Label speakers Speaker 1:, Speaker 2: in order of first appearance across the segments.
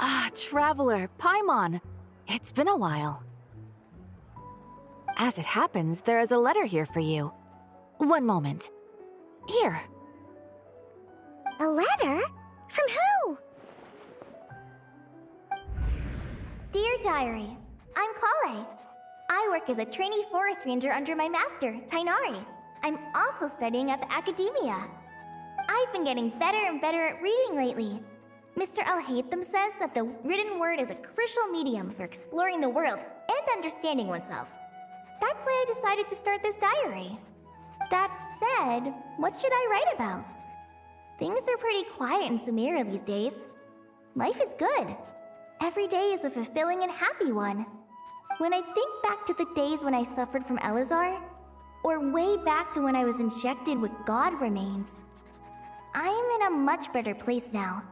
Speaker 1: Ah, Traveler, Paimon. It's been a while. As it happens, there is a letter here for you. One moment. Here.
Speaker 2: A letter? From who? Dear Diary, I'm Kale. I work as a trainee forest ranger under my master, Tainari. I'm also studying at the academia. I've been getting better and better at reading lately. Mr. Al-Haytham says that the written word is a crucial medium for exploring the world and understanding oneself. That's why I decided to start this diary. That said, what should I write about? Things are pretty quiet in Sumeria these days. Life is good. Every day is a fulfilling and happy one. When I think back to the days when I suffered from Elazar, or way back to when I was injected with God remains, I am in a much better place now.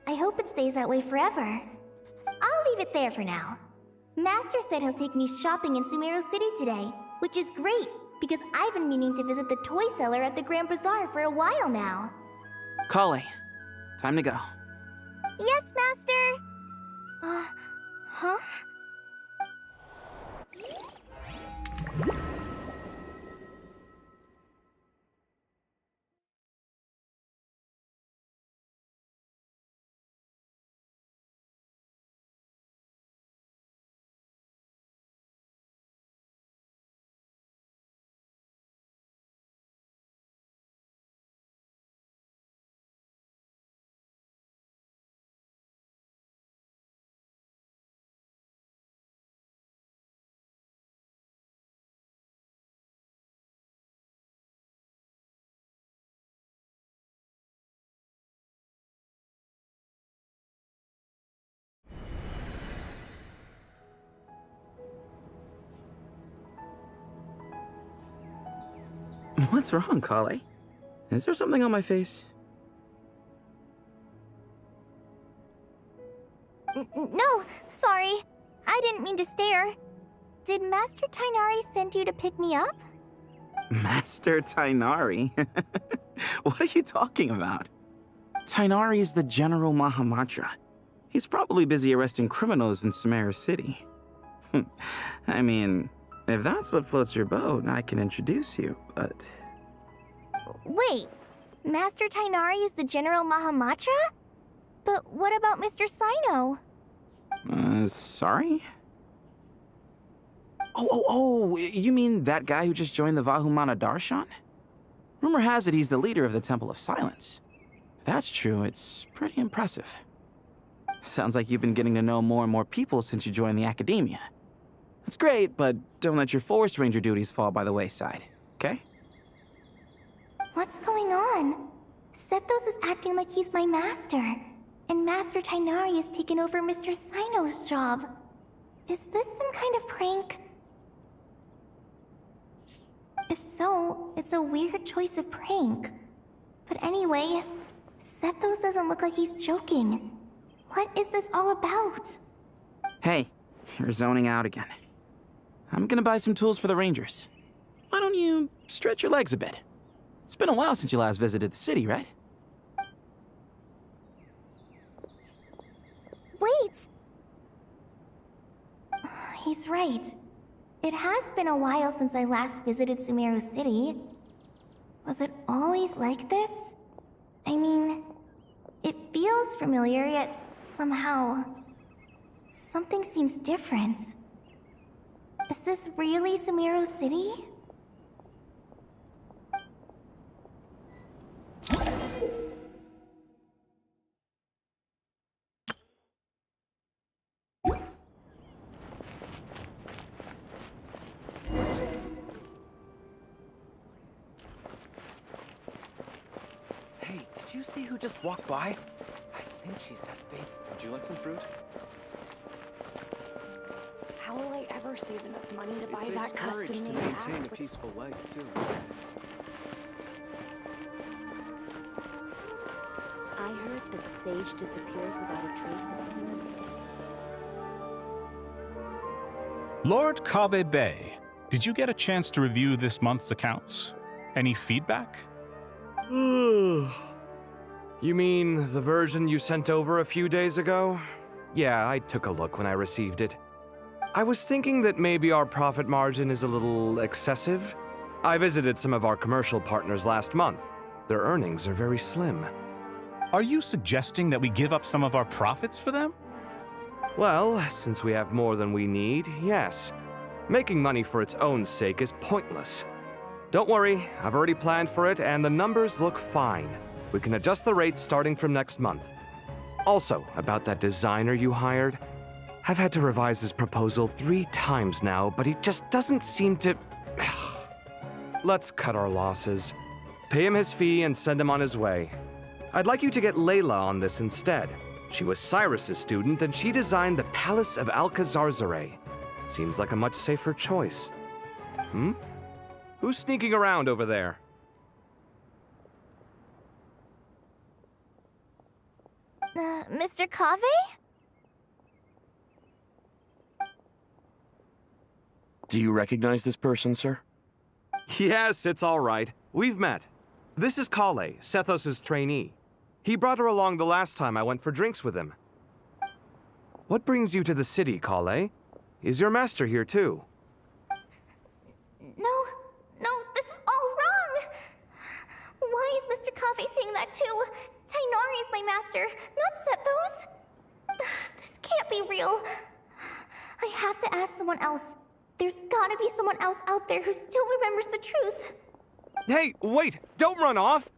Speaker 2: I hope it stays that way forever. I'll leave it there for now. Master said he'll take me shopping in Sumeru City today, which is great, because I've been meaning to visit the toy seller at the Grand Bazaar for a while now.
Speaker 3: Kale, time to go.
Speaker 2: Yes, Master! Huh?
Speaker 3: What's wrong, Kale? Is there something on my face?
Speaker 2: No, sorry. I didn't mean to stare. Did Master Tainari send you to pick me up?
Speaker 3: Master Tainari? What are you talking about? Tainari is the General Mahamatra. He's probably busy arresting criminals in Sumeru City. I mean, if that's what floats your boat, I can introduce you, but...
Speaker 2: Wait, Master Tainari is the General Mahamatra? But what about Mr. Sino?
Speaker 3: Sorry? Oh, you mean that guy who just joined the Vahumana Darshan? Rumor has it he's the leader of the Temple of Silence. If that's true, it's pretty impressive. Sounds like you've been getting to know more and more people since you joined the academia. That's great, but don't let your forest ranger duties fall by the wayside, okay?
Speaker 2: What's going on? Sethos is acting like he's my master, and Master Tainari has taken over Mr. Sino's job. Is this some kind of prank? If so, it's a weird choice of prank. But anyway, Sethos doesn't look like he's joking. What is this all about?
Speaker 3: Hey, you're zoning out again. I'm gonna buy some tools for the rangers. Why don't you stretch your legs a bit? It's been a while since you last visited the city, right?
Speaker 2: Wait! He's right. It has been a while since I last visited Sumeru City. Was it always like this? I mean, it feels familiar, yet somehow... something seems different. Is this really Sumeru City?
Speaker 3: Hey, did you see who just walked by? I think she's that fake. Would you like some fruit?
Speaker 4: How will I ever save enough money to buy
Speaker 5: It
Speaker 4: that
Speaker 5: takes courage to
Speaker 4: custom-made
Speaker 5: maintain
Speaker 4: axe
Speaker 5: a
Speaker 4: with...
Speaker 5: peaceful life, too.
Speaker 4: I heard that Sage disappears without a trace as soon as...
Speaker 6: Lord Kabe Bay, did you get a chance to review this month's accounts? Any feedback?
Speaker 7: You mean the version you sent over a few days ago? Yeah, I took a look when I received it. I was thinking that maybe our profit margin is a little excessive. I visited some of our commercial partners last month. Their earnings are very slim.
Speaker 6: Are you suggesting that we give up some of our profits for them?
Speaker 7: Well, since we have more than we need, yes. Making money for its own sake is pointless. Don't worry, I've already planned for it, and the numbers look fine. We can adjust the rates starting from next month. Also, about that designer you hired, I've had to revise his proposal 3 times now, but he just doesn't seem to... Let's cut our losses. Pay him his fee and send him on his way. I'd like you to get Layla on this instead. She was Cyrus's student, and she designed the Palace of Alcazarzare. Seems like a much safer choice. Who's sneaking around over there?
Speaker 2: Mr. Kave?
Speaker 5: Do you recognize this person, sir?
Speaker 7: Yes, it's all right. We've met. This is Kale, Sethos' trainee. He brought her along the last time I went for drinks with him. What brings you to the city, Kale? Is your master here too?
Speaker 2: No, this is all wrong! Why is Mr. Kave saying that too? Tainari is my master, not Sethos. This can't be real. I have to ask someone else. There's gotta be someone else out there who still remembers the truth.
Speaker 7: Hey, wait! Don't run off!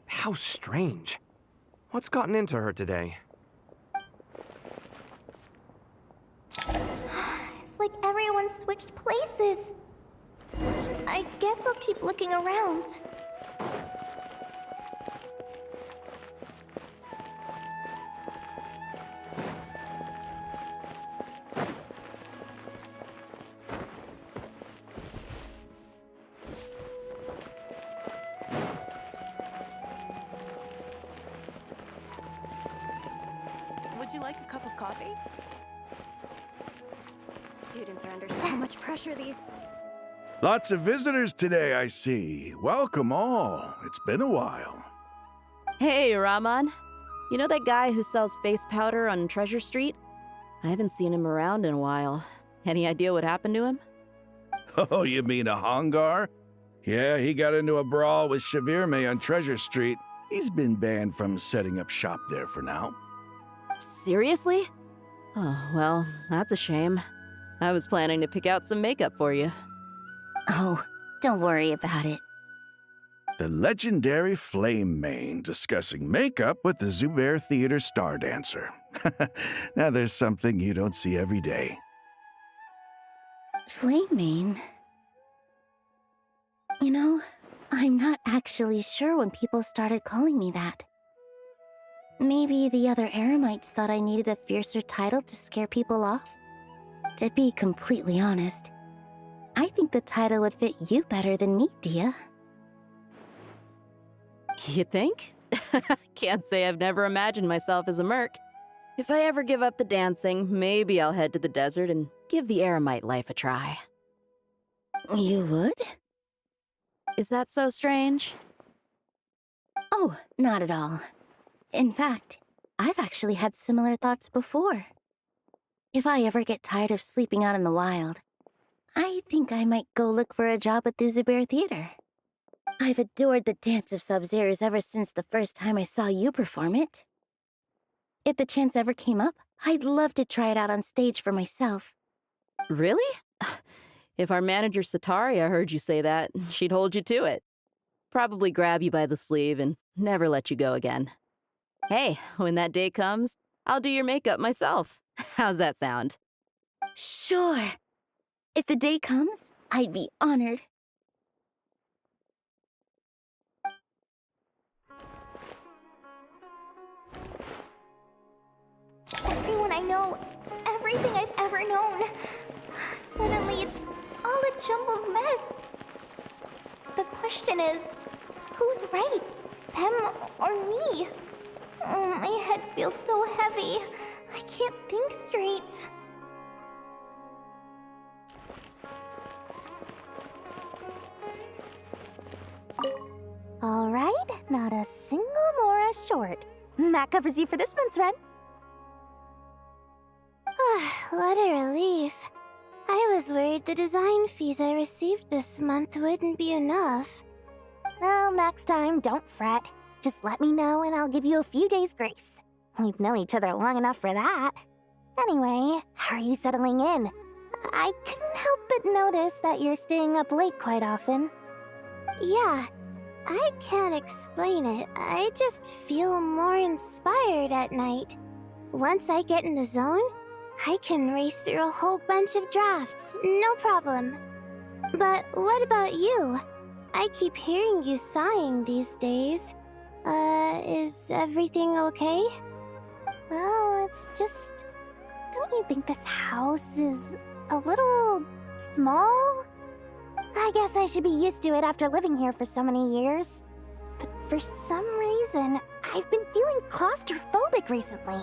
Speaker 7: How strange. What's gotten into her today?
Speaker 2: It's like everyone switched places. I guess I'll keep looking around.
Speaker 4: Would you like a cup of coffee? Students are under so much pressure these...
Speaker 8: Lots of visitors today, I see. Welcome all. It's been a while.
Speaker 9: Hey, Rahman. You know that guy who sells face powder on Treasure Street? I haven't seen him around in a while. Any idea what happened to him?
Speaker 8: Oh, you mean a Hongar? Yeah, he got into a brawl with Shavirme on Treasure Street. He's been banned from setting up shop there for now.
Speaker 9: Seriously? Oh, well, that's a shame. I was planning to pick out some makeup for you.
Speaker 10: Oh, don't worry about it.
Speaker 8: The legendary Flame Mane discussing makeup with the Zubair Theater star dancer. Now there's something you don't see every day.
Speaker 10: Flame Mane? You know, I'm not actually sure when people started calling me that. Maybe the other Eremites thought I needed a fiercer title to scare people off? To be completely honest, I think the title would fit you better than me, Dia.
Speaker 9: You think? Can't say I've never imagined myself as a merc. If I ever give up the dancing, maybe I'll head to the desert and give the Eremite life a try.
Speaker 10: You would?
Speaker 9: Is that so strange?
Speaker 10: Oh, not at all. In fact, I've actually had similar thoughts before. If I ever get tired of sleeping out in the wild, I think I might go look for a job at the Zubair Theater. I've adored the dance of Sub-Zeros ever since the first time I saw you perform it. If the chance ever came up, I'd love to try it out on stage for myself.
Speaker 9: Really? If our manager Sataria heard you say that, she'd hold you to it. Probably grab you by the sleeve and never let you go again. Hey, when that day comes, I'll do your makeup myself. How's that sound?
Speaker 10: Sure. If the day comes, I'd be honored.
Speaker 2: Everyone I know, everything I've ever known. Suddenly it's all a jumbled mess. The question is, who's right? Them or me? Oh, my head feels so heavy. I can't think straight.
Speaker 11: All right, not a single Mora short. That covers you for this month's rent.
Speaker 2: What a relief. I was worried the design fees I received this month wouldn't be enough.
Speaker 11: Well, next time, don't fret. Just let me know and I'll give you a few days' grace. We've known each other long enough for that. Anyway, how are you settling in? I couldn't help but notice that you're staying up late quite often.
Speaker 2: Yeah, I can't explain it. I just feel more inspired at night. Once I get in the zone, I can race through a whole bunch of drafts, no problem. But what about you? I keep hearing you sighing these days. Is everything okay?
Speaker 11: Well, it's just... Don't you think this house is a little small? I guess I should be used to it after living here for so many years. But for some reason, I've been feeling claustrophobic recently.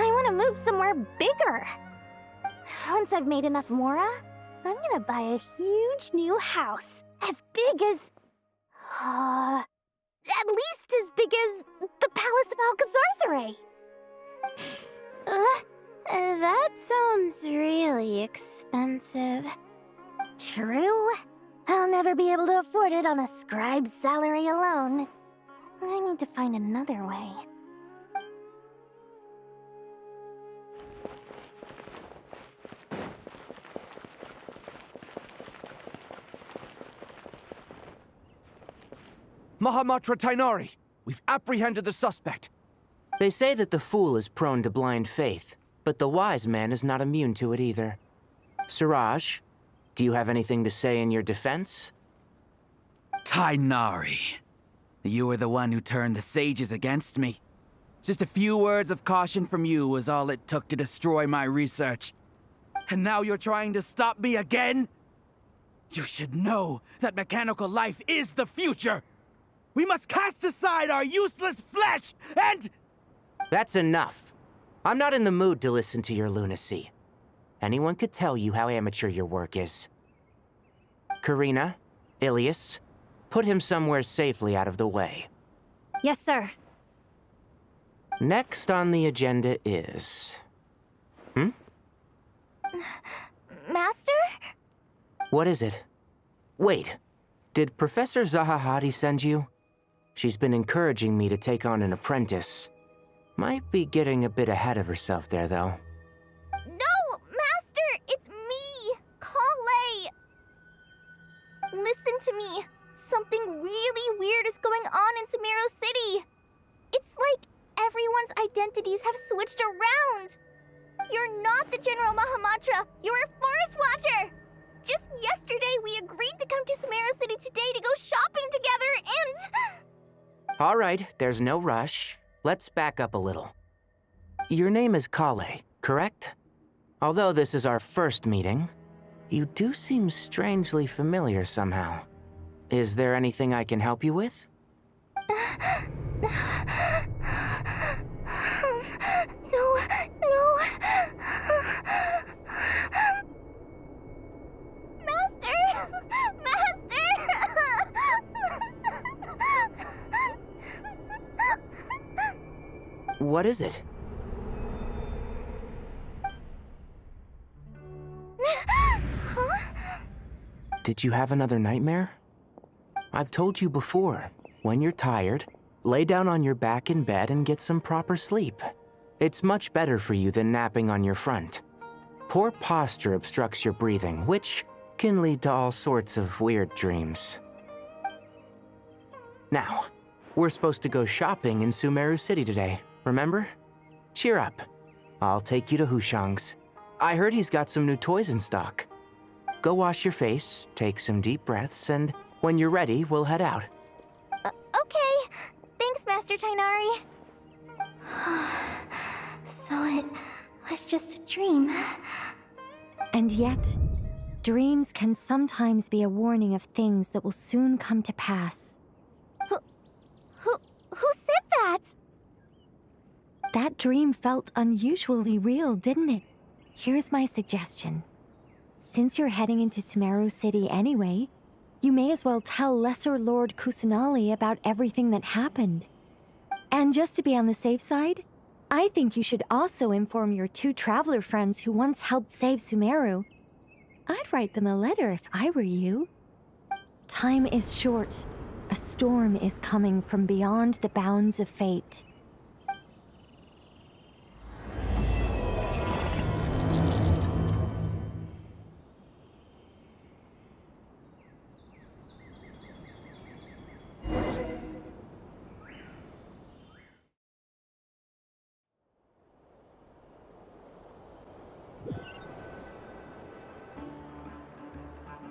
Speaker 11: I want to move somewhere bigger. Once I've made enough Mora, I'm gonna buy a huge new house. As big as... at least as big as the Palace of Alcazarzaray.
Speaker 2: That sounds really expensive.
Speaker 11: True. I'll never be able to afford it on a scribe's salary alone. I need to find another way.
Speaker 7: Mahamatra Tainari, we've apprehended the suspect.
Speaker 12: They say that the fool is prone to blind faith, but the wise man is not immune to it either. Siraj, do you have anything to say in your defense?
Speaker 3: Tainari, you were the one who turned the sages against me. Just a few words of caution from you was all it took to destroy my research. And now you're trying to stop me again? You should know that mechanical life is the future! We must cast aside our useless flesh and...
Speaker 12: That's enough. I'm not in the mood to listen to your lunacy. Anyone could tell you how amateur your work is. Karina, Ilias, put him somewhere safely out of the way.
Speaker 11: Yes, sir.
Speaker 12: Next on the agenda is...
Speaker 2: Master?
Speaker 12: What is it? Wait, did Professor Zahahadi send you? She's been encouraging me to take on an apprentice. Might be getting a bit ahead of herself there, though.
Speaker 2: No, Master! It's me! Kale! Listen to me. Something really weird is going on in Sumeru City. It's like everyone's identities have switched around. You're not the General Mahamatra. You're a Forest Watcher. Just yesterday, we agreed to come to Sumeru City today to go shopping together and...
Speaker 12: All right, there's no rush. Let's back up a little. Your name is Kale, correct? Although this is our first meeting, you do seem strangely familiar somehow. Is there anything I can help you with?
Speaker 2: No. Master!
Speaker 12: What is it? did you have another nightmare? I've told you before, when you're tired, lay down on your back in bed and get some proper sleep. It's much better for you than napping on your front. Poor posture obstructs your breathing, which can lead to all sorts of weird dreams. Now, we're supposed to go shopping in Sumeru City today, remember? Cheer up. I'll take you to Hushang's. I heard he's got some new toys in stock. Go wash your face, take some deep breaths, and when you're ready, we'll head out.
Speaker 2: Okay. Thanks, Master Tainari. So it was just a dream.
Speaker 1: And yet, dreams can sometimes be a warning of things that will soon come to pass.
Speaker 2: Who said that?
Speaker 1: That dream felt unusually real, didn't it? Here's my suggestion. Since you're heading into Sumeru City anyway, you may as well tell Lesser Lord Kusanali about everything that happened. And just to be on the safe side, I think you should also inform your 2 traveler friends who once helped save Sumeru. I'd write them a letter if I were you. Time is short. A storm is coming from beyond the bounds of fate.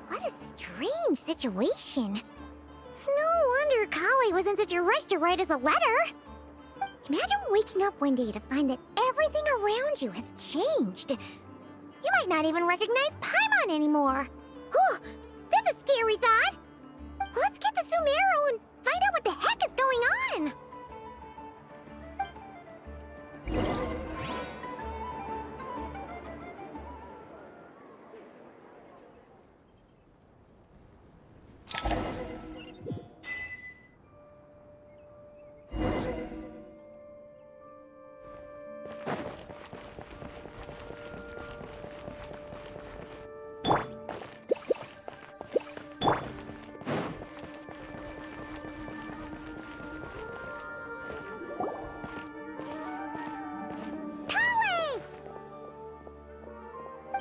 Speaker 11: What a strange situation. No wonder Kali was in such a rush to write us a letter. Imagine waking up one day to find that everything around you has changed. You might not even recognize Paimon anymore. Oh, that's a scary thought. Let's get to Sumeru and find out what the heck is going on.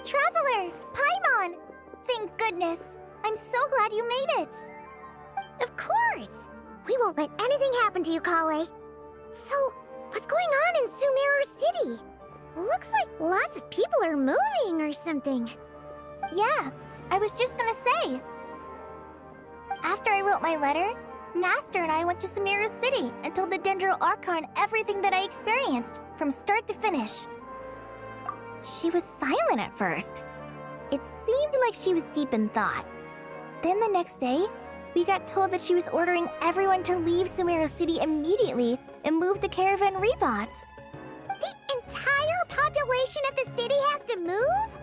Speaker 2: Traveler! Paimon! Thank goodness. I'm so glad you made it.
Speaker 11: Of course. We won't let anything happen to you, Kale. So, what's going on in Sumeru City? Looks like lots of people are moving or something.
Speaker 2: Yeah, I was just gonna say. After I wrote my letter, Master and I went to Sumeru City and told the Dendro Archon everything that I experienced, from start to finish. She was silent at first. It seemed like she was deep in thought. Then the next day, we got told that she was ordering everyone to leave Sumeru City immediately and move to Caravan Rebot.
Speaker 11: The entire population of the city has to move?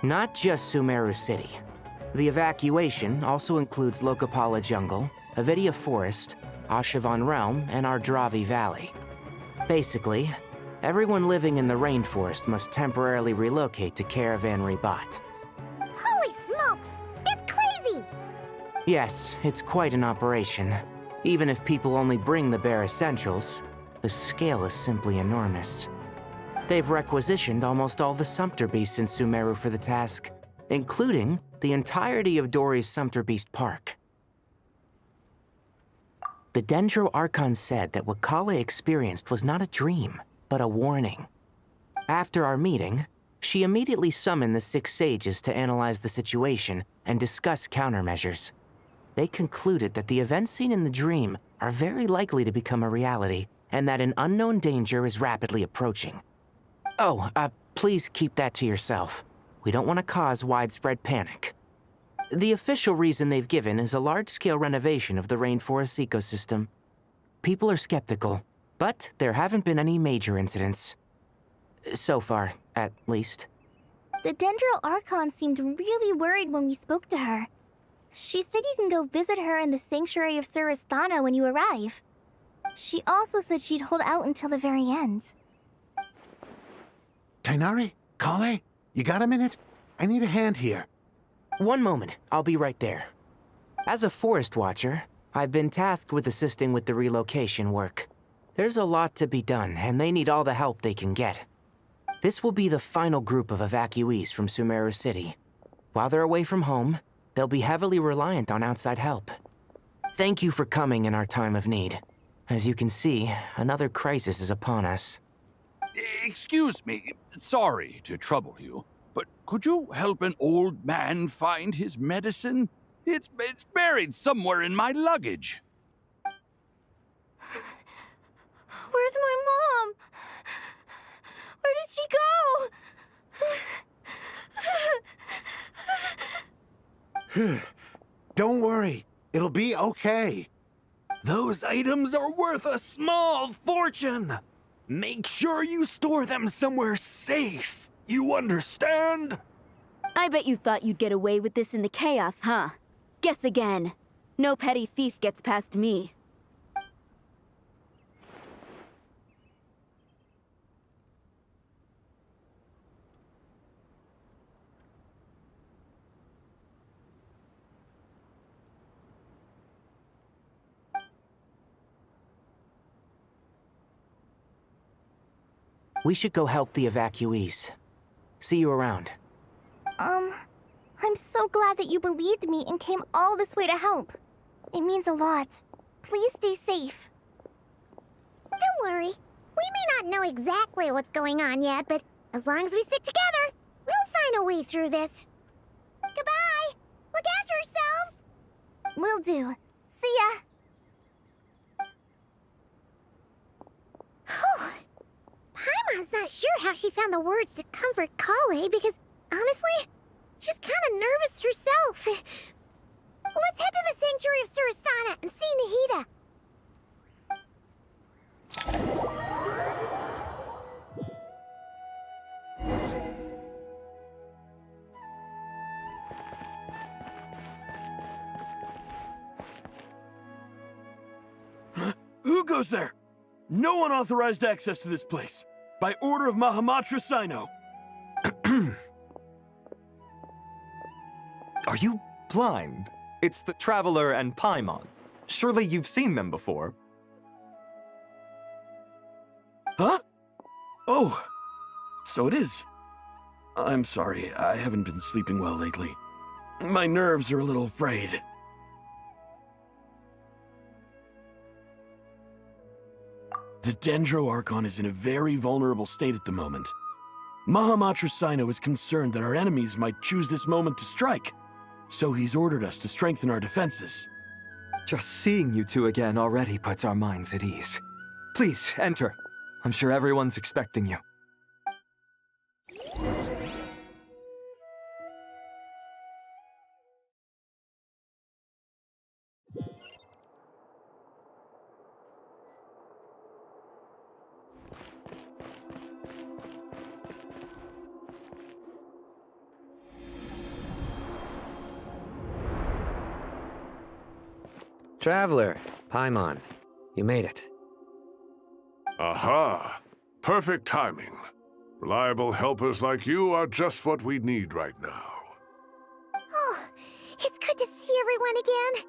Speaker 12: Not just Sumeru City. The evacuation also includes Lokapala Jungle, Avidia Forest, Ashavan Realm, and Ardravi Valley. Basically, everyone living in the rainforest must temporarily relocate to Caravan Rebot.
Speaker 11: Holy smokes! That's crazy!
Speaker 12: Yes, it's quite an operation. Even if people only bring the bare essentials, the scale is simply enormous. They've requisitioned almost all the Sumpter Beasts in Sumeru for the task, including the entirety of Dori's Sumpter Beast Park. The Dendro Archon said that what Kale experienced was not a dream, but a warning. After our meeting, she immediately summoned the 6 sages to analyze the situation and discuss countermeasures. They concluded that the events seen in the dream are very likely to become a reality, and that an unknown danger is rapidly approaching. Oh, please keep that to yourself. We don't want to cause widespread panic. The official reason they've given is a large-scale renovation of the rainforest ecosystem. People are skeptical, but there haven't been any major incidents. So far, at least.
Speaker 2: The Dendro Archon seemed really worried when we spoke to her. She said you can go visit her in the Sanctuary of Surasthana when you arrive. She also said she'd hold out until the very end.
Speaker 13: Tainari? Kale? You got a minute? I need a hand here.
Speaker 12: One moment, I'll be right there. As a forest watcher, I've been tasked with assisting with the relocation work. There's a lot to be done, and they need all the help they can get. This will be the final group of evacuees from Sumeru City. While they're away from home, they'll be heavily reliant on outside help. Thank you for coming in our time of need. As you can see, another crisis is upon us.
Speaker 13: Excuse me, sorry to trouble you, but could you help an old man find his medicine? It's buried somewhere in my luggage.
Speaker 11: Where's my mom? Where did she go?
Speaker 14: Don't worry, it'll be okay.
Speaker 7: Those items are worth a small fortune. Make sure you store them somewhere safe. You understand?
Speaker 4: I bet you thought you'd get away with this in the chaos, huh? Guess again. No petty thief gets past me.
Speaker 12: We should go help the evacuees. See you around.
Speaker 2: I'm so glad that you believed me and came all this way to help. It means a lot. Please stay safe.
Speaker 11: Don't worry. We may not know exactly what's going on yet, but as long as we stick together, we'll find a way through this. Goodbye! Look after yourselves!
Speaker 2: Will do. See ya!
Speaker 11: Paimon's not sure how she found the words to comfort Kale because, honestly, she's kind of nervous herself. Let's head to the Sanctuary of Surasana and see Nahida.
Speaker 5: Who goes there? No unauthorized access to this place. By order of Mahamatra Sino.
Speaker 7: Are you blind? It's the Traveler and Paimon. Surely you've seen them before.
Speaker 5: Huh? Oh, so it is. I'm sorry, I haven't been sleeping well lately. My nerves are a little frayed. The Dendro Archon is in a very vulnerable state at the moment. Mahamatra Sino is concerned that our enemies might choose this moment to strike, so he's ordered us to strengthen our defenses.
Speaker 7: Just seeing you two again already puts our minds at ease. Please, enter. I'm sure everyone's expecting you.
Speaker 15: Traveler, Paimon, you made it.
Speaker 16: Aha! Perfect timing. Reliable helpers like you are just what we need right now.
Speaker 11: Oh, it's good to see everyone again.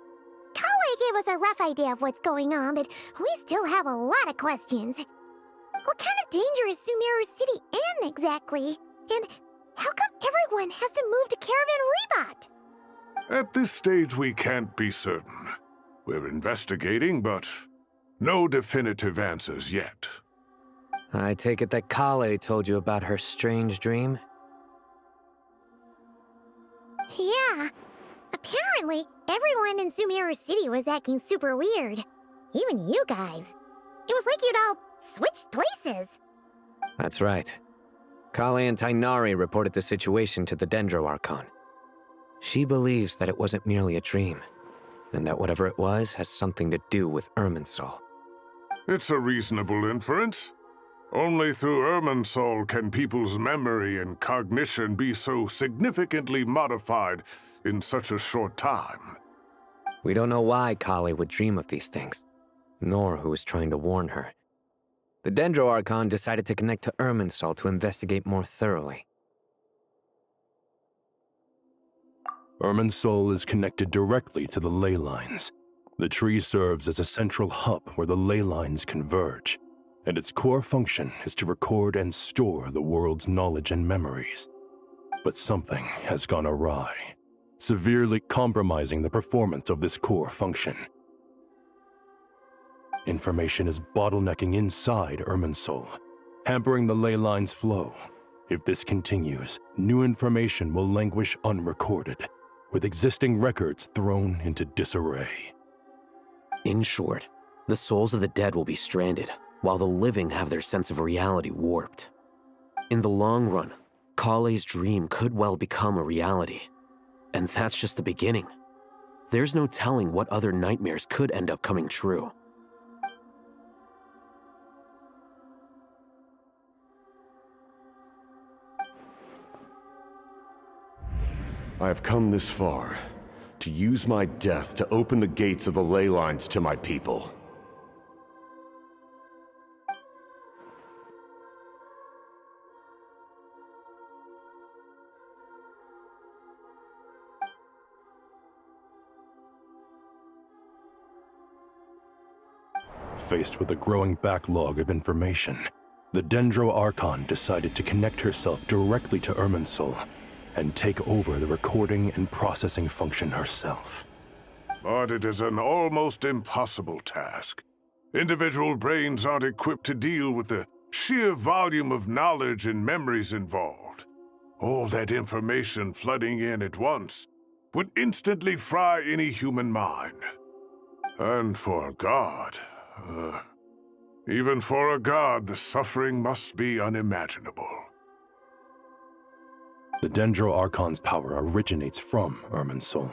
Speaker 11: Kale gave us a rough idea of what's going on, but we still have a lot of questions. What kind of danger is Sumeru City in exactly? And how come everyone has to move to Caravan Rebot?
Speaker 16: At this stage, we can't be certain. We're investigating, but no definitive answers yet.
Speaker 15: I take it that Kale told you about her strange dream?
Speaker 11: Yeah. Apparently, everyone in Sumeru City was acting super weird. Even you guys. It was like you'd all switched places.
Speaker 15: That's right. Kale and Tainari reported the situation to the Dendro Archon. She believes that it wasn't merely a dream, and that whatever it was has something to do with Irminsul.
Speaker 16: It's a reasonable inference. Only through Irminsul can people's memory and cognition be so significantly modified in such a short time.
Speaker 15: We don't know why Kale would dream of these things, nor who was trying to warn her. The Dendro Archon decided to connect to Irminsul to investigate more thoroughly.
Speaker 5: Irminsul is connected directly to the ley lines. The tree serves as a central hub where the ley lines converge, and its core function is to record and store the world's knowledge and memories. But something has gone awry, severely compromising the performance of this core function. Information is bottlenecking inside Irminsul, hampering the ley line's flow. If this continues, new information will languish unrecorded, with existing records thrown into disarray.
Speaker 15: In short, the souls of the dead will be stranded, while the living have their sense of reality warped. In the long run, Kale's dream could well become a reality. And that's just the beginning. There's no telling what other nightmares could end up coming true.
Speaker 17: I have come this far, to use my death to open the gates of the ley lines to my people.
Speaker 5: Faced with a growing backlog of information, the Dendro Archon decided to connect herself directly to Irminsul and take over the recording and processing function herself.
Speaker 16: But it is an almost impossible task. Individual brains aren't equipped to deal with the sheer volume of knowledge and memories involved. All that information flooding in at once would instantly fry any human mind. And for a god, even for a god, the suffering must be unimaginable.
Speaker 5: The Dendro Archon's power originates from Irminsul.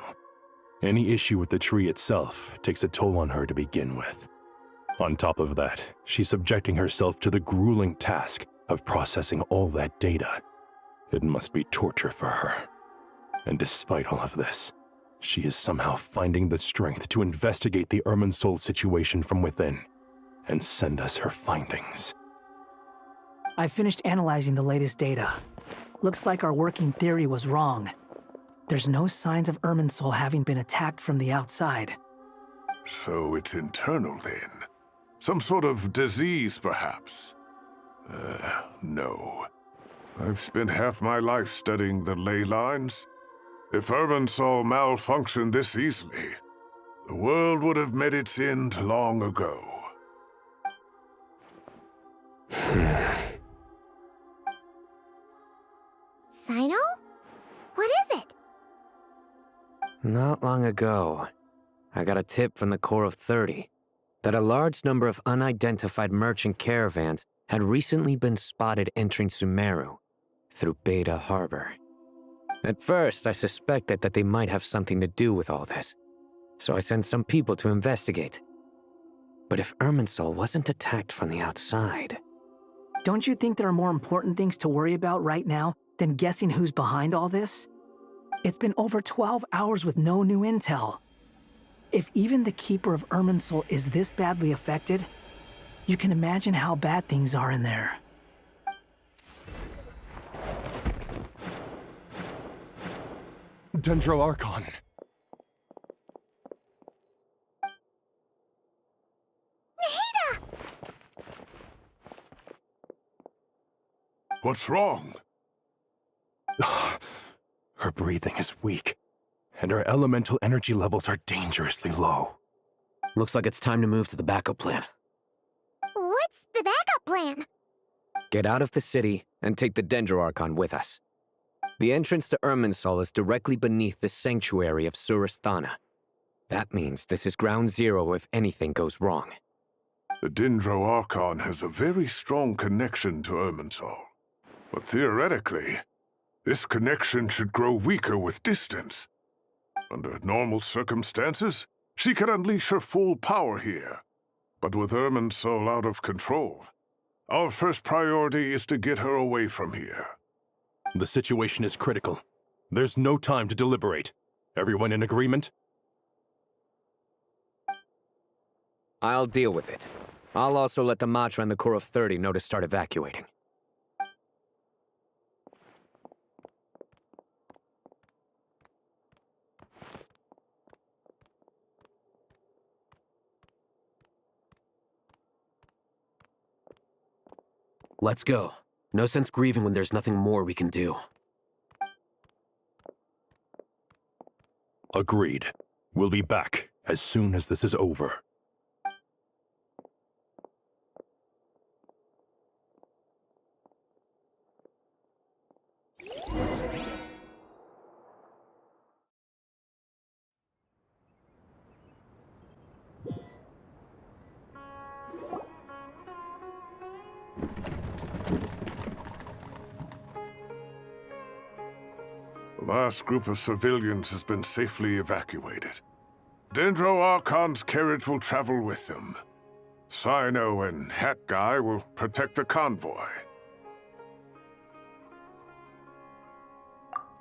Speaker 5: Any issue with the tree itself takes a toll on her to begin with. On top of that, she's subjecting herself to the grueling task of processing all that data. It must be torture for her. And despite all of this, she is somehow finding the strength to investigate the Irminsul situation from within and send us her findings.
Speaker 18: I finished analyzing the latest data. Looks like our working theory was wrong. There's no signs of Irminsul having been attacked from the outside.
Speaker 16: So it's internal then? Some sort of disease, perhaps? No. I've spent half my life studying the ley lines. If Irminsul malfunctioned this easily, the world would have met its end long ago.
Speaker 11: Sino? What is it?
Speaker 15: Not long ago, I got a tip from the Core of 30 that a large number of unidentified merchant caravans had recently been spotted entering Sumeru through Beta Harbor. At first, I suspected that they might have something to do with all this, so I sent some people to investigate. But if Irminsul wasn't attacked from the outside...
Speaker 18: Don't you think there are more important things to worry about right now than guessing who's behind all this? It's been over 12 hours with no new intel. If even the Keeper of Irminsul is this badly affected, you can imagine how bad things are in there.
Speaker 5: Dendro Archon.
Speaker 16: What's wrong?
Speaker 5: Her breathing is weak, and her elemental energy levels are dangerously low.
Speaker 15: Looks like it's time to move to the backup plan.
Speaker 11: What's the backup plan?
Speaker 15: Get out of the city and take the Dendro Archon with us. The entrance to Irminsul is directly beneath the sanctuary of Surasthana. That means this is ground zero if anything goes wrong.
Speaker 16: The Dendro Archon has a very strong connection to Irminsul. But theoretically, this connection should grow weaker with distance. Under normal circumstances, she could unleash her full power here. But with Irminsul out of control, our first priority is to get her away from here.
Speaker 5: The situation is critical. There's no time to deliberate. Everyone in agreement?
Speaker 15: I'll deal with it. I'll also let the Matra and the Core of 30 know to start evacuating.
Speaker 19: Let's go. No sense grieving when there's nothing more we can do.
Speaker 5: Agreed. We'll be back as soon as this is over.
Speaker 16: The last group of civilians has been safely evacuated. Dendro Archon's carriage will travel with them. Sino and Hat Guy will protect the convoy.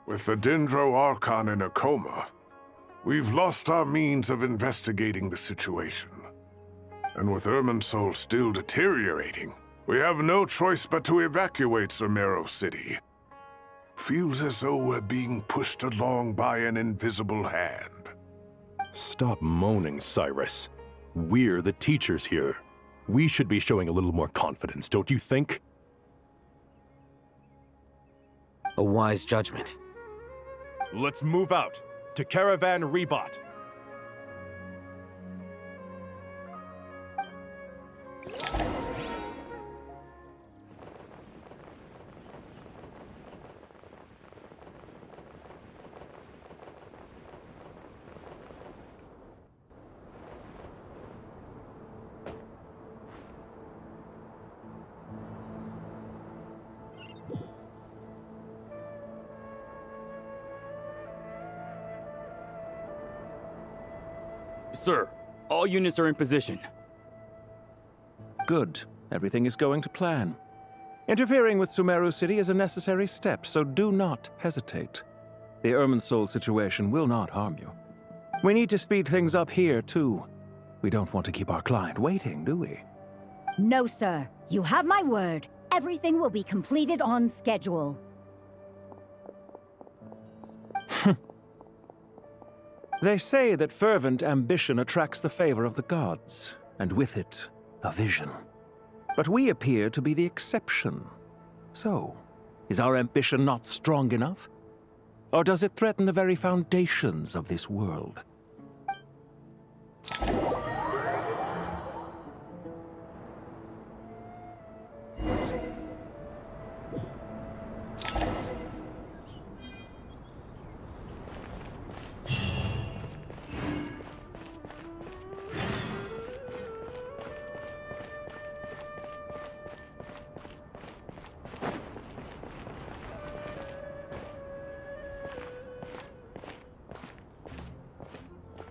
Speaker 16: With the Dendro Archon in a coma, we've lost our means of investigating the situation. And with Irminsul still deteriorating, we have no choice but to evacuate Sumeru City. Feels as though we're being pushed along by an invisible hand.
Speaker 5: Stop moaning, Cyrus. We're the teachers here. We should be showing a little more confidence, don't you think?
Speaker 19: A wise judgment.
Speaker 5: Let's move out to Caravan Rebot.
Speaker 20: Sir, all units are in position.
Speaker 21: Good. Everything is going to plan. Interfering with Sumeru City is a necessary step, so do not hesitate. The Irminsul situation will not harm you. We need to speed things up here, too. We don't want to keep our client waiting, do we?
Speaker 22: No, sir. You have my word. Everything will be completed on schedule.
Speaker 21: They say that fervent ambition attracts the favor of the gods, and with it, a vision. But we appear to be the exception. So, is our ambition not strong enough? Or does it threaten the very foundations of this world?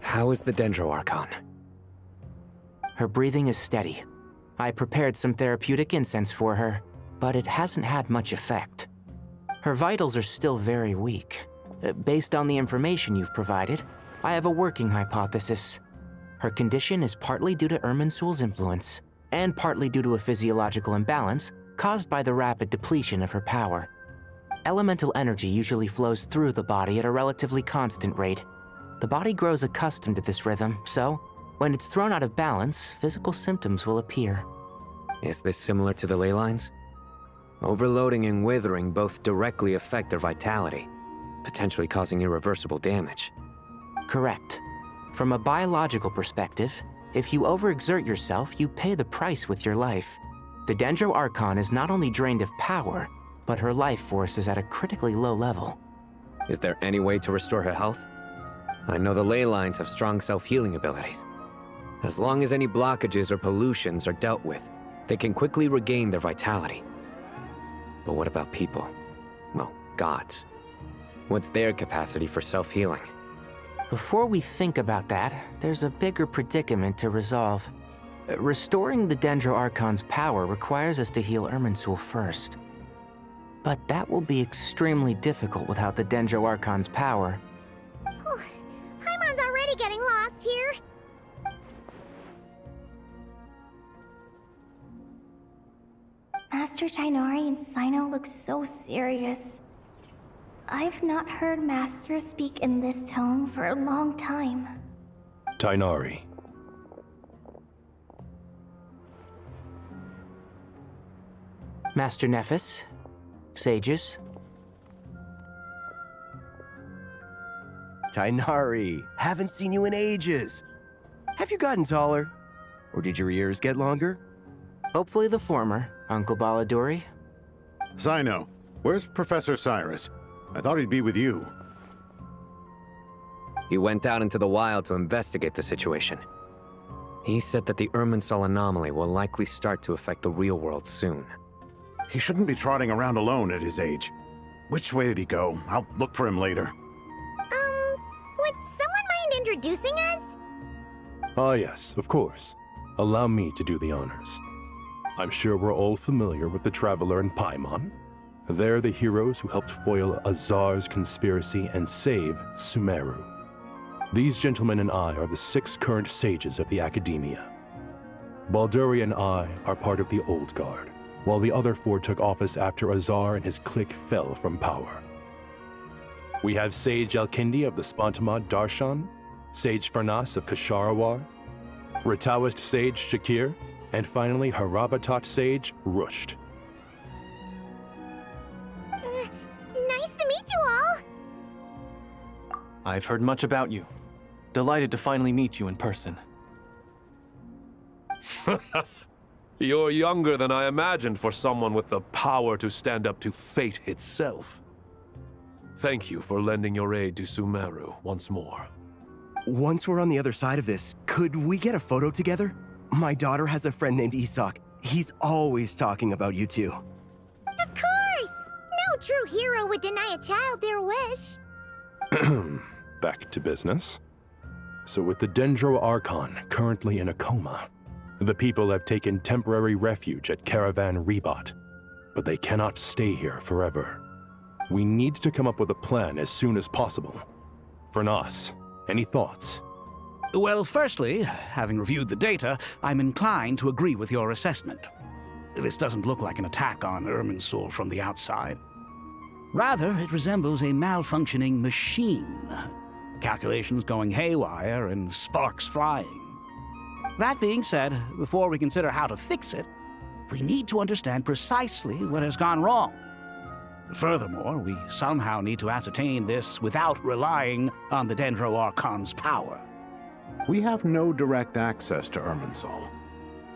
Speaker 15: How is the Dendro Archon?
Speaker 12: Her breathing is steady. I prepared some therapeutic incense for her, but it hasn't had much effect. Her vitals are still very weak. Based on the information you've provided, I have a working hypothesis. Her condition is partly due to Irminsul's influence, and partly due to a physiological imbalance caused by the rapid depletion of her power. Elemental energy usually flows through the body at a relatively constant rate. The body grows accustomed to this rhythm, so when it's thrown out of balance, physical symptoms will appear.
Speaker 15: Is this similar to the ley lines? Overloading and withering both directly affect their vitality, potentially causing irreversible damage.
Speaker 12: Correct. From a biological perspective, if you overexert yourself, you pay the price with your life. The Dendro Archon is not only drained of power, but her life force is at a critically low level.
Speaker 15: Is there any way to restore her health? I know the ley lines have strong self-healing abilities. As long as any blockages or pollutions are dealt with, they can quickly regain their vitality. But what about people? Well, gods. What's their capacity for self-healing?
Speaker 12: Before we think about that, there's a bigger predicament to resolve. Restoring the Dendro Archon's power requires us to heal Irminsul first. But that will be extremely difficult without the Dendro Archon's power.
Speaker 11: Paimon's already getting lost here.
Speaker 2: Master Tainari and Sino look so serious. I've not heard Master speak in this tone for a long time.
Speaker 5: Tainari.
Speaker 12: Master Nephis, sages.
Speaker 6: Tainari, haven't seen you in ages. Have you gotten taller? Or did your ears get longer?
Speaker 12: Hopefully the former, Uncle Baladuri.
Speaker 14: Cyno, where's Professor Cyrus? I thought he'd be with you.
Speaker 15: He went out into the wild to investigate the situation. He said that the Irminsul anomaly will likely start to affect the real world soon.
Speaker 14: He shouldn't be trotting around alone at his age. Which way did he go? I'll look for him later.
Speaker 11: Would someone mind introducing us?
Speaker 5: Ah, yes, of course. Allow me to do the honors. I'm sure we're all familiar with the Traveler and Paimon. They're the heroes who helped foil Azar's conspiracy and save Sumeru. These gentlemen and I are the 6 current sages of the Academia. Balduri and I are part of the Old Guard, while the other 4 took office after Azar and his clique fell from power. We have Sage Alkindi of the Spantamad Darshan, Sage Farnas of Kasharawar, Ritaoist Sage Shakir, and finally Haravatat Sage Rusht.
Speaker 11: Nice to meet you all!
Speaker 20: I've heard much about you. Delighted to finally meet you in person.
Speaker 5: You're younger than I imagined for someone with the power to stand up to fate itself. Thank you for lending your aid to Sumeru once more.
Speaker 6: Once we're on the other side of this, could we get a photo together? My daughter has a friend named Isak. He's always talking about you two.
Speaker 11: Of course! No true hero would deny a child their wish.
Speaker 5: Back to business. So with the Dendro Archon currently in a coma, the people have taken temporary refuge at Caravan Rebot, but they cannot stay here forever. We need to come up with a plan as soon as possible. Fernas, any thoughts?
Speaker 8: Well, firstly, having reviewed the data, I'm inclined to agree with your assessment. This doesn't look like an attack on Irminsul from the outside. Rather, it resembles a malfunctioning machine. Calculations going haywire and sparks flying. That being said, before we consider how to fix it, we need to understand precisely what has gone wrong. Furthermore, we somehow need to ascertain this without relying on the Dendro Archon's power.
Speaker 14: We have no direct access to Irminsul.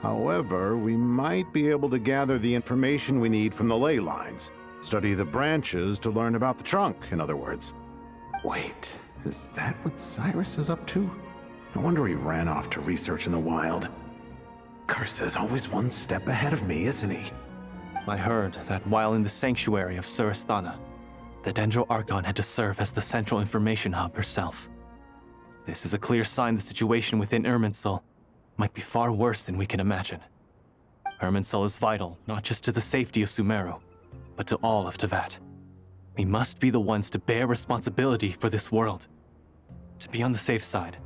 Speaker 14: However, we might be able to gather the information we need from the ley lines. Study the branches to learn about the trunk, in other words. Wait, is that what Cyrus is up to? No wonder he ran off to research in the wild. Curse, always one step ahead of me, isn't he?
Speaker 20: I heard that while in the sanctuary of Surasthana, the Dendro Archon had to serve as the central information hub herself. This is a clear sign the situation within Irminsul might be far worse than we can imagine. Irminsul is vital not just to the safety of Sumeru, but to all of Teyvat. We must be the ones to bear responsibility for this world. To be on the safe side,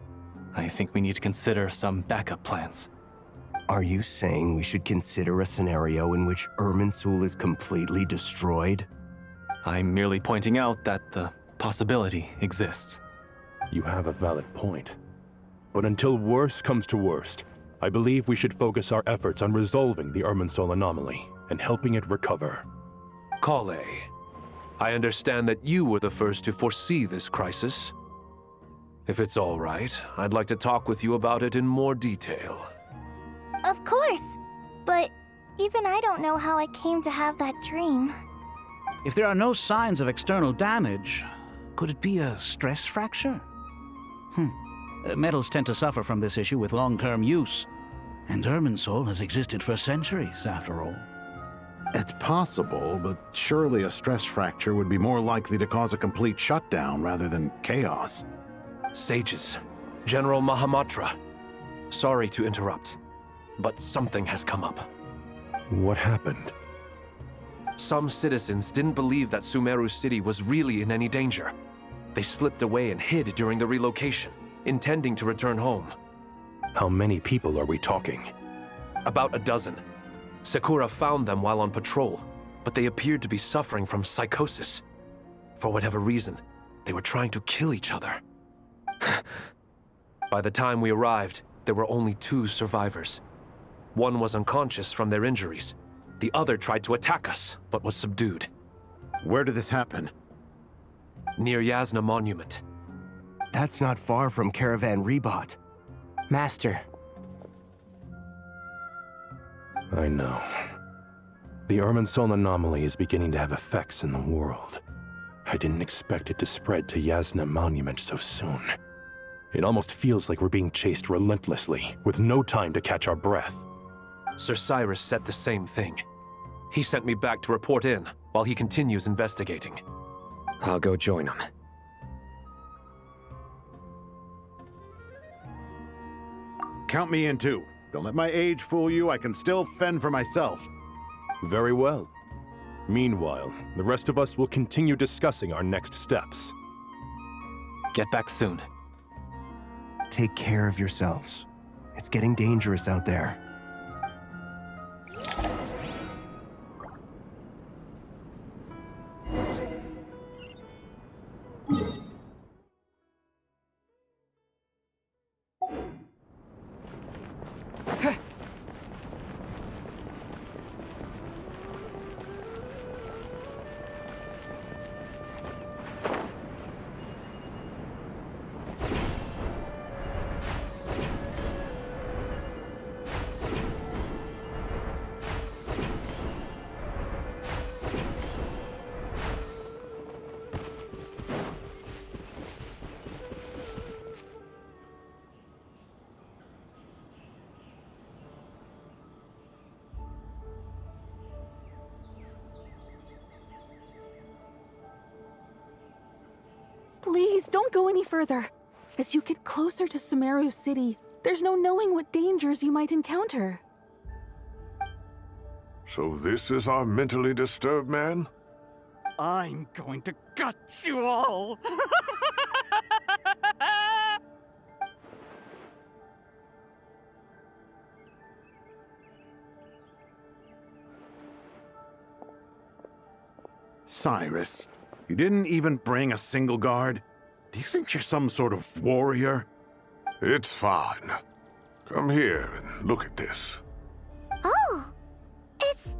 Speaker 20: I think we need to consider some backup plans.
Speaker 6: Are you saying we should consider a scenario in which Irminsul is completely destroyed?
Speaker 20: I'm merely pointing out that the possibility exists.
Speaker 5: You have a valid point. But until worst comes to worst, I believe we should focus our efforts on resolving the Irminsul anomaly and helping it recover. Kale, I understand that you were the first to foresee this crisis. If it's all right, I'd like to talk with you about it in more detail.
Speaker 2: Of course, but even I don't know how I came to have that dream.
Speaker 8: If there are no signs of external damage, could it be a stress fracture? Metals tend to suffer from this issue with long-term use, and Irminsul has existed for centuries, after all.
Speaker 14: It's possible, but surely a stress fracture would be more likely to cause a complete shutdown rather than chaos.
Speaker 5: Sages, General Mahamatra, sorry to interrupt, but something has come up. What happened? Some citizens didn't believe that Sumeru City was really in any danger. They slipped away and hid during the relocation, intending to return home. How many people are we talking? About a dozen. Sakura found them while on patrol, but they appeared to be suffering from psychosis. For whatever reason, they were trying to kill each other. By the time we arrived, there were only 2 survivors. One was unconscious from their injuries,
Speaker 19: The other tried to attack us, but was subdued.
Speaker 14: Where did this happen?
Speaker 19: Near Yasna Monument.
Speaker 6: That's not far from Caravan Rebot.
Speaker 12: Master.
Speaker 9: I know. The Irminsul anomaly is beginning to have effects in the world. I didn't expect it to spread to Yasna Monument so soon. It almost feels like we're being chased relentlessly, with no time to catch our breath.
Speaker 19: Sir Cyrus said the same thing. He sent me back to report in, while he continues investigating.
Speaker 15: I'll go join him.
Speaker 14: Count me in too. Don't let my age fool you, I can still fend for myself.
Speaker 9: Very well. Meanwhile, the rest of us will continue discussing our next steps.
Speaker 20: Get back soon.
Speaker 6: Take care of yourselves. It's getting dangerous out there.
Speaker 10: Please, don't go any further. As you get closer to Sumeru City, there's no knowing what dangers you might encounter.
Speaker 16: So this is our mentally disturbed man?
Speaker 23: I'm going to gut you all!
Speaker 14: Cyrus, you didn't even bring a single guard? Do you think you're some sort of warrior?
Speaker 16: It's fine. Come here and look at this.
Speaker 2: Oh, it's...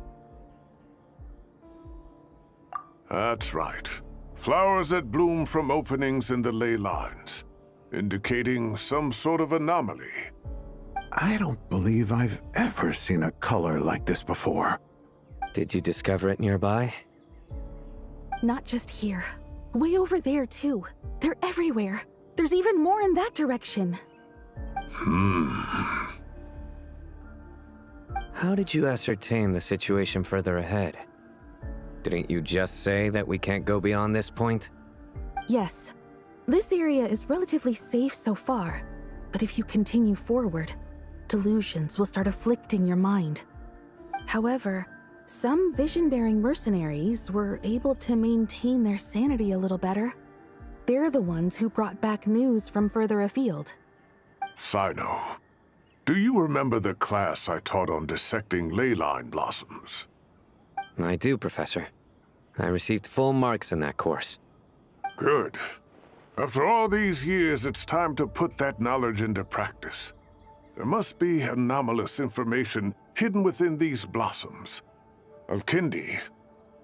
Speaker 16: That's right. Flowers that bloom from openings in the ley lines, indicating some sort of anomaly.
Speaker 14: I don't believe I've ever seen a color like this before.
Speaker 15: Did you discover it nearby?
Speaker 10: Not just here. Way over there, too. They're everywhere. There's even more in that direction.
Speaker 15: How did you ascertain the situation further ahead? Didn't you just say that we can't go beyond this point?
Speaker 10: Yes. This area is relatively safe so far, but if you continue forward, delusions will start afflicting your mind. However, some vision-bearing mercenaries were able to maintain their sanity a little better. They're the ones who brought back news from further afield.
Speaker 16: Sino, do you remember the class I taught on dissecting ley line blossoms?
Speaker 15: I do, Professor. I received full marks in that course.
Speaker 16: Good. After all these years, it's time to put that knowledge into practice. There must be anomalous information hidden within these blossoms. Alkindi,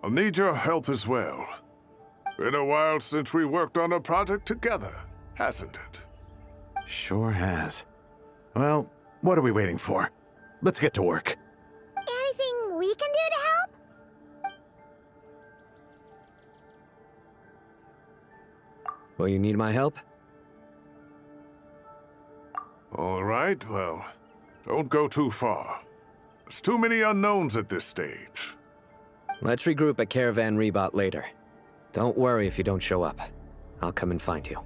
Speaker 16: I'll need your help as well. Been a while since we worked on a project together, hasn't it?
Speaker 14: Sure has. Well, what are we waiting for? Let's get to work.
Speaker 2: Anything we can do to help?
Speaker 15: Will you need my help?
Speaker 16: All right, well, don't go too far. There's too many unknowns at this stage.
Speaker 15: Let's regroup at Caravan Rebot later. Don't worry if you don't show up. I'll come and find you.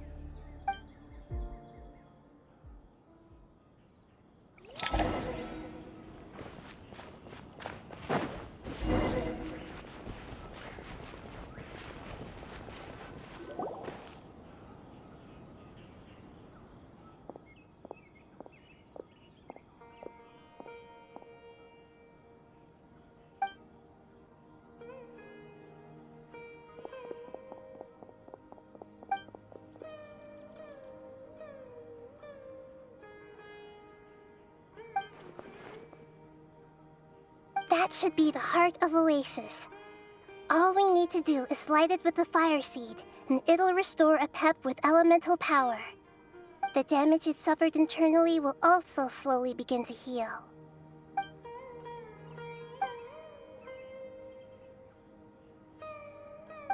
Speaker 1: That should be the heart of Oasis. All we need to do is light it with the fire seed, and it'll restore a pep with elemental power. The damage it suffered internally will also slowly begin to heal.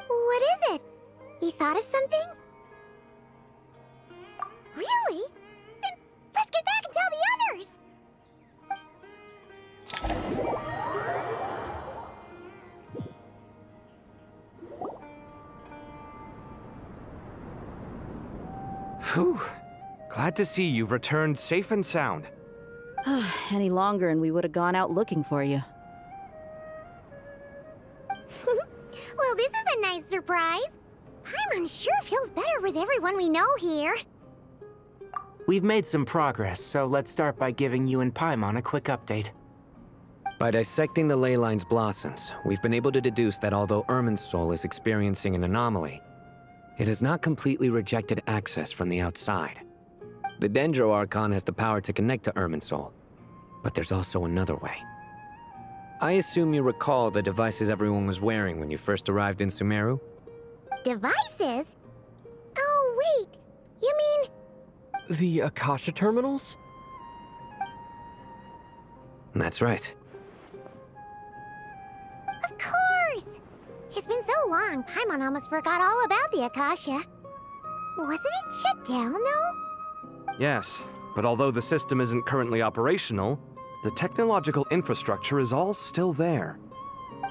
Speaker 11: What is it? You thought of something? Really? Then let's get back and tell the others!
Speaker 7: Whew. Glad to see you've returned safe and sound.
Speaker 4: Any longer and we would have gone out looking for you.
Speaker 11: Well, this is a nice surprise. Paimon sure feels better with everyone we know here.
Speaker 12: We've made some progress, so let's start by giving you and Paimon a quick update.
Speaker 15: By dissecting the ley line's blossoms, we've been able to deduce that although Irminsul is experiencing an anomaly, it has not completely rejected access from the outside. The Dendro Archon has the power to connect to Irminsul, but there's also another way. I assume you recall the devices everyone was wearing when you first arrived in Sumeru?
Speaker 11: Devices? Oh, wait. You mean...
Speaker 19: The Akasha terminals?
Speaker 15: That's right.
Speaker 11: Of course! It's been so long, Paimon almost forgot all about the Akasha. Wasn't it shut down, though?
Speaker 7: Yes, but although the system isn't currently operational, the technological infrastructure is all still there.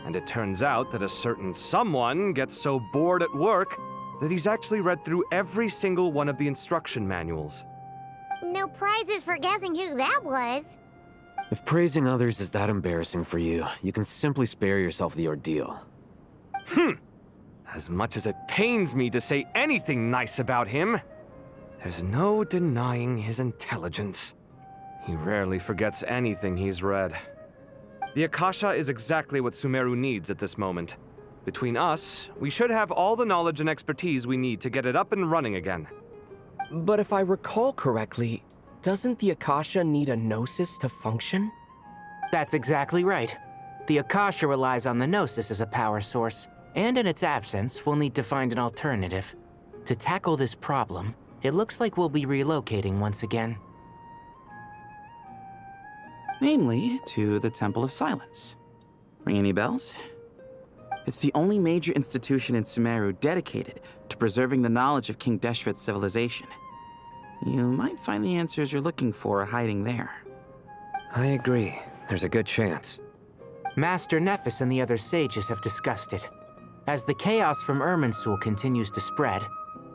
Speaker 7: And it turns out that a certain someone gets so bored at work that he's actually read through every single one of the instruction manuals.
Speaker 11: No prizes for guessing who that was.
Speaker 15: If praising others is that embarrassing for you, you can simply spare yourself the ordeal.
Speaker 7: As much as it pains me to say anything nice about him, there's no denying his intelligence. He rarely forgets anything he's read. The Akasha is exactly what Sumeru needs at this moment. Between us, we should have all the knowledge and expertise we need to get it up and running again.
Speaker 3: But if I recall correctly, doesn't the Akasha need a Gnosis to function?
Speaker 12: That's exactly right. The Akasha relies on the Gnosis as a power source, and in its absence, we'll need to find an alternative. To tackle this problem, it looks like we'll be relocating once again.
Speaker 13: Namely, to the Temple of Silence. Ring any bells? It's the only major institution in Sumeru dedicated to preserving the knowledge of King Deshret's civilization. You might find the answers you're looking for hiding there.
Speaker 15: I agree. There's a good chance.
Speaker 12: Master Nephis and the other sages have discussed it. As the chaos from Irminsul continues to spread,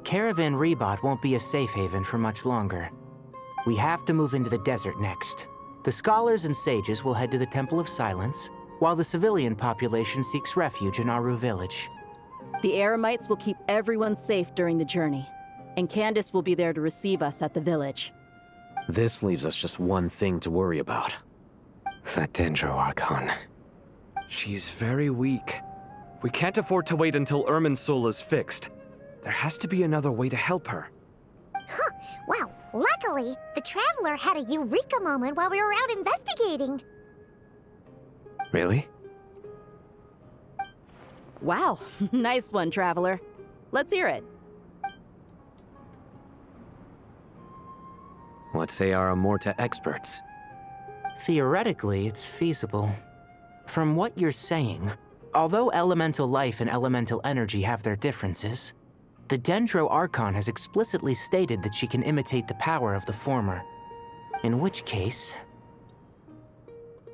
Speaker 12: Caravan Rebot won't be a safe haven for much longer. We have to move into the desert next. The scholars and sages will head to the Temple of Silence, while the civilian population seeks refuge in Aru village.
Speaker 4: The Eremites will keep everyone safe during the journey, and Candace will be there to receive us at the village.
Speaker 15: This leaves us just one thing to worry about. That Dendro Archon.
Speaker 7: She's very weak. We can't afford to wait until Irminsul is fixed. There has to be another way to help her.
Speaker 11: Huh. Wow, luckily, the Traveler had a eureka moment while we were out investigating.
Speaker 15: Really?
Speaker 4: Wow, nice one, Traveler. Let's hear it.
Speaker 15: What say our Amorta experts?
Speaker 12: Theoretically, it's feasible. From what you're saying, although elemental life and elemental energy have their differences, the Dendro Archon has explicitly stated that she can imitate the power of the former. In which case,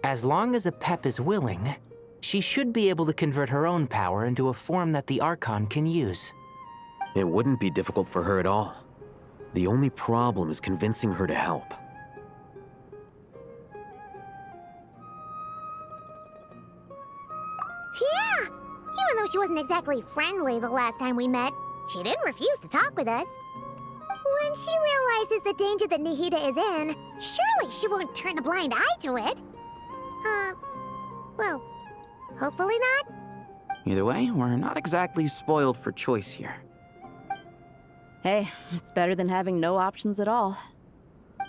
Speaker 12: as long as a Pep is willing, she should be able to convert her own power into a form that the Archon can use.
Speaker 15: It wouldn't be difficult for her at all. The only problem is convincing her to help.
Speaker 11: Yeah! Even though she wasn't exactly friendly the last time we met, she didn't refuse to talk with us. When she realizes the danger that Nahida is in, surely she won't turn a blind eye to it. Well, hopefully not.
Speaker 13: Either way, we're not exactly spoiled for choice here.
Speaker 4: Hey, it's better than having no options at all.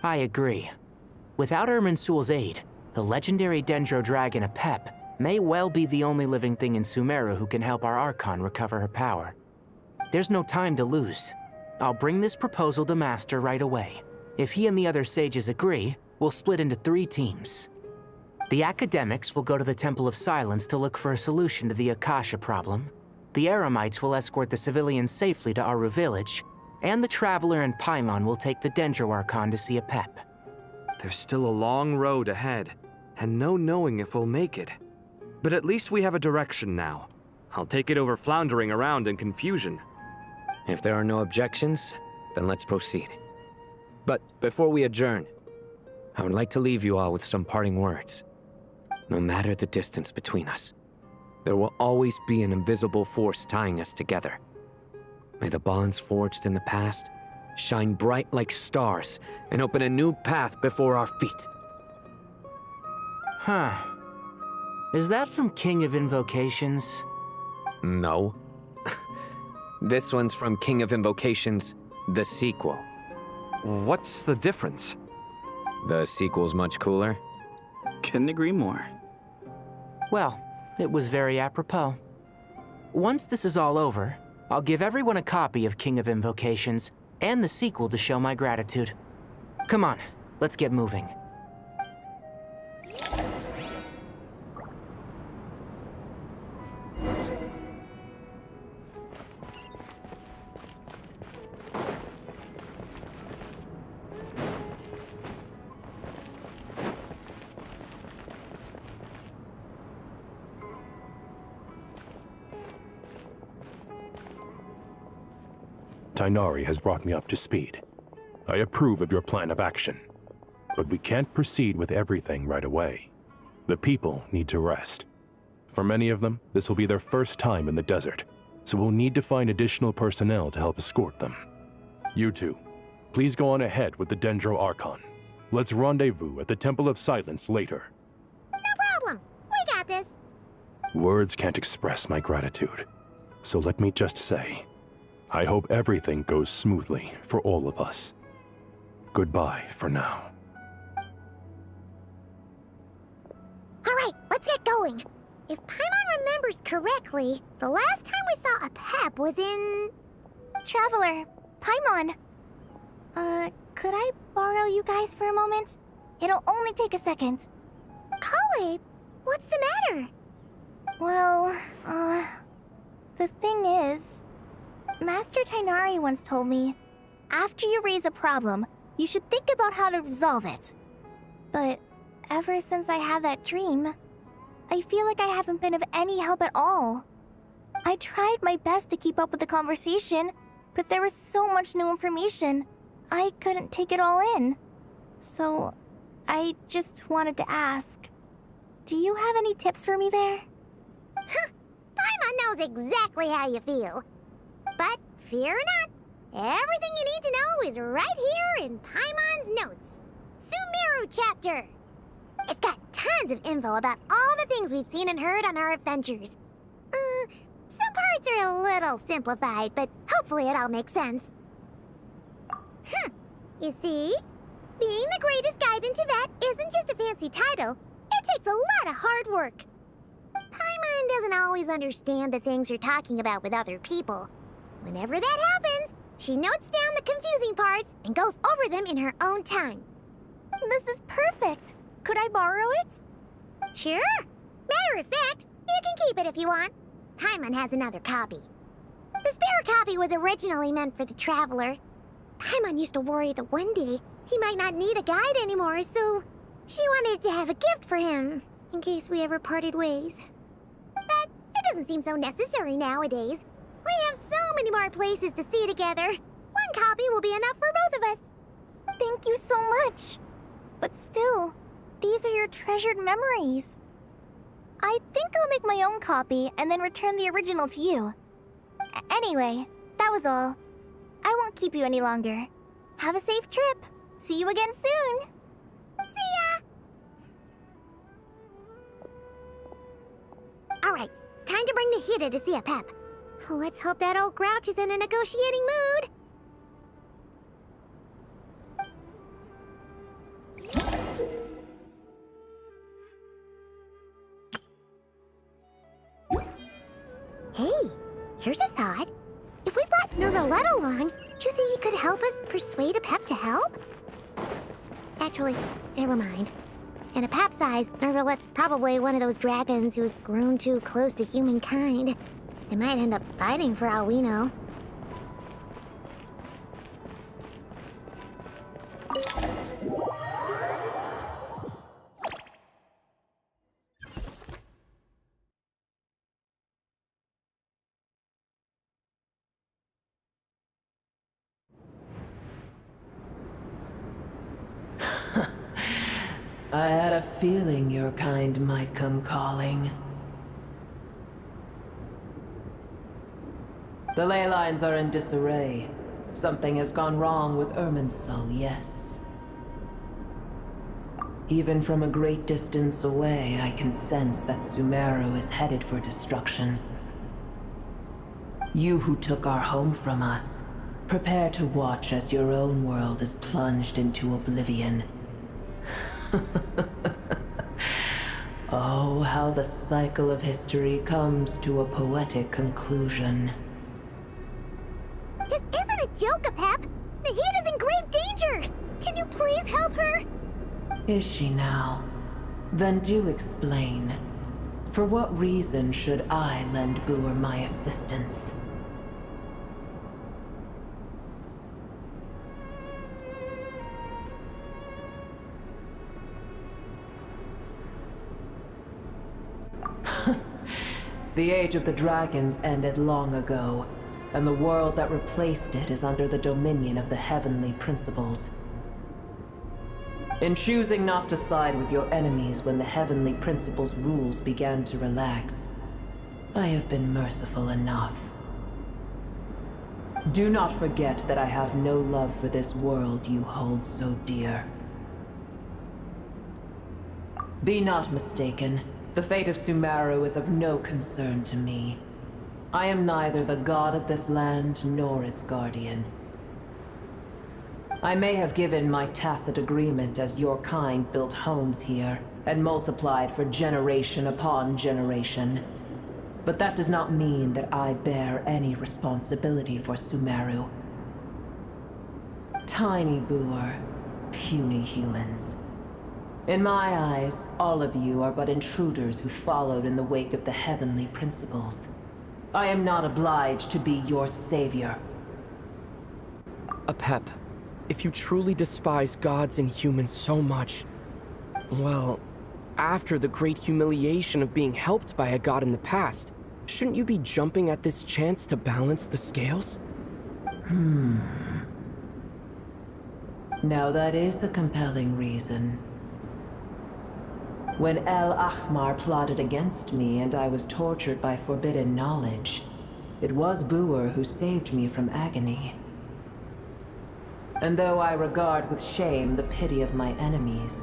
Speaker 12: I agree. Without Irminsul's aid, the legendary Dendro Dragon Apep may well be the only living thing in Sumeru who can help our archon recover her power. There's no time to lose. I'll bring this proposal to Master right away. If he and the other sages agree, we'll split into 3 teams. The academics will go to the Temple of Silence to look for a solution to the Akasha problem. The Eremites will escort the civilians safely to Aru village, and the Traveler and Paimon will take the Dendro Archon to see a pep.
Speaker 7: There's still a long road ahead, and no knowing if we'll make it. But at least we have a direction now. I'll take it over floundering around in confusion.
Speaker 15: If there are no objections, then let's proceed. But before we adjourn, I would like to leave you all with some parting words. No matter the distance between us, there will always be an invisible force tying us together. May the bonds forged in the past shine bright like stars and open a new path before our feet.
Speaker 12: Huh. Is that from King of Invocations?
Speaker 15: No. This one's from King of Invocations, the sequel.
Speaker 7: What's the difference?
Speaker 15: The sequel's much cooler.
Speaker 13: Couldn't agree more.
Speaker 12: Well, it was very apropos. Once this is all over, I'll give everyone a copy of King of Invocations and the sequel to show my gratitude. Come on, let's get moving.
Speaker 9: Tainari has brought me up to speed. I approve of your plan of action, but we can't proceed with everything right away. The people need to rest. For many of them, this will be their first time in the desert, so we'll need to find additional personnel to help escort them. You two, please go on ahead with the Dendro Archon. Let's rendezvous at the Temple of Silence later.
Speaker 11: No problem. We got this.
Speaker 9: Words can't express my gratitude, so let me just say, I hope everything goes smoothly for all of us. Goodbye for now.
Speaker 11: All right, let's get going. If Paimon remembers correctly, the last time we saw a pep was in...
Speaker 2: Traveler, Paimon. Could I borrow you guys for a moment? It'll only take a second.
Speaker 11: Kale, what's the matter?
Speaker 2: Well, the thing is, Master Tainari once told me, after you raise a problem, you should think about how to resolve it. But ever since I had that dream, I feel like I haven't been of any help at all. I tried my best to keep up with the conversation, but there was so much new information, I couldn't take it all in. So, I just wanted to ask, do you have any tips for me there?
Speaker 11: Huh, Paimon knows exactly how you feel. But fear not, everything you need to know is right here in Paimon's notes. Sumeru chapter. It's got tons of info about all the things we've seen and heard on our adventures. Some parts are a little simplified, but hopefully it all makes sense. You see? Being the greatest guide in Tibet isn't just a fancy title. It takes a lot of hard work. Paimon doesn't always understand the things you're talking about with other people. Whenever that happens, she notes down the confusing parts and goes over them in her own time.
Speaker 2: This is perfect. Could I borrow it?
Speaker 11: Sure. Matter of fact, you can keep it if you want. Paimon has another copy. The spare copy was originally meant for the Traveler. Paimon used to worry that one day he might not need a guide anymore, so she wanted to have a gift for him, in case we ever parted ways. But it doesn't seem so necessary nowadays. We have so many more places to see together. One copy will be enough for both of us.
Speaker 2: Thank you so much. But still, these are your treasured memories. I think I'll make my own copy and then return the original to you. Anyway, that was all. I won't keep you any longer. Have a safe trip. See you again soon.
Speaker 11: See ya! Alright, time to bring the Hida to see a pep. Let's hope that old grouch is in a negotiating mood.
Speaker 1: Hey, here's a thought. If we brought Nervalette along, do you think he could help us persuade Apep to help? Actually, never mind. In Apep's eyes, Nervalette's probably one of those dragons who's grown too close to humankind. They might end up fighting for all we know.
Speaker 17: I had a feeling your kind might come calling. The ley lines are in disarray. Something has gone wrong with Irminsul, yes. Even from a great distance away, I can sense that Sumeru is headed for destruction. You who took our home from us, prepare to watch as your own world is plunged into oblivion. Oh, how the cycle of history comes to a poetic conclusion.
Speaker 1: This isn't a joke, Apep! Nahid is in grave danger! Can you please help her?
Speaker 17: Is she now? Then do explain. For what reason should I lend Boer my assistance? The age of the dragons ended long ago, and the world that replaced it is under the dominion of the heavenly principles. In choosing not to side with your enemies when the heavenly principles' rules began to relax, I have been merciful enough. Do not forget that I have no love for this world you hold so dear. Be not mistaken. The fate of Sumeru is of no concern to me. I am neither the god of this land nor its guardian. I may have given my tacit agreement as your kind built homes here and multiplied for generation upon generation. But that does not mean that I bear any responsibility for Sumeru. Tiny Boer, puny humans. In my eyes, all of you are but intruders who followed in the wake of the heavenly principles. I am not obliged to be your savior.
Speaker 3: Apep, if you truly despise gods and humans so much, well, after the great humiliation of being helped by a god in the past, shouldn't you be jumping at this chance to balance the scales?
Speaker 17: Now that is a compelling reason. When El Ahmar plotted against me and I was tortured by forbidden knowledge, it was Boer who saved me from agony. And though I regard with shame the pity of my enemies,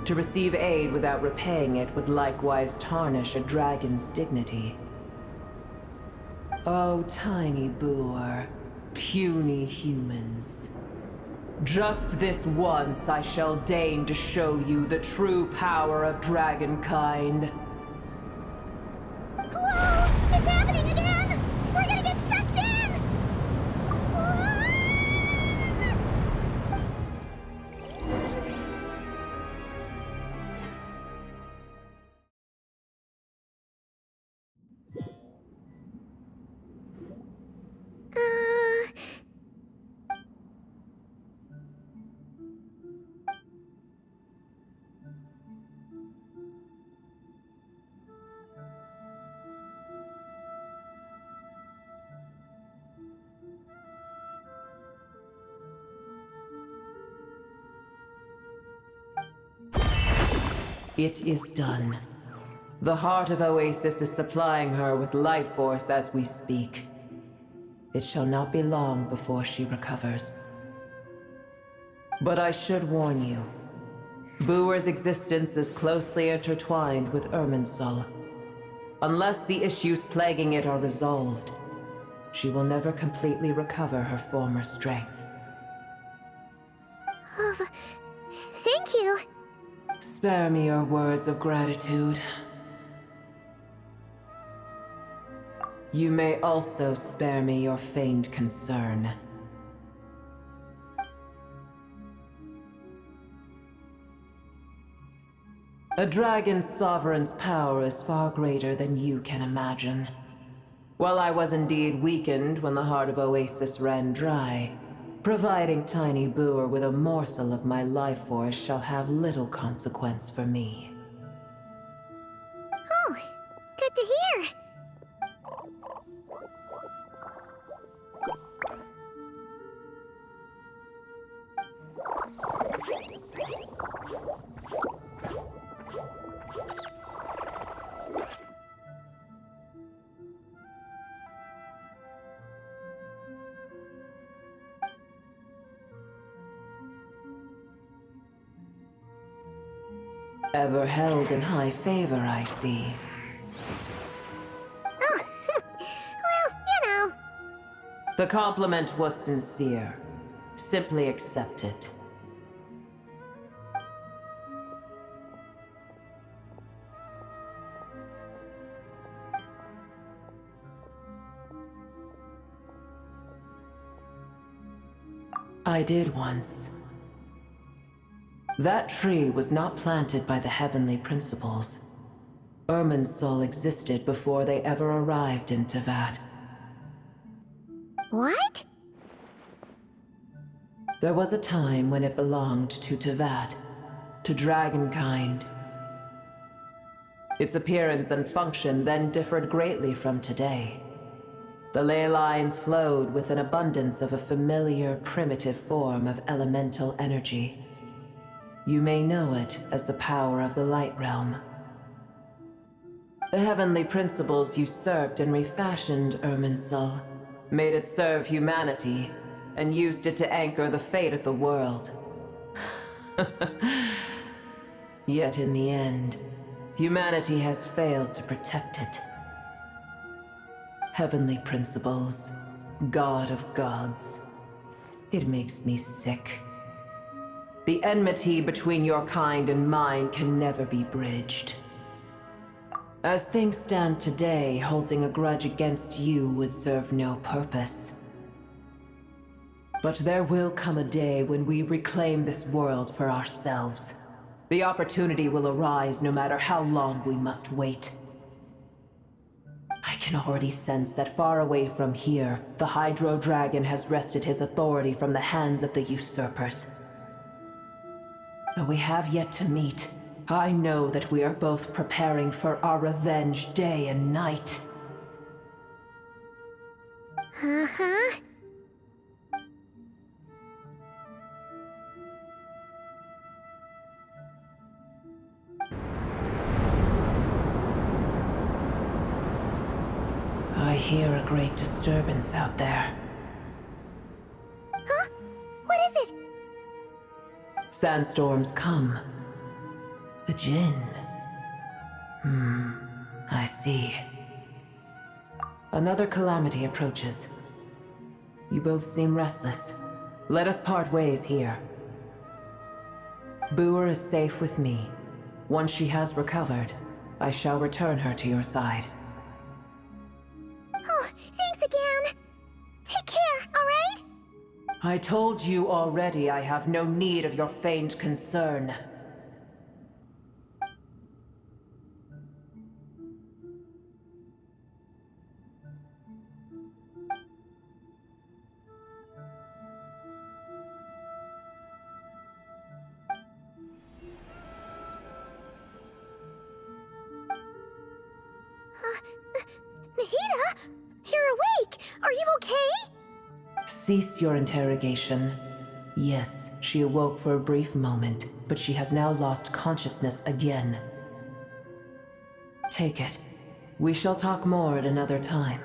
Speaker 17: to receive aid without repaying it would likewise tarnish a dragon's dignity. Oh, tiny Boer, puny humans. Just this once I shall deign to show you the true power of dragonkind.
Speaker 1: Whoa! It's happening again! We're gonna get sucked in!
Speaker 17: It is done. The heart of Oasis is supplying her with life force as we speak. It shall not be long before she recovers. But I should warn you. Boer's existence is closely intertwined with Irminsul. Unless the issues plaguing it are resolved, she will never completely recover her former strength.
Speaker 1: Oh, thank you.
Speaker 17: Spare me your words of gratitude. You may also spare me your feigned concern. A dragon's sovereign's power is far greater than you can imagine. While I was indeed weakened when the heart of Oasis ran dry, providing Tiny Boer with a morsel of my life force shall have little consequence for me.
Speaker 11: Oh, good to hear.
Speaker 17: Ever held in high favor, I see.
Speaker 11: Oh, well, you know.
Speaker 17: The compliment was sincere. Simply accept it. I did once. That tree was not planted by the heavenly principles. Irminsul existed before they ever arrived in Tevat.
Speaker 11: What?
Speaker 17: There was a time when it belonged to Tevat, to dragonkind. Its appearance and function then differed greatly from today. The ley lines flowed with an abundance of a familiar, primitive form of elemental energy. You may know it as the power of the Light Realm. The heavenly principles usurped and refashioned Irminsul, made it serve humanity, and used it to anchor the fate of the world. Yet in the end, humanity has failed to protect it. Heavenly principles, God of gods. It makes me sick. The enmity between your kind and mine can never be bridged. As things stand today, holding a grudge against you would serve no purpose. But there will come a day when we reclaim this world for ourselves. The opportunity will arise no matter how long we must wait. I can already sense that far away from here, the Hydro Dragon has wrested his authority from the hands of the usurpers. Though we have yet to meet, I know that we are both preparing for our revenge day and night.
Speaker 11: Uh-huh.
Speaker 17: I hear a great disturbance out there.
Speaker 11: Huh? What is it?
Speaker 17: Sandstorms come. The Jinn. I see. Another calamity approaches. You both seem restless. Let us part ways here. Boer is safe with me. Once she has recovered, I shall return her to your side.
Speaker 11: Oh, thanks again. Take care, alright?
Speaker 17: I told you already I have no need of your feigned concern.
Speaker 11: Nahida? You're awake! Are you okay?
Speaker 17: Cease your interrogation. Yes, she awoke for a brief moment, but she has now lost consciousness again. Take it. We shall talk more at another time.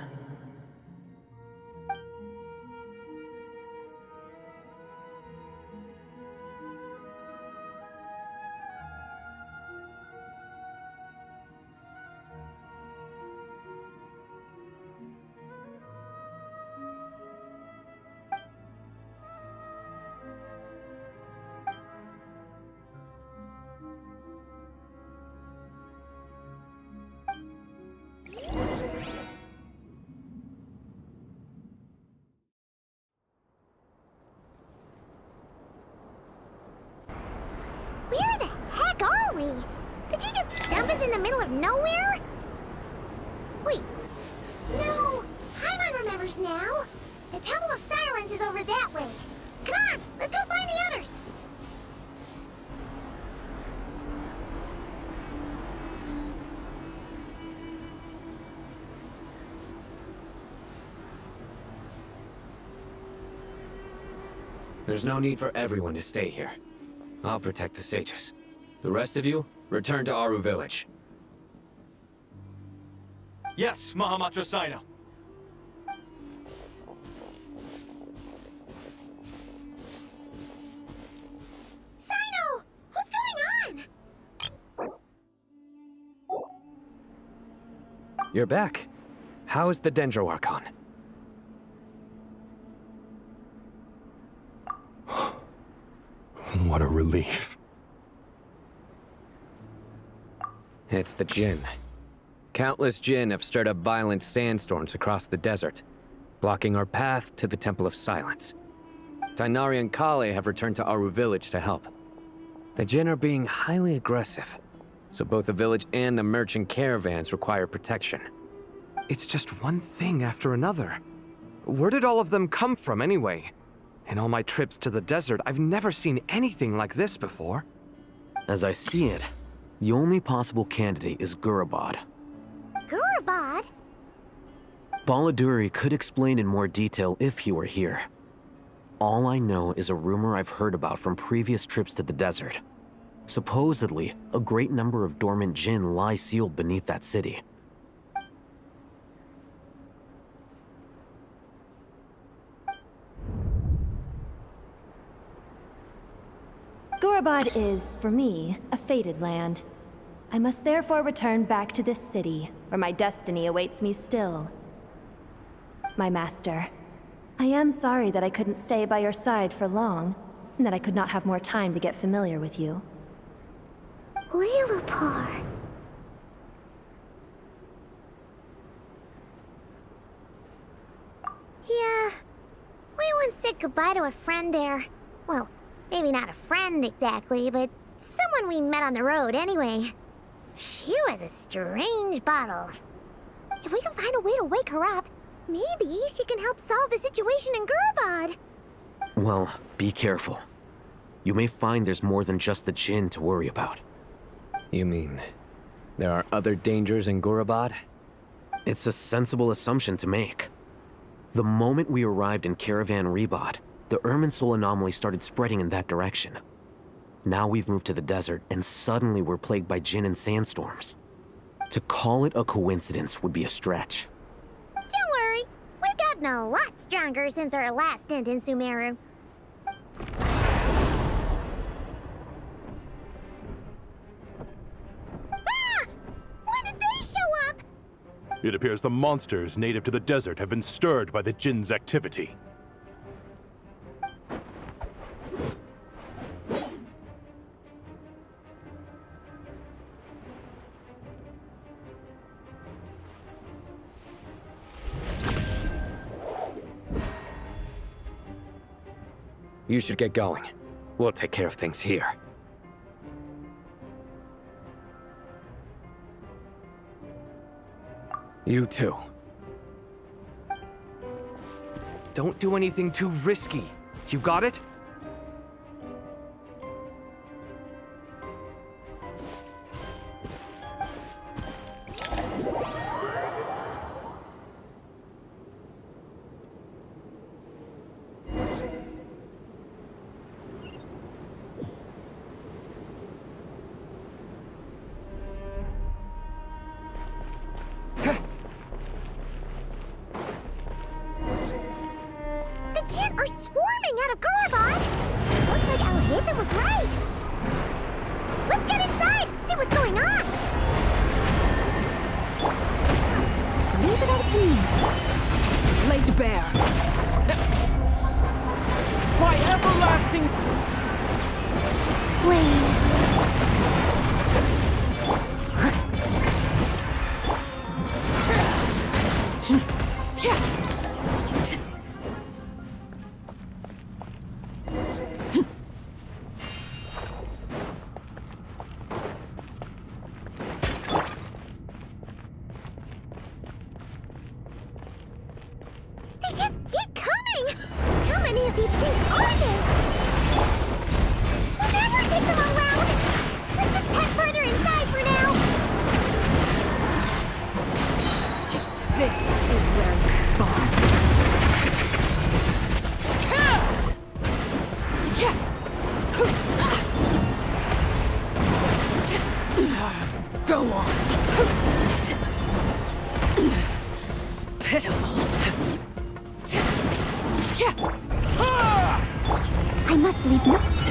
Speaker 11: in the middle of nowhere? Wait. No! Paimon remembers now! The Temple of Silence is over that way. Come on, let's go find the others!
Speaker 15: There's no need for everyone to stay here. I'll protect the sages. The rest of you, return to Aru Village.
Speaker 20: Yes, Mahamatra Sino.
Speaker 11: Sino! What's going on?
Speaker 15: You're back. How is the Dendro Archon?
Speaker 9: What a relief.
Speaker 15: It's the Jinn. Countless Jinn have stirred up violent sandstorms across the desert, blocking our path to the Temple of Silence. Tighnari and Kale have returned to Aru Village to help. The Jinn are being highly aggressive, so both the village and the merchant caravans require protection.
Speaker 7: It's just one thing after another. Where did all of them come from anyway? In all my trips to the desert, I've never seen anything like this before.
Speaker 18: As I see it, the only possible candidate is Gurabad.
Speaker 11: Gurabad?
Speaker 18: Baladuri could explain in more detail if he were here. All I know is a rumor I've heard about from previous trips to the desert. Supposedly, a great number of dormant Jinn lie sealed beneath that city.
Speaker 21: Gurabad is, for me, a fated land. I must therefore return back to this city, where my destiny awaits me still. My master, I am sorry that I couldn't stay by your side for long, and that I could not have more time to get familiar with you.
Speaker 11: Leilupar. Yeah, we once said goodbye to a friend there. Well, maybe not a friend exactly, but someone we met on the road anyway. She was a strange bottle. If we can find a way to wake her up, maybe she can help solve the situation in Gurabad.
Speaker 18: Well, be careful. You may find there's more than just the Jinn to worry about.
Speaker 15: You mean, there are other dangers in Gurabad?
Speaker 18: It's a sensible assumption to make. The moment we arrived in Caravan Rebad, the Irminsul anomaly started spreading in that direction. Now we've moved to the desert, and suddenly we're plagued by Jinn and sandstorms. To call it a coincidence would be a stretch.
Speaker 11: Don't worry, we've gotten a lot stronger since our last stint in Sumeru. Ah! When did they show up?
Speaker 9: It appears the monsters native to the desert have been stirred by the Jinn's activity.
Speaker 15: You should get going. We'll take care of things here. You too.
Speaker 7: Don't do anything too risky. You got it?
Speaker 11: The Jinn are swarming out of Gurabad! Looks like Alhazen was right! Let's get inside and see what's going on!
Speaker 10: Leave it all to me. Laid bare.
Speaker 23: My everlasting...
Speaker 11: many of these things are there? We'll never take them all around. Let's just head further inside for now.
Speaker 4: This is where fun. Go on. Pitiful.
Speaker 11: I must leave notes.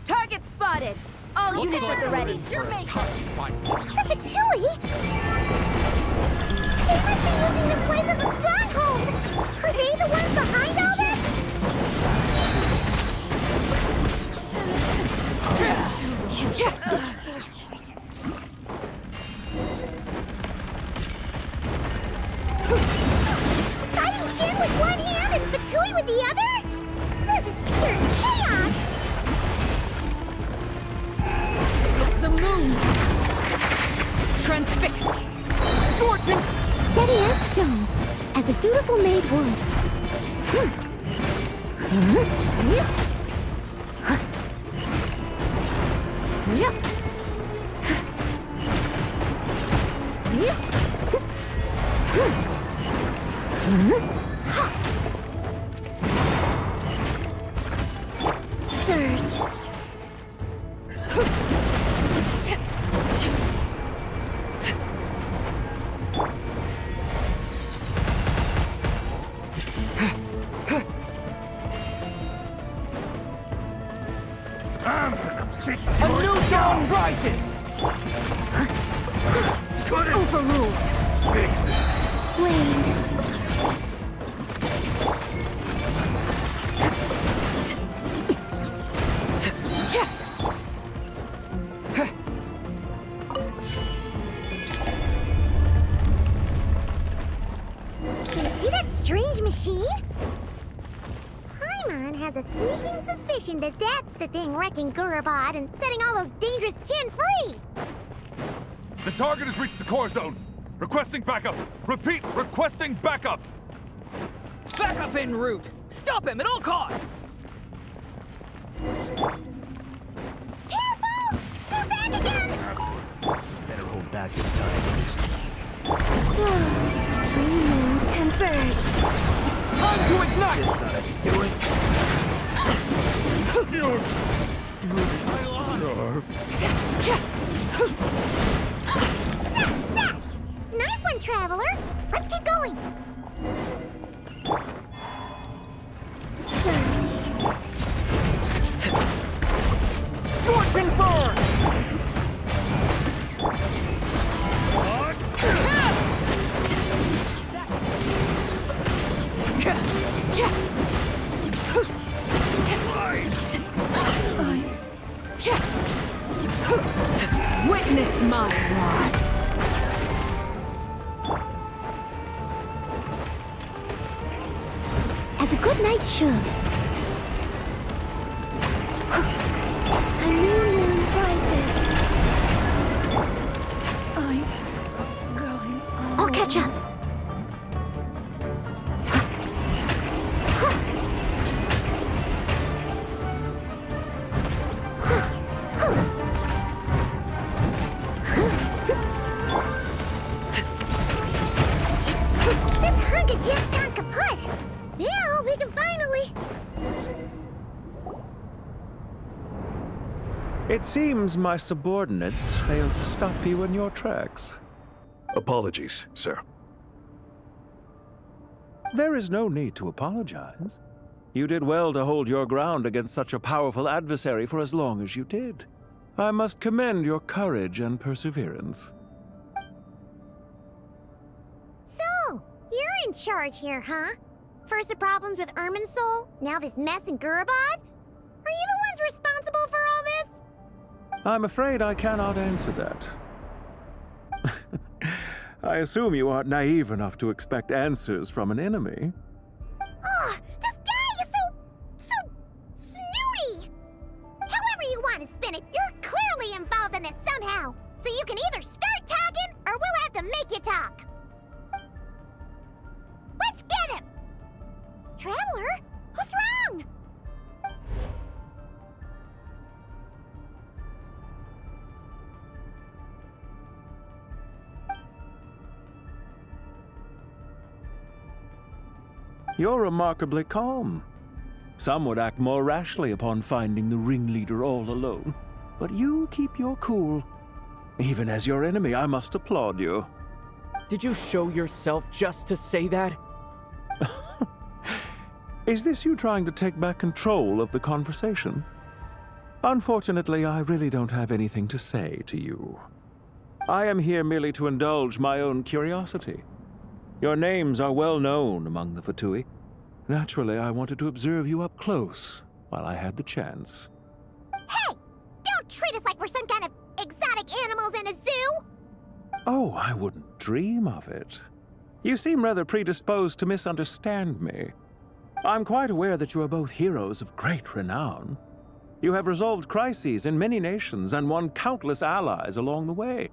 Speaker 4: Target spotted. All units at the ready.
Speaker 11: The Fatui? They must be using this place as a stronghold! Are they the ones behind all this? Fighting Jin with one hand and Fatui with the other? This is pure chaos!
Speaker 4: It's the moon. Transfix.
Speaker 11: Fortune! Steady as stone, as a dutiful maid would. Surge.
Speaker 23: A new dawn rises!
Speaker 11: Overruled.
Speaker 23: Fix it.
Speaker 11: Blade. Do you see that strange machine? Paimon has a sneaking suspicion that that's the thing wrecking Gurubad and setting all those dangerous Jin free!
Speaker 5: The target has reached the core zone. Requesting backup. Repeat, requesting backup.
Speaker 8: Backup en route. Stop him at all costs.
Speaker 11: Careful! They're back again!
Speaker 6: Better hold back this time.
Speaker 11: Three moons converge.
Speaker 8: Time to ignite!
Speaker 6: This ought to do it.
Speaker 11: Nice one, Traveler! Let's keep going! Surge.
Speaker 23: Scorching burn!
Speaker 4: Witness my rise.
Speaker 11: As a good knight should. A new moon rises. I'm going on. I'll catch up. This hunk of jet's gone kaput. Now we can finally...
Speaker 22: It seems my subordinates failed to stop you in your tracks.
Speaker 5: Apologies, sir.
Speaker 22: There is no need to apologize. You did well to hold your ground against such a powerful adversary for as long as you did. I must commend your courage and perseverance.
Speaker 11: So, you're in charge here, huh? First the problems with Irminsul, now this mess in Gurubad? Are you the ones responsible for all this?
Speaker 22: I'm afraid I cannot answer that. I assume you aren't naive enough to expect answers from an enemy.
Speaker 11: Oh, this guy
Speaker 2: talk. Let's get him! Traveler? What's wrong?
Speaker 22: You're remarkably calm. Some would act more rashly upon finding the ringleader all alone, but you keep your cool. Even as your enemy, I must applaud you.
Speaker 3: Did you show yourself just to say that?
Speaker 22: Is this you trying to take back control of the conversation? Unfortunately, I really don't have anything to say to you. I am here merely to indulge my own curiosity. Your names are well known among the Fatui. Naturally, I wanted to observe you up close while I had the chance.
Speaker 2: Hey! Don't treat us like we're some kind of exotic animals in a zoo!
Speaker 22: Oh, I wouldn't dream of it. You seem rather predisposed to misunderstand me. I'm quite aware that you are both heroes of great renown. You have resolved crises in many nations and won countless allies along the way.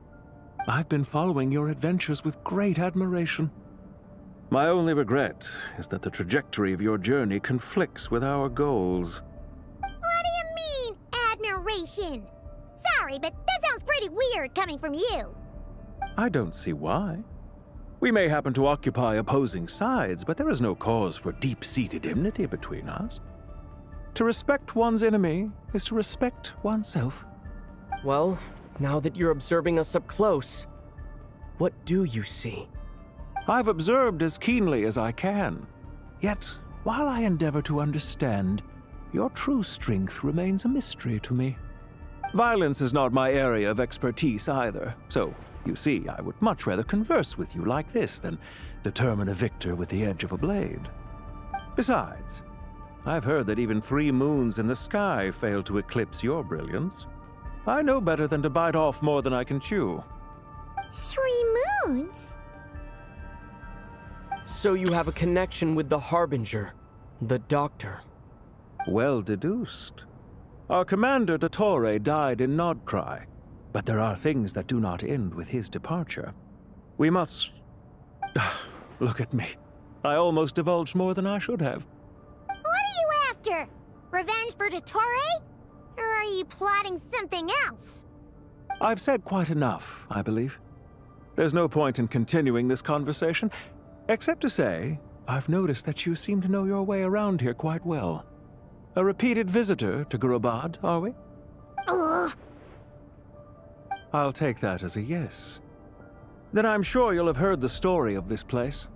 Speaker 22: I've been following your adventures with great admiration. My only regret is that the trajectory of your journey conflicts with our goals.
Speaker 2: What do you mean, admiration? Sorry, but that sounds pretty weird coming from you.
Speaker 22: I don't see why. We may happen to occupy opposing sides, but there is no cause for deep-seated enmity between us. To respect one's enemy is to respect oneself.
Speaker 3: Well, now that you're observing us up close, what do you see?
Speaker 22: I've observed as keenly as I can. Yet, while I endeavor to understand, your true strength remains a mystery to me. Violence is not my area of expertise either, so, you see, I would much rather converse with you like this than determine a victor with the edge of a blade. Besides, I've heard that even 3 moons in the sky fail to eclipse your brilliance. I know better than to bite off more than I can chew.
Speaker 2: 3 moons?
Speaker 3: So you have a connection with the Harbinger, the Doctor.
Speaker 22: Well deduced. Our commander, Dottore, died in Nodcry, but there are things that do not end with his departure. We must... Look at me. I almost divulged more than I should have.
Speaker 2: What are you after? Revenge for Dottore? Or are you plotting something else?
Speaker 22: I've said quite enough, I believe. There's no point in continuing this conversation, except to say, I've noticed that you seem to know your way around here quite well. A repeated visitor to Gurubad, are we?
Speaker 2: Ugh.
Speaker 22: I'll take that as a yes. Then I'm sure you'll have heard the story of this place.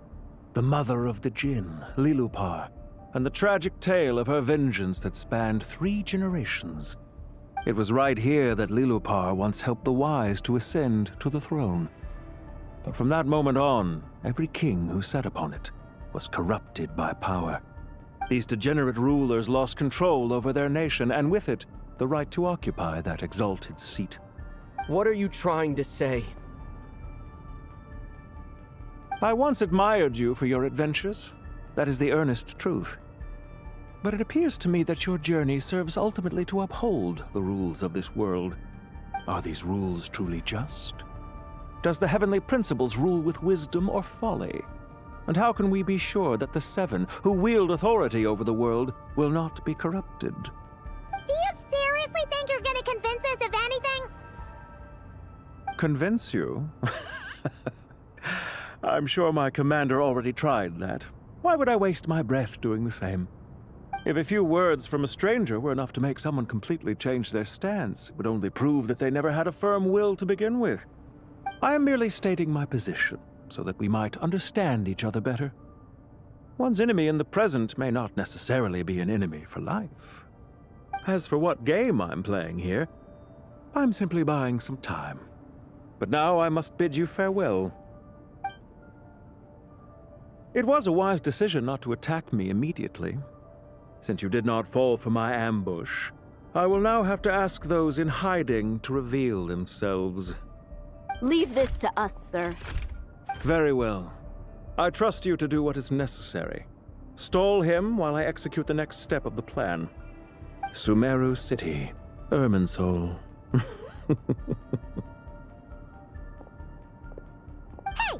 Speaker 22: The mother of the Jinn, Lilupar, and the tragic tale of her vengeance that spanned 3 generations. It was right here that Lilupar once helped the wise to ascend to the throne. But from that moment on, every king who sat upon it was corrupted by power. These degenerate rulers lost control over their nation, and with it, the right to occupy that exalted seat.
Speaker 3: What are you trying to say?
Speaker 22: I once admired you for your adventures. That is the earnest truth. But it appears to me that your journey serves ultimately to uphold the rules of this world. Are these rules truly just? Does the heavenly principles rule with wisdom or folly? And how can we be sure that the 7 who wield authority over the world will not be corrupted?
Speaker 2: Do you seriously think you're gonna convince us of anything?
Speaker 22: Convince you? I'm sure my commander already tried that. Why would I waste my breath doing the same? If a few words from a stranger were enough to make someone completely change their stance, it would only prove that they never had a firm will to begin with. I am merely stating my position, so that we might understand each other better. One's enemy in the present may not necessarily be an enemy for life. As for what game I'm playing here, I'm simply buying some time. But now I must bid you farewell. It was a wise decision not to attack me immediately. Since you did not fall for my ambush, I will now have to ask those in hiding to reveal themselves.
Speaker 4: Leave this to us, sir.
Speaker 22: Very well. I trust you to do what is necessary. Stall him while I execute the next step of the plan. Sumeru City, Irminsul.
Speaker 2: Hey!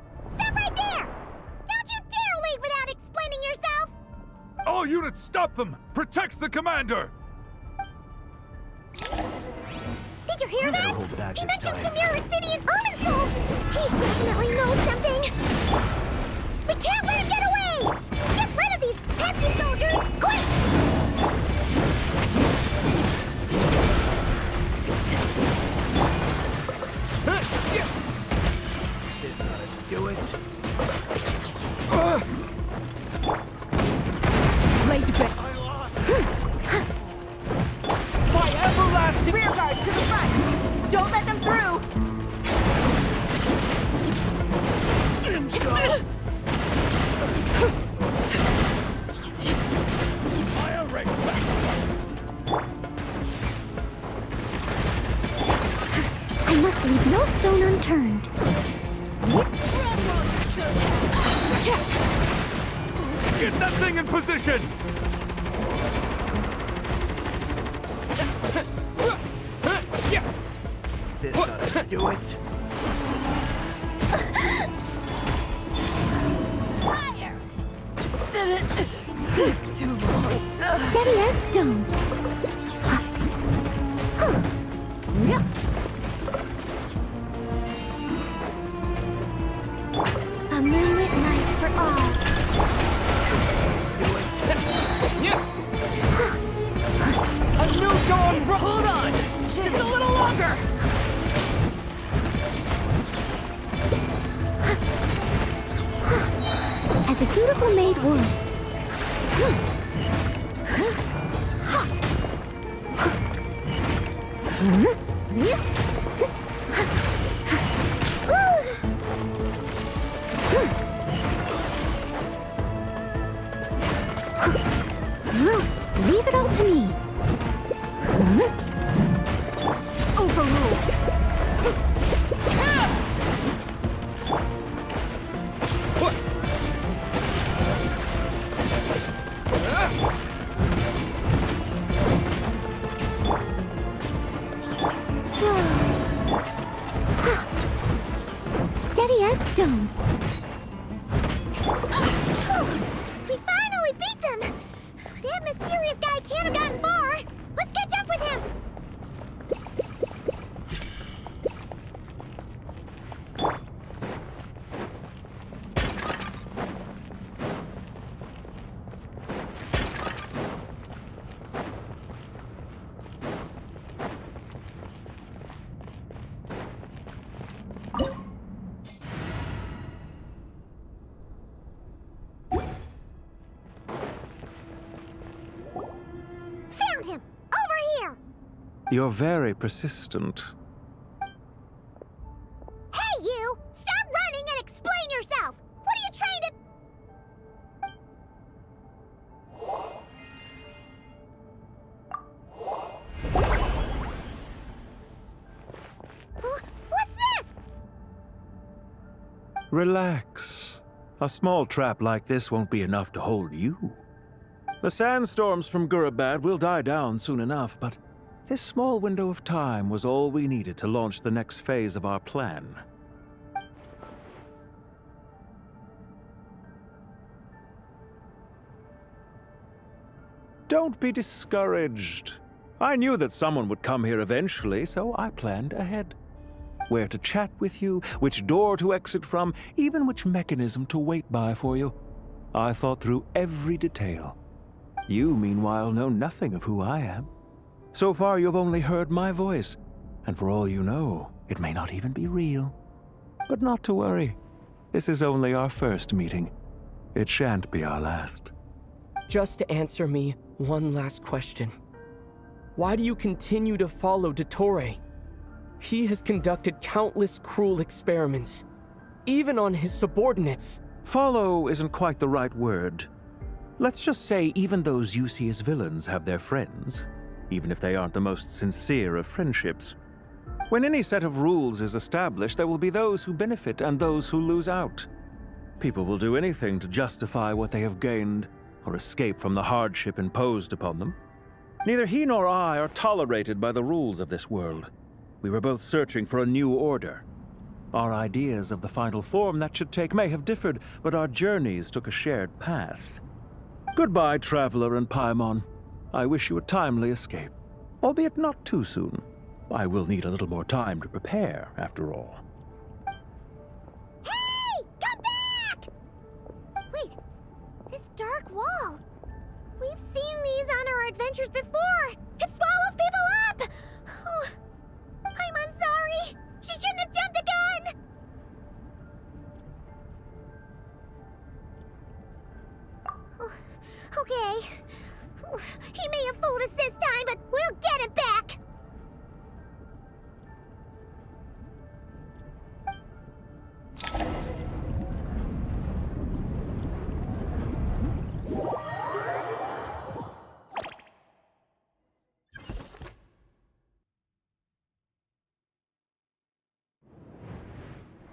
Speaker 5: All units, stop them! Protect the commander!
Speaker 1: Did you hear that?
Speaker 6: hold back
Speaker 1: He
Speaker 6: this
Speaker 1: mentioned
Speaker 6: time.
Speaker 1: Samira City and Irminsul! He definitely knows something! We can't let him get away! Get rid of these pesky soldiers! Quick!
Speaker 6: This ought to do it.
Speaker 4: Laid to bed. My everlasting rear guard to the front! Don't let them through!
Speaker 5: Fire rate!
Speaker 1: I must leave no stone unturned.
Speaker 5: Get that thing in position!
Speaker 6: This ought to do it.
Speaker 1: Fire! Too long. Steady as stone. A moonlit night for all.
Speaker 4: A new dawn! Hold on! Just a little longer!
Speaker 1: As a dutiful maid would. Leave it all to me.
Speaker 4: Overruled!
Speaker 1: Steady as stone. We finally beat them! That mysterious guy can't have gotten far! Let's catch up with him! Found him! Over here!
Speaker 22: You're very persistent.
Speaker 1: Hey, you! Stop running and explain yourself! What are you trying to... What's this?
Speaker 22: Relax. A small trap like this won't be enough to hold you. The sandstorms from Gurabad will die down soon enough, but this small window of time was all we needed to launch the next phase of our plan. Don't be discouraged. I knew that someone would come here eventually, so I planned ahead. Where to chat with you, which door to exit from, even which mechanism to wait by for you. I thought through every detail. You, meanwhile, know nothing of who I am. So far, you've only heard my voice, and for all you know, it may not even be real. But not to worry. This is only our first meeting. It shan't be our last.
Speaker 3: Just answer me one last question. Why do you continue to follow Dottore? He has conducted countless cruel experiments, even on his subordinates.
Speaker 22: Follow isn't quite the right word. Let's just say even those you see as villains have their friends, even if they aren't the most sincere of friendships. When any set of rules is established, there will be those who benefit and those who lose out. People will do anything to justify what they have gained or escape from the hardship imposed upon them. Neither he nor I are tolerated by the rules of this world. We were both searching for a new order. Our ideas of the final form that should take may have differed, but our journeys took a shared path. Goodbye, traveler and Paimon. I wish you a timely escape, albeit not too soon. I will need a little more time to prepare, after all.
Speaker 1: Hey! Come back! Wait, this dark wall. We've seen these on our adventures before. It swallows people up! Oh, I'm sorry. She shouldn't have jumped the gun! Oh, okay. He may have fooled us this time, but we'll get him back!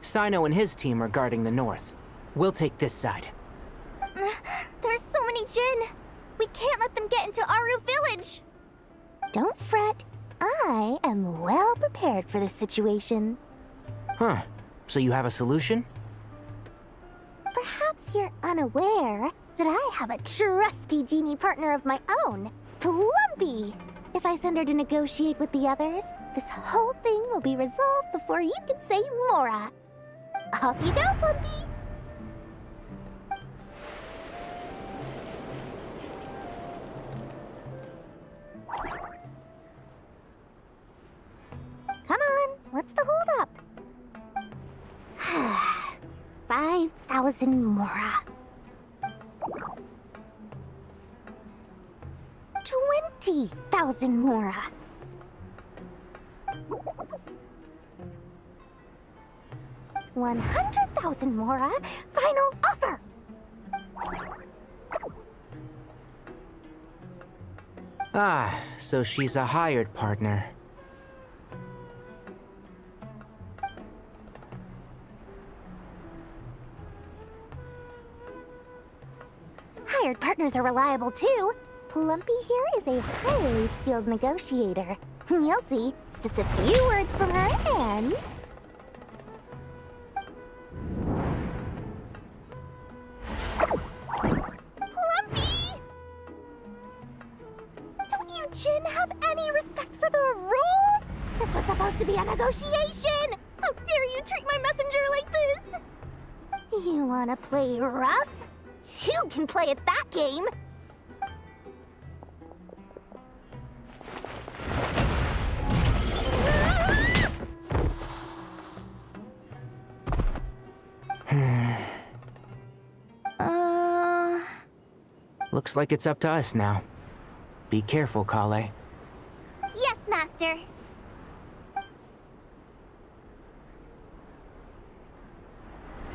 Speaker 12: Sino and his team are guarding the north. We'll take this side.
Speaker 2: There's so many Jinn. We can't let them get into Aru Village.
Speaker 11: Don't fret. I am well prepared for this situation.
Speaker 12: Huh. So you have a solution?
Speaker 11: Perhaps you're unaware that I have a trusty genie partner of my own, Plumpy. If I send her to negotiate with the others, this whole thing will be resolved before you can say Mora. Off you go, Plumpy. Come on, what's the holdup? 5,000 Mora. 20,000 Mora. 100,000 Mora. Final offer.
Speaker 12: Ah, so she's a hired partner.
Speaker 11: Hired partners are reliable too. Plumpy here is a highly skilled negotiator. You'll see. Just a few words from her and... Plumpy! Don't you Jinn have any respect for the rules? This was supposed to be a negotiation! How dare you treat my messenger like this? You wanna play rough? You can play at that game!
Speaker 12: Looks like it's up to us now. Be careful, Kale.
Speaker 2: Yes, Master.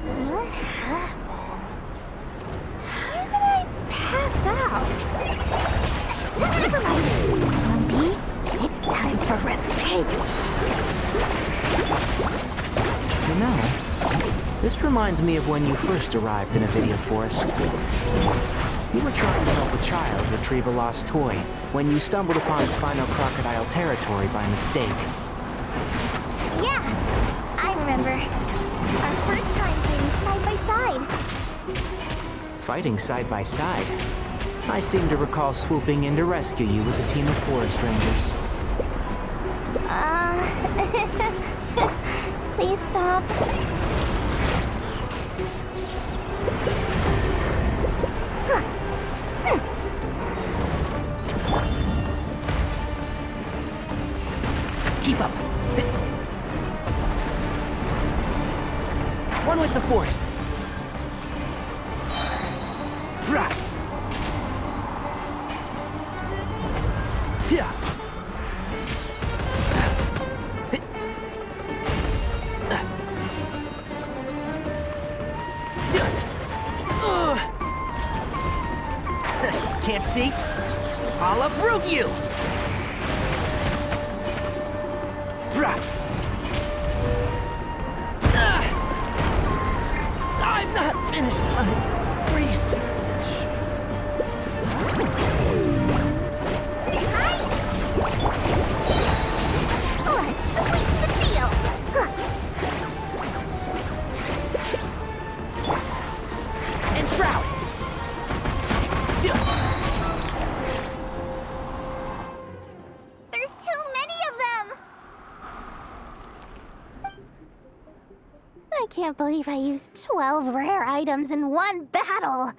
Speaker 11: What happened? How did I pass out? Never mind, Plumpy. It's time for revenge.
Speaker 12: You know, this reminds me of when you first arrived in Avidia Forest. You were trying to help a child retrieve a lost toy when you stumbled upon Spino Crocodile territory by mistake.
Speaker 2: Yeah, I remember. Our first time fighting side by side.
Speaker 12: Fighting side by side? I seem to recall swooping in to rescue you with a team of forest rangers.
Speaker 2: Please stop.
Speaker 12: Keep up. One with the forest. Rah. Yeah. Can't see? I'll uproot you! I've not finished my research.
Speaker 2: Let's sweep the deal.
Speaker 12: Enshroud!
Speaker 11: can't believe I used 12 rare items in one battle.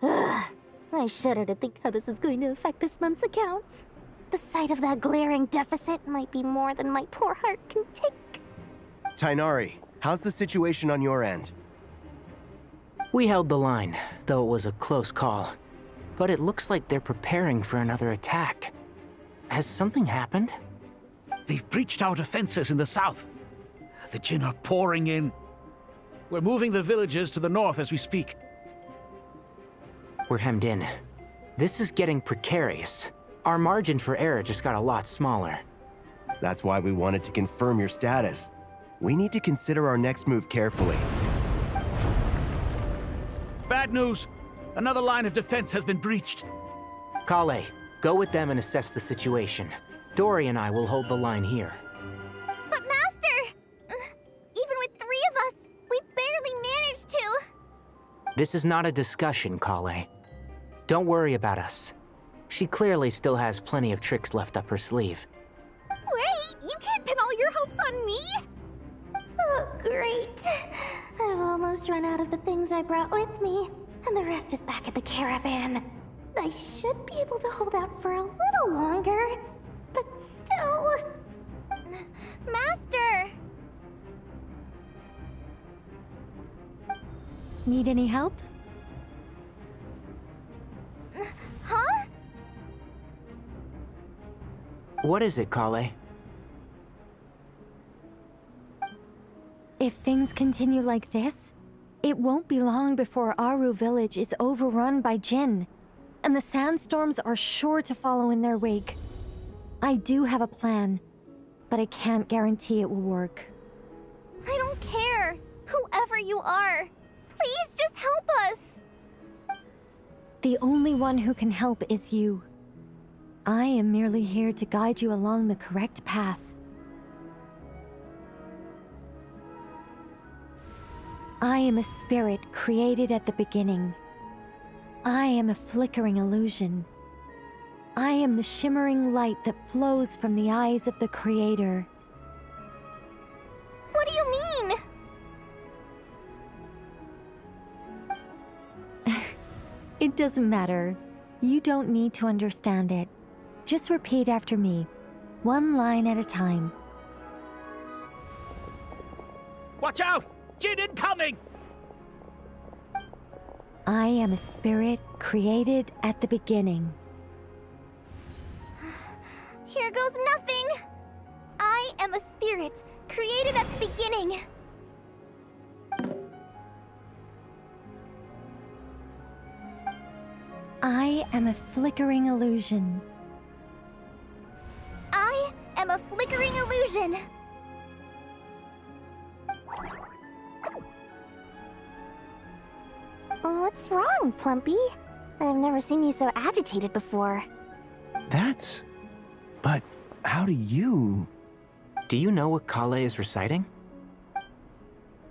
Speaker 11: Ugh. I shudder to think how this is going to affect this month's accounts. The sight of that glaring deficit might be more than my poor heart can take.
Speaker 6: Tainari, how's the situation on your end?
Speaker 12: We held the line, though it was a close call. But it looks like they're preparing for another attack. Has something happened?
Speaker 23: They've breached our defenses in the south. The Jinn are pouring in. We're moving the villagers to the north as we speak.
Speaker 12: We're hemmed in. This is getting precarious. Our margin for error just got a lot smaller.
Speaker 6: That's why we wanted to confirm your status. We need to consider our next move carefully.
Speaker 23: Bad news! Another line of defense has been breached.
Speaker 12: Kale, go with them and assess the situation. Dory and I will hold the line here.
Speaker 2: But Master! Even with 3 of us, we barely managed to.
Speaker 12: This is not a discussion, Kale. Don't worry about us. She clearly still has plenty of tricks left up her sleeve.
Speaker 2: Wait, you can't pin all your hopes on me?
Speaker 11: Oh, great. I've almost run out of the things I brought with me, and the rest is back at the caravan. I should be able to hold out for a little longer, but still...
Speaker 2: Master!
Speaker 21: Need any help?
Speaker 2: Huh?
Speaker 12: What is it, Kale?
Speaker 21: If things continue like this, it won't be long before Aru village is overrun by Jinn, and the sandstorms are sure to follow in their wake. I do have a plan, but I can't guarantee it will work.
Speaker 2: I don't care. Whoever you are, please just help us.
Speaker 21: The only one who can help is you. I am merely here to guide you along the correct path. I am a spirit created at the beginning. I am a flickering illusion. I am the shimmering light that flows from the eyes of the Creator.
Speaker 2: What do you mean?
Speaker 21: It doesn't matter. You don't need to understand it. Just repeat after me, one line at a time.
Speaker 23: Watch out! Jinn incoming!
Speaker 21: I am a spirit created at the beginning.
Speaker 2: Here goes nothing! I am a spirit created at the beginning.
Speaker 21: I am a flickering illusion.
Speaker 2: I am a flickering illusion.
Speaker 11: What's wrong, Plumpy? I've never seen you so agitated before.
Speaker 6: But how do you...
Speaker 12: Do you know what Kale is reciting?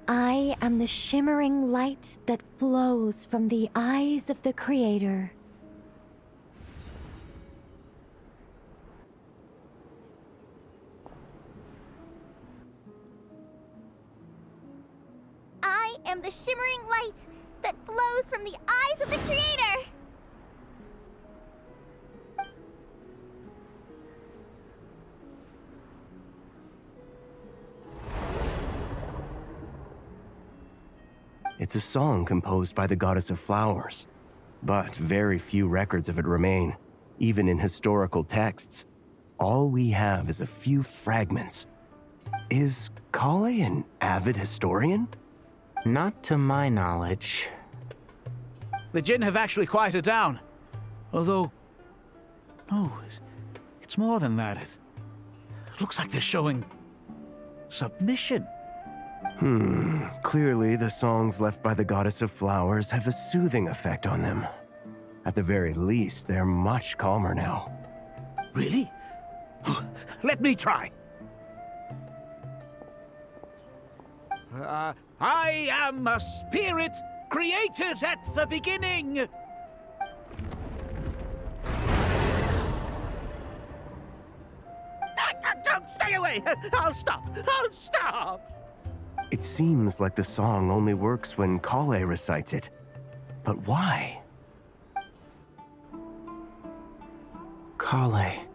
Speaker 21: I am the shimmering light that flows from the eyes of the Creator.
Speaker 2: I am the shimmering light that flows from the eyes of the Creator!
Speaker 6: It's a song composed by the goddess of flowers, but very few records of it remain, even in historical texts. All we have is a few fragments. Is Kale an avid historian?
Speaker 12: Not to my knowledge.
Speaker 23: The Jinn have actually quieted down. Although... no, it's more than that. It looks like they're showing... submission.
Speaker 6: Clearly the songs left by the goddess of flowers have a soothing effect on them. At the very least, they're much calmer now.
Speaker 23: Really? Let me try. I am a spirit created at the beginning. Don't stay away. I'll stop.
Speaker 6: It seems like the song only works when Kale recites it. But why?
Speaker 3: Kale.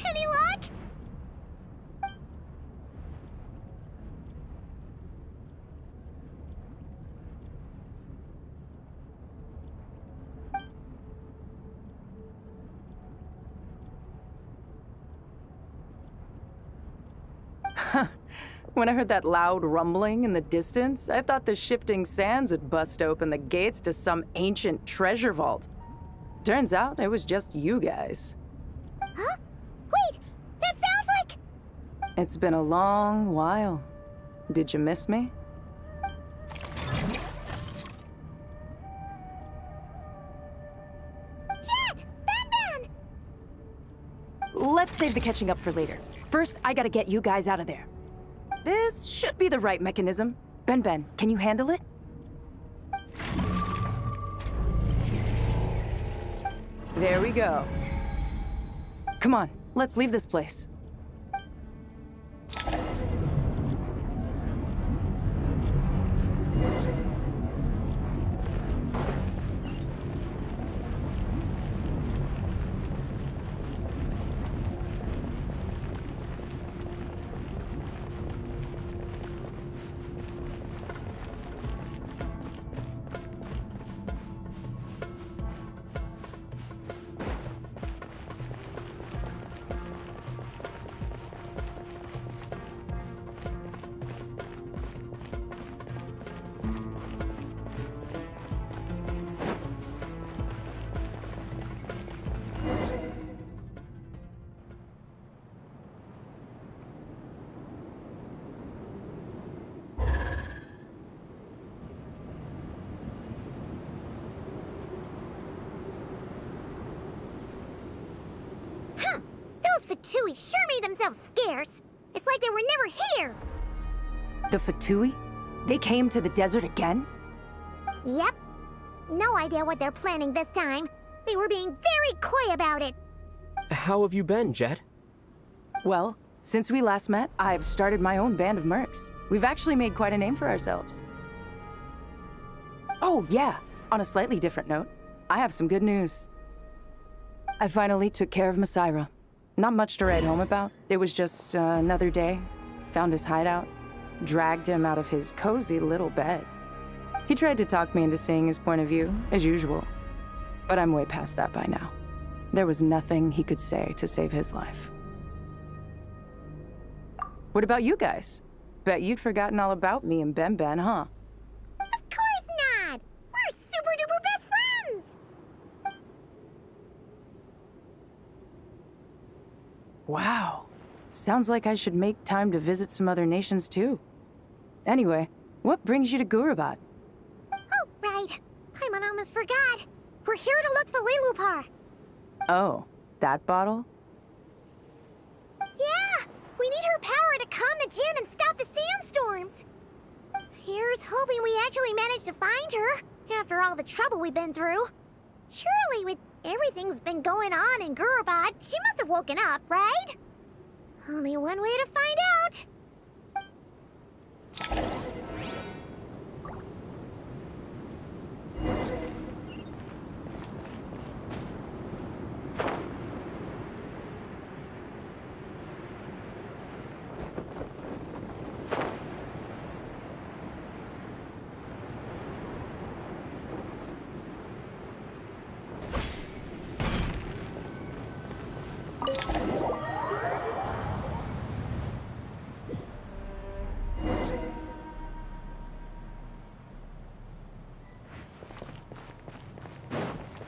Speaker 2: Any luck?
Speaker 14: When I heard that loud rumbling in the distance, I thought the shifting sands had bust open the gates to some ancient treasure vault. Turns out it was just you guys.
Speaker 2: Huh? Wait, that sounds like...
Speaker 14: It's been a long while. Did you miss me?
Speaker 2: Jet! Ben!
Speaker 14: Let's save the catching up for later. First, I gotta get you guys out of there. This should be the right mechanism. Ben, can you handle it? There we go. Come on, let's leave this place.
Speaker 2: Those Fatui sure made themselves scarce. It's like they were never here.
Speaker 14: The Fatui? They came to the desert again?
Speaker 2: Yep. No idea what they're planning this time. They were being very coy about it.
Speaker 3: How have you been, Jet?
Speaker 14: Well, since we last met, I've started my own band of mercs. We've actually made quite a name for ourselves. Oh, yeah. On a slightly different note, I have some good news. I finally took care of Masaira. Not much to write home about. It was just another day. Found his hideout. Dragged him out of his cozy little bed. He tried to talk me into seeing his point of view, as usual. But I'm way past that by now. There was nothing he could say to save his life. What about you guys? Bet you'd forgotten all about me and Ben, huh?
Speaker 2: Of course not! We're super duper best friends!
Speaker 14: Wow. Sounds like I should make time to visit some other nations too. Anyway, what brings you to Gurabat?
Speaker 2: Oh, right. I almost forgot. We're here to look for Lilupar.
Speaker 14: Oh, that bottle?
Speaker 2: Yeah! We need her power to calm the Jinn and stop the sandstorms. Here's hoping we actually manage to find her, after all the trouble we've been through. Surely, with everything's been going on in Gurabat, she must have woken up, right? Only one way to find out.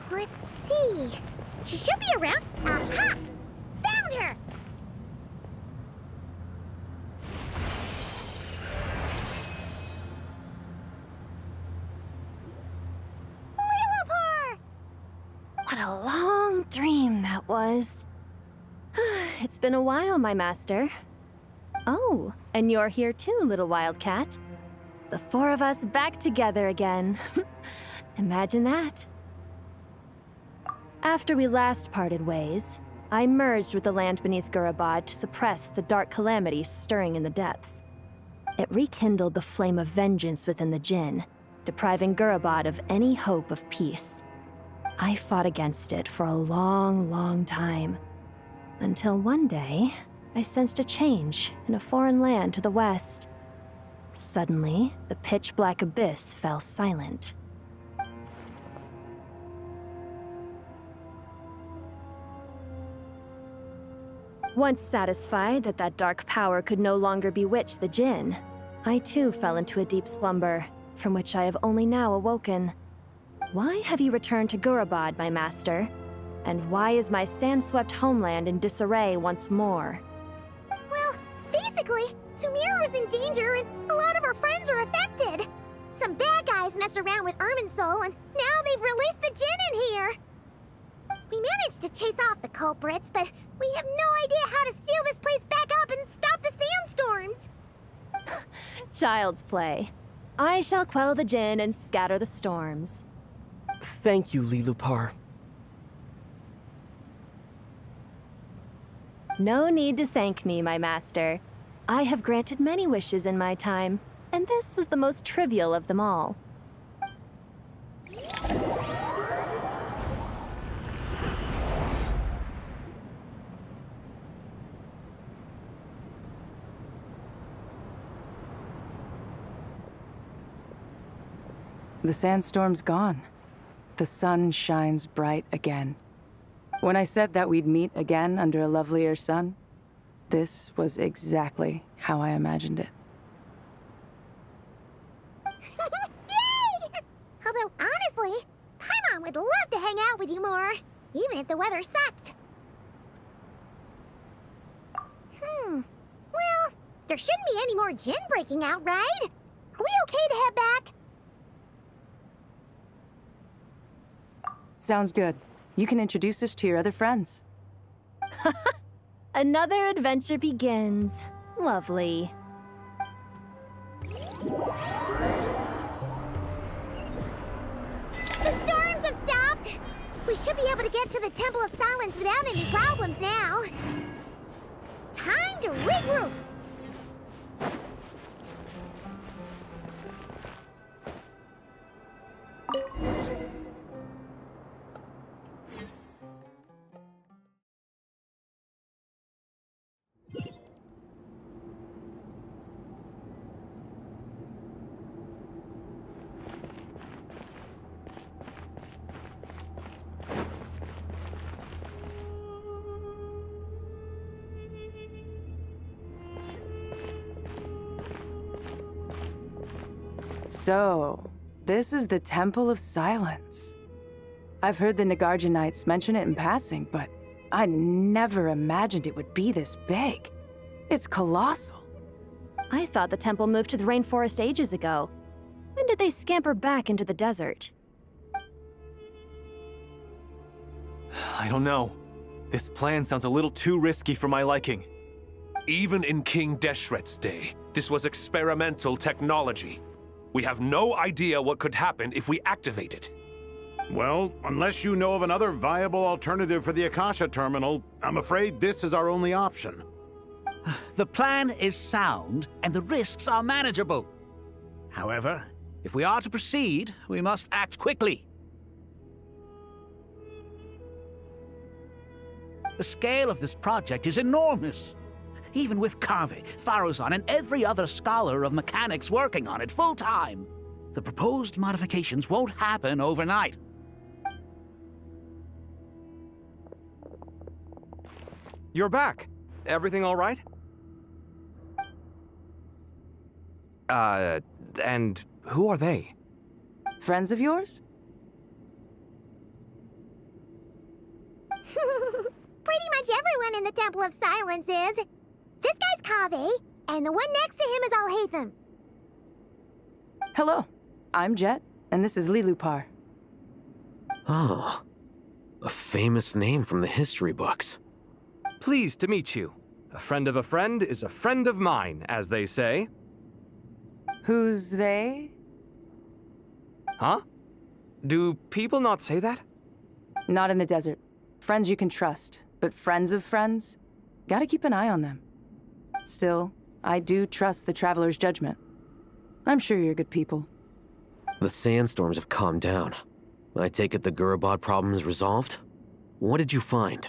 Speaker 2: Let's see. She should be around. Aha! Found her! Lilupar!
Speaker 21: What a long dream that was. It's been a while, my master. Oh, and you're here too, little wildcat. The four of us back together again. Imagine that. After we last parted ways, I merged with the land beneath Gurabad to suppress the dark calamity stirring in the depths. It rekindled the flame of vengeance within the Jinn, depriving Gurabad of any hope of peace. I fought against it for a long, long time, until one day, I sensed a change in a foreign land to the west. Suddenly, the pitch-black abyss fell silent. Once satisfied that that dark power could no longer bewitch the Jinn, I too fell into a deep slumber, from which I have only now awoken. Why have you returned to Gurabad, my master? And why is my sand-swept homeland in disarray once more?
Speaker 2: Well, basically, Sumir was in danger and a lot of our friends are affected. Some bad guys messed around with Irminsul and now they've released the Jinn in here. We managed to chase off the culprits, but we have no idea how to seal this place back up and stop the sandstorms.
Speaker 21: Child's play. I shall quell the Jinn and scatter the storms.
Speaker 3: Thank you, Lilupar.
Speaker 21: No need to thank me, my master. I have granted many wishes in my time, and this was the most trivial of them all.
Speaker 14: The sandstorm's gone. The sun shines bright again. When I said that we'd meet again under a lovelier sun, this was exactly how I imagined it.
Speaker 2: Yay! Although, honestly, Paimon would love to hang out with you more, even if the weather sucked. Well, there shouldn't be any more Jinn breaking out, right? Are we okay to head back?
Speaker 14: Sounds good. You can introduce us to your other friends.
Speaker 21: Another adventure begins. Lovely.
Speaker 2: The storms have stopped! We should be able to get to the Temple of Silence without any problems now. Time to regroup!
Speaker 14: So, this is the Temple of Silence. I've heard the Nagarjanites mention it in passing, but I never imagined it would be this big. It's colossal.
Speaker 21: I thought the temple moved to the rainforest ages ago. When did they scamper back into the desert?
Speaker 20: I don't know. This plan sounds a little too risky for my liking.
Speaker 5: Even in King Deshret's day, this was experimental technology. We have no idea what could happen if we activate it.
Speaker 13: Well, unless you know of another viable alternative for the Akasha terminal, I'm afraid this is our only option.
Speaker 23: The plan is sound, and the risks are manageable. However, if we are to proceed, we must act quickly. The scale of this project is enormous. Even with Kave, Faruzan, and every other scholar of mechanics working on it full-time, the proposed modifications won't happen overnight.
Speaker 7: You're back. Everything all right? And who are they?
Speaker 14: Friends of yours?
Speaker 2: Pretty much everyone in the Temple of Silence is. This guy's Kave, and the one next to him is Alhaitham.
Speaker 14: Hello, I'm Jet, and this is Lilupar.
Speaker 15: Ah, a famous name from the history books.
Speaker 7: Pleased to meet you. A friend of a friend is a friend of mine, as they say.
Speaker 14: Who's they?
Speaker 7: Huh? Do people not say that?
Speaker 14: Not in the desert. Friends you can trust, but friends of friends? Gotta keep an eye on them. Still, I do trust the Traveler's judgment. I'm sure you're good people.
Speaker 18: The sandstorms have calmed down. I take it the Gurabod problem is resolved? What did you find?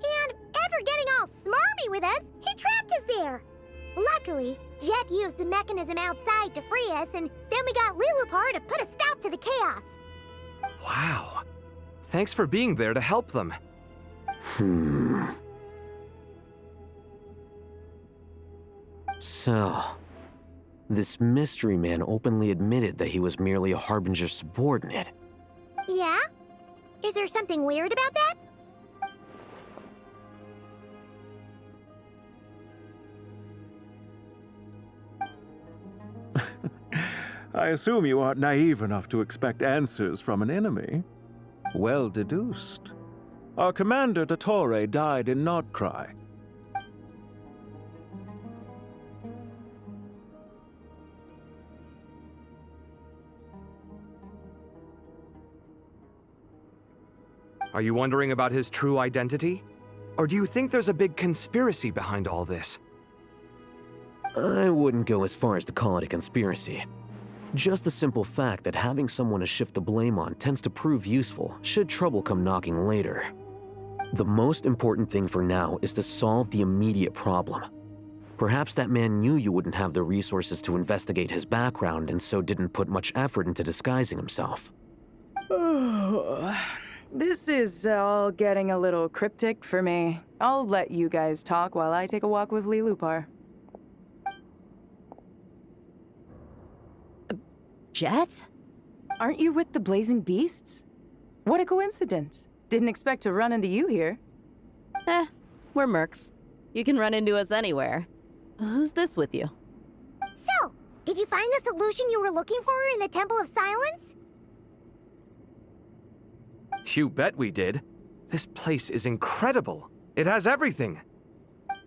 Speaker 1: And after getting all smarmy with us, he trapped us there. Luckily, Jet used the mechanism outside to free us, and then we got Lilupar to put a stop to the chaos.
Speaker 7: Wow. Thanks for being there to help them.
Speaker 18: So, this mystery man openly admitted that he was merely a Harbinger subordinate.
Speaker 1: Yeah? Is there something weird about that?
Speaker 22: I assume you aren't naive enough to expect answers from an enemy. Well deduced. Our commander, Dottore, died in Nordcry.
Speaker 7: Are you wondering about his true identity? Or do you think there's a big conspiracy behind all this?
Speaker 18: I wouldn't go as far as to call it a conspiracy. Just the simple fact that having someone to shift the blame on tends to prove useful should trouble come knocking later. The most important thing for now is to solve the immediate problem. Perhaps that man knew you wouldn't have the resources to investigate his background and so didn't put much effort into disguising himself.
Speaker 14: This is all getting a little cryptic for me. I'll let you guys talk while I take a walk with Lilupar.
Speaker 4: Jet?
Speaker 14: Aren't you with the Blazing Beasts? What a coincidence. Didn't expect to run into you here.
Speaker 4: We're mercs. You can run into us anywhere. Who's this with you?
Speaker 1: So, did you find the solution you were looking for in the Temple of Silence?
Speaker 7: You bet we did. This place is incredible. It has everything.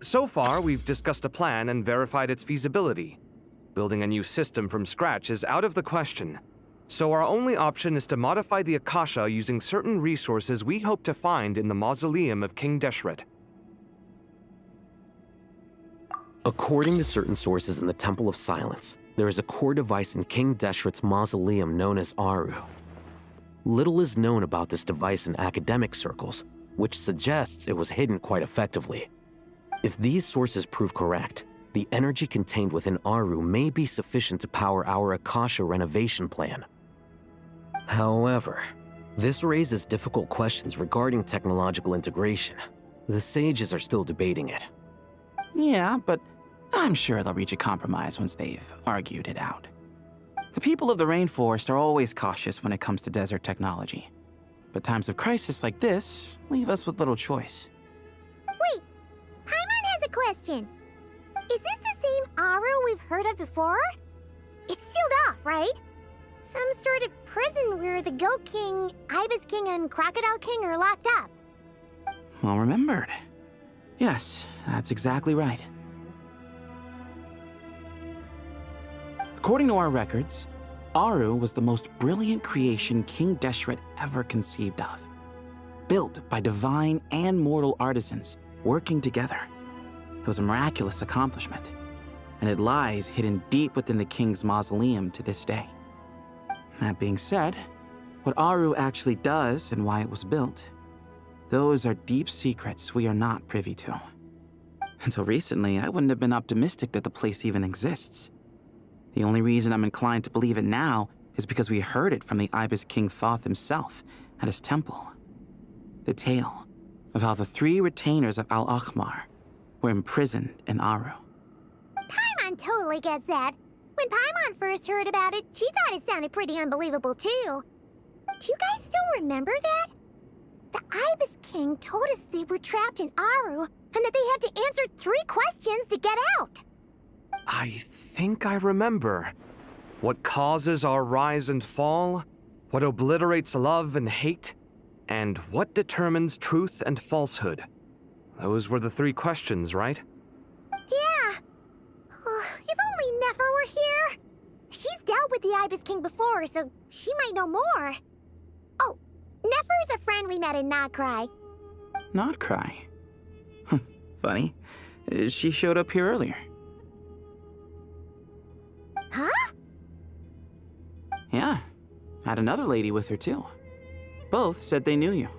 Speaker 7: So far, we've discussed a plan and verified its feasibility. Building a new system from scratch is out of the question. So our only option is to modify the Akasha using certain resources we hope to find in the mausoleum of King Deshret.
Speaker 18: According to certain sources in the Temple of Silence, there is a core device in King Deshret's mausoleum known as Aru. Little is known about this device in academic circles, which suggests it was hidden quite effectively. If these sources prove correct, the energy contained within Aru may be sufficient to power our Akasha renovation plan. However, this raises difficult questions regarding technological integration. The sages are still debating it.
Speaker 16: Yeah, but I'm sure they'll reach a compromise once they've argued it out. The people of the rainforest are always cautious when it comes to desert technology. But times of crisis like this leave us with little choice.
Speaker 1: Wait, Paimon has a question. Is this the same Aru we've heard of before? It's sealed off, right? Some sort of prison where the Goat King, Ibis King, and Crocodile King are locked up.
Speaker 16: Well remembered. Yes, that's exactly right. According to our records, Aru was the most brilliant creation King Deshret ever conceived of. Built by divine and mortal artisans working together. It was a miraculous accomplishment, and it lies hidden deep within the king's mausoleum to this day. That being said, what Aru actually does and why it was built, those are deep secrets we are not privy to. Until recently, I wouldn't have been optimistic that the place even exists. The only reason I'm inclined to believe it now is because we heard it from the Ibis King Thoth himself at his temple. The tale of how the 3 retainers of Al-Akhmar were imprisoned in Aru.
Speaker 1: Paimon totally gets that. When Paimon first heard about it, she thought it sounded pretty unbelievable too. Do you guys still remember that? The Ibis King told us they were trapped in Aru and that they had to answer 3 questions to get out.
Speaker 7: I think I remember. What causes our rise and fall? What obliterates love and hate? And what determines truth and falsehood? Those were the 3 questions, right?
Speaker 11: Yeah. If only Nefer were here. She's dealt with the Ibis King before, so she might know more. Oh, Nefer is a friend we met in Nagcry.
Speaker 16: Not cry. Funny. She showed up here earlier.
Speaker 11: Huh?
Speaker 16: Yeah. Had another lady with her, too. Both said they knew you.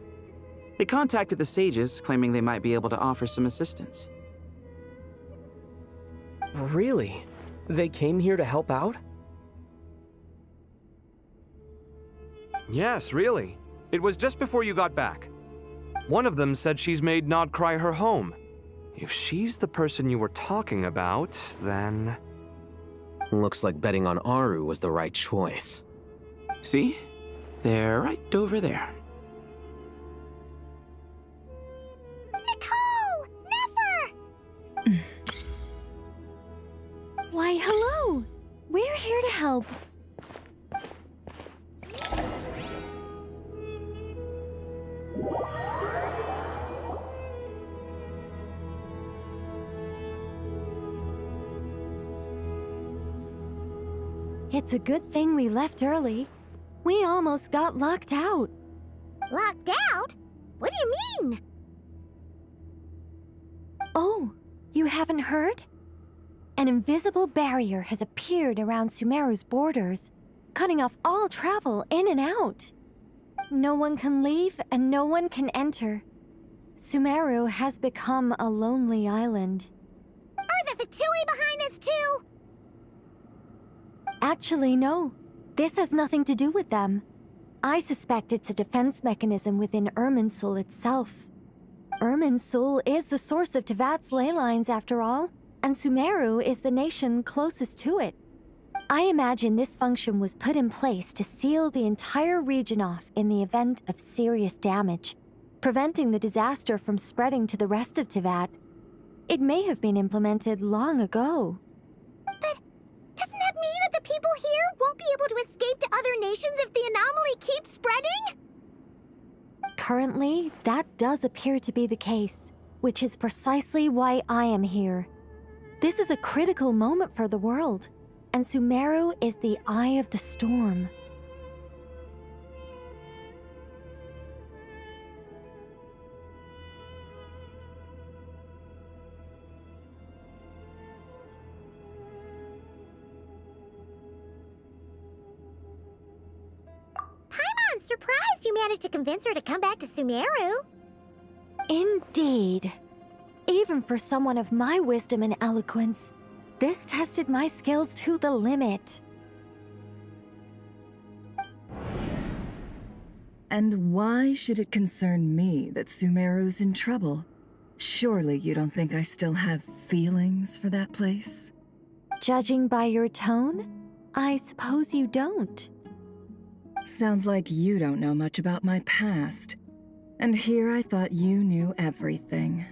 Speaker 16: They contacted the sages, claiming they might be able to offer some assistance.
Speaker 3: Really? They came here to help out?
Speaker 7: Yes, really. It was just before you got back. One of them said she's made Nodcry her home. If she's the person you were talking about, then...
Speaker 18: Looks like betting on Aru was the right choice.
Speaker 16: See? They're right over there.
Speaker 11: Nicole! Nefer!
Speaker 21: Why, hello! We're here to help. It's a good thing we left early. We almost got locked out.
Speaker 11: Locked out? What do you mean?
Speaker 21: Oh, you haven't heard? An invisible barrier has appeared around Sumeru's borders, cutting off all travel in and out. No one can leave and no one can enter. Sumeru has become a lonely island.
Speaker 11: Are the Fatui behind this too?
Speaker 21: Actually, no. This has nothing to do with them. I suspect it's a defense mechanism within Irminsul itself. Irminsul is the source of Tevat's ley lines, after all, and Sumeru is the nation closest to it. I imagine this function was put in place to seal the entire region off in the event of serious damage, preventing the disaster from spreading to the rest of Tevat. It may have been implemented long ago.
Speaker 11: But doesn't that mean that the people here won't be able to escape to other nations if the anomaly keeps spreading?
Speaker 21: Currently, that does appear to be the case, which is precisely why I am here. This is a critical moment for the world, and Sumeru is the eye of the storm.
Speaker 11: Paimon's surprised you managed to convince her to come back to Sumeru.
Speaker 21: Indeed. Even for someone of my wisdom and eloquence, this tested my skills to the limit.
Speaker 9: And why should it concern me that Sumeru's in trouble? Surely you don't think I still have feelings for that place?
Speaker 21: Judging by your tone, I suppose you don't.
Speaker 9: Sounds like you don't know much about my past. And here I thought you knew everything.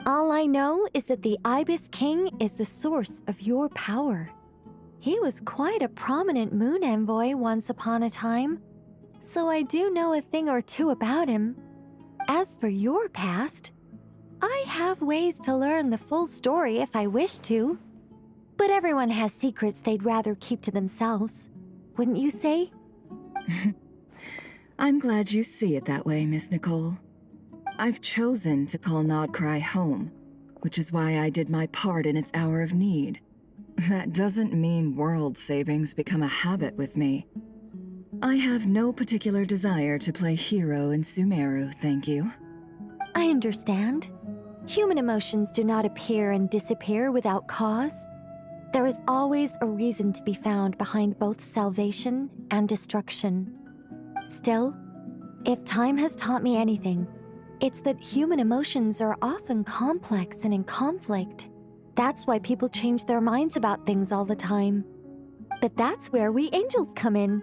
Speaker 21: All I know is that the Ibis King is the source of your power. He was quite a prominent moon envoy once upon a time, so I do know a thing or two about him. As for your past, I have ways to learn the full story if I wish to. But everyone has secrets they'd rather keep to themselves, wouldn't you say?
Speaker 9: I'm glad you see it that way, Miss Nicole. I've chosen to call Nodcry home, which is why I did my part in its hour of need. That doesn't mean world savings become a habit with me. I have no particular desire to play hero in Sumeru, thank you.
Speaker 21: I understand. Human emotions do not appear and disappear without cause. There is always a reason to be found behind both salvation and destruction. Still, if time has taught me anything, it's that human emotions are often complex and in conflict. That's why people change their minds about things all the time. But that's where we angels come in.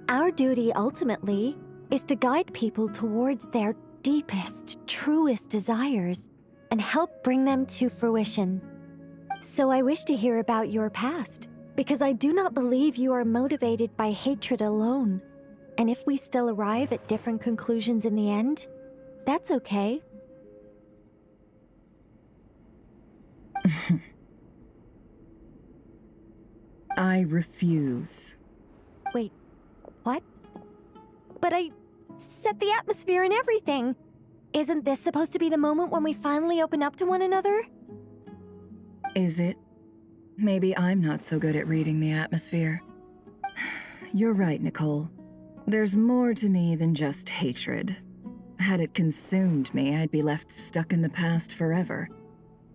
Speaker 21: Our duty, ultimately, is to guide people towards their deepest, truest desires and help bring them to fruition. So I wish to hear about your past, because I do not believe you are motivated by hatred alone. And if we still arrive at different conclusions in the end, that's okay.
Speaker 9: I refuse.
Speaker 21: Wait, what? But I set the atmosphere and everything. Isn't this supposed to be the moment when we finally open up to one another?
Speaker 9: Is it? Maybe I'm not so good at reading the atmosphere. You're right, Nicole. There's more to me than just hatred. Had it consumed me, I'd be left stuck in the past forever,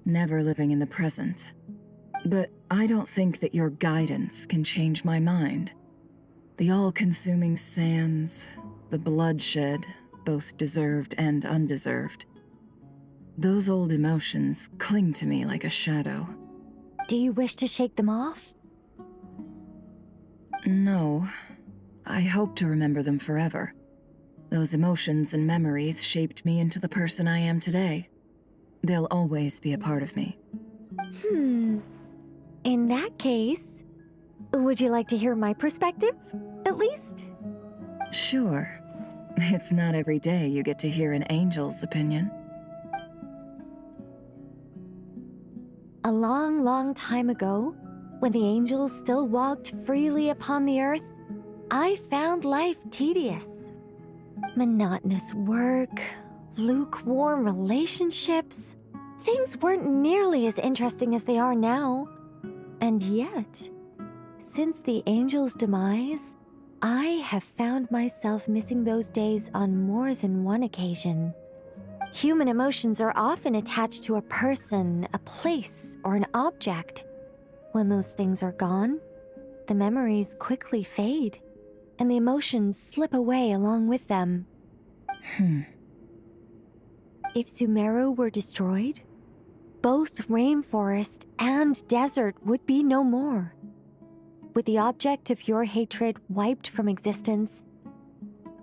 Speaker 9: never living in the present. But I don't think that your guidance can change my mind. The all-consuming sands, the bloodshed, both deserved and undeserved. Those old emotions cling to me like a shadow.
Speaker 21: Do you wish to shake them off?
Speaker 9: No. I hope to remember them forever. Those emotions and memories shaped me into the person I am today. They'll always be a part of me.
Speaker 21: In that case, would you like to hear my perspective, at least?
Speaker 9: Sure. It's not every day you get to hear an angel's opinion.
Speaker 21: A long, long time ago, when the angels still walked freely upon the earth, I found life tedious. Monotonous work, lukewarm relationships. Things weren't nearly as interesting as they are now. And yet, since the angel's demise, I have found myself missing those days on more than one occasion. Human emotions are often attached to a person, a place, or an object. When those things are gone, the memories quickly fade, and the emotions slip away along with them. If Sumeru were destroyed, both rainforest and desert would be no more. With the object of your hatred wiped from existence,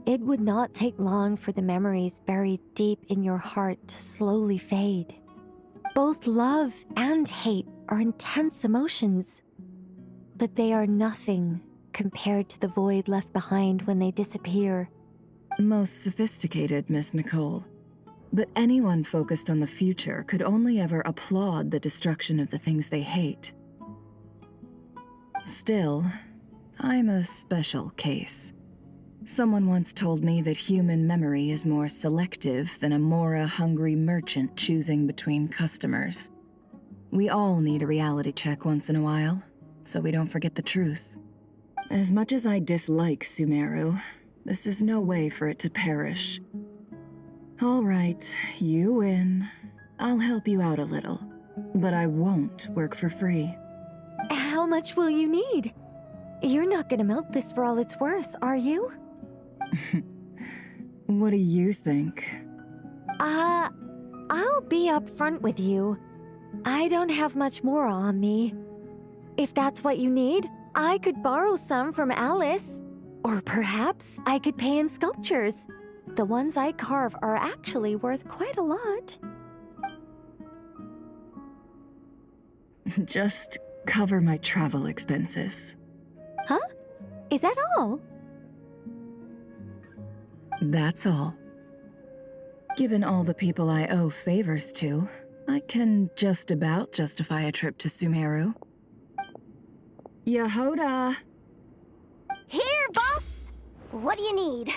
Speaker 21: it would not take long for the memories buried deep in your heart to slowly fade. Both love and hate are intense emotions, but they are nothing compared to the void left behind when they disappear.
Speaker 9: Most sophisticated, Miss Nicole. But anyone focused on the future could only ever applaud the destruction of the things they hate. Still, I'm a special case. Someone once told me that human memory is more selective than a Mora-hungry merchant choosing between customers. We all need a reality check once in a while, so we don't forget the truth. As much as I dislike Sumeru, this is no way for it to perish. All right, you win. I'll help you out a little, but I won't work for free.
Speaker 21: How much will you need? You're not gonna milk this for all it's worth, are you?
Speaker 9: What do you think?
Speaker 21: I'll be upfront with you. I don't have much more on me. If that's what you need, I could borrow some from Alice. Or perhaps I could pay in sculptures. The ones I carve are actually worth quite a lot.
Speaker 9: Just cover my travel expenses.
Speaker 21: Huh? Is that all?
Speaker 9: That's all. Given all the people I owe favors to, I can just about justify a trip to Sumeru. Yehoda!
Speaker 1: Here, boss! What do you need?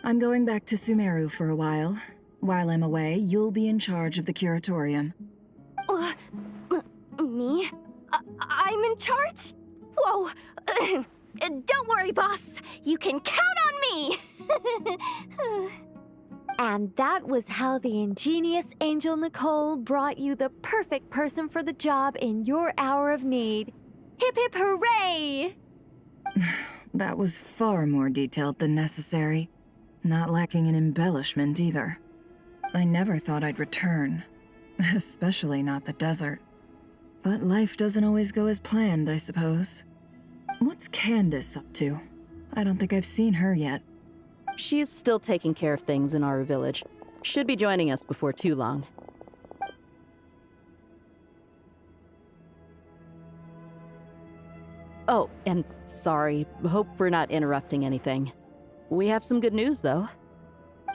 Speaker 9: I'm going back to Sumeru for a while. While I'm away, you'll be in charge of the curatorium.
Speaker 1: Me? I'm in charge? Whoa! Don't worry, boss. You can count on me!
Speaker 21: And that was how the ingenious Angel Nicole brought you the perfect person for the job in your hour of need. Hip hip hooray!
Speaker 9: That was far more detailed than necessary. Not lacking in embellishment either. I never thought I'd return. Especially not the desert. But life doesn't always go as planned, I suppose. What's Candace up to? I don't think I've seen her yet.
Speaker 10: She's still taking care of things in our village. Should be joining us before too long. Oh, and sorry. Hope we're not interrupting anything. We have some good news, though.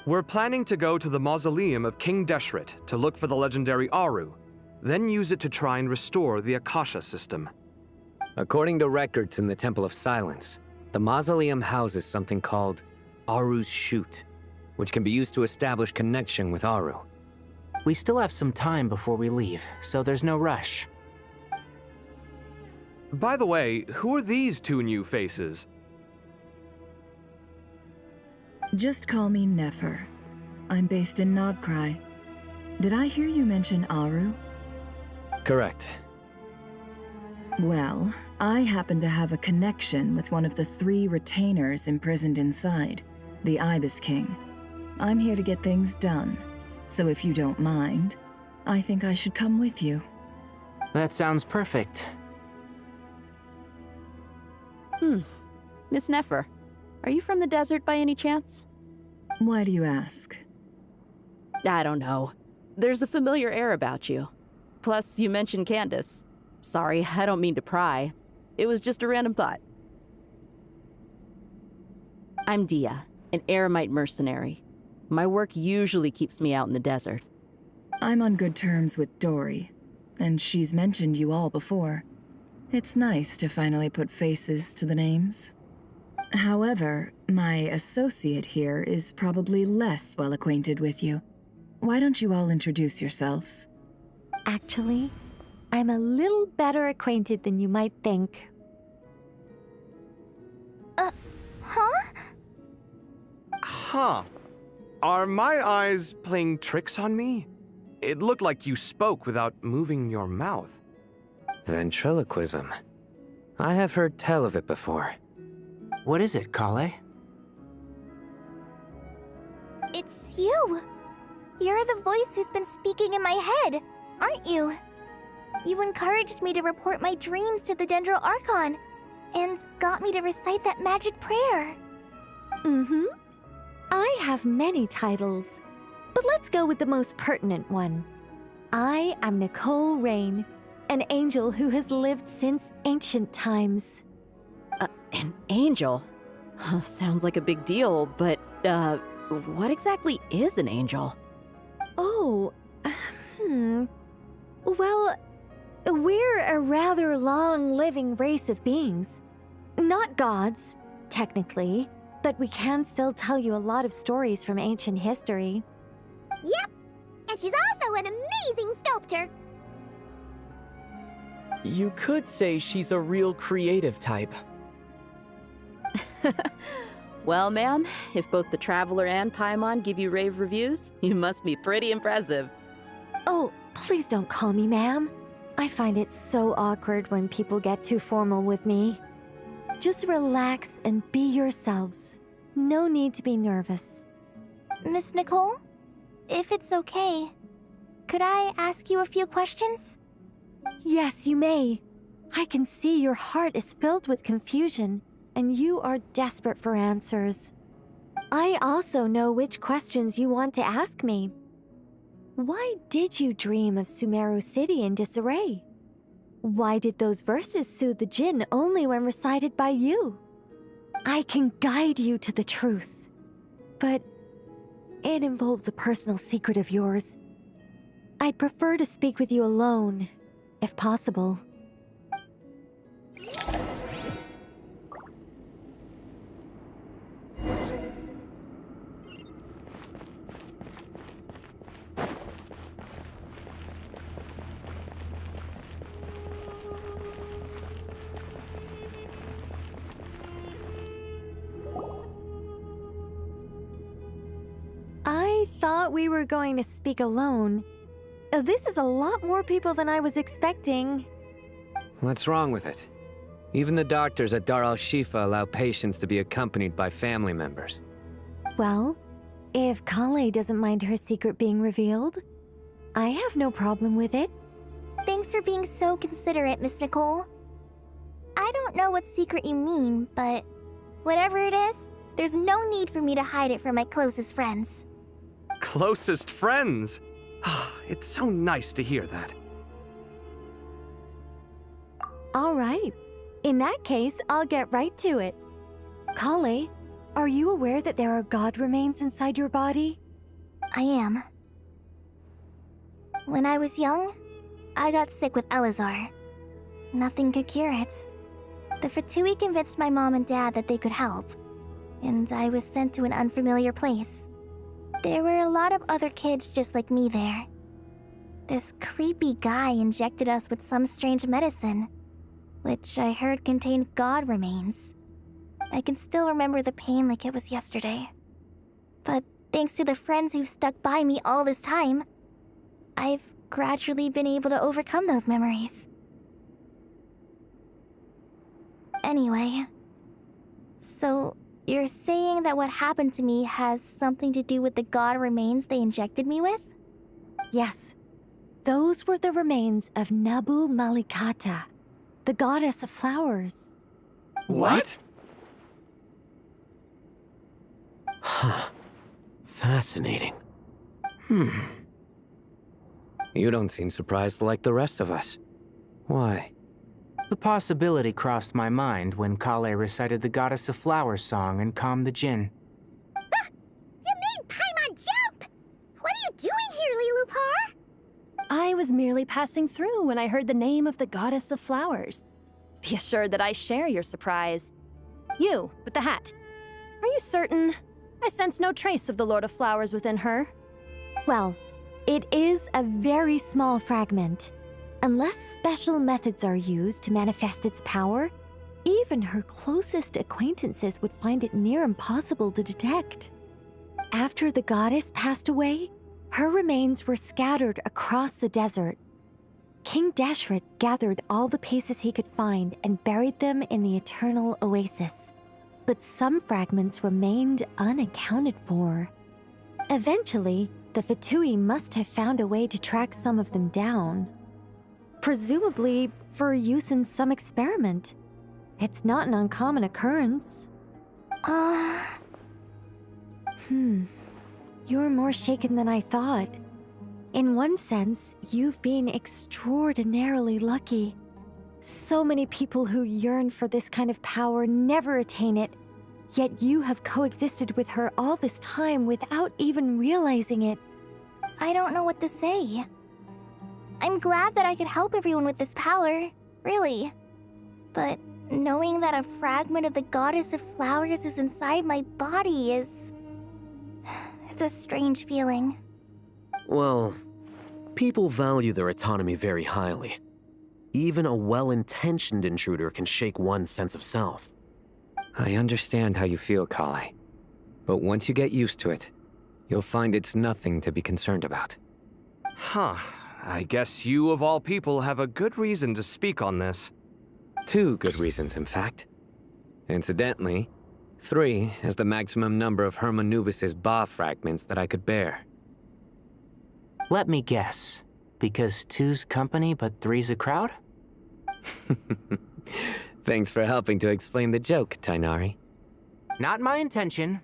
Speaker 7: We're planning to go to the mausoleum of King Deshret to look for the legendary Aru, then use it to try and restore the Akasha system.
Speaker 15: According to records in the Temple of Silence, the mausoleum houses something called Aru's Chute, which can be used to establish connection with Aru.
Speaker 12: We still have some time before we leave, so there's no rush.
Speaker 7: By the way, who are these two new faces?
Speaker 9: Just call me Nefer. I'm based in Nodcry. Did I hear you mention Aru?
Speaker 15: Correct.
Speaker 9: Well, I happen to have a connection with one of the 3 retainers imprisoned inside, the Ibis King. I'm here to get things done, so if you don't mind, I think I should come with you.
Speaker 12: That sounds perfect.
Speaker 10: Miss Nefer, are you from the desert by any chance?
Speaker 9: Why do you ask?
Speaker 10: I don't know. There's a familiar air about you. Plus, you mentioned Candace. Sorry, I don't mean to pry. It was just a random thought. I'm Dia, an Eremite mercenary. My work usually keeps me out in the desert.
Speaker 9: I'm on good terms with Dory, and she's mentioned you all before. It's nice to finally put faces to the names. However, my associate here is probably less well acquainted with you. Why don't you all introduce yourselves?
Speaker 11: Actually, I'm a little better acquainted than you might think.
Speaker 7: Huh. Are my eyes playing tricks on me? It looked like you spoke without moving your mouth.
Speaker 15: Ventriloquism. I have heard tell of it before.
Speaker 12: What is it, Kale?
Speaker 2: It's you! You're the voice who's been speaking in my head, aren't you? You encouraged me to report my dreams to the Dendro Archon, and got me to recite that magic prayer.
Speaker 11: Mm-hmm. I have many titles, but let's go with the most pertinent one. I am Nicole Rain, an angel who has lived since ancient times.
Speaker 10: An angel? Sounds like a big deal, but, what exactly is an angel?
Speaker 11: Oh, Well, we're a rather long-living race of beings. Not gods, technically, but we can still tell you a lot of stories from ancient history.
Speaker 2: Yep, and she's also an amazing sculptor.
Speaker 3: You could say she's a real creative type.
Speaker 10: Well, ma'am, if both the Traveler and Paimon give you rave reviews, you must be pretty impressive.
Speaker 11: Oh, please don't call me ma'am. I find it so awkward when people get too formal with me. Just relax and be yourselves. No need to be nervous.
Speaker 2: Miss Nicole, if it's okay, could I ask you a few questions?
Speaker 11: Yes, you may. I can see your heart is filled with confusion, and you are desperate for answers. I also know which questions you want to ask me. Why did you dream of Sumeru City in disarray? Why did those verses soothe the Jinn only when recited by you? I can guide you to the truth, but it involves a personal secret of yours. I'd prefer to speak with you alone, if possible. I thought we were going to speak alone. This is a lot more people than I was expecting.
Speaker 15: What's wrong with it? Even the doctors at Dar al-Shifa allow patients to be accompanied by family members.
Speaker 11: Well, if Kale doesn't mind her secret being revealed, I have no problem with it.
Speaker 2: Thanks for being so considerate, Miss Nicole. I don't know what secret you mean, but whatever it is, there's no need for me to hide it from my closest friends.
Speaker 7: Closest friends? It's so nice to hear that.
Speaker 11: All right. In that case, I'll get right to it. Kale,
Speaker 21: are you aware that there are god remains inside your body?
Speaker 2: I am. When I was young, I got sick with Elazar. Nothing could cure it. The Fatui convinced my mom and dad that they could help, and I was sent to an unfamiliar place. There were a lot of other kids just like me there. This creepy guy injected us with some strange medicine, which I heard contained god remains. I can still remember the pain like it was yesterday. But thanks to the friends who've stuck by me all this time, I've gradually been able to overcome those memories. Anyway, so you're saying that what happened to me has something to do with the god remains they injected me with?
Speaker 21: Yes. Those were the remains of Nabu Malikata, the goddess of flowers.
Speaker 15: What? Huh. Fascinating. You don't seem surprised like the rest of us. Why?
Speaker 12: The possibility crossed my mind when Kale recited the Goddess of Flowers song and calmed the Jinn.
Speaker 1: You made Paimon jump! What are you doing here, Lilupar?
Speaker 21: I was merely passing through when I heard the name of the goddess of flowers. Be assured that I share your surprise. You, with the hat. Are you certain? I sense no trace of the Lord of Flowers within her. Well, it is a very small fragment. Unless special methods are used to manifest its power, even her closest acquaintances would find it near impossible to detect. After the goddess passed away, her remains were scattered across the desert. King Deshret gathered all the pieces he could find and buried them in the eternal oasis. But some fragments remained unaccounted for. Eventually, the Fatui must have found a way to track some of them down. Presumably for use in some experiment. It's not an uncommon occurrence. You're more shaken than I thought. In one sense, you've been extraordinarily lucky. So many people who yearn for this kind of power never attain it, yet you have coexisted with her all this time without even realizing it.
Speaker 2: I don't know what to say. I'm glad that I could help everyone with this power, really. But knowing that a fragment of the Goddess of Flowers is inside my body is... it's a strange feeling.
Speaker 18: Well, people value their autonomy very highly. Even a well-intentioned intruder can shake one's sense of self.
Speaker 15: I understand how you feel, Kale. But once you get used to it, you'll find it's nothing to be concerned about.
Speaker 7: Huh. I guess you, of all people, have a good reason to speak on this.
Speaker 15: 2 good reasons, in fact. Incidentally, 3 is the maximum number of Hermanubis' Ba fragments that I could bear.
Speaker 12: Let me guess. Because 2's company, but 3's a crowd?
Speaker 15: Thanks for helping to explain the joke, Tainari.
Speaker 12: Not my intention.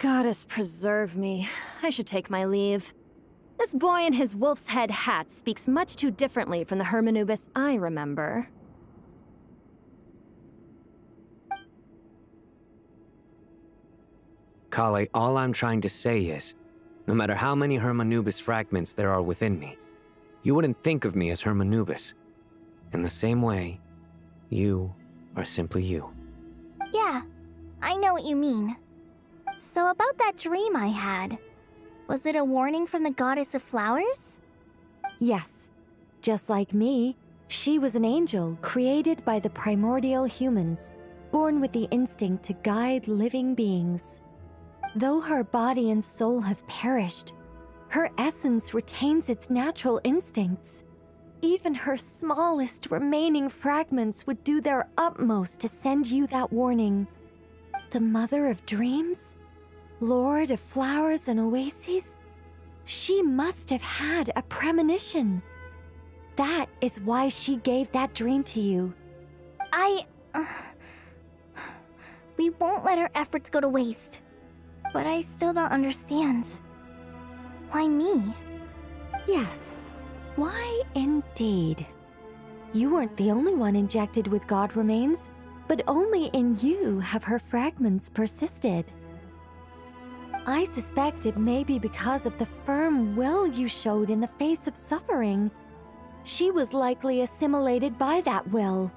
Speaker 21: Goddess preserve me. I should take my leave. This boy in his wolf's head hat speaks much too differently from the Hermanubis I remember.
Speaker 15: Kale, all I'm trying to say is, no matter how many Hermanubis fragments there are within me, you wouldn't think of me as Hermanubis. In the same way, you are simply you.
Speaker 2: Yeah, I know what you mean. So about that dream I had, was it a warning from the Goddess of Flowers?
Speaker 21: Yes. Just like me, she was an angel created by the primordial humans, born with the instinct to guide living beings. Though her body and soul have perished, her essence retains its natural instincts. Even her smallest remaining fragments would do their utmost to send you that warning. The Mother of Dreams? Lord of Flowers and Oases? She must have had a premonition. That is why she gave that dream to you.
Speaker 2: We won't let her efforts go to waste. But I still don't understand. Why me?
Speaker 21: Yes. Why indeed? You weren't the only one injected with god remains. but only in you have her fragments persisted. I suspect it may be because of the firm will you showed in the face of suffering. She was likely assimilated by that will.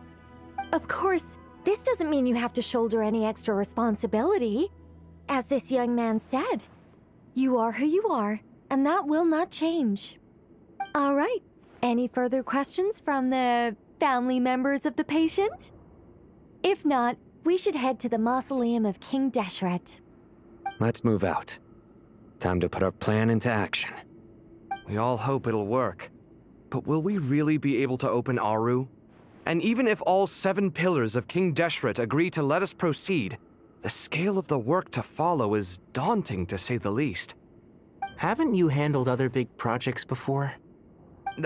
Speaker 21: Of course, this doesn't mean you have to shoulder any extra responsibility. As this young man said, you are who you are, and that will not change. All right, any further questions from the family members of the patient? If not, we should head to the mausoleum of King Deshret.
Speaker 15: Let's move out. Time to put our plan into action.
Speaker 7: We all hope it'll work. But will we really be able to open Aru? And even if all 7 pillars of King Deshret agree to let us proceed, the scale of the work to follow is daunting to say the least.
Speaker 12: Haven't you handled other big projects before?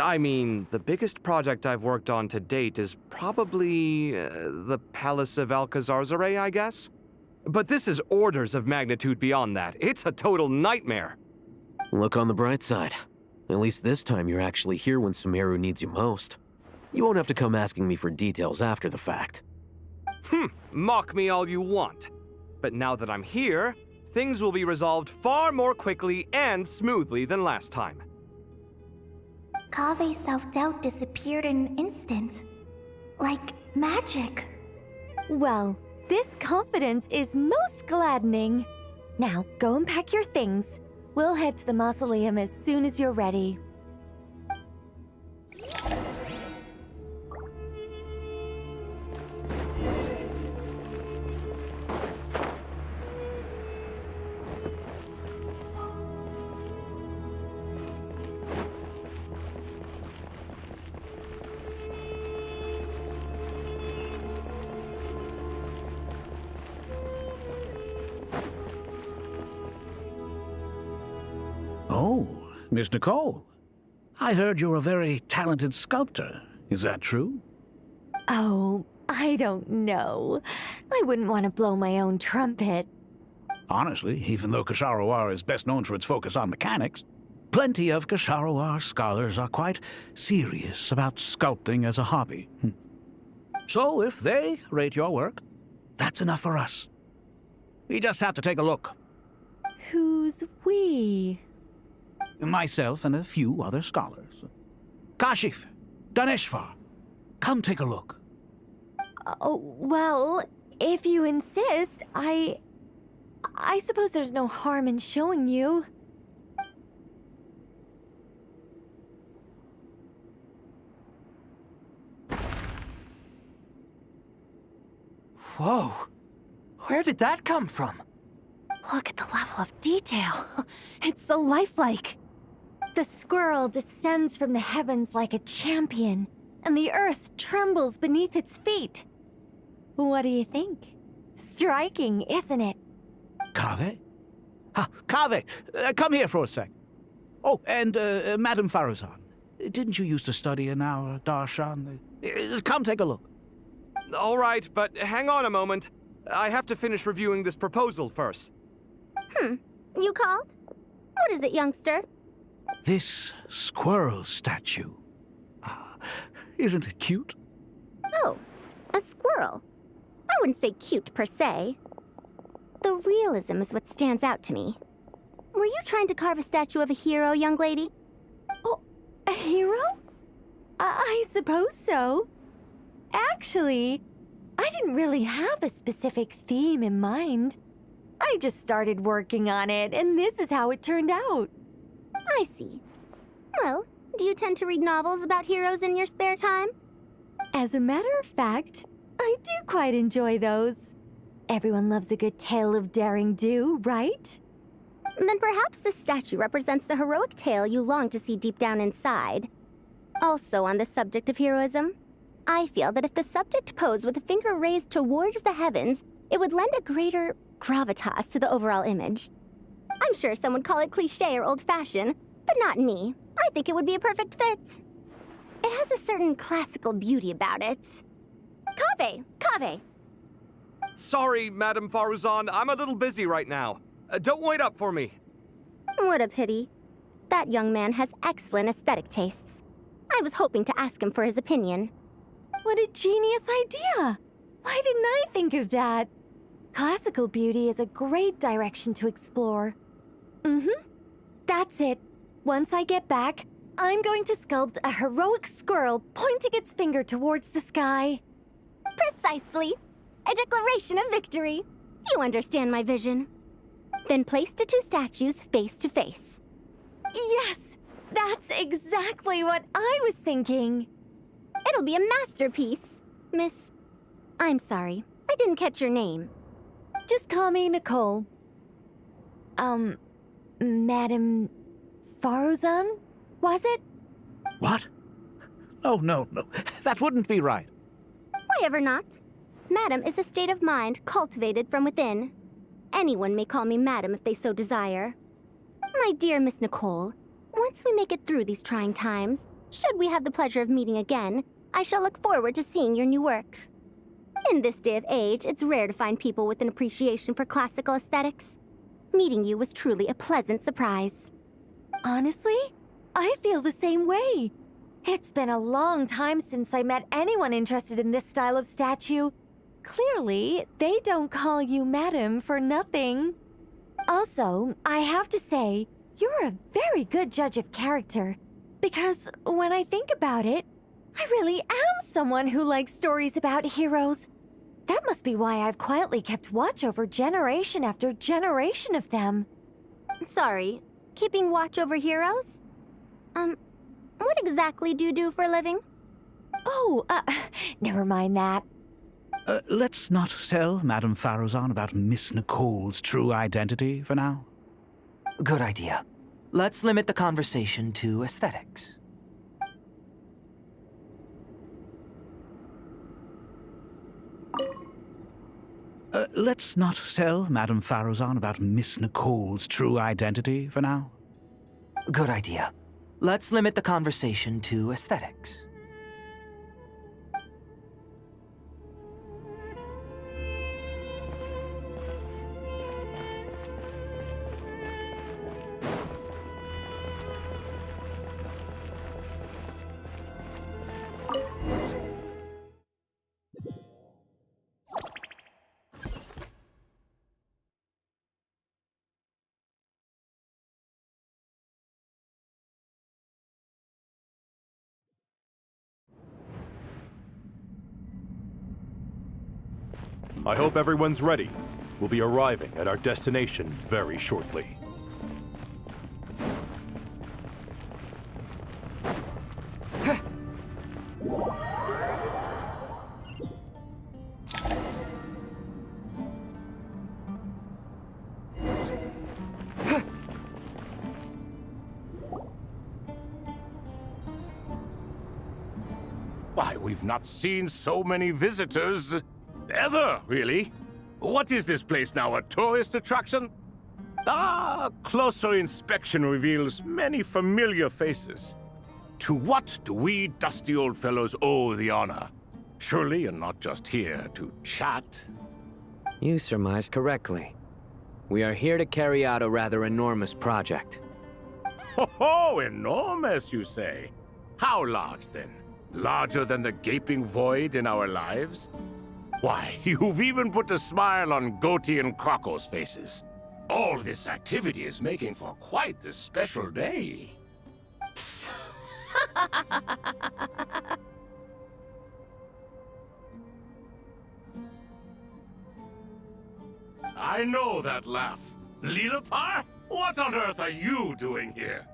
Speaker 7: I mean, the biggest project I've worked on to date is probably the Palace of Alcazarzaray, I guess? But this is orders of magnitude beyond that. It's a total nightmare.
Speaker 18: Look on the bright side. At least this time you're actually here when Sumeru needs you most. You won't have to come asking me for details after the fact.
Speaker 7: Mock me all you want. But now that I'm here, things will be resolved far more quickly and smoothly than last time.
Speaker 2: Kave's self-doubt disappeared in an instant. Like magic.
Speaker 21: Well, this confidence is most gladdening. Now, go and pack your things. We'll head to the mausoleum as soon as you're ready.
Speaker 23: Oh, Miss Nicole. I heard you're a very talented sculptor. Is that true?
Speaker 21: Oh, I don't know. I wouldn't want to blow my own trumpet.
Speaker 23: Honestly, even though Kasharawar is best known for its focus on mechanics, plenty of Kasharawar scholars are quite serious about sculpting as a hobby. So if they rate your work, that's enough for us. We just have to take a look.
Speaker 21: Who's we?
Speaker 23: Myself and a few other scholars. Kashif, Daneshvar, come take a look.
Speaker 21: Oh, well, if you insist, I suppose there's no harm in showing you.
Speaker 3: Whoa! Where did that come from?
Speaker 21: Look at the level of detail. It's so lifelike. The squirrel descends from the heavens like a champion, and the earth trembles beneath its feet. What do you think? Striking, isn't it?
Speaker 23: Kave? Kave, come here for a sec. Oh, and Madame Faruzan, didn't you used to study in our darshan? Come take a look.
Speaker 7: All right, but hang on a moment. I have to finish reviewing this proposal first.
Speaker 11: You called? What is it, youngster?
Speaker 23: This squirrel statue. Isn't it cute?
Speaker 11: Oh, a squirrel. I wouldn't say cute per se. The realism is what stands out to me. Were you trying to carve a statue of a hero, young lady?
Speaker 21: Oh, a hero? I suppose so. Actually, I didn't really have a specific theme in mind. I just started working on it, and this is how it turned out.
Speaker 11: I see. Well, do you tend to read novels about heroes in your spare time?
Speaker 21: As a matter of fact, I do quite enjoy those. Everyone loves a good tale of daring do, right?
Speaker 11: Then perhaps this statue represents the heroic tale you long to see deep down inside. Also on the subject of heroism, I feel that if the subject posed with a finger raised towards the heavens, it would lend a greater gravitas to the overall image. I'm sure some would call it cliché or old-fashioned, but not me. I think it would be a perfect fit. It has a certain classical beauty about it. Kave!
Speaker 7: Sorry, Madame Faruzan, I'm a little busy right now. Don't wait up for me.
Speaker 11: What a pity. That young man has excellent aesthetic tastes. I was hoping to ask him for his opinion.
Speaker 21: What a genius idea! Why didn't I think of that? Classical beauty is a great direction to explore. That's it. Once I get back, I'm going to sculpt a heroic squirrel pointing its finger towards the sky.
Speaker 1: Precisely. A declaration of victory. You understand my vision. Then place the two statues face to face.
Speaker 21: Yes, that's exactly what I was thinking.
Speaker 1: It'll be a masterpiece, Miss... I'm sorry, I didn't catch your name.
Speaker 21: Just call me Nicole. Madame Faruzan, was it?
Speaker 23: What? Oh, no. That wouldn't be right.
Speaker 1: Why ever not? Madam is a state of mind cultivated from within. Anyone may call me Madam if they so desire. My dear Miss Nicole, once we make it through these trying times, should we have the pleasure of meeting again, I shall look forward to seeing your new work. In this day of age, it's rare to find people with an appreciation for classical aesthetics. Meeting you was truly a pleasant surprise.
Speaker 21: Honestly, I feel the same way. It's been a long time since I met anyone interested in this style of statue. Clearly, they don't call you Madam for nothing. Also, I have to say, you're a very good judge of character. Because when I think about it, I really am someone who likes stories about heroes. That must be why I've quietly kept watch over generation after generation of them.
Speaker 1: Sorry, keeping watch over heroes? What exactly do you do for a living?
Speaker 21: Oh, never mind that.
Speaker 23: Let's not tell Madame Faruzan about Miss Nicole's true identity for now.
Speaker 8: Good idea. Let's limit the conversation to aesthetics.
Speaker 23: Let's not tell Madame Faruzan about Miss Nicole's true identity for now.
Speaker 8: Good idea. Let's limit the conversation to aesthetics.
Speaker 5: I hope everyone's ready. We'll be arriving at our destination very shortly.
Speaker 13: Why, we've not seen so many visitors ever, really. What is this place now, a tourist attraction? Ah, closer inspection reveals many familiar faces. To what do we dusty old fellows owe the honor? Surely you're not just here to chat.
Speaker 15: You surmise correctly. We are here to carry out a rather enormous project.
Speaker 13: Ho, enormous, you say? How large, then? Larger than the gaping void in our lives? Why, you've even put a smile on Goatee and Crocco's faces. All this activity is making for quite the special day. I know that laugh. Lilipar, what on earth are you doing here?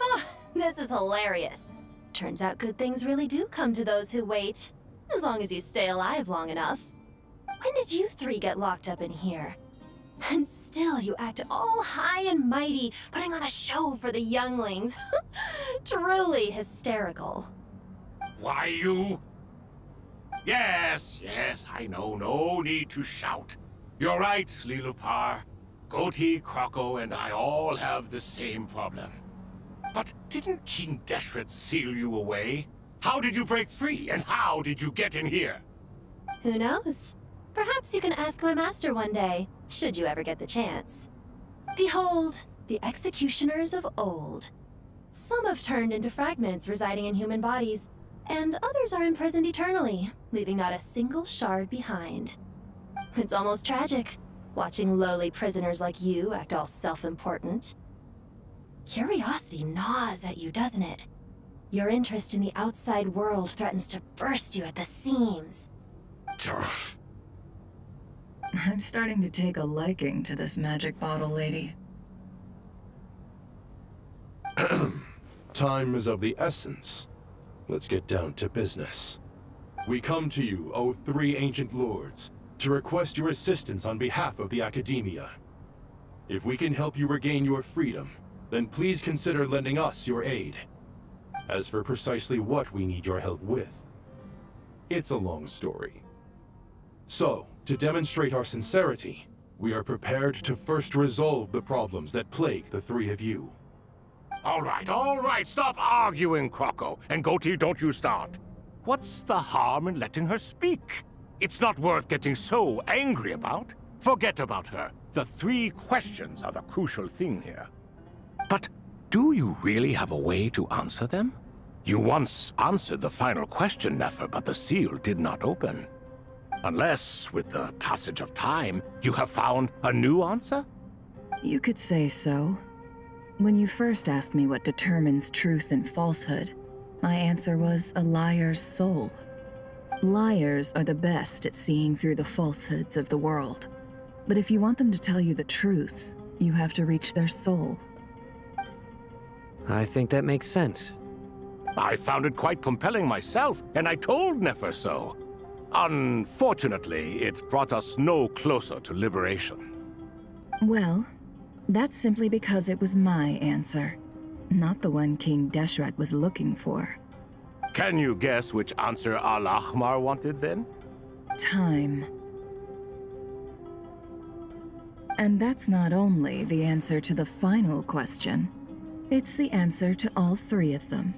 Speaker 21: Oh, this is hilarious. Turns out good things really do come to those who wait. As long as you stay alive long enough. When did you three get locked up in here? And still you act all high and mighty, putting on a show for the younglings. Truly hysterical.
Speaker 13: Why, you... Yes, I know, no need to shout. You're right, Lilipar. Goatee, Crocco, and I all have the same problem. But didn't King Deshret seal you away? How did you break free, and how did you get in here?
Speaker 21: Who knows? Perhaps you can ask my master one day, should you ever get the chance. Behold, the executioners of old. Some have turned into fragments residing in human bodies, and others are imprisoned eternally, leaving not a single shard behind. It's almost tragic, watching lowly prisoners like you act all self-important. Curiosity gnaws at you, doesn't it? Your interest in the outside world threatens to burst you at the seams.
Speaker 9: I'm starting to take a liking to this magic bottle lady.
Speaker 6: Time is of the essence. Let's get down to business. We come to you, O three ancient lords, to request your assistance on behalf of the Academia. If we can help you regain your freedom, then please consider lending us your aid. As for precisely what we need your help with, it's a long story. So, to demonstrate our sincerity, we are prepared to first resolve the problems that plague the three of you.
Speaker 13: All right, stop arguing, Croco. And Goatee, don't you start. What's the harm in letting her speak? It's not worth getting so angry about. Forget about her. The 3 questions are the crucial thing here. But do you really have a way to answer them? You once answered the final question, Nefer, but the seal did not open. Unless, with the passage of time, you have found a new answer?
Speaker 9: You could say so. When you first asked me what determines truth and falsehood, my answer was a liar's soul. Liars are the best at seeing through the falsehoods of the world. But if you want them to tell you the truth, you have to reach their soul.
Speaker 15: I think that makes sense.
Speaker 13: I found it quite compelling myself, and I told Nefer so. Unfortunately, it brought us no closer to liberation.
Speaker 9: Well, that's simply because it was my answer, not the one King Deshret was looking for.
Speaker 13: Can you guess which answer Al-Ahmar wanted then?
Speaker 9: Time. And that's not only the answer to the final question, it's the answer to all 3 of them.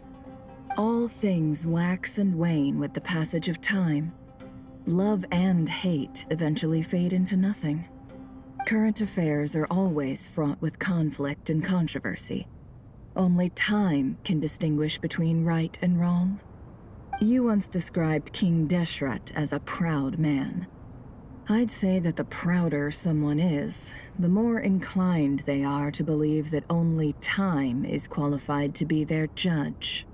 Speaker 9: All things wax and wane with the passage of time. Love and hate eventually fade into nothing. Current affairs are always fraught with conflict and controversy. Only time can distinguish between right and wrong. You once described King Deshret as a proud man. I'd say that the prouder someone is, the more inclined they are to believe that only time is qualified to be their judge.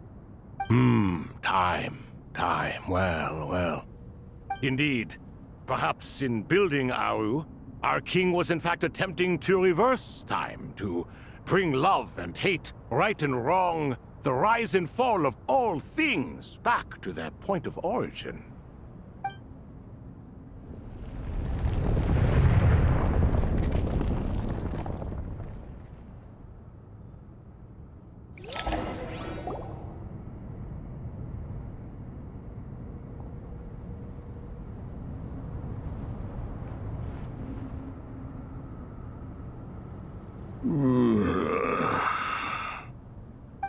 Speaker 13: Time. Well. Indeed. Perhaps in building Aru, our king was in fact attempting to reverse time, to bring love and hate, right and wrong, the rise and fall of all things back to their point of origin.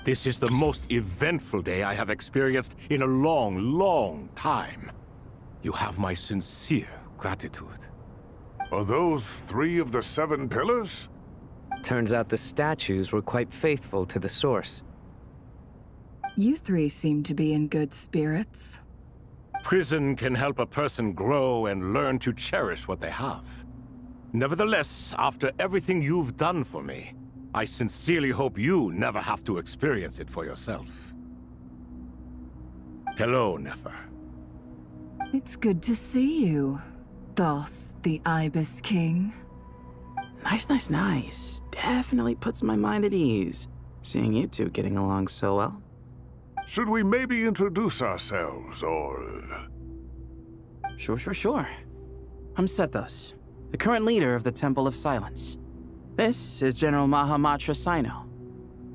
Speaker 13: This is the most eventful day I have experienced in a long time. You have my sincere gratitude.
Speaker 17: Are those 3 of the 7 pillars?
Speaker 15: Turns out the statues were quite faithful to the source.
Speaker 9: You 3 seem to be in good spirits.
Speaker 13: Prison can help a person grow and learn to cherish what they have. Nevertheless, after everything you've done for me, I sincerely hope you never have to experience it for yourself. Hello, Nefer.
Speaker 9: It's good to see you, Thoth the Ibis King.
Speaker 16: Nice. Definitely puts my mind at ease, seeing you 2 getting along so well.
Speaker 17: Should we maybe introduce ourselves, or...
Speaker 16: Sure. I'm Sethos, the current leader of the Temple of Silence. This is General Mahamatra Sino,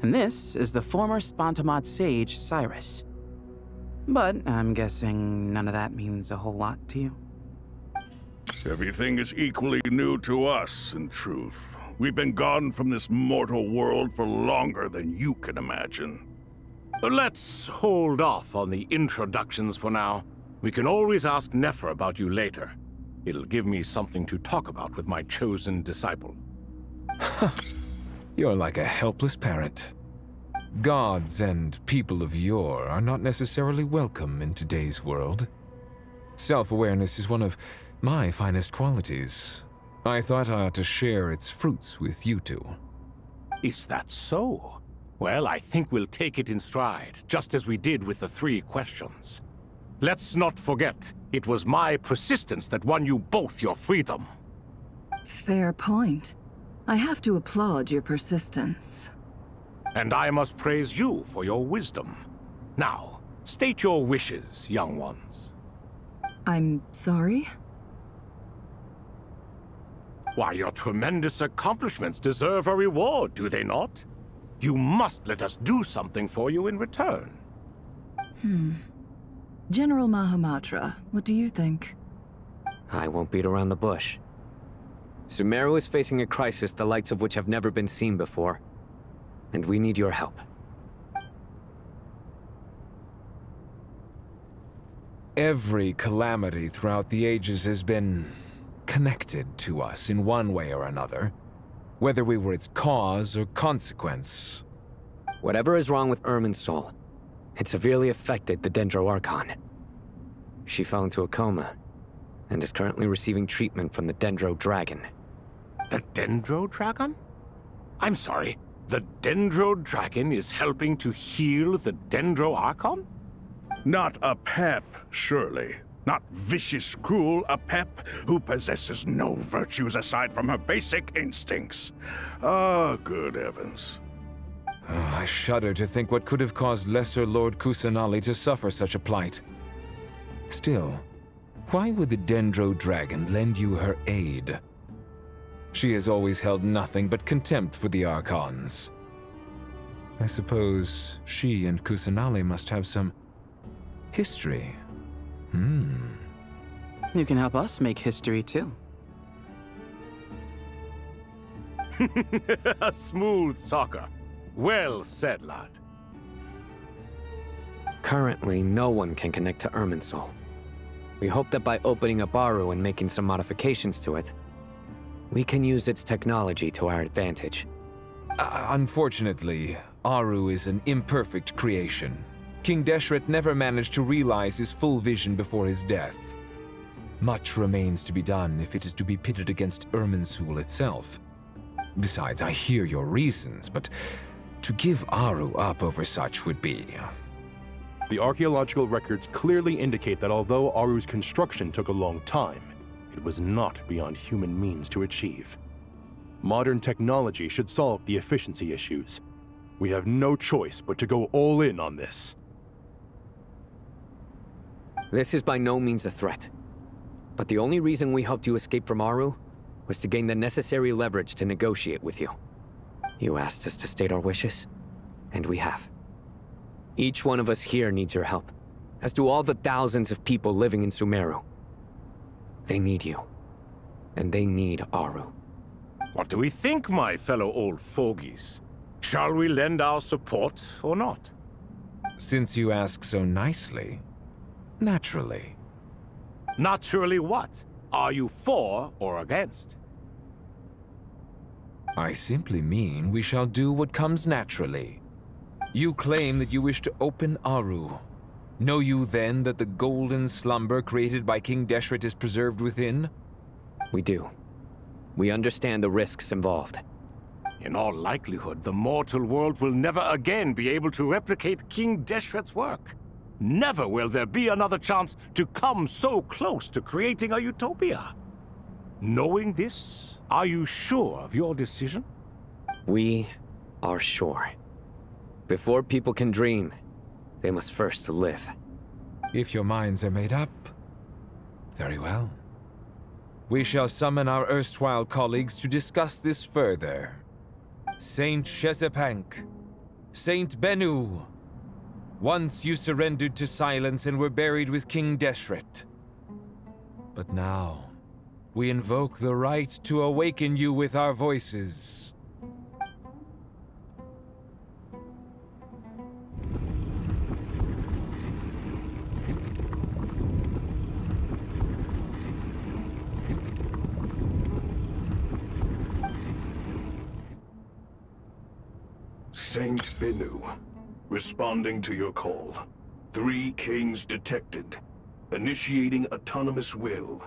Speaker 16: and this is the former Spantamot sage, Cyrus. But I'm guessing none of that means a whole lot to you.
Speaker 17: Everything is equally new to us, in truth. We've been gone from this mortal world for longer than you can imagine.
Speaker 13: Let's hold off on the introductions for now. We can always ask Nefer about you later. It'll give me something to talk about with my chosen disciple.
Speaker 18: You're like a helpless parent.
Speaker 19: Gods and people of yore are not necessarily welcome in today's world. Self-awareness is one of my finest qualities. I thought I ought to share its fruits with you two.
Speaker 13: Is that so? Well, I think we'll take it in stride, just as we did with the 3 questions. Let's not forget, it was my persistence that won you both your freedom.
Speaker 9: Fair point. I have to applaud your persistence.
Speaker 13: And I must praise you for your wisdom. Now, state your wishes, young ones.
Speaker 9: I'm sorry?
Speaker 13: Why, your tremendous accomplishments deserve a reward, do they not? You must let us do something for you in return.
Speaker 9: General Mahamatra, what do you think?
Speaker 18: I won't beat around the bush. Sumeru is facing a crisis the likes of which have never been seen before, and we need your help.
Speaker 19: Every calamity throughout the ages has been connected to us in one way or another, whether we were its cause or consequence.
Speaker 18: Whatever is wrong with Irminsul, it severely affected the Dendro Archon. She fell into a coma and is currently receiving treatment from the Dendro Dragon.
Speaker 13: The Dendro Dragon? I'm sorry, the Dendro Dragon is helping to heal the Dendro Archon?
Speaker 17: Not a pep, surely. Not vicious, cruel, a pep who possesses no virtues aside from her basic instincts. Ah, good heavens.
Speaker 19: Oh, I shudder to think what could have caused Lesser Lord Kusanali to suffer such a plight. Still, why would the Dendro Dragon lend you her aid? She has always held nothing but contempt for the Archons. I suppose she and Kusanali must have some history.
Speaker 16: You can help us make history, too.
Speaker 13: A smooth talker. Well said, lad.
Speaker 18: Currently, no one can connect to Irminsul. We hope that by opening up Aru and making some modifications to it, we can use its technology to our advantage.
Speaker 19: Unfortunately, Aru is an imperfect creation. King Deshret never managed to realize his full vision before his death. Much remains to be done if it is to be pitted against Irminsul itself. Besides, I hear your reasons, but to give Aru up over such would be...
Speaker 20: The archaeological records clearly indicate that although Aru's construction took a long time, it was not beyond human means to achieve. Modern technology should solve the efficiency issues. We have no choice but to go all in on this.
Speaker 18: This is by no means a threat. But the only reason we helped you escape from Aru was to gain the necessary leverage to negotiate with you. You asked us to state our wishes, and we have. Each one of us here needs your help, as do all the thousands of people living in Sumeru. They need you, and they need Aru.
Speaker 13: What do we think, my fellow old fogies? Shall we lend our support or not?
Speaker 19: Since you ask so nicely, naturally.
Speaker 13: Naturally what? Are you for or against?
Speaker 19: I simply mean we shall do what comes naturally. You claim that you wish to open Aru. Know you then that the golden slumber created by King Deshret is preserved within?
Speaker 18: We do. We understand the risks involved.
Speaker 13: In all likelihood, the mortal world will never again be able to replicate King Deshret's work. Never will there be another chance to come so close to creating a utopia. Knowing this, are you sure of your decision?
Speaker 18: We are sure. Before people can dream, they must first live.
Speaker 19: If your minds are made up, very well. We shall summon our erstwhile colleagues to discuss this further. Saint Shezepank, Saint Bennu, once you surrendered to silence and were buried with King Deshret. But now, we invoke the right to awaken you with our voices.
Speaker 17: Saint Binu, responding to your call. 3 kings detected. Initiating autonomous will.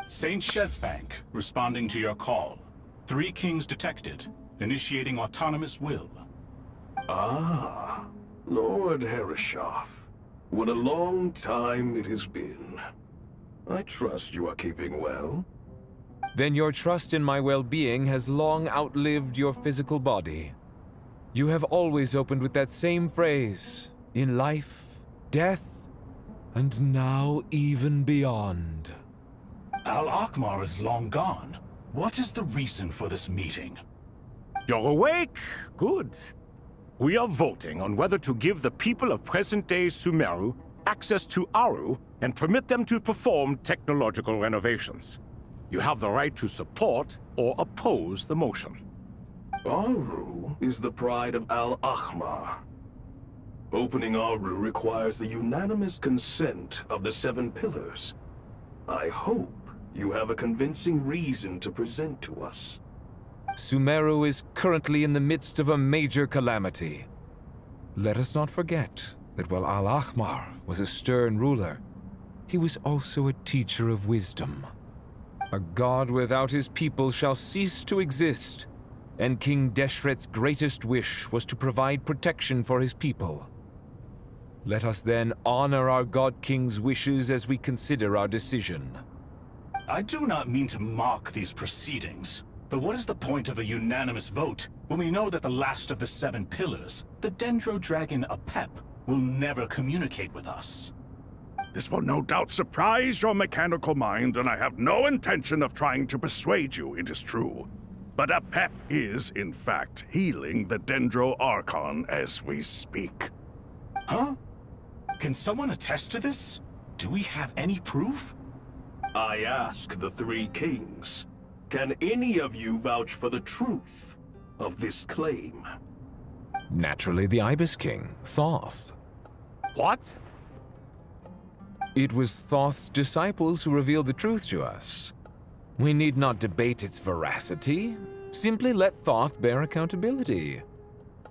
Speaker 4: Saint Shezbank, responding to your call. 3 kings detected. Initiating autonomous will.
Speaker 17: Ah, Lord Herreshoff. What a long time it has been. I trust you are keeping well.
Speaker 19: Then your trust in my well-being has long outlived your physical body. You have always opened with that same phrase, in life, death, and now even beyond.
Speaker 4: Al-Akmar is long gone. What is the reason for this meeting?
Speaker 13: You're awake? Good. We are voting on whether to give the people of present-day Sumeru access to Aru and permit them to perform technological renovations. You have the right to support or oppose the motion.
Speaker 17: Aru is the pride of Al-Ahmar. Opening Aru requires the unanimous consent of the 7 pillars. I hope you have a convincing reason to present to us.
Speaker 19: Sumeru is currently in the midst of a major calamity. Let us not forget that while Al-Ahmar was a stern ruler, he was also a teacher of wisdom. A god without his people shall cease to exist, and King Deshret's greatest wish was to provide protection for his people. Let us then honor our God King's wishes as we consider our decision.
Speaker 4: I do not mean to mock these proceedings, but what is the point of a unanimous vote when we know that the last of the 7 pillars, the Dendro Dragon Apep, will never communicate with us?
Speaker 17: This will no doubt surprise your mechanical mind, and I have no intention of trying to persuade you it is true. But Apep is, in fact, healing the Dendro Archon as we speak.
Speaker 4: Huh? Can someone attest to this? Do we have any proof?
Speaker 17: I ask the 3 kings. Can any of you vouch for the truth of this claim?
Speaker 19: Naturally, the Ibis King, Thoth.
Speaker 13: What?
Speaker 19: It was Thoth's disciples who revealed the truth to us. We need not debate its veracity. Simply let Thoth bear accountability.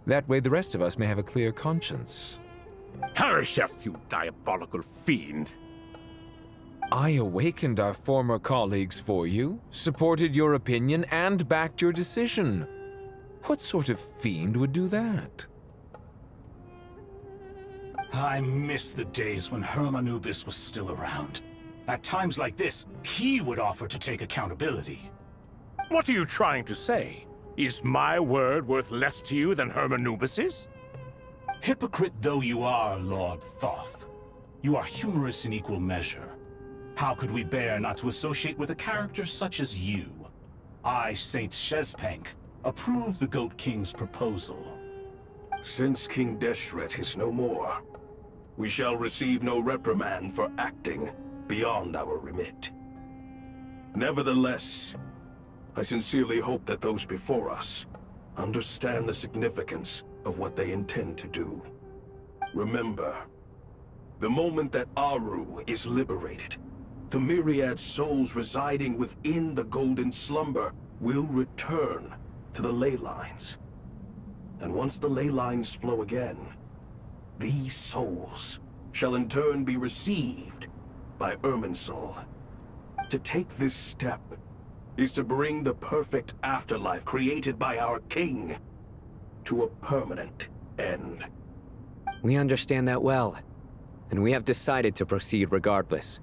Speaker 19: That way the rest of us may have a clear conscience.
Speaker 13: Herreshoff, you diabolical fiend!
Speaker 19: I awakened our former colleagues for you, supported your opinion, and backed your decision. What sort of fiend would do that?
Speaker 4: I miss the days when Hermanubis was still around. At times like this, he would offer to take accountability.
Speaker 13: What are you trying to say? Is my word worth less to you than Hermanubis's?
Speaker 4: Hypocrite though you are, Lord Thoth, you are humorous in equal measure. How could we bear not to associate with a character such as you? I, Saint Shezpank, approve the Goat King's proposal.
Speaker 17: Since King Deshret is no more, we shall receive no reprimand for acting beyond our remit. Nevertheless, I sincerely hope that those before us understand the significance of what they intend to do. Remember, the moment that Aru is liberated, the myriad souls residing within the Golden Slumber will return to the ley lines. And once the ley lines flow again, these souls shall in turn be received by Irminsul. To take this step is to bring the perfect afterlife created by our king to a permanent end.
Speaker 15: We understand that well, and we have decided to proceed regardless.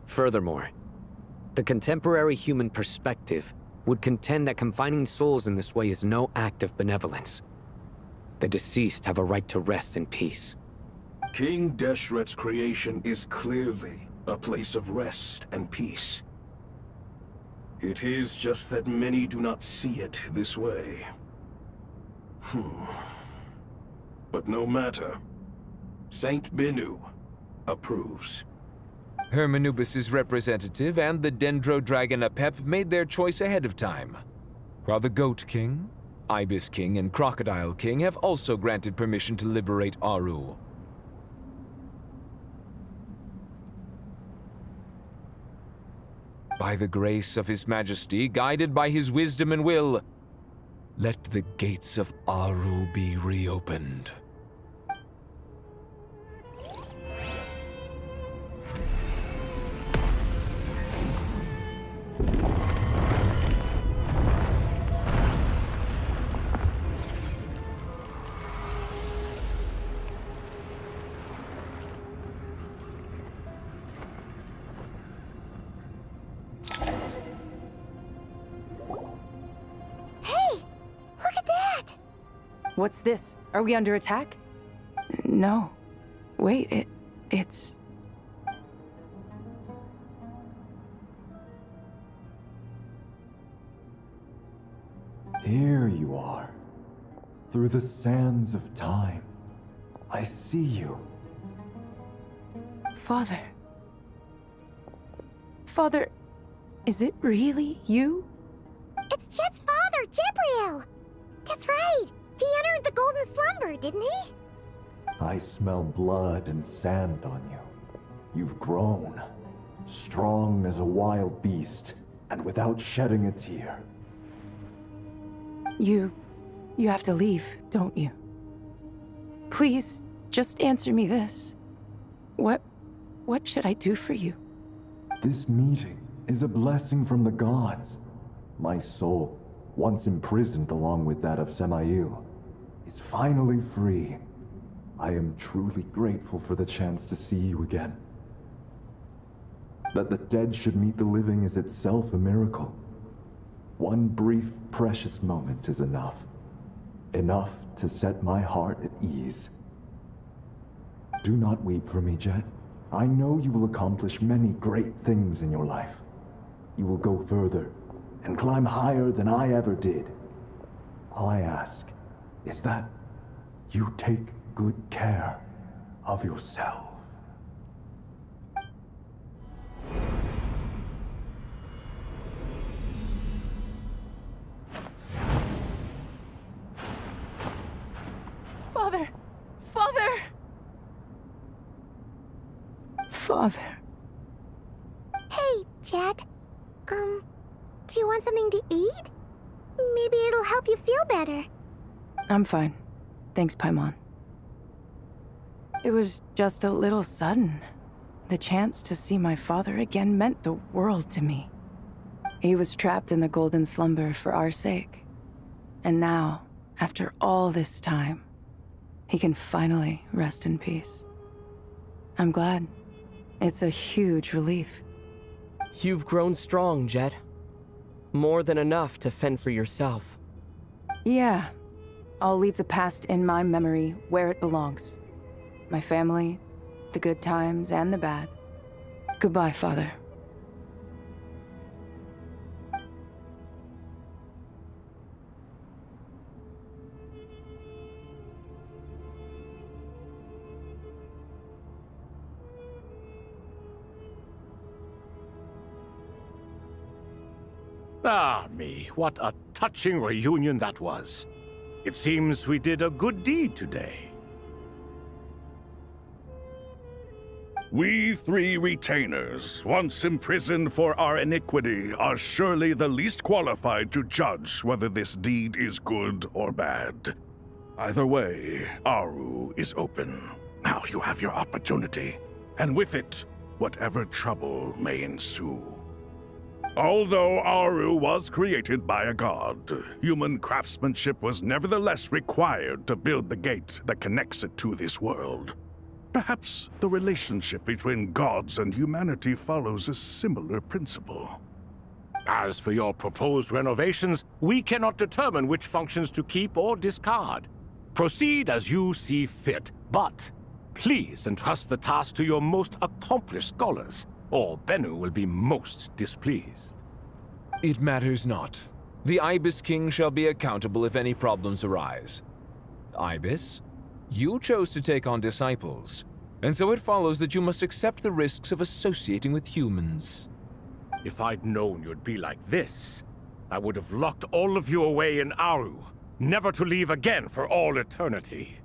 Speaker 15: Furthermore, the contemporary human perspective would contend that confining souls in this way is no act of benevolence. The deceased have a right to rest in peace.
Speaker 17: King Deshret's creation is clearly a place of rest and peace. It is just that many do not see it this way. But no matter. Saint Binu approves.
Speaker 19: Hermanubis' representative and the Dendro Dragon Apep made their choice ahead of time, while the Goat King, Ibis King, and Crocodile King have also granted permission to liberate Aru. By the grace of His Majesty, guided by his wisdom and will, let the gates of Aru be reopened.
Speaker 10: What's this? Are we under attack? No. Wait, it's...
Speaker 14: Here you are. Through the sands of time. I see you.
Speaker 10: Father. Father, is it really you?
Speaker 1: It's Jet's father, Jibriel! That's right! He entered the golden slumber, didn't he?
Speaker 14: I smell blood and sand on you. You've grown. Strong as a wild beast, and without shedding a tear.
Speaker 10: You have to leave, don't you? Please, just answer me this. What should I do for you?
Speaker 14: This meeting is a blessing from the gods. My soul, once imprisoned along with that of Samael, is finally free. I am truly grateful for the chance to see you again. That the dead should meet the living is itself a miracle. One brief, precious moment is enough. Enough to set my heart at ease. Do not weep for me, Jet. I know you will accomplish many great things in your life. You will go further and climb higher than I ever did. All I ask is that you take good care of yourself.
Speaker 10: Father! Father! Father.
Speaker 1: Hey, Jet. Do you want something to eat? Maybe it'll help you feel better.
Speaker 10: I'm fine. Thanks, Paimon. It was just a little sudden. The chance to see my father again meant the world to me. He was trapped in the golden slumber for our sake. And now, after all this time, he can finally rest in peace. I'm glad. It's a huge relief.
Speaker 3: You've grown strong, Jet. More than enough to fend for yourself.
Speaker 10: Yeah. I'll leave the past in my memory where it belongs. My family, the good times and the bad. Goodbye, Father.
Speaker 13: Ah, me, what a touching reunion that was. It seems we did a good deed today.
Speaker 17: We three retainers, once imprisoned for our iniquity, are surely the least qualified to judge whether this deed is good or bad. Either way, Aru is open. Now you have your opportunity, and with it, whatever trouble may ensue. Although Aru was created by a god, human craftsmanship was nevertheless required to build the gate that connects it to this world. Perhaps the relationship between gods and humanity follows a similar principle.
Speaker 13: As for your proposed renovations, we cannot determine which functions to keep or discard. Proceed as you see fit, but please entrust the task to your most accomplished scholars, or Bennu will be most displeased.
Speaker 19: It matters not. The Ibis King shall be accountable if any problems arise. Ibis, you chose to take on disciples, and so it follows that you must accept the risks of associating with humans.
Speaker 13: If I'd known you'd be like this, I would have locked all of you away in Aru, never to leave again for all eternity.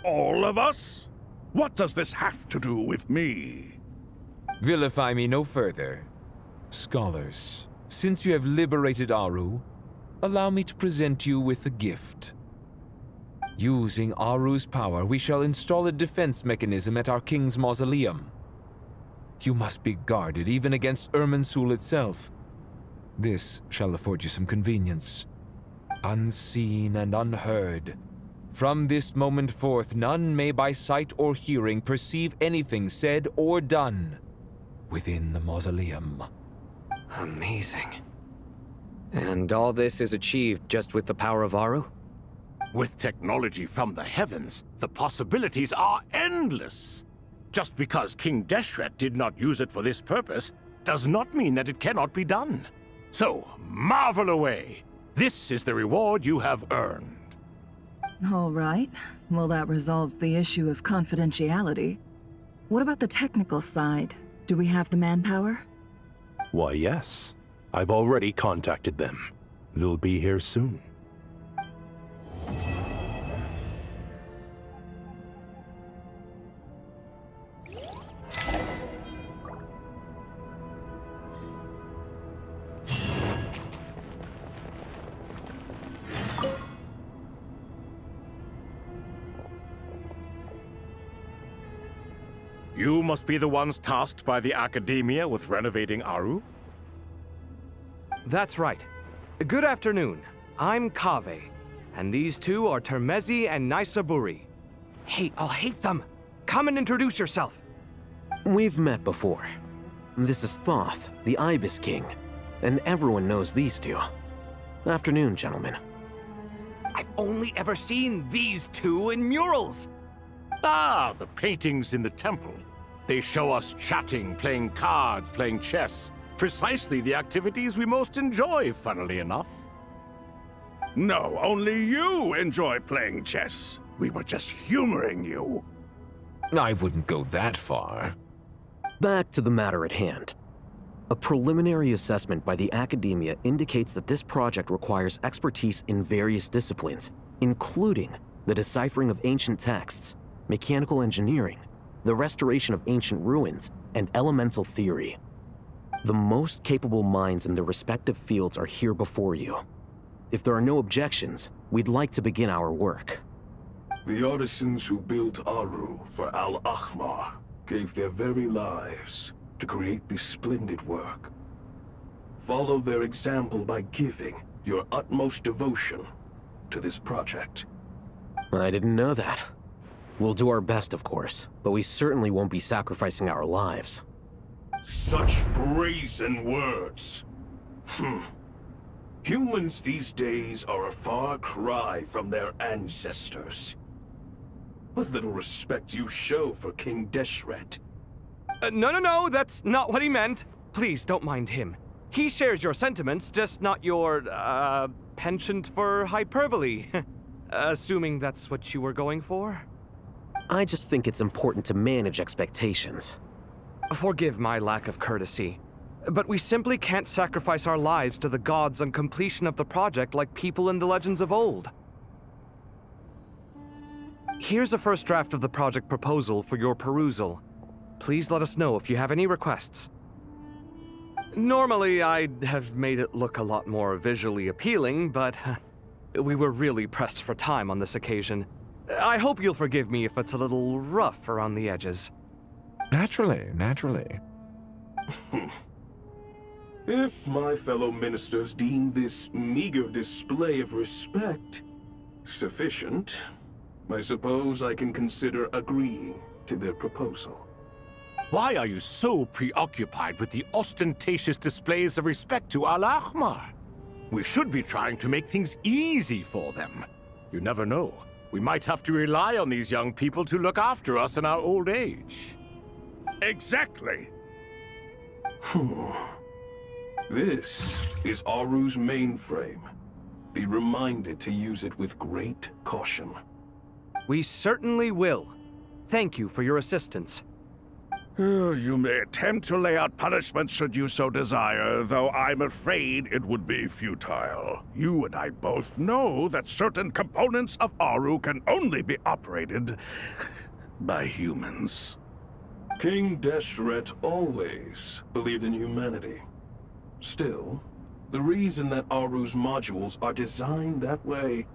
Speaker 17: All of us? What does this have to do with me?
Speaker 19: Vilify me no further. Scholars, since you have liberated Aru, allow me to present you with a gift. Using Aru's power, we shall install a defense mechanism at our king's mausoleum. You must be guarded even against Irminsul itself. This shall afford you some convenience. Unseen and unheard. From this moment forth, none may by sight or hearing perceive anything said or done within the mausoleum.
Speaker 15: Amazing. And all this is achieved just with the power of Aru?
Speaker 13: With technology from the heavens, the possibilities are endless. Just because King Deshret did not use it for this purpose does not mean that it cannot be done. So, marvel away. This is the reward you have earned.
Speaker 9: All right. Well, that resolves the issue of confidentiality. What about the technical side? Do we have the manpower?
Speaker 20: Why, yes. I've already contacted them. They'll be here soon.
Speaker 13: You must be the ones tasked by the Academia with renovating Aru?
Speaker 7: That's right. Good afternoon. I'm Kaveh, and these two are Termezi and Naisaburi. Hey, I'll hate them. Come and introduce yourself.
Speaker 18: We've met before. This is Thoth, the Ibis King, and everyone knows these two. Afternoon, gentlemen.
Speaker 7: I've only ever seen these two in murals.
Speaker 13: Ah, the paintings in the temple. They show us chatting, playing cards, playing chess. Precisely the activities we most enjoy, funnily enough.
Speaker 17: No, only you enjoy playing chess. We were just humoring you.
Speaker 19: I wouldn't go that far.
Speaker 18: Back to the matter at hand. A preliminary assessment by the Academia indicates that this project requires expertise in various disciplines, including the deciphering of ancient texts, mechanical engineering, the restoration of ancient ruins, and elemental theory. The most capable minds in their respective fields are here before you. If there are no objections, we'd like to begin our work.
Speaker 2: The artisans who built Aru for Al-Ahmar gave their very lives to create this splendid work. Follow their example by giving your utmost devotion to this project.
Speaker 18: I didn't know that. We'll do our best, of course, but we certainly won't be sacrificing our lives.
Speaker 2: Such brazen words. Humans these days are a far cry from their ancestors. What little respect you show for King Deshret.
Speaker 7: No, that's not what he meant. Please, don't mind him. He shares your sentiments, just not your, penchant for hyperbole. Assuming that's what you were going for?
Speaker 18: I just think it's important to manage expectations.
Speaker 7: Forgive my lack of courtesy, but we simply can't sacrifice our lives to the gods on completion of the project like people in the legends of old. Here's a first draft of the project proposal for your perusal. Please let us know if you have any requests. Normally, I'd have made it look a lot more visually appealing, but we were really pressed for time on this occasion. I hope you'll forgive me if it's a little rough around the edges.
Speaker 19: Naturally.
Speaker 2: If my fellow ministers deem this meager display of respect sufficient, I suppose I can consider agreeing to their proposal.
Speaker 13: Why are you so preoccupied with the ostentatious displays of respect to Al-Ahmar? We should be trying to make things easy for them. You never know. We might have to rely on these young people to look after us in our old age.
Speaker 17: Exactly.
Speaker 2: This is Aru's mainframe. Be reminded to use it with great caution.
Speaker 7: We certainly will. Thank you for your assistance.
Speaker 17: You may attempt to lay out punishment should you so desire, though I'm afraid it would be futile. You and I both know that certain components of Aru can only be operated by humans.
Speaker 2: King Deshret always believed in humanity. Still, The reason that Aru's modules are designed that way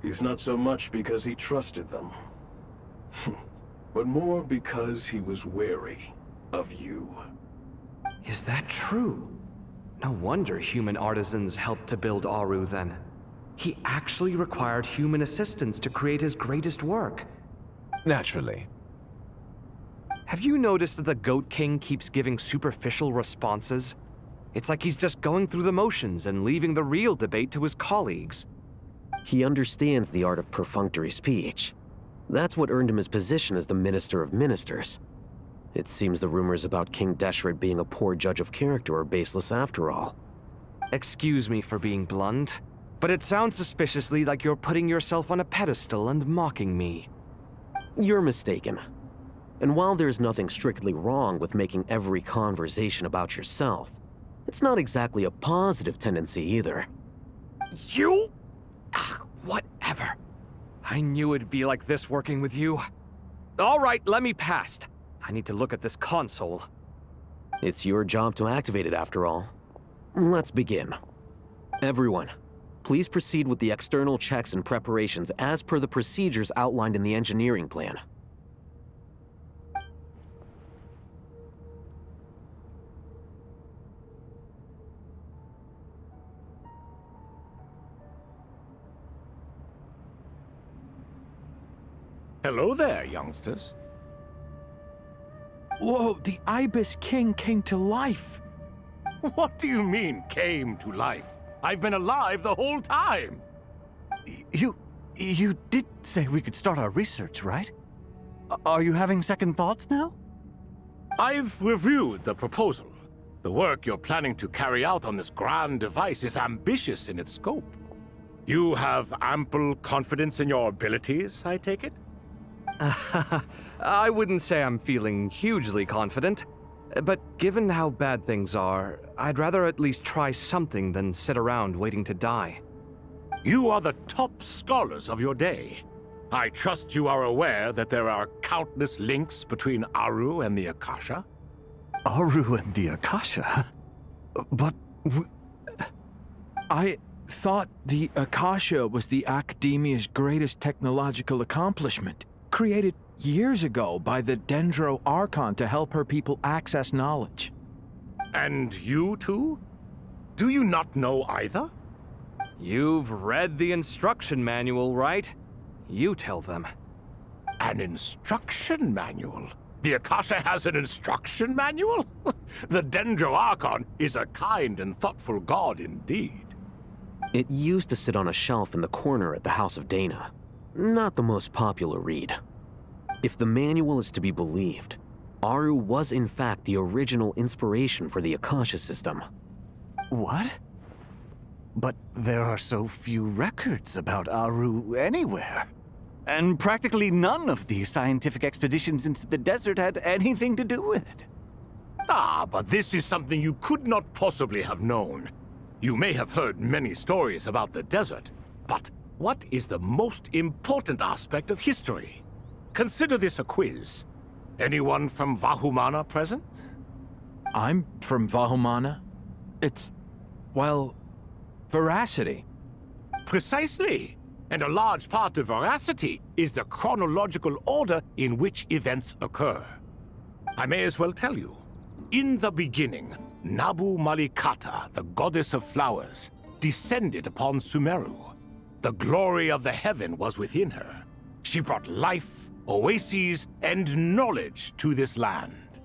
Speaker 2: is not so much because he trusted them, but more because he was wary of you.
Speaker 3: Is that true? No wonder human artisans helped to build Aru then. He actually required human assistance to create his greatest work.
Speaker 19: Naturally.
Speaker 3: Have you noticed that the Goat King keeps giving superficial responses? It's like he's just going through the motions and leaving the real debate to his colleagues.
Speaker 18: He understands the art of perfunctory speech. That's what earned him his position as the Minister of Ministers. It seems the rumors about King Deshret being a poor judge of character are baseless after all.
Speaker 3: Excuse me for being blunt, but it sounds suspiciously like you're putting yourself on a pedestal and mocking me.
Speaker 18: You're mistaken. And while there's nothing strictly wrong with making every conversation about yourself, it's not exactly a positive tendency either.
Speaker 3: You? Whatever. I knew it'd be like this working with you. All right, let me past. I need to look at this console.
Speaker 18: It's your job to activate it after all. Let's begin. Everyone, please proceed with the external checks and preparations as per the procedures outlined in the engineering plan.
Speaker 13: Hello there, youngsters.
Speaker 23: Whoa, the Ibis King came to life.
Speaker 13: What do you mean, came to life? I've been alive the whole time.
Speaker 23: You did say we could start our research, right? Are you having second thoughts now?
Speaker 13: I've reviewed the proposal. The work you're planning to carry out on this grand device is ambitious in its scope. You have ample confidence in your abilities, I take it?
Speaker 3: I wouldn't say I'm feeling hugely confident, but given how bad things are, I'd rather at least try something than sit around waiting to die.
Speaker 13: You are the top scholars of your day. I trust you are aware that there are countless links between Aru and the Akasha?
Speaker 23: Aru and the Akasha? But I thought the Akasha was the Academia's greatest technological accomplishment, created years ago by the Dendro Archon to help her people access knowledge.
Speaker 13: And you too? Do you not know either?
Speaker 3: You've read the instruction manual, right? You tell them.
Speaker 13: An instruction manual? The Akasha has an instruction manual? The Dendro Archon is a kind and thoughtful god indeed.
Speaker 18: It used to sit on a shelf in the corner at the House of Dana. Not the most popular read. If the manual is to be believed, Aru was in fact the original inspiration for the Akasha system.
Speaker 23: What? But there are so few records about Aru anywhere. And practically none of these scientific expeditions into the desert had anything to do with it.
Speaker 13: Ah, but this is something you could not possibly have known. You may have heard many stories about the desert, but what is the most important aspect of history? Consider this a quiz. Anyone from Vahumana present?
Speaker 23: I'm from Vahumana. It's, well, veracity.
Speaker 13: Precisely. And a large part of veracity is the chronological order in which events occur. I may as well tell you. In the beginning, Nabu Malikata, the goddess of flowers, descended upon Sumeru. The glory of the heaven was within her. She brought life, oases, and knowledge to this land.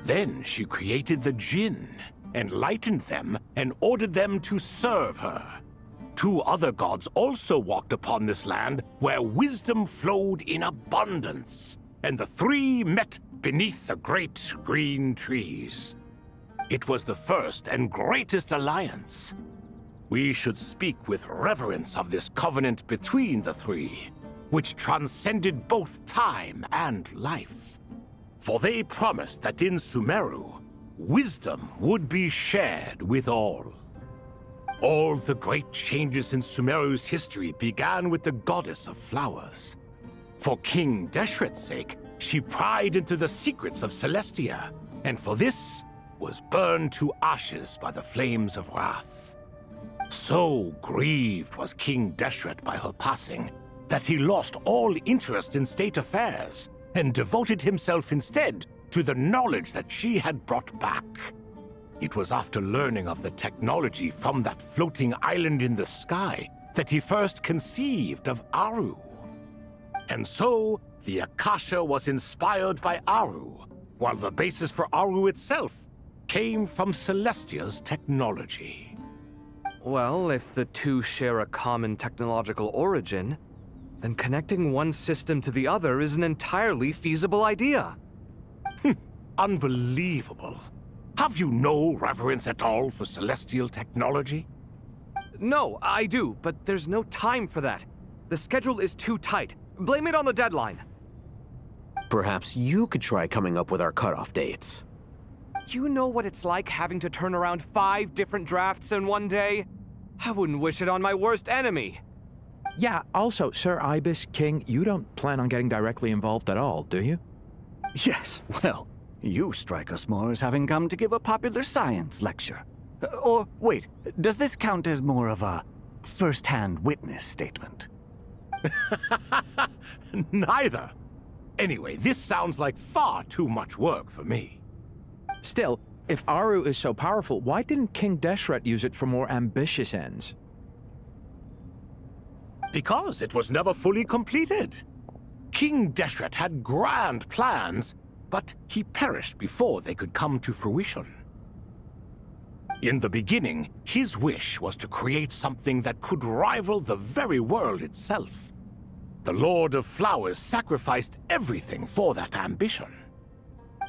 Speaker 13: Then she created the Jinn, enlightened them, and ordered them to serve her. Two other gods also walked upon this land where wisdom flowed in abundance, and the three met beneath the great green trees. It was the first and greatest alliance. We should speak with reverence of this covenant between the three, which transcended both time and life. For they promised that in Sumeru, wisdom would be shared with all. All the great changes in Sumeru's history began with the goddess of flowers. For King Deshret's sake, she pried into the secrets of Celestia, and for this, was burned to ashes by the flames of wrath. So grieved was King Deshret by her passing that he lost all interest in state affairs and devoted himself instead to the knowledge that she had brought back. It was after learning of the technology from that floating island in the sky that he first conceived of Aru. And so, the Akasha was inspired by Aru, while the basis for Aru itself came from Celestia's technology.
Speaker 7: Well, if the two share a common technological origin, then connecting one system to the other is an entirely feasible idea.
Speaker 13: Unbelievable. Have you no reverence at all for celestial technology?
Speaker 7: No, I do, but there's no time for that. The schedule is too tight. Blame it on the deadline.
Speaker 18: Perhaps you could try coming up with our cutoff dates.
Speaker 7: You know what it's like having to turn around 5 different drafts in one day? I wouldn't wish it on my worst enemy.
Speaker 11: Yeah, also, Sir Ibis King, you don't plan on getting directly involved at all, do you?
Speaker 12: Yes, well, you strike us more as having come to give a popular science lecture. Or, wait, does this count as more of a first-hand witness statement?
Speaker 13: Neither. Anyway, this sounds like far too much work for me.
Speaker 11: Still, if Aru is so powerful, why didn't King Deshret use it for more ambitious ends?
Speaker 13: Because it was never fully completed. King Deshret had grand plans, but he perished before they could come to fruition. In the beginning, his wish was to create something that could rival the very world itself. The Lord of Flowers sacrificed everything for that ambition.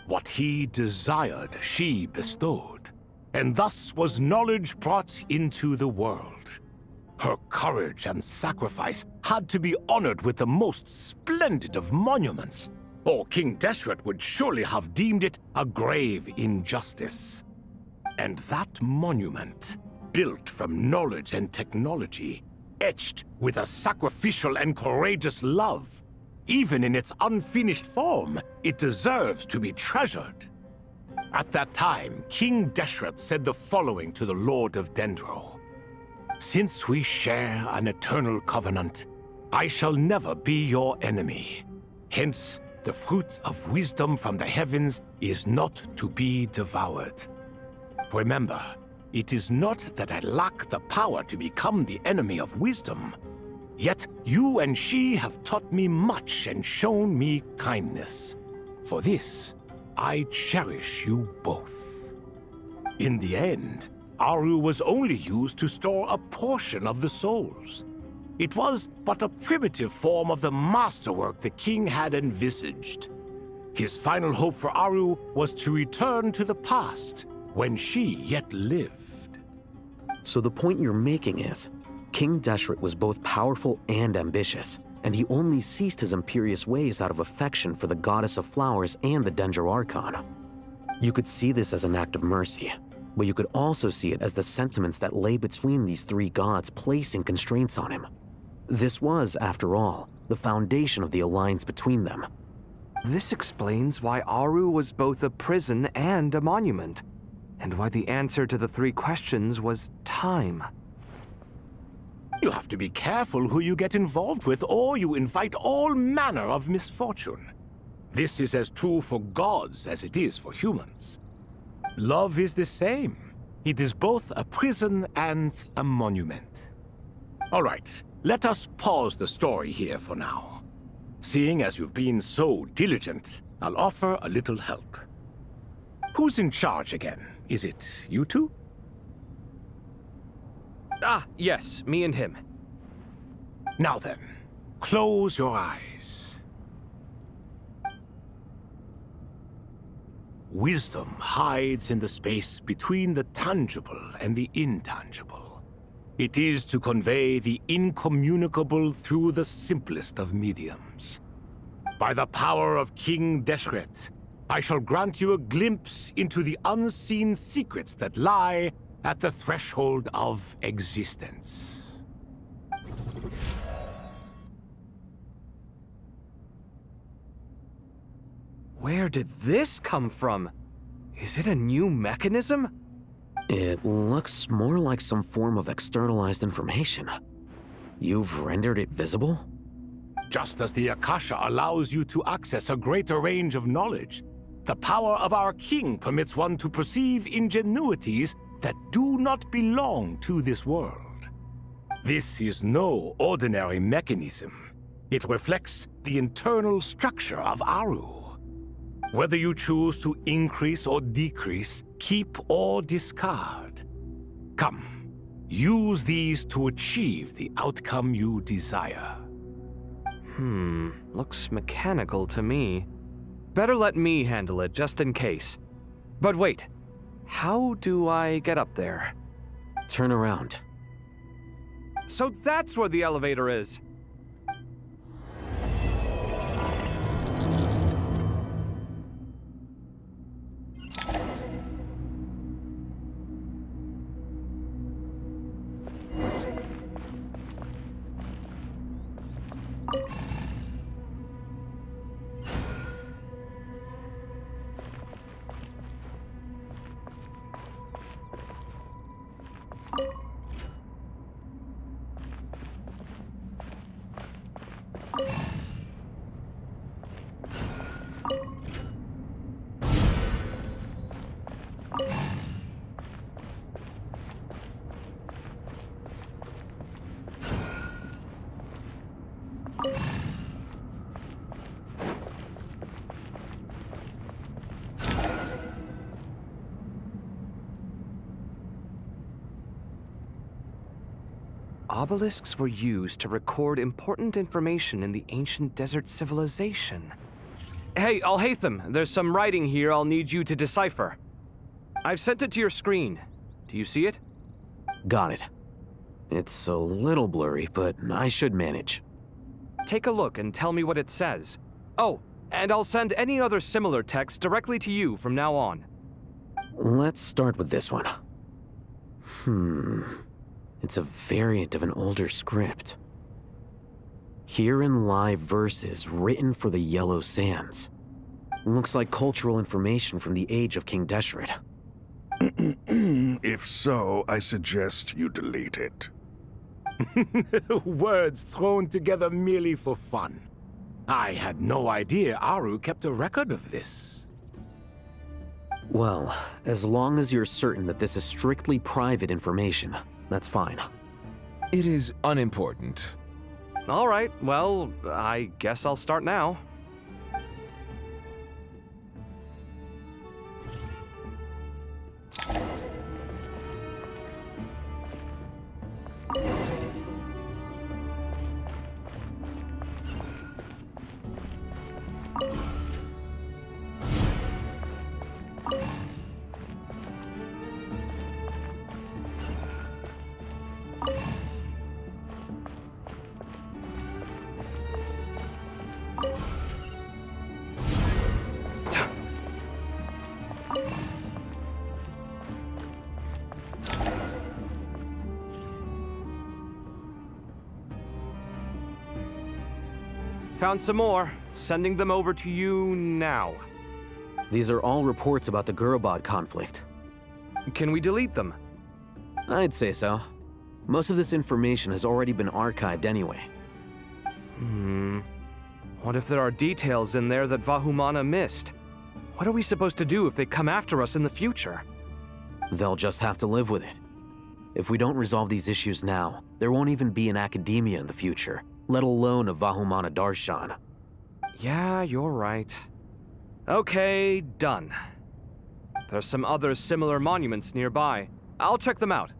Speaker 13: What he desired, she bestowed, and thus was knowledge brought into the world. Her courage and sacrifice had to be honored with the most splendid of monuments, or King Deshret would surely have deemed it a grave injustice. And that monument, built from knowledge and technology, etched with a sacrificial and courageous love, even in its unfinished form, it deserves to be treasured. At that time, King Deshret said the following to the Lord of Dendro. "Since we share an eternal covenant, I shall never be your enemy. Hence, the fruit of wisdom from the heavens is not to be devoured. Remember, it is not that I lack the power to become the enemy of wisdom. Yet you and she have taught me much and shown me kindness. For this, I cherish you both." In the end, Aru was only used to store a portion of the souls. It was but a primitive form of the masterwork the king had envisaged. His final hope for Aru was to return to the past, when she yet lived.
Speaker 18: So the point you're making is, King Deshret was both powerful and ambitious, and he only ceased his imperious ways out of affection for the Goddess of Flowers and the Dendro Archon. You could see this as an act of mercy, but you could also see it as the sentiments that lay between these three gods placing constraints on him. This was, after all, the foundation of the alliance between them.
Speaker 7: This explains why Aru was both a prison and a monument, and why the answer to the 3 questions was time.
Speaker 13: You have to be careful who you get involved with, or you invite all manner of misfortune. This is as true for gods as it is for humans. Love is the same. It is both a prison and a monument. All right, let us pause the story here for now. Seeing as you've been so diligent, I'll offer a little help. Who's in charge again? Is it you two?
Speaker 7: Ah, yes, me and him.
Speaker 13: Now then, close your eyes. Wisdom hides in the space between the tangible and the intangible. It is to convey the incommunicable through the simplest of mediums. By the power of King Deshret, I shall grant you a glimpse into the unseen secrets that lie at the threshold of existence.
Speaker 7: Where did this come from? Is it a new mechanism?
Speaker 18: It looks more like some form of externalized information. You've rendered it visible?
Speaker 13: Just as the Akasha allows you to access a greater range of knowledge, the power of our king permits one to perceive ingenuities that do not belong to this world. This is no ordinary mechanism. It reflects the internal structure of Aru. Whether you choose to increase or decrease, keep or discard. Come, use these to achieve the outcome you desire.
Speaker 7: Looks mechanical to me. Better let me handle it, just in case. But wait, how do I get up there?
Speaker 18: Turn around.
Speaker 7: So that's where the elevator is. Obelisks were used to record important information in the ancient desert civilization. Hey, Al-Haytham, there's some writing here I'll need you to decipher. I've sent it to your screen. Do you see it?
Speaker 18: Got it. It's a little blurry, but I should manage.
Speaker 7: Take a look and tell me what it says. Oh, and I'll send any other similar text directly to you from now on.
Speaker 18: Let's start with this one. It's a variant of an older script. Herein lie verses written for the Yellow Sands. Looks like cultural information from the age of King Deshret.
Speaker 17: If so, I suggest you delete it.
Speaker 13: Words thrown together merely for fun. I had no idea Aru kept a record of this.
Speaker 18: Well, as long as you're certain that this is strictly private information, that's fine.
Speaker 19: It is unimportant.
Speaker 7: All right, well, I guess I'll start now. Found some more. Sending them over to you now.
Speaker 18: These are all reports about the Gurubad conflict.
Speaker 7: Can we delete them?
Speaker 18: I'd say so. Most of this information has already been archived anyway.
Speaker 7: What if there are details in there that Vahumana missed? What are we supposed to do if they come after us in the future?
Speaker 18: They'll just have to live with it. If we don't resolve these issues now, there won't even be an academia in the future, let alone a Vahumana Darshan.
Speaker 7: Yeah, you're right. Okay, done. There's some other similar monuments nearby. I'll check them out.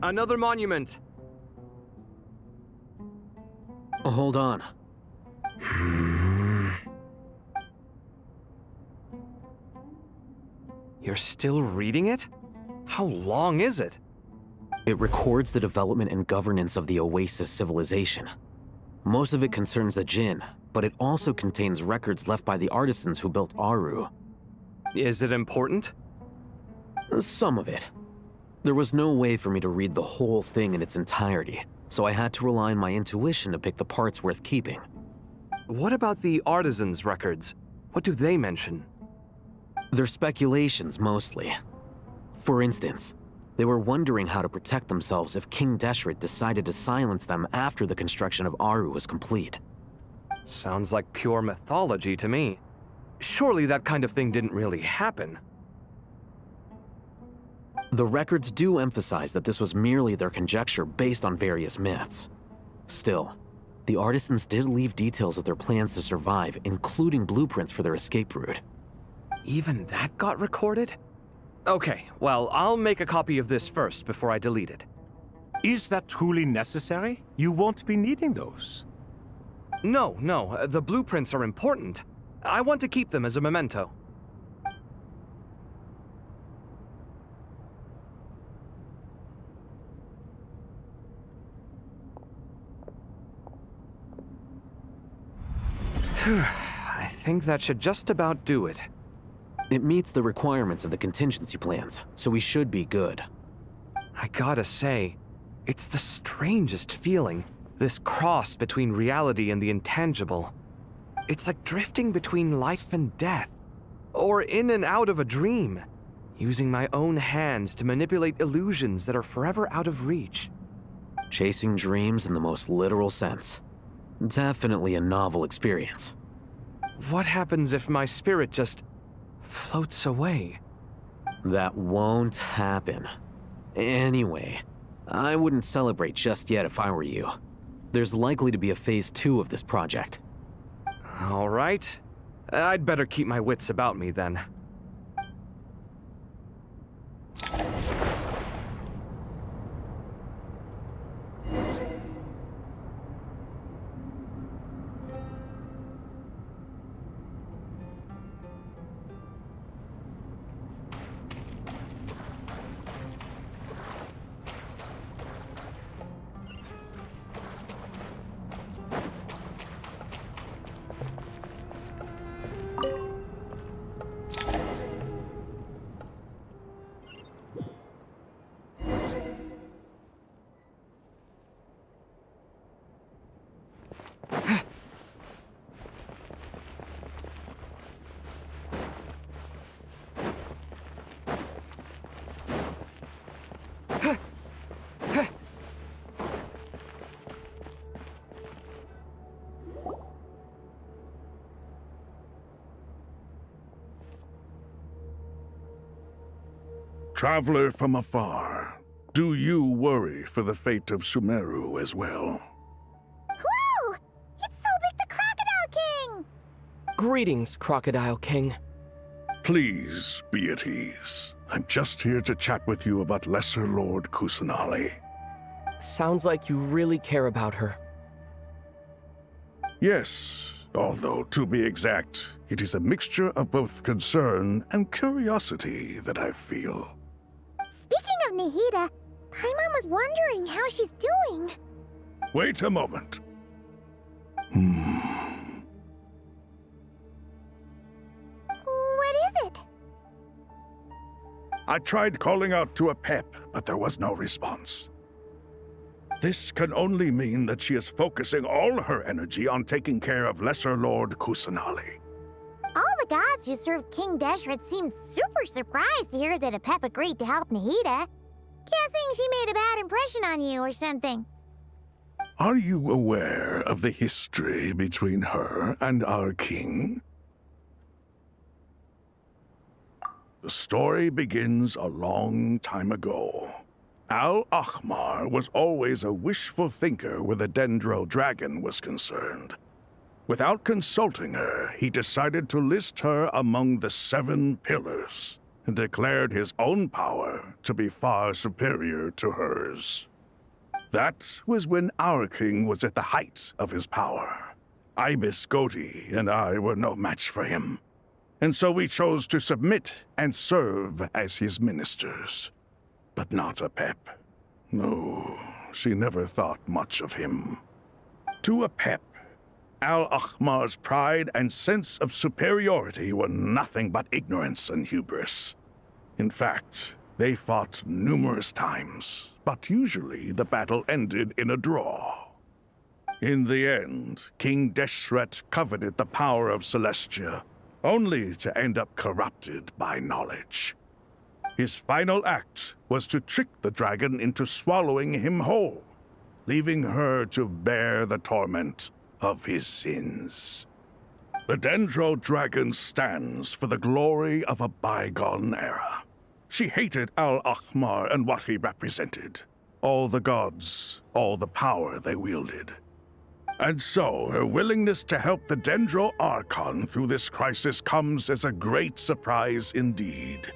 Speaker 3: Another monument.
Speaker 18: Hold on.
Speaker 3: You're still reading it? How long is it?
Speaker 18: It records the development and governance of the Oasis civilization. Most of it concerns the Jinn, but it also contains records left by the artisans who built Aru.
Speaker 3: Is it important?
Speaker 18: Some of it. There was no way for me to read the whole thing in its entirety, so I had to rely on my intuition to pick the parts worth keeping.
Speaker 3: What about the artisans' records? What do they mention?
Speaker 18: They're speculations, mostly. For instance, they were wondering how to protect themselves if King Deshret decided to silence them after the construction of Aru was complete.
Speaker 3: Sounds like pure mythology to me. Surely that kind of thing didn't really happen.
Speaker 18: The records do emphasize that this was merely their conjecture based on various myths. Still, the artisans did leave details of their plans to survive, including blueprints for their escape route.
Speaker 3: Even that got recorded? Okay, well, I'll make a copy of this first before I delete it.
Speaker 13: Is that truly necessary? You won't be needing those.
Speaker 3: No, the blueprints are important. I want to keep them as a memento. I think that should just about do it.
Speaker 18: It meets the requirements of the contingency plans, so we should be good.
Speaker 3: I gotta say, it's the strangest feeling, this cross between reality and the intangible. It's like drifting between life and death, or in and out of a dream, using my own hands to manipulate illusions that are forever out of reach.
Speaker 18: Chasing dreams in the most literal sense. Definitely a novel experience.
Speaker 3: What happens if my spirit just floats away?
Speaker 18: That won't happen. Anyway, I wouldn't celebrate just yet if I were you. There's likely to be a phase 2 of this project.
Speaker 3: All right. I'd better keep my wits about me then.
Speaker 17: Traveler from afar, do you worry for the fate of Sumeru as well?
Speaker 1: Whoa! It's Sobek the Crocodile King!
Speaker 3: Greetings, Crocodile King.
Speaker 17: Please be at ease. I'm just here to chat with you about Lesser Lord Kusanali.
Speaker 3: Sounds like you really care about her.
Speaker 17: Yes, although to be exact, it is a mixture of both concern and curiosity that I feel.
Speaker 1: Speaking of Nihida, Paimon was wondering how she's doing.
Speaker 17: Wait a moment.
Speaker 1: What is it?
Speaker 17: I tried calling out to a pep, but there was no response. This can only mean that she is focusing all her energy on taking care of Lesser Lord Kusanali.
Speaker 1: All the gods who served King Deshret seemed super surprised to hear that Apep agreed to help Nihida. Guessing she made a bad impression on you or something.
Speaker 17: Are you aware of the history between her and our king? The story begins a long time ago. Al-Ahmar was always a wishful thinker where the Dendro dragon was concerned. Without consulting her, he decided to list her among the 7 pillars and declared his own power to be far superior to hers. That was when our king was at the height of his power. Ibis Goti and I were no match for him, and so we chose to submit and serve as his ministers. But not Apep. No, she never thought much of him. To Apep, Al-Akhmar's pride and sense of superiority were nothing but ignorance and hubris. In fact, they fought numerous times, but usually the battle ended in a draw. In the end, King Deshret coveted the power of Celestia, only to end up corrupted by knowledge. His final act was to trick the dragon into swallowing him whole, leaving her to bear the torment of his sins. The Dendro Dragon stands for the glory of a bygone era. She hated Al-Akhmar and what he represented. All the gods, all the power they wielded. And so, her willingness to help the Dendro Archon through this crisis comes as a great surprise indeed.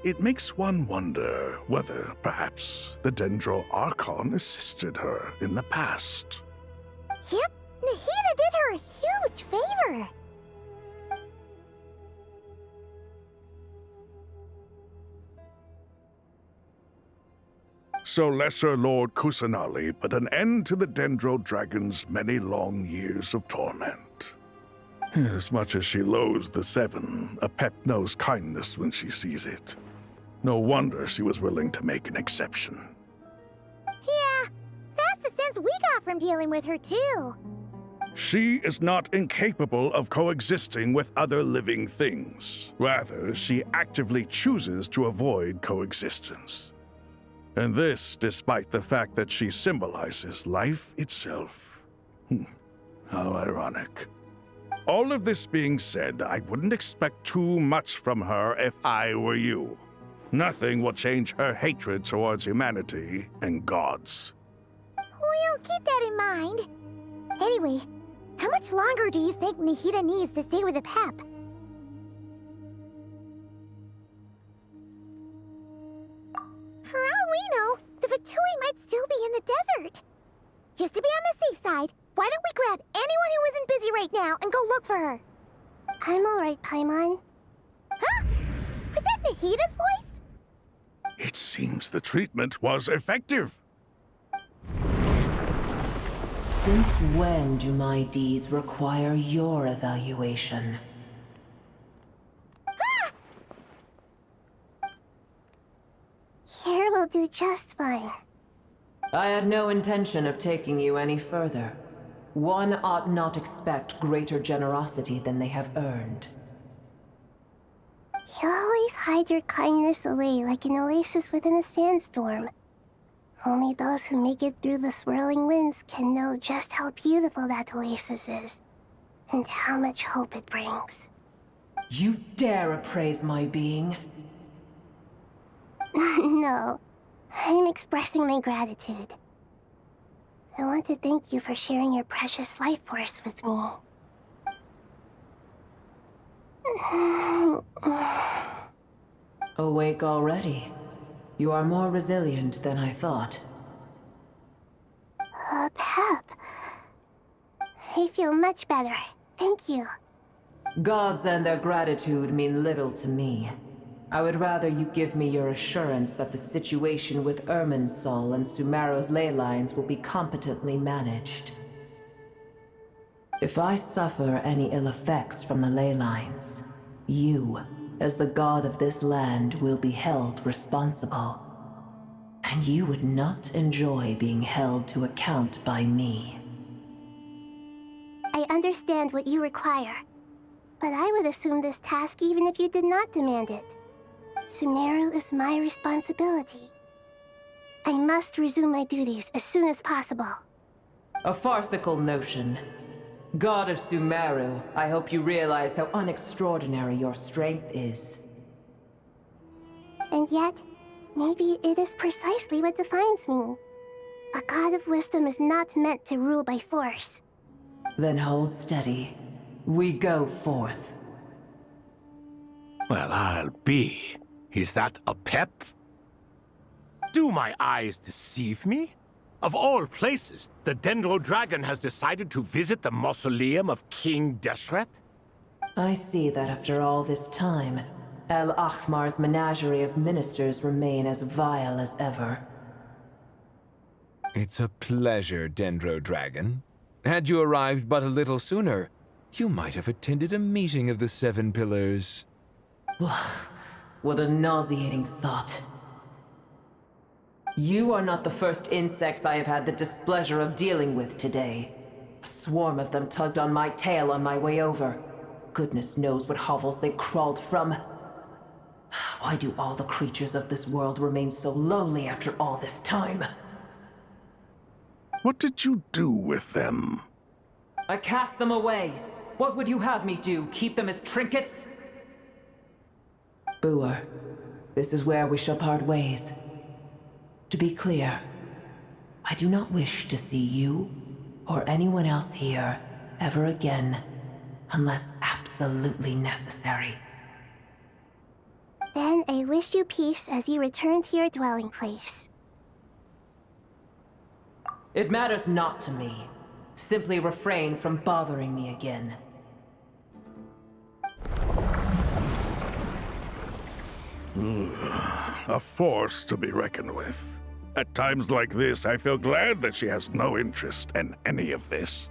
Speaker 17: It makes one wonder whether, perhaps, the Dendro Archon assisted her in the past.
Speaker 1: Yep, Nahida did her a huge favor.
Speaker 17: So Lesser Lord Kusanali put an end to the Dendro Dragon's many long years of torment. As much as she loathes the Seven, Apep knows kindness when she sees it. No wonder she was willing to make an exception.
Speaker 1: Yeah, that's the sense we got from dealing with her too.
Speaker 17: She is not incapable of coexisting with other living things. Rather, she actively chooses to avoid coexistence. And this despite the fact that she symbolizes life itself. How ironic. All of this being said, I wouldn't expect too much from her if I were you. Nothing will change her hatred towards humanity and gods.
Speaker 1: We'll keep that in mind. Anyway, how much longer do you think Nahida needs to stay with Apep? For all we know, the Fatui might still be in the desert. Just to be on the safe side, why don't we grab anyone who isn't busy right now and go look for her? I'm alright, Paimon. Huh? Was that Nahida's voice?
Speaker 17: It seems the treatment was effective.
Speaker 5: Since when do my deeds require your evaluation?
Speaker 1: Here will do just fine.
Speaker 5: I had no intention of taking you any further. One ought not expect greater generosity than they have earned.
Speaker 1: You always hide your kindness away like an oasis within a sandstorm. Only those who make it through the swirling winds can know just how beautiful that oasis is, and how much hope it brings.
Speaker 5: You dare appraise my being?
Speaker 1: No, I'm expressing my gratitude. I want to thank you for sharing your precious life force with me.
Speaker 5: Awake already? You are more resilient than I thought.
Speaker 1: Pep. I feel much better. Thank you.
Speaker 5: Gods and their gratitude mean little to me. I would rather you give me your assurance that the situation with Irminsul and Sumeru's ley lines will be competently managed. If I suffer any ill effects from the ley lines, you, as the god of this land, will be held responsible. And you would not enjoy being held to account by me.
Speaker 1: I understand what you require, but I would assume this task even if you did not demand it. Sumeru is my responsibility. I must resume my duties as soon as possible.
Speaker 5: A farcical notion. God of Sumeru, I hope you realize how unextraordinary your strength is.
Speaker 1: And yet, maybe it is precisely what defines me. A god of wisdom is not meant to rule by force.
Speaker 5: Then hold steady. We go forth.
Speaker 13: Well, I'll be. Is that Apep? Do my eyes deceive me? Of all places, the Dendro Dragon has decided to visit the mausoleum of King Deshret?
Speaker 5: I see that after all this time, El Ahmar's menagerie of ministers remain as vile as ever.
Speaker 19: It's a pleasure, Dendro Dragon. Had you arrived but a little sooner, you might have attended a meeting of the Seven Pillars.
Speaker 5: What a nauseating thought. You are not the first insects I have had the displeasure of dealing with today. A swarm of them tugged on my tail on my way over. Goodness knows what hovels they crawled from. Why do all the creatures of this world remain so lowly after all this time?
Speaker 17: What did you do with them?
Speaker 5: I cast them away. What would you have me do? Keep them as trinkets? Boer, this is where we shall part ways. To be clear, I do not wish to see you or anyone else here ever again, unless absolutely necessary.
Speaker 1: Then I wish you peace as you return to your dwelling place.
Speaker 5: It matters not to me. Simply refrain from bothering me again.
Speaker 17: A force to be reckoned with. At times like this, I feel glad that she has no interest in any of this.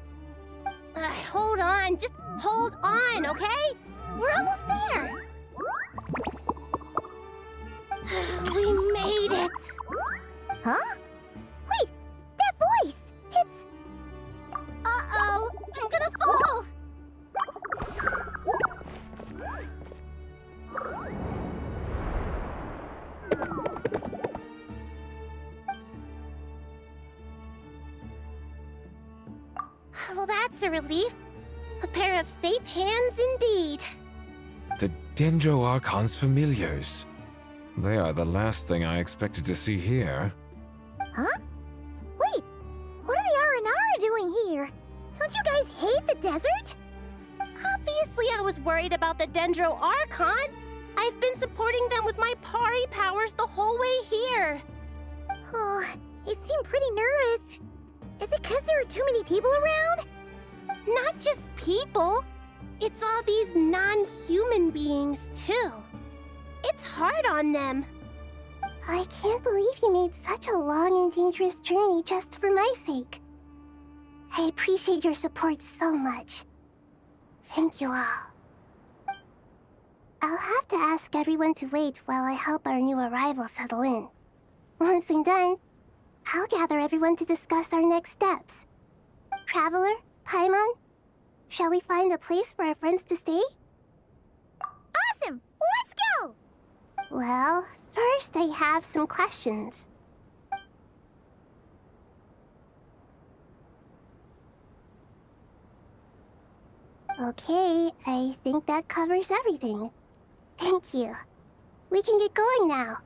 Speaker 1: Hold on, just hold on, okay? We're almost there. We made it. Huh? Wait, that voice! It's... Uh-oh, I'm gonna fall! Well, that's a relief. A pair of safe hands indeed.
Speaker 19: The Dendro Archon's familiars. They are the last thing I expected to see here.
Speaker 1: Huh? Wait, what are the Aranara doing here? Don't you guys hate the desert? Obviously I was worried about the Dendro Archon. I've been supporting them with my Pari powers the whole way here. Oh, they seem pretty nervous. Is it because there are too many people around? Not just people. It's all these non-human beings, too. It's hard on them. I can't believe you made such a long and dangerous journey just for my sake. I appreciate your support so much. Thank you all. I'll have to ask everyone to wait while I help our new arrival settle in. Once I'm done, I'll gather everyone to discuss our next steps. Traveler, Paimon, shall we find a place for our friends to stay? Awesome! Let's go! Well, first I have some questions. Okay, I think that covers everything. Thank you. We can get going now.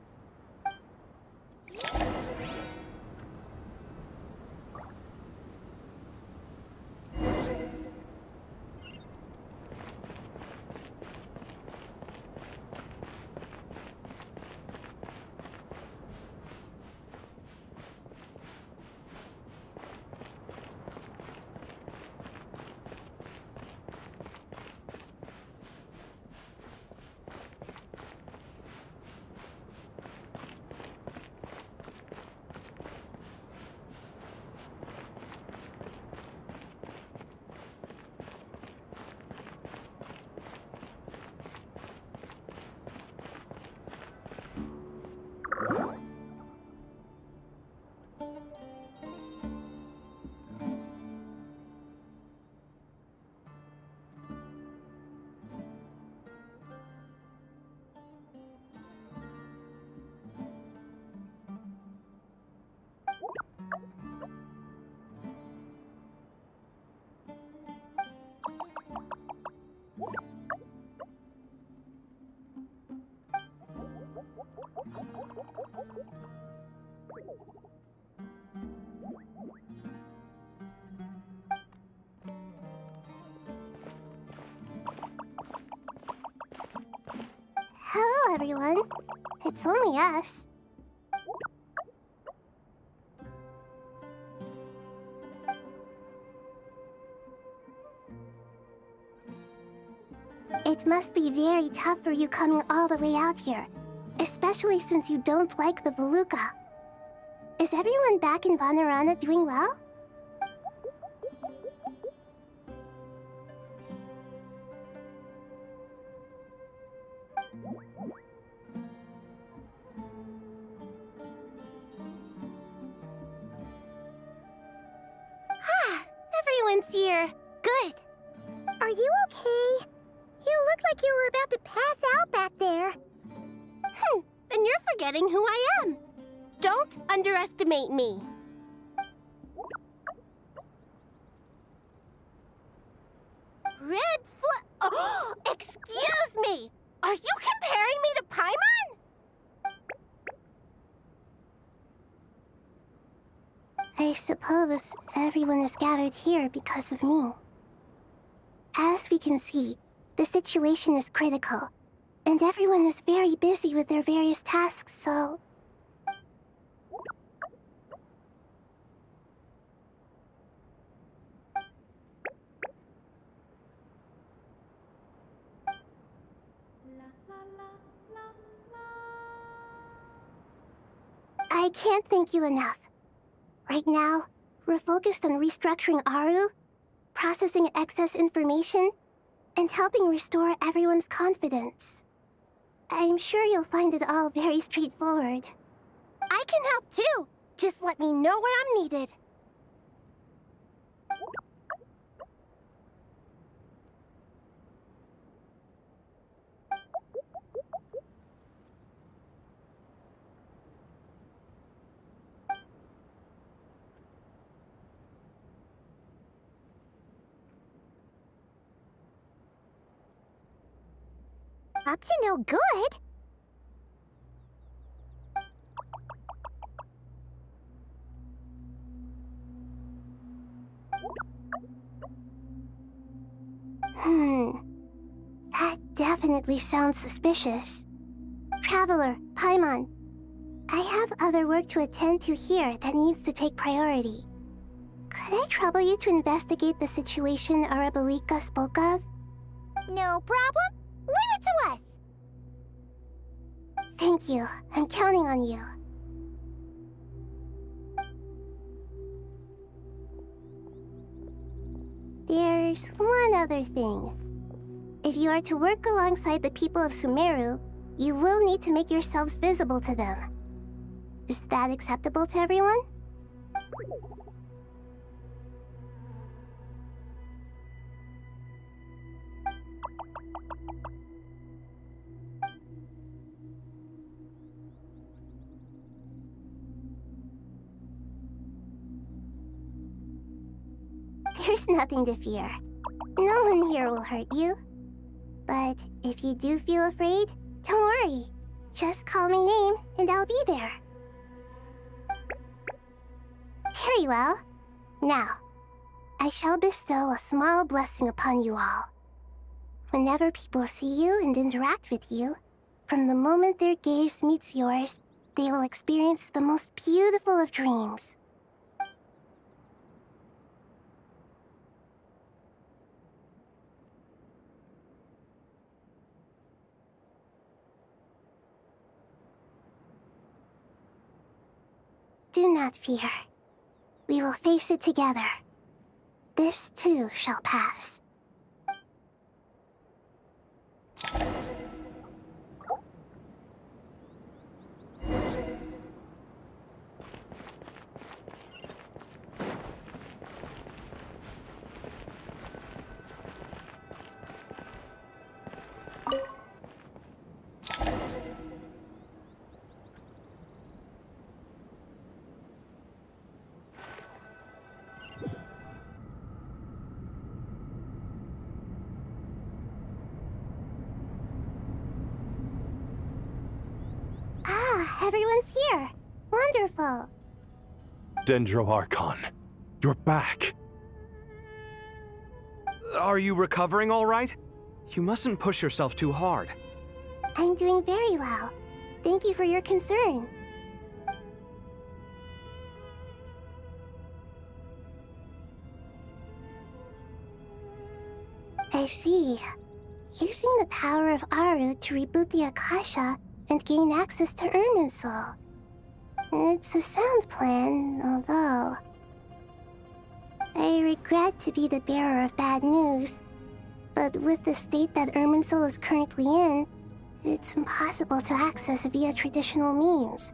Speaker 1: Hello, everyone. It's only us. It must be very tough for you coming all the way out here, especially since you don't like the Voluka. Is everyone back in Vanarana doing well? Everyone's here. Good. Are you okay? You look like you were about to pass out back there. Then you're forgetting who I am. Don't underestimate me. Red Oh, excuse me! Are you comparing me to Paimon? I suppose everyone is gathered here because of me. As we can see, the situation is critical, and everyone is very busy with their various tasks, so... I can't thank you enough. Right now, we're focused on restructuring Aru, processing excess information, and helping restore everyone's confidence. I'm sure you'll find it all very straightforward. I can help too! Just let me know where I'm needed. Up to no good? That definitely sounds suspicious. Traveler, Paimon, I have other work to attend to here that needs to take priority. Could I trouble you to investigate the situation Arabalika spoke of? No problem. Leave it to us! Thank you. I'm counting on you. There's one other thing. If you are to work alongside the people of Sumeru, you will need to make yourselves visible to them. Is that acceptable to everyone? There's nothing to fear. No one here will hurt you. But if you do feel afraid, don't worry. Just call my name and I'll be there. Very well. Now, I shall bestow a small blessing upon you all. Whenever people see you and interact with you, from the moment their gaze meets yours, they will experience the most beautiful of dreams. Do not fear. We will face it together. This too shall pass. Everyone's here. Wonderful.
Speaker 20: Dendro Archon, you're back.
Speaker 3: Are you recovering all right? You mustn't push yourself too hard.
Speaker 1: I'm doing very well. Thank you for your concern. I see. Using the power of Aru to reboot the Akasha and gain access to Irminsul. It's a sound plan, although... I regret to be the bearer of bad news, but with the state that Irminsul is currently in, it's impossible to access via traditional means.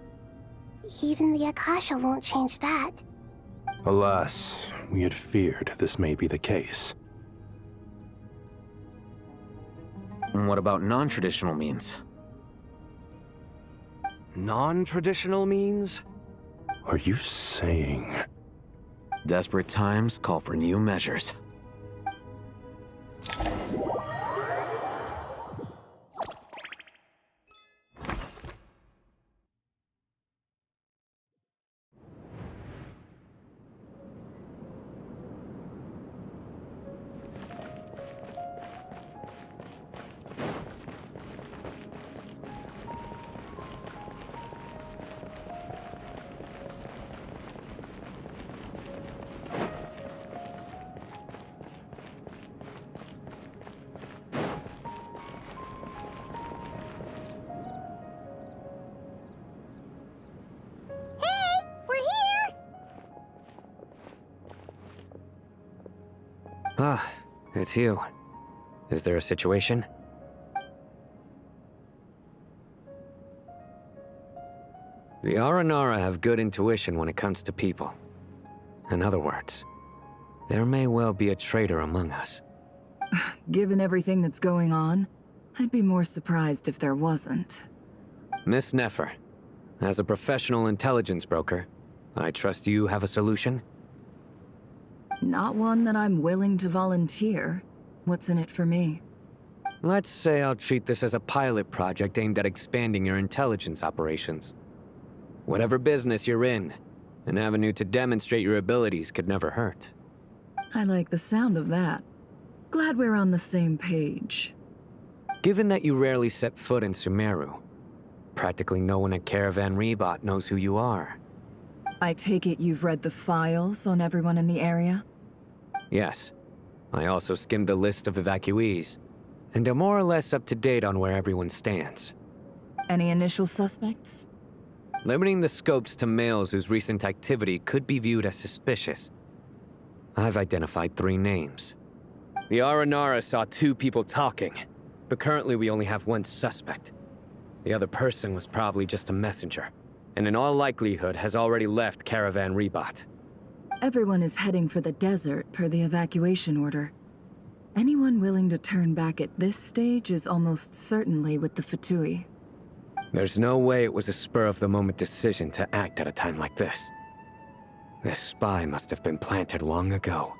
Speaker 1: Even the Akasha won't change that.
Speaker 20: Alas, we had feared this may be the case.
Speaker 18: And what about non-traditional means?
Speaker 7: Non-traditional means?
Speaker 20: Are you saying...
Speaker 18: Desperate times call for new measures.
Speaker 15: Ah, it's you. Is there a situation? The Aranara have good intuition when it comes to people. In other words, there may well be a traitor among us.
Speaker 9: Given everything that's going on, I'd be more surprised if there wasn't.
Speaker 15: Miss Nefer, as a professional intelligence broker, I trust you have a solution?
Speaker 9: Not one that I'm willing to volunteer. What's in it for me?
Speaker 15: Let's say I'll treat this as a pilot project aimed at expanding your intelligence operations. Whatever business you're in, an avenue to demonstrate your abilities could never hurt.
Speaker 9: I like the sound of that. Glad we're on the same page.
Speaker 15: Given that you rarely set foot in Sumeru, practically no one at Caravan Rebot knows who you are.
Speaker 9: I take it you've read the files on everyone in the area?
Speaker 15: Yes. I also skimmed the list of evacuees, and am more or less up to date on where everyone stands.
Speaker 9: Any initial suspects?
Speaker 15: Limiting the scopes to males whose recent activity could be viewed as suspicious. I've identified 3 names. The Aranara saw 2 people talking, but currently we only have 1 suspect. The other person was probably just a messenger, and in all likelihood has already left Caravan Rebot.
Speaker 9: Everyone is heading for the desert per the evacuation order. Anyone willing to turn back at this stage is almost certainly with the Fatui.
Speaker 15: There's no way it was a spur-of-the-moment decision to act at a time like this. This spy must have been planted long ago.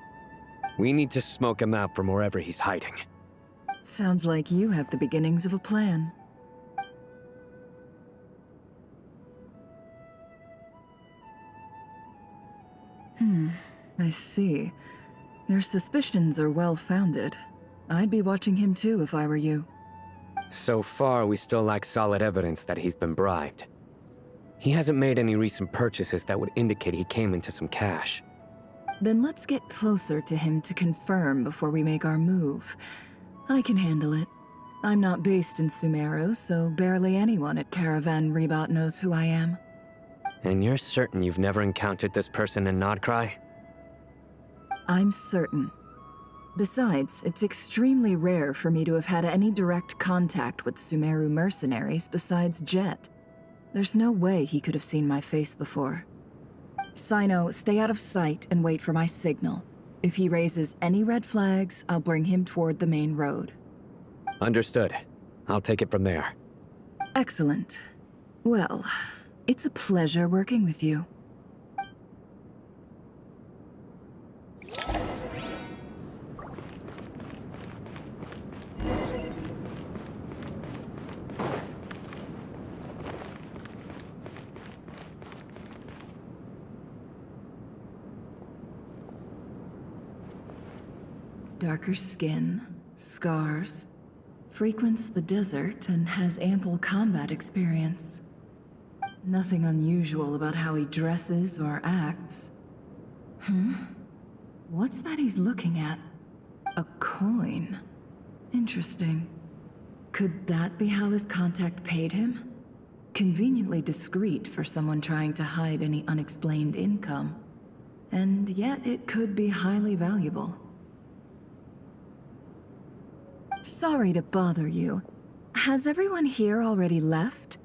Speaker 15: We need to smoke him out from wherever he's hiding.
Speaker 9: Sounds like you have the beginnings of a plan. I see. Your suspicions are well-founded. I'd be watching him too if I were you.
Speaker 15: So far, we still lack solid evidence that he's been bribed. He hasn't made any recent purchases that would indicate he came into some cash.
Speaker 9: Then let's get closer to him to confirm before we make our move. I can handle it. I'm not based in Sumeru, so barely anyone at Caravan Rebot knows who I am.
Speaker 15: And you're certain you've never encountered this person in Nodcry?
Speaker 9: I'm certain. Besides, it's extremely rare for me to have had any direct contact with Sumeru mercenaries besides Jet. There's no way he could have seen my face before. Sino, stay out of sight and wait for my signal. If he raises any red flags, I'll bring him toward the main road.
Speaker 15: Understood. I'll take it from there.
Speaker 9: Excellent. Well, it's a pleasure working with you. Darker skin, scars, frequents the desert and has ample combat experience. Nothing unusual about how he dresses or acts. What's that he's looking at? A coin. Interesting. Could that be how his contact paid him? Conveniently discreet for someone trying to hide any unexplained income. And yet it could be highly valuable. Sorry to bother you. Has everyone here already left?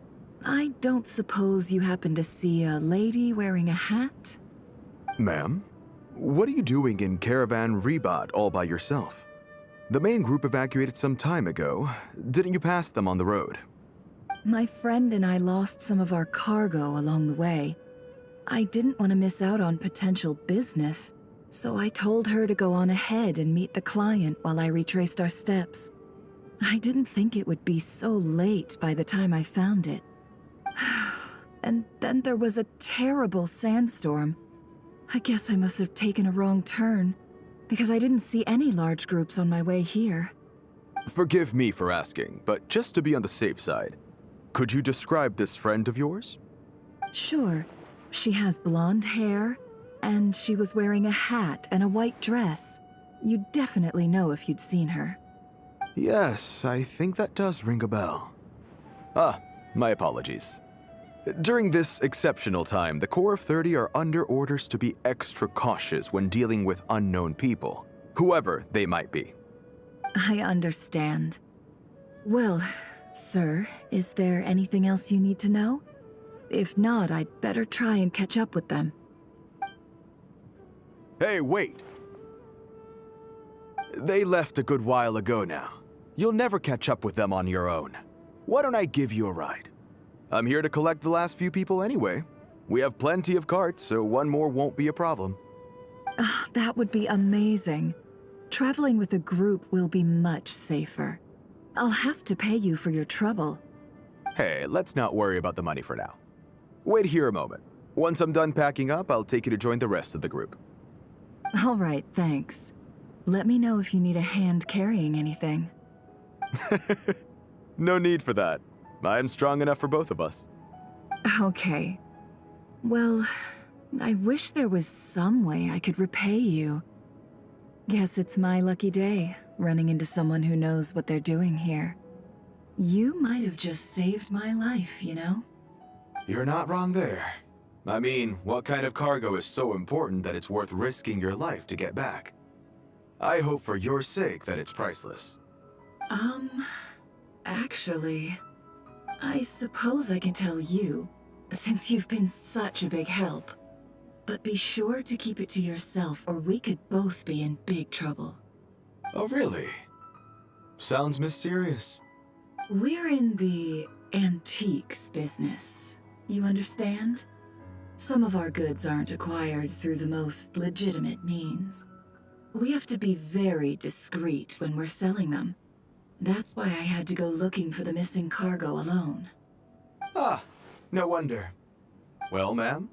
Speaker 9: I don't suppose you happen to see a lady wearing a hat?
Speaker 7: Ma'am, what are you doing in Caravan Rebot all by yourself? The main group evacuated some time ago. Didn't you pass them on the road?
Speaker 9: My friend and I lost some of our cargo along the way. I didn't want to miss out on potential business, so I told her to go on ahead and meet the client while I retraced our steps. I didn't think it would be so late by the time I found it. And then there was a terrible sandstorm. I guess I must have taken a wrong turn, because I didn't see any large groups on my way here.
Speaker 7: Forgive me for asking, but just to be on the safe side, could you describe this friend of yours?
Speaker 9: Sure. She has blonde hair, and she was wearing a hat and a white dress. You'd definitely know if you'd seen her.
Speaker 7: Yes, I think that does ring a bell. Ah, my apologies. During this exceptional time, the Core of 30 are under orders to be extra cautious when dealing with unknown people, whoever they might be.
Speaker 9: I understand. Well, sir, is there anything else you need to know? If not, I'd better try and catch up with them.
Speaker 7: Hey, wait! They left a good while ago now. You'll never catch up with them on your own. Why don't I give you a ride? I'm here to collect the last few people anyway. We have plenty of carts, so one more won't be a problem.
Speaker 9: That would be amazing. Traveling with a group will be much safer. I'll have to pay you for your trouble.
Speaker 7: Hey, let's not worry about the money for now. Wait here a moment. Once I'm done packing up, I'll take you to join the rest of the group.
Speaker 9: All right, thanks. Let me know if you need a hand carrying anything.
Speaker 7: No need for that. I'm strong enough for both of us.
Speaker 9: Okay. Well, I wish there was some way I could repay you. Guess it's my lucky day, running into someone who knows what they're doing here. You might have just saved my life, you know?
Speaker 6: You're not wrong there. I mean, what kind of cargo is so important that it's worth risking your life to get back? I hope for your sake that it's priceless.
Speaker 9: Actually, I suppose I can tell you, since you've been such a big help. But be sure to keep it to yourself, or we could both be in big trouble.
Speaker 6: Oh, really? Sounds mysterious.
Speaker 9: We're in the antiques business. You understand? Some of our goods aren't acquired through the most legitimate means. We have to be very discreet when we're selling them. That's why I had to go looking for the missing cargo alone.
Speaker 6: Ah, no wonder. Well, ma'am,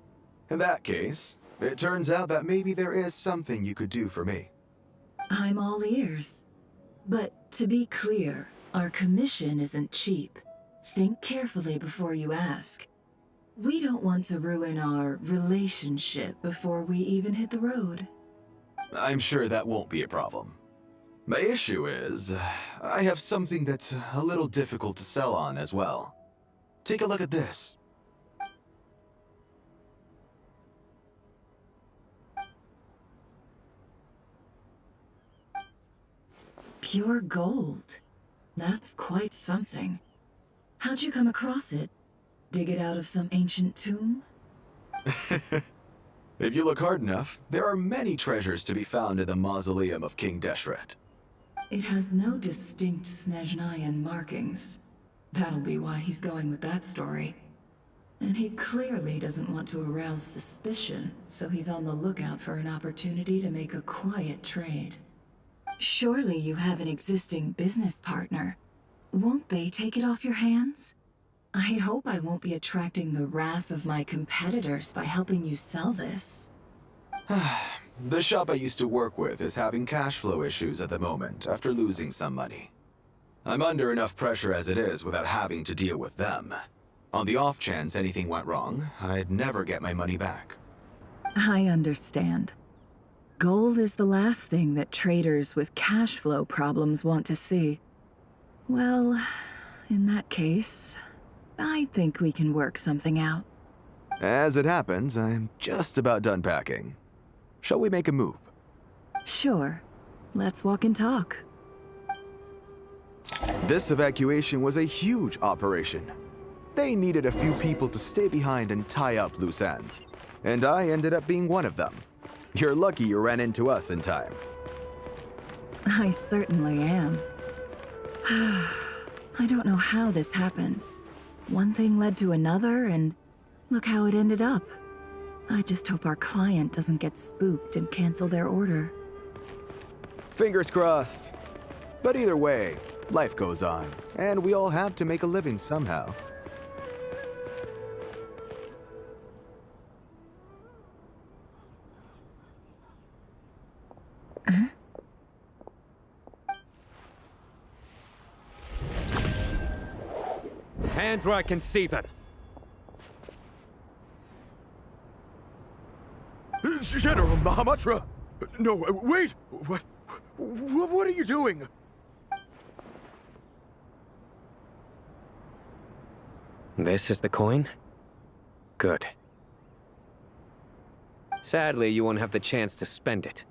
Speaker 6: in that case, it turns out that maybe there is something you could do for me.
Speaker 9: I'm all ears. But to be clear, our commission isn't cheap. Think carefully before you ask. We don't want to ruin our relationship before we even hit the road.
Speaker 6: I'm sure that won't be a problem. My issue is, I have something that's a little difficult to sell on as well. Take a look at this.
Speaker 9: Pure gold. That's quite something. How'd you come across it? Dig it out of some ancient tomb?
Speaker 6: If you look hard enough, there are many treasures to be found in the mausoleum of King Deshret.
Speaker 9: It has no distinct Snezhnayan markings. That'll be why he's going with that story. And he clearly doesn't want to arouse suspicion, so he's on the lookout for an opportunity to make a quiet trade. Surely you have an existing business partner. Won't they take it off your hands? I hope I won't be attracting the wrath of my competitors by helping you sell this.
Speaker 6: The shop I used to work with is having cash flow issues at the moment after losing some money. I'm under enough pressure as it is without having to deal with them. On the off chance anything went wrong, I'd never get my money back.
Speaker 9: I understand. Gold is the last thing that traders with cash flow problems want to see. Well, in that case, I think we can work something out.
Speaker 7: As it happens, I'm just about done packing. Shall we make a move?
Speaker 9: Sure. Let's walk and talk.
Speaker 7: This evacuation was a huge operation. They needed a few people to stay behind and tie up loose ends. And I ended up being one of them. You're lucky you ran into us in time.
Speaker 9: I certainly am. I don't know how this happened. One thing led to another, and look how it ended up. I just hope our client doesn't get spooked and cancel their order.
Speaker 7: Fingers crossed. But either way, life goes on, and we all have to make a living somehow.
Speaker 3: Hands where I can see them.
Speaker 6: General Mahamatra! No, wait! What are you doing?
Speaker 15: This is the coin? Good. Sadly, you won't have the chance to spend it.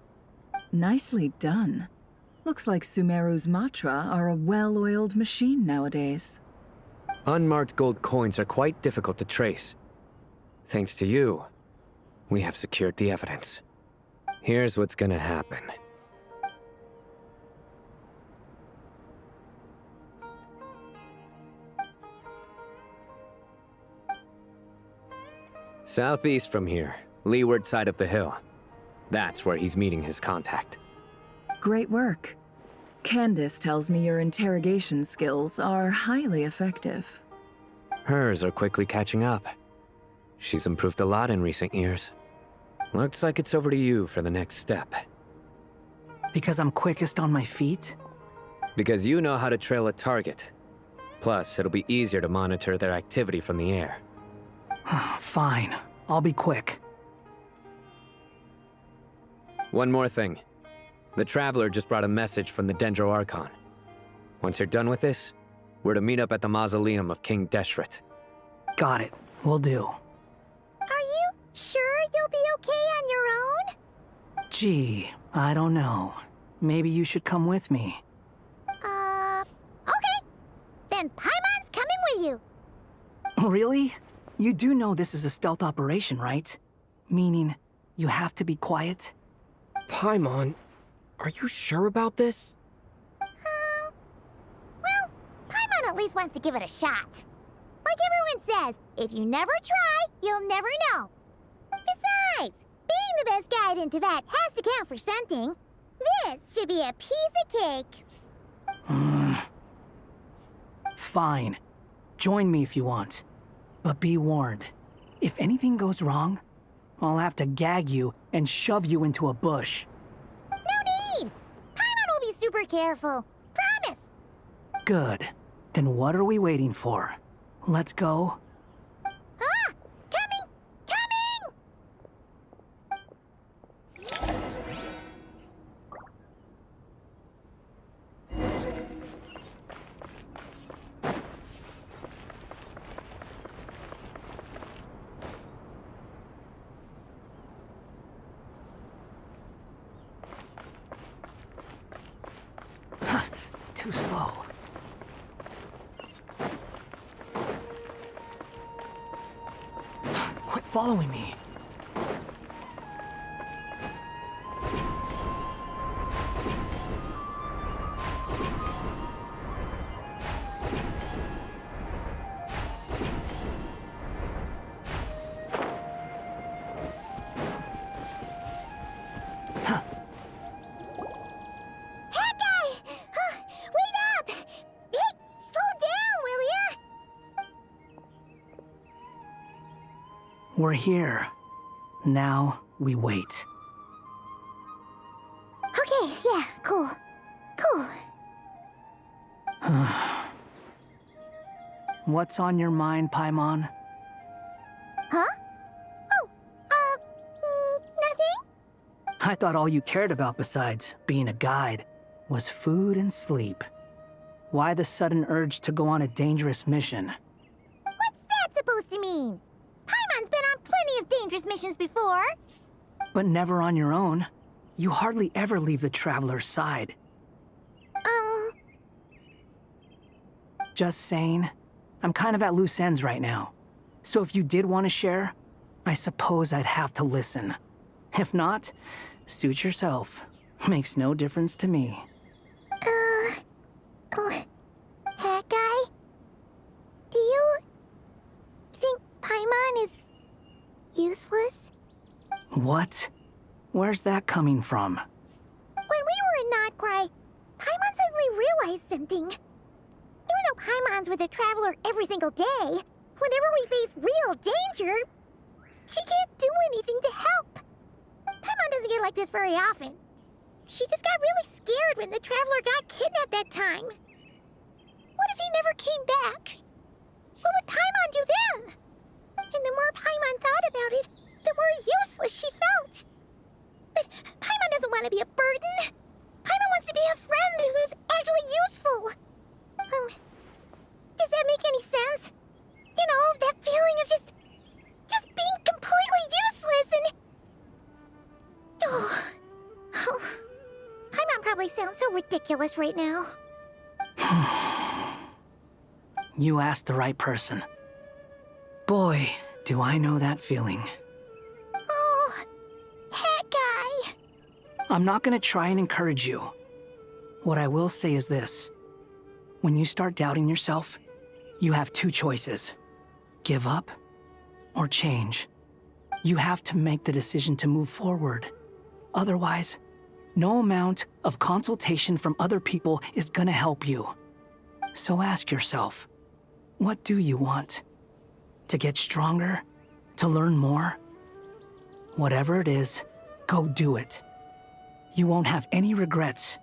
Speaker 9: Nicely done. Looks like Sumeru's Matra are a well-oiled machine nowadays.
Speaker 15: Unmarked gold coins are quite difficult to trace. Thanks to you, we have secured the evidence. Here's what's gonna happen. Southeast from here, leeward side of the hill. That's where he's meeting his contact.
Speaker 9: Great work. Candace tells me your interrogation skills are highly effective.
Speaker 15: Hers are quickly catching up. She's improved a lot in recent years. Looks like it's over to you for the next step.
Speaker 23: Because I'm quickest on my feet?
Speaker 15: Because you know how to trail a target. Plus, it'll be easier to monitor their activity from the air.
Speaker 23: Fine. I'll be quick.
Speaker 15: One more thing. The Traveler just brought a message from the Dendro Archon. Once you're done with this, we're to meet up at the mausoleum of King Deshret.
Speaker 23: Got it. Will do.
Speaker 1: Are you sure you'll be okay on your own?
Speaker 23: Gee, I don't know. Maybe you should come with me.
Speaker 1: Okay. Then Paimon's coming with you.
Speaker 23: Really? You do know this is a stealth operation, right? Meaning, you have to be quiet?
Speaker 3: Paimon, are you sure about this?
Speaker 1: Well, Paimon at least wants to give it a shot. Like everyone says, if you never try, you'll never know. Besides, being the best guide into that has to count for something. This should be a piece of cake.
Speaker 23: Fine. Join me if you want. But be warned, if anything goes wrong, I'll have to gag you and shove you into a bush.
Speaker 1: No need! Paimon will be super careful. Promise!
Speaker 23: Good. Then what are we waiting for? Let's go.
Speaker 1: Ah! Coming!
Speaker 23: Too slow. Quit following me. We're here. Now we wait.
Speaker 1: Okay, yeah, cool. Cool.
Speaker 23: What's on your mind, Paimon?
Speaker 1: Huh? Oh, nothing?
Speaker 8: I thought all you cared about besides being a guide was food and sleep. Why the sudden urge to go on a dangerous mission?
Speaker 1: What's that supposed to mean? Paimon's been on plenty of dangerous missions before.
Speaker 8: But never on your own. You hardly ever leave the Traveler's side. Just saying. I'm kind of at loose ends right now. So if you did want to share, I suppose I'd have to listen. If not, suit yourself. Makes no difference to me.
Speaker 1: Hat guy? Do you think Paimon is useless?
Speaker 8: What? Where's that coming from?
Speaker 1: When we were in Notcry, Paimon suddenly realized something. Even though Paimon's with a Traveler every single day, whenever we face real danger, she can't do anything to help. Paimon doesn't get like this very often. She just got really scared when the Traveler got kidnapped that time. What if he never came back? What would Paimon do then? And the more Paimon thought about it, the more useless she felt. But Paimon doesn't want to be a burden. Paimon wants to be a friend who's actually useful. Does that make any sense? You know, that feeling of just being completely useless and... Oh. Paimon probably sounds so ridiculous right now.
Speaker 8: You asked the right person. Boy, do I know that feeling.
Speaker 1: Oh, Hat Guy.
Speaker 8: I'm not gonna try and encourage you. What I will say is this. When you start doubting yourself, you have two choices. Give up or change. You have to make the decision to move forward. Otherwise, no amount of consultation from other people is gonna help you. So ask yourself, what do you want? To get stronger? To learn more? Whatever it is, go do it. You won't have any regrets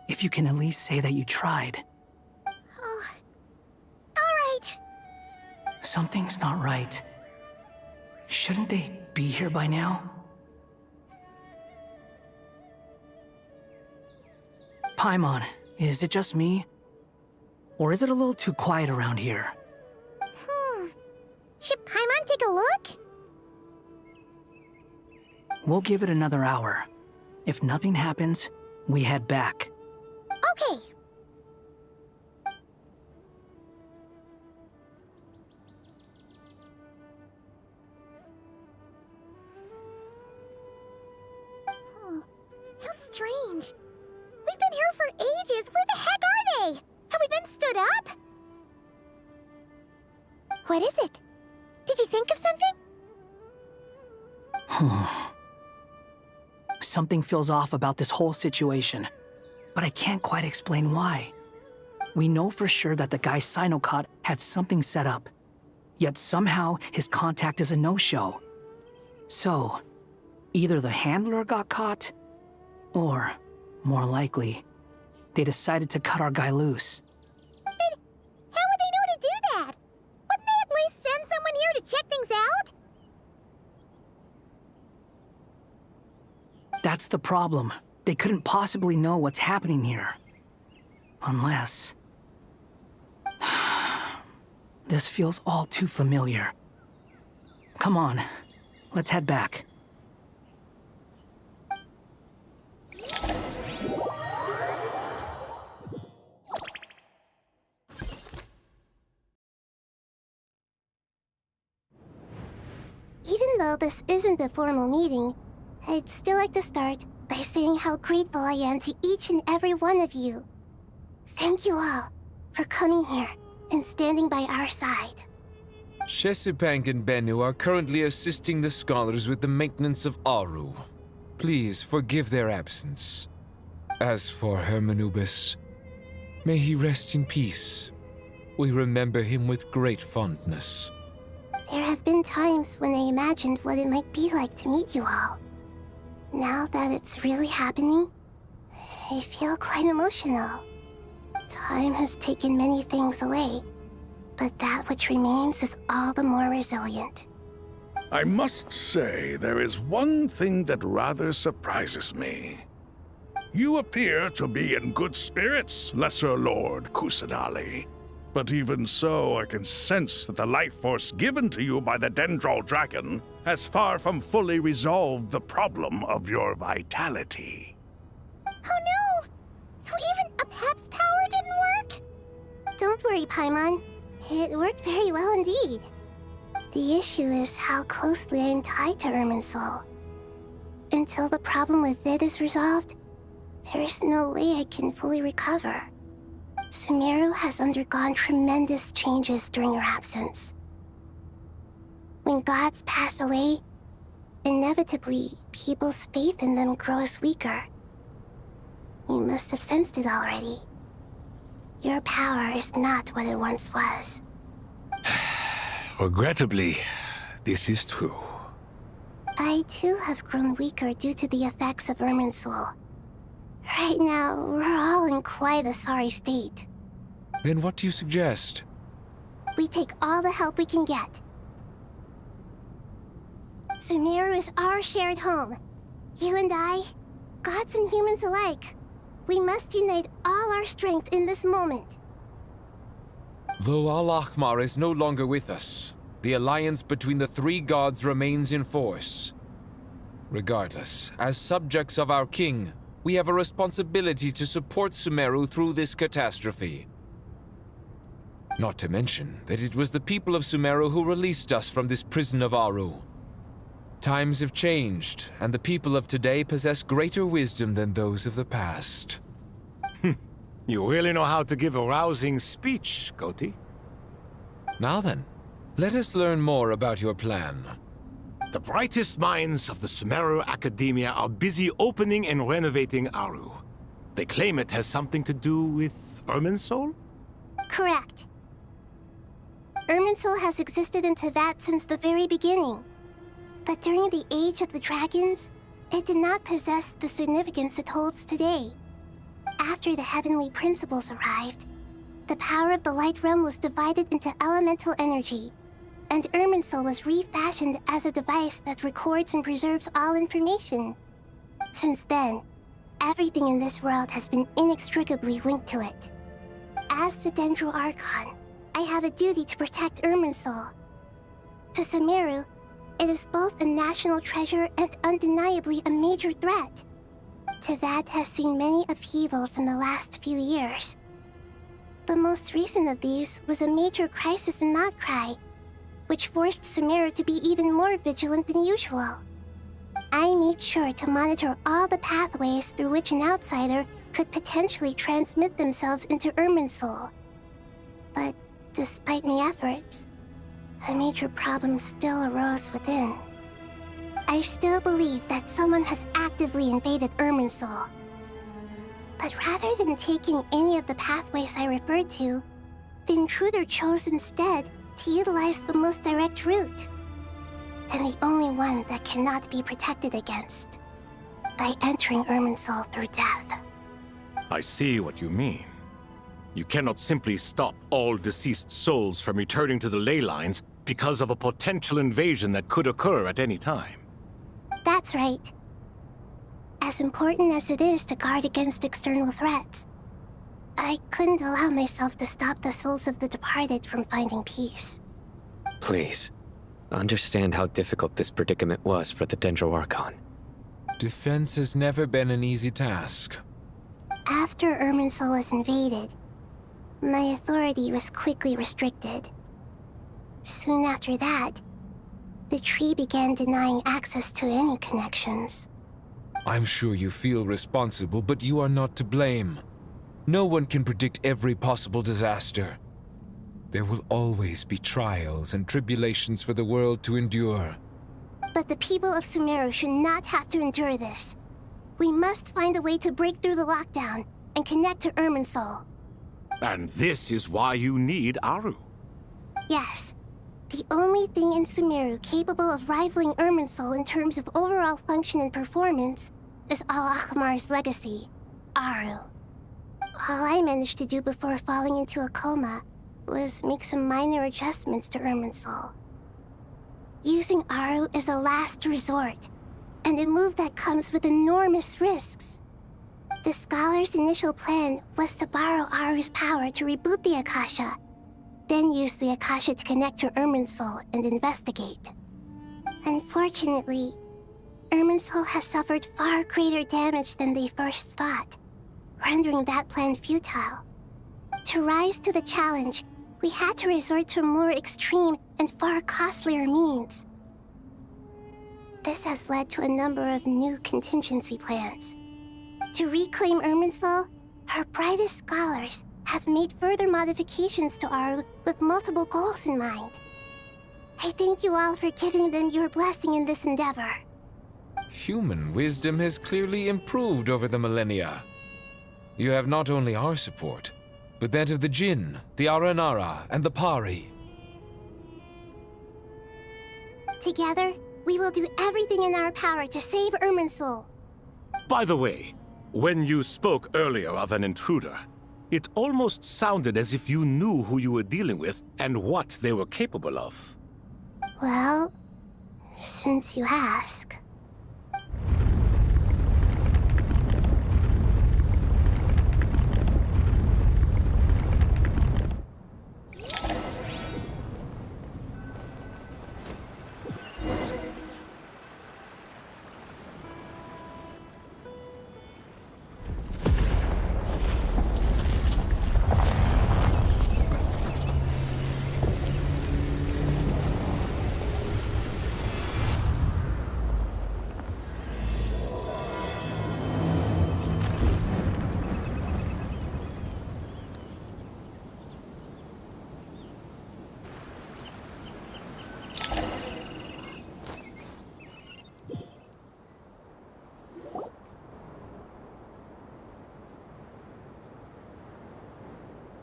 Speaker 8: if you can at least say that you tried.
Speaker 1: Oh. All right.
Speaker 8: Something's not right. Shouldn't they be here by now? Paimon, is it just me? Or is it a little too quiet around here?
Speaker 1: Should Paimon take a look?
Speaker 8: We'll give it another hour. If nothing happens, we head back.
Speaker 1: Okay. How strange. We've been here for ages. Where the heck are they? Have we been stood up? What is it? Did you think of something?
Speaker 8: Something feels off about this whole situation, but I can't quite explain why. We know for sure that the guy Sinocot had something set up, yet somehow his contact is a no-show. So, either the handler got caught, or, more likely, they decided to cut our guy loose.
Speaker 1: But how would they know to do that? Wouldn't they at least send someone here to check things out?
Speaker 8: That's the problem. They couldn't possibly know what's happening here. Unless... This feels all too familiar. Come on, let's head back.
Speaker 1: Even though this isn't a formal meeting, I'd still like to start by saying how grateful I am to each and every one of you. Thank you all for coming here and standing by our side.
Speaker 19: Chesapeake and Bennu are currently assisting the scholars with the maintenance of Aru. Please forgive their absence. As for Hermanubis, may he rest in peace. We remember him with great fondness.
Speaker 1: There have been times when I imagined what it might be like to meet you all. Now that it's really happening, I feel quite emotional. Time has taken many things away, but that which remains is all the more resilient.
Speaker 17: I must say, there is one thing that rather surprises me. You appear to be in good spirits, Lesser Lord Kusanali. But even so, I can sense that the life force given to you by the Dendral Dragon has far from fully resolved the problem of your vitality.
Speaker 1: Oh no! So even Apep's power didn't work? Don't worry, Paimon. It worked very well indeed. The issue is how closely I am tied to Irminsul. Until the problem with it is resolved, there is no way I can fully recover. Sumeru has undergone tremendous changes during your absence. When gods pass away, inevitably, people's faith in them grows weaker. You must have sensed it already. Your power is not what it once was.
Speaker 13: Regrettably, this is true.
Speaker 1: I too have grown weaker due to the effects of Irminsul. Right now, we're all in quite a sorry state.
Speaker 19: Then what do you suggest?
Speaker 1: We take all the help we can get. Sumeru is our shared home. You and I, gods and humans alike. We must unite all our strength in this moment.
Speaker 19: Though Al-Ahmar is no longer with us, the alliance between the three gods remains in force. Regardless, as subjects of our king, we have a responsibility to support Sumeru through this catastrophe. Not to mention that it was the people of Sumeru who released us from this prison of Aru. Times have changed, and the people of today possess greater wisdom than those of the past.
Speaker 13: You really know how to give a rousing speech, Koti.
Speaker 19: Now then, let us learn more about your plan.
Speaker 13: The brightest minds of the Sumeru Academia are busy opening and renovating Aru. They claim it has something to do with Irminsul?
Speaker 1: Correct. Irminsul has existed in Teyvat since the very beginning. But during the Age of the Dragons, it did not possess the significance it holds today. After the heavenly principles arrived, the power of the Light Realm was divided into elemental energy, and Irminsul was refashioned as a device that records and preserves all information. Since then, everything in this world has been inextricably linked to it. As the Dendral Archon, I have a duty to protect Irminsul. To Sumeru, it is both a national treasure and undeniably a major threat. Teyvat has seen many upheavals in the last few years. The most recent of these was a major crisis in Nodcry, which forced Sumeru to be even more vigilant than usual. I made sure to monitor all the pathways through which an outsider could potentially transmit themselves into Irminsul. But despite my efforts, a major problem still arose within. I still believe that someone has actively invaded Irminsul. But rather than taking any of the pathways I referred to, the intruder chose instead to utilize the most direct route, and the only one that cannot be protected against, by entering Irminsul through death.
Speaker 13: I see what you mean. You cannot simply stop all deceased souls from returning to the ley lines because of a potential invasion that could occur at any time.
Speaker 1: That's right. As important as it is to guard against external threats, I couldn't allow myself to stop the souls of the departed from finding peace.
Speaker 15: Please, understand how difficult this predicament was for the Dendro Archon.
Speaker 19: Defense has never been an easy task.
Speaker 1: After Irminsul was invaded, my authority was quickly restricted. Soon after that, the tree began denying access to any connections.
Speaker 19: I'm sure you feel responsible, but you are not to blame. No one can predict every possible disaster. There will always be trials and tribulations for the world to endure.
Speaker 1: But the people of Sumeru should not have to endure this. We must find a way to break through the lockdown and connect to Irminsul.
Speaker 13: And this is why you need Aru.
Speaker 1: Yes. The only thing in Sumeru capable of rivaling Irminsul in terms of overall function and performance is Al-Ahmar's legacy, Aru. All I managed to do before falling into a coma was make some minor adjustments to Irminsul. Using Aru is a last resort, and a move that comes with enormous risks. The Scholar's initial plan was to borrow Aru's power to reboot the Akasha, then use the Akasha to connect to Irminsul and investigate. Unfortunately, Irminsul has suffered far greater damage than they first thought, rendering that plan futile. To rise to the challenge, we had to resort to more extreme and far costlier means. This has led to a number of new contingency plans. To reclaim Irminsul, our brightest scholars have made further modifications to Aru with multiple goals in mind. I thank you all for giving them your blessing in this endeavor.
Speaker 19: Human wisdom has clearly improved over the millennia. You have not only our support, but that of the Jinn, the Aranara, and the Pari.
Speaker 1: Together, we will do everything in our power to save Irminsul.
Speaker 13: By the way, when you spoke earlier of an intruder, it almost sounded as if you knew who you were dealing with and what they were capable of.
Speaker 1: Well, since you ask.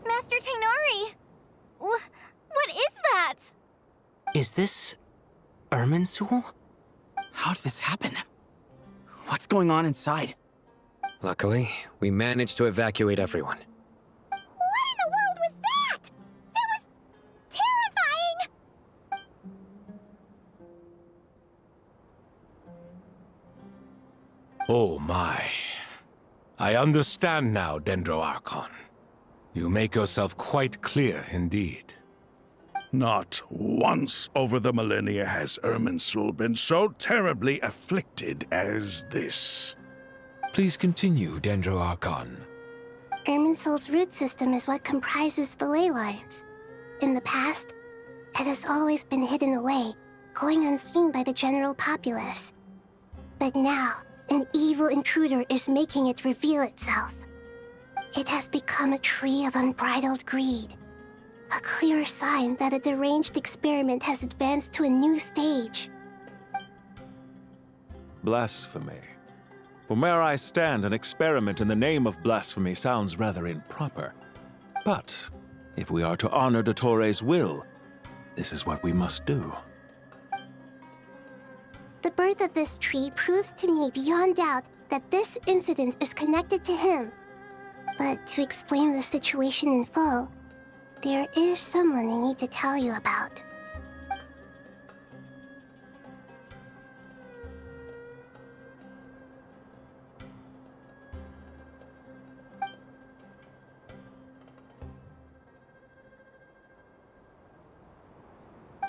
Speaker 16: Master Tainari! What is that?
Speaker 8: Is this Irminsul? How did this happen? What's going on inside?
Speaker 15: Luckily, we managed to evacuate everyone.
Speaker 16: What in the world was that? That was terrifying!
Speaker 13: Oh my. I understand now, Archon. You make yourself quite clear indeed.
Speaker 17: Not once over the millennia has Irminsul been so terribly afflicted as this.
Speaker 19: Please continue, Archon.
Speaker 1: Irminsul's root system is what comprises the ley lines. In the past, it has always been hidden away, going unseen by the general populace. But now, an evil intruder is making it reveal itself. It has become a tree of unbridled greed. A clear sign that a deranged experiment has advanced to a new stage.
Speaker 21: Blasphemy. From where I stand, an experiment in the name of blasphemy sounds rather improper. But if we are to honor Dottores' will, this is what we must do.
Speaker 1: The birth of this tree proves to me beyond doubt that this incident is connected to him. But to explain the situation in full, there is someone I need to tell you about.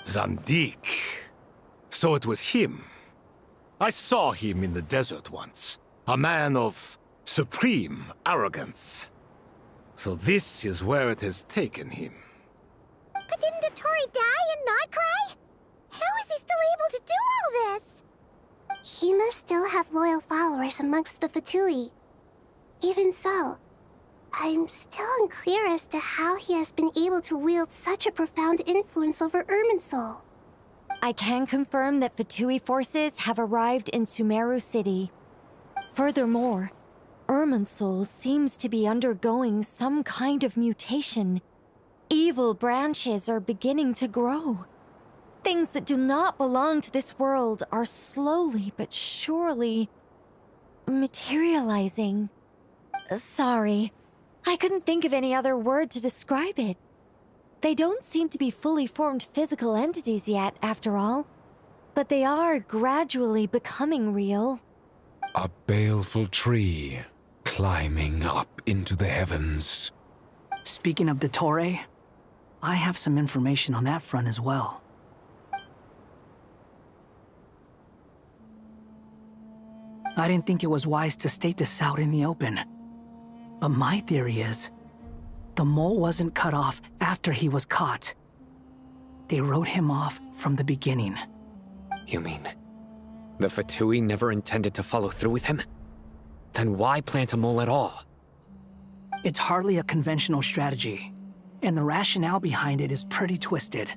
Speaker 13: Zandik. So it was him. I saw him in the desert once. A man of supreme arrogance. So this is where it has taken him.
Speaker 16: But didn't Dottori die and not cry? How is he still able to do all this?
Speaker 1: He must still have loyal followers amongst the Fatui. Even so, I'm still unclear as to how he has been able to wield such a profound influence over Irminsul.
Speaker 22: I can confirm that Fatui forces have arrived in Sumeru City. Furthermore, Irminsul seems to be undergoing some kind of mutation. Evil branches are beginning to grow. Things that do not belong to this world are slowly but surely materializing. Sorry, I couldn't think of any other word to describe it. They don't seem to be fully formed physical entities yet, after all. But they are gradually becoming real.
Speaker 19: A baleful tree climbing up into the heavens.
Speaker 8: Speaking of Dottore, I have some information on that front as well. I didn't think it was wise to state this out in the open. But my theory is, the mole wasn't cut off after he was caught. They wrote him off from the beginning.
Speaker 15: You mean the Fatui never intended to follow through with him? Then why plant a mole at all?
Speaker 8: It's hardly a conventional strategy, and the rationale behind it is pretty twisted.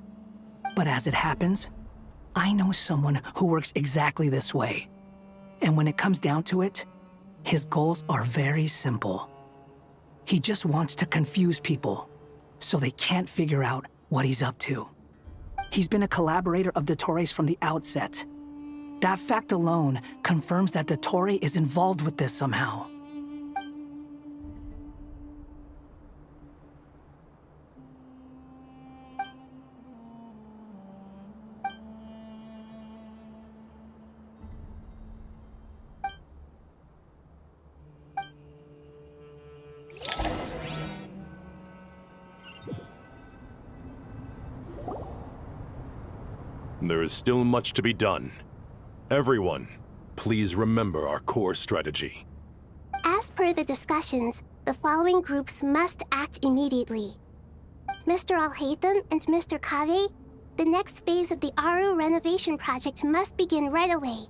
Speaker 8: But as it happens, I know someone who works exactly this way. And when it comes down to it, his goals are very simple. He just wants to confuse people, so they can't figure out what he's up to. He's been a collaborator of Dottore's from the outset. That fact alone confirms that Dottore is involved with this somehow.
Speaker 20: There is still much to be done. Everyone, please remember our core strategy.
Speaker 1: As per the discussions, the following groups must act immediately. Mr. Al-Haytham and Mr. Kave, the next phase of the Aru renovation project must begin right away.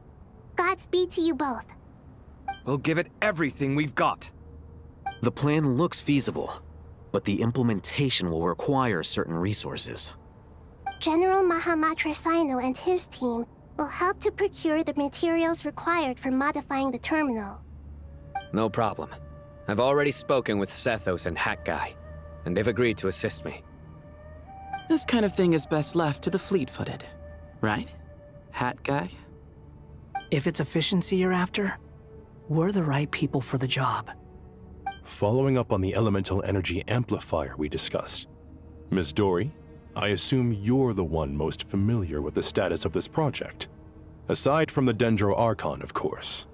Speaker 1: Godspeed to you both.
Speaker 3: We'll give it everything we've got.
Speaker 18: The plan looks feasible, but the implementation will require certain resources.
Speaker 1: General Mahamatra Sino and his team will help to procure the materials required for modifying the terminal.
Speaker 15: No problem. I've already spoken with Sethos and Hat Guy, and they've agreed to assist me.
Speaker 4: This kind of thing is best left to the fleet-footed, right? Hat Guy?
Speaker 8: If it's efficiency you're after, we're the right people for the job.
Speaker 20: Following up on the elemental energy amplifier we discussed, Ms. Dory, I assume you're the one most familiar with the status of this project. Aside from the Dendro Archon, of course.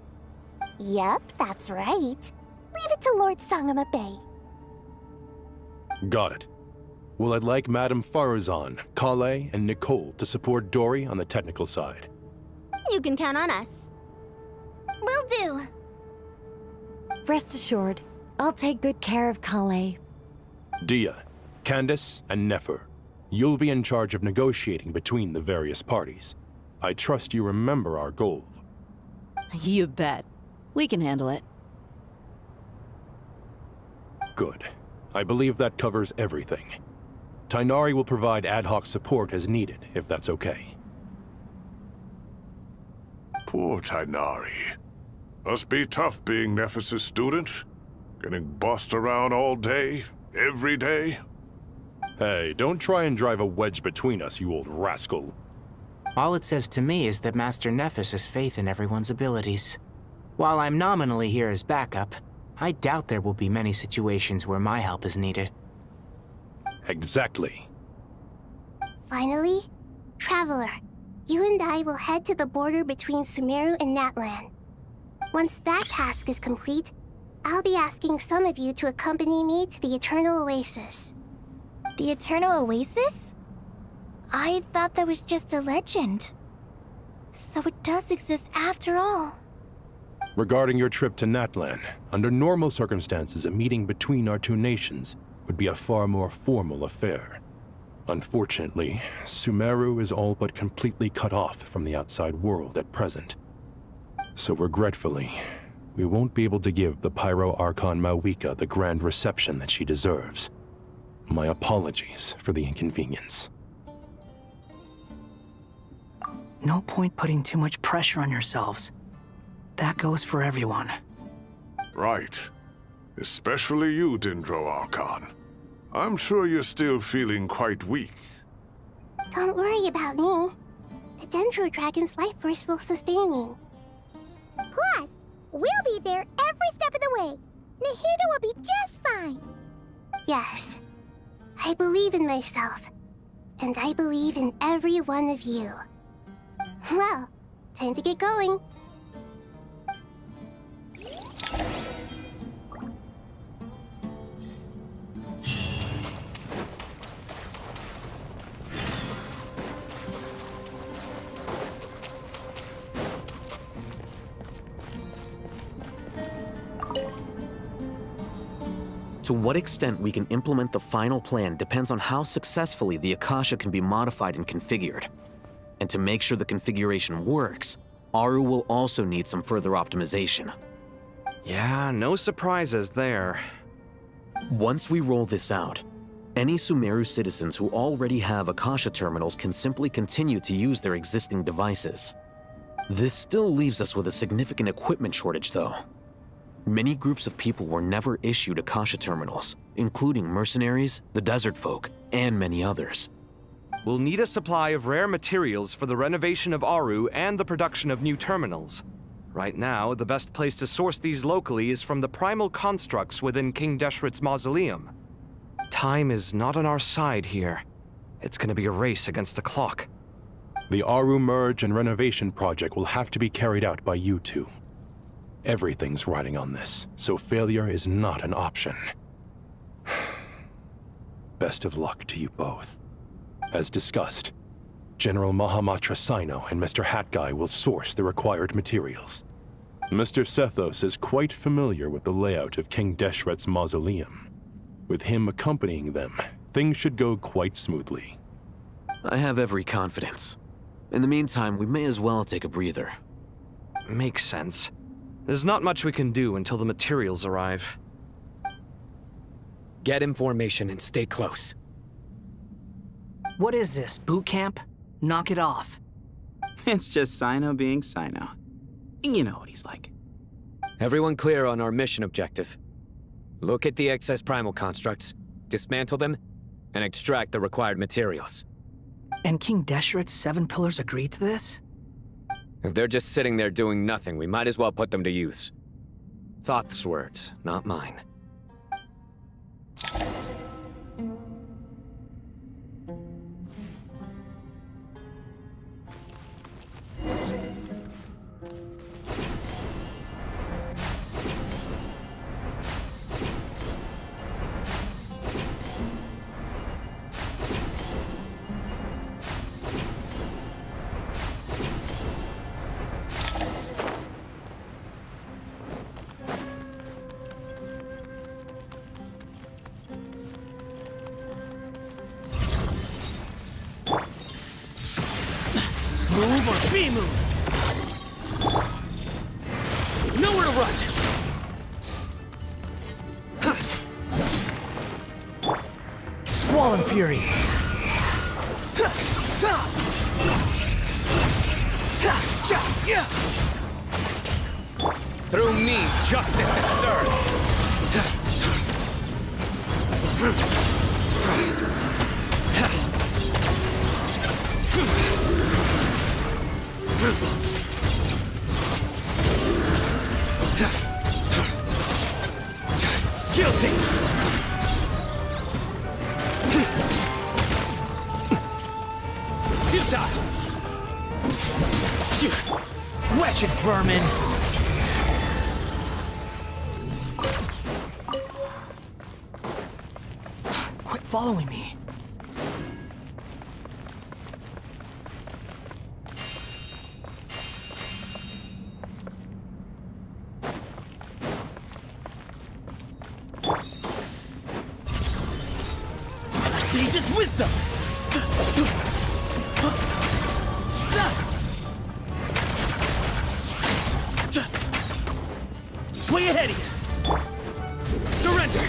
Speaker 16: Yep, that's right. Leave it to Lord Sangama Bay.
Speaker 20: Got it. Well, I'd like Madame Farazan, Kale, and Nicole to support Dory on the technical side.
Speaker 16: You can count on us. Will do.
Speaker 22: Rest assured, I'll take good care of Kale.
Speaker 20: Dia, Candace, and Nefer, you'll be in charge of negotiating between the various parties. I trust you remember our goal.
Speaker 10: You bet. We can handle it.
Speaker 20: Good. I believe that covers everything. Tainari will provide ad hoc support as needed, if that's okay.
Speaker 17: Poor Tainari. Must be tough being Nephis' student. Getting bossed around all day, every day.
Speaker 20: Hey, don't try and drive a wedge between us, you old rascal.
Speaker 14: All it says to me is that Master Nephis has faith in everyone's abilities. While I'm nominally here as backup, I doubt there will be many situations where my help is needed.
Speaker 20: Exactly.
Speaker 1: Finally, Traveler, you and I will head to the border between Sumeru and Natlan. Once that task is complete, I'll be asking some of you to accompany me to the Eternal Oasis.
Speaker 16: The Eternal Oasis? I thought that was just a legend. So it does exist after all.
Speaker 20: Regarding your trip to Natlan, under normal circumstances, a meeting between our two nations would be a far more formal affair. Unfortunately, Sumeru is all but completely cut off from the outside world at present. So regretfully, we won't be able to give the Pyro Archon Mawika the grand reception that she deserves. My apologies for the inconvenience.
Speaker 8: No point putting too much pressure on yourselves. That goes for everyone.
Speaker 17: Right. Especially you, Dendro Archon. I'm sure you're still feeling quite weak.
Speaker 1: Don't worry about me. The Dendro Dragon's life force will sustain me.
Speaker 16: Plus, we'll be there every step of the way. Nahida will be just fine.
Speaker 1: Yes. I believe in myself. And I believe in every one of you. Well, time to get going.
Speaker 18: To what extent we can implement the final plan depends on how successfully the Akasha can be modified and configured. And to make sure the configuration works, Aru will also need some further optimization.
Speaker 7: Yeah, no surprises there.
Speaker 18: Once we roll this out, any Sumeru citizens who already have Akasha terminals can simply continue to use their existing devices. This still leaves us with a significant equipment shortage, though. Many groups of people were never issued Akasha terminals, including mercenaries, the desert folk, and many others.
Speaker 7: We'll need a supply of rare materials for the renovation of Aru and the production of new terminals. Right now, the best place to source these locally is from the primal constructs within King Deshret's mausoleum. Time is not on our side here. It's gonna be a race against the clock.
Speaker 20: The Aru merge and renovation project will have to be carried out by you two. Everything's riding on this, so failure is not an option. Best of luck to you both. As discussed, General Mahamatra Sino and Mr. Hat Guy will source the required materials. Mr. Sethos is quite familiar with the layout of King Deshret's mausoleum. With him accompanying them, things should go quite smoothly.
Speaker 18: I have every confidence. In the meantime, we may as well take a breather.
Speaker 7: Makes sense. There's not much we can do until the materials arrive.
Speaker 3: Get information and stay close.
Speaker 8: What is this, boot camp? Knock it off.
Speaker 4: It's just Sino being Sino. You know what he's like.
Speaker 3: Everyone clear on our mission objective. Look at the excess primal constructs, dismantle them, and extract the required materials.
Speaker 8: And King Deshret's 7 pillars agreed to this?
Speaker 3: If they're just sitting there doing nothing, we might as well put them to use. Thoth's words, not mine.
Speaker 8: Move or be moved! Nowhere to run! Squall and fury!
Speaker 3: Through me, justice is served!
Speaker 8: Guilty! Futile! Wretched vermin! Quit following me. Sage's wisdom! Way ahead of you! Surrender!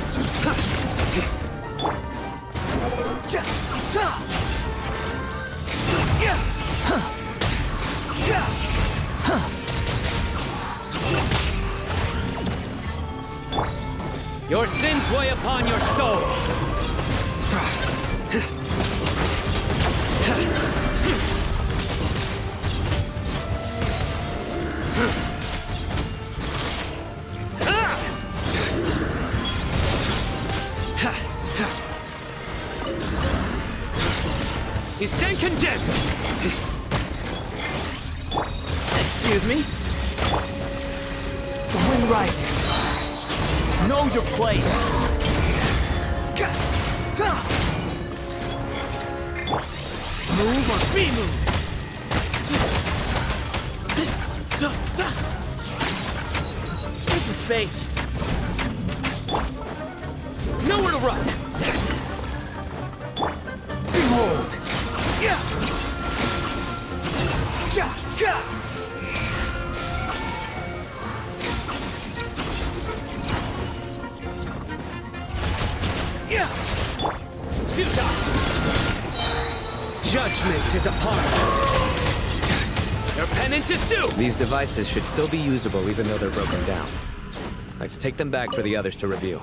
Speaker 3: Your sins weigh upon your soul! You stand condemned!
Speaker 8: Excuse me? The wind rises. Know your place. Move or be moved. Need some space. Nowhere to run. Behold. Yeah. Ja. Ja. Yeah. Futa.
Speaker 3: Judgment is upon them. Their penance is due!
Speaker 15: These devices should still be usable even though they're broken down. Let's take them back for the others to review.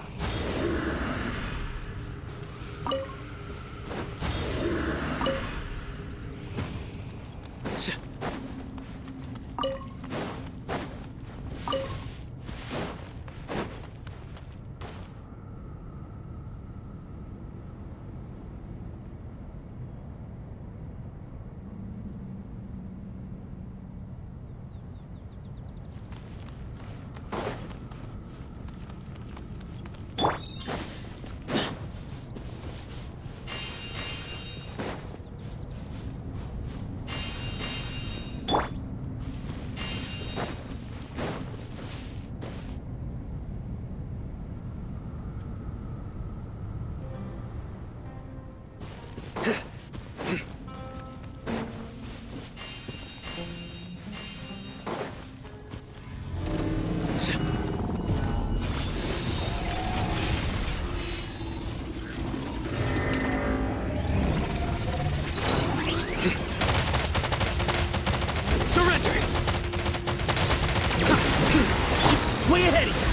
Speaker 8: Way ahead of you!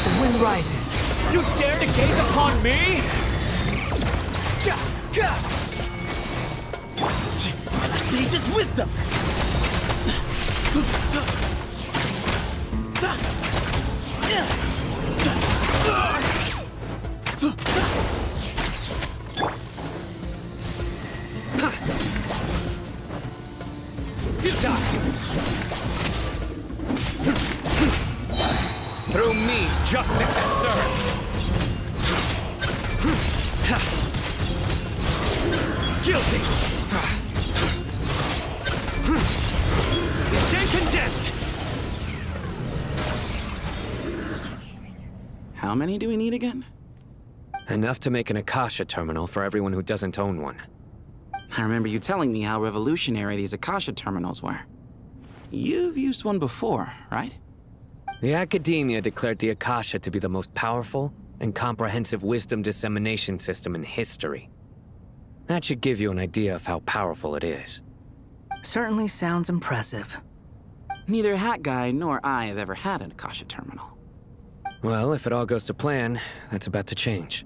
Speaker 8: The wind rises. You dare to gaze upon me? A sage's wisdom!
Speaker 3: Through me, justice is served. Guilty. You stand condemned.
Speaker 4: How many do we need again?
Speaker 15: Enough to make an Akasha terminal for everyone who doesn't own one.
Speaker 4: I remember you telling me how revolutionary these Akasha terminals were. You've used one before, right?
Speaker 15: The Academia declared the Akasha to be the most powerful and comprehensive wisdom dissemination system in history. That should give you an idea of how powerful it is.
Speaker 8: Certainly sounds impressive.
Speaker 4: Neither Hat Guy nor I have ever had an Akasha terminal.
Speaker 15: Well, if it all goes to plan, that's about to change.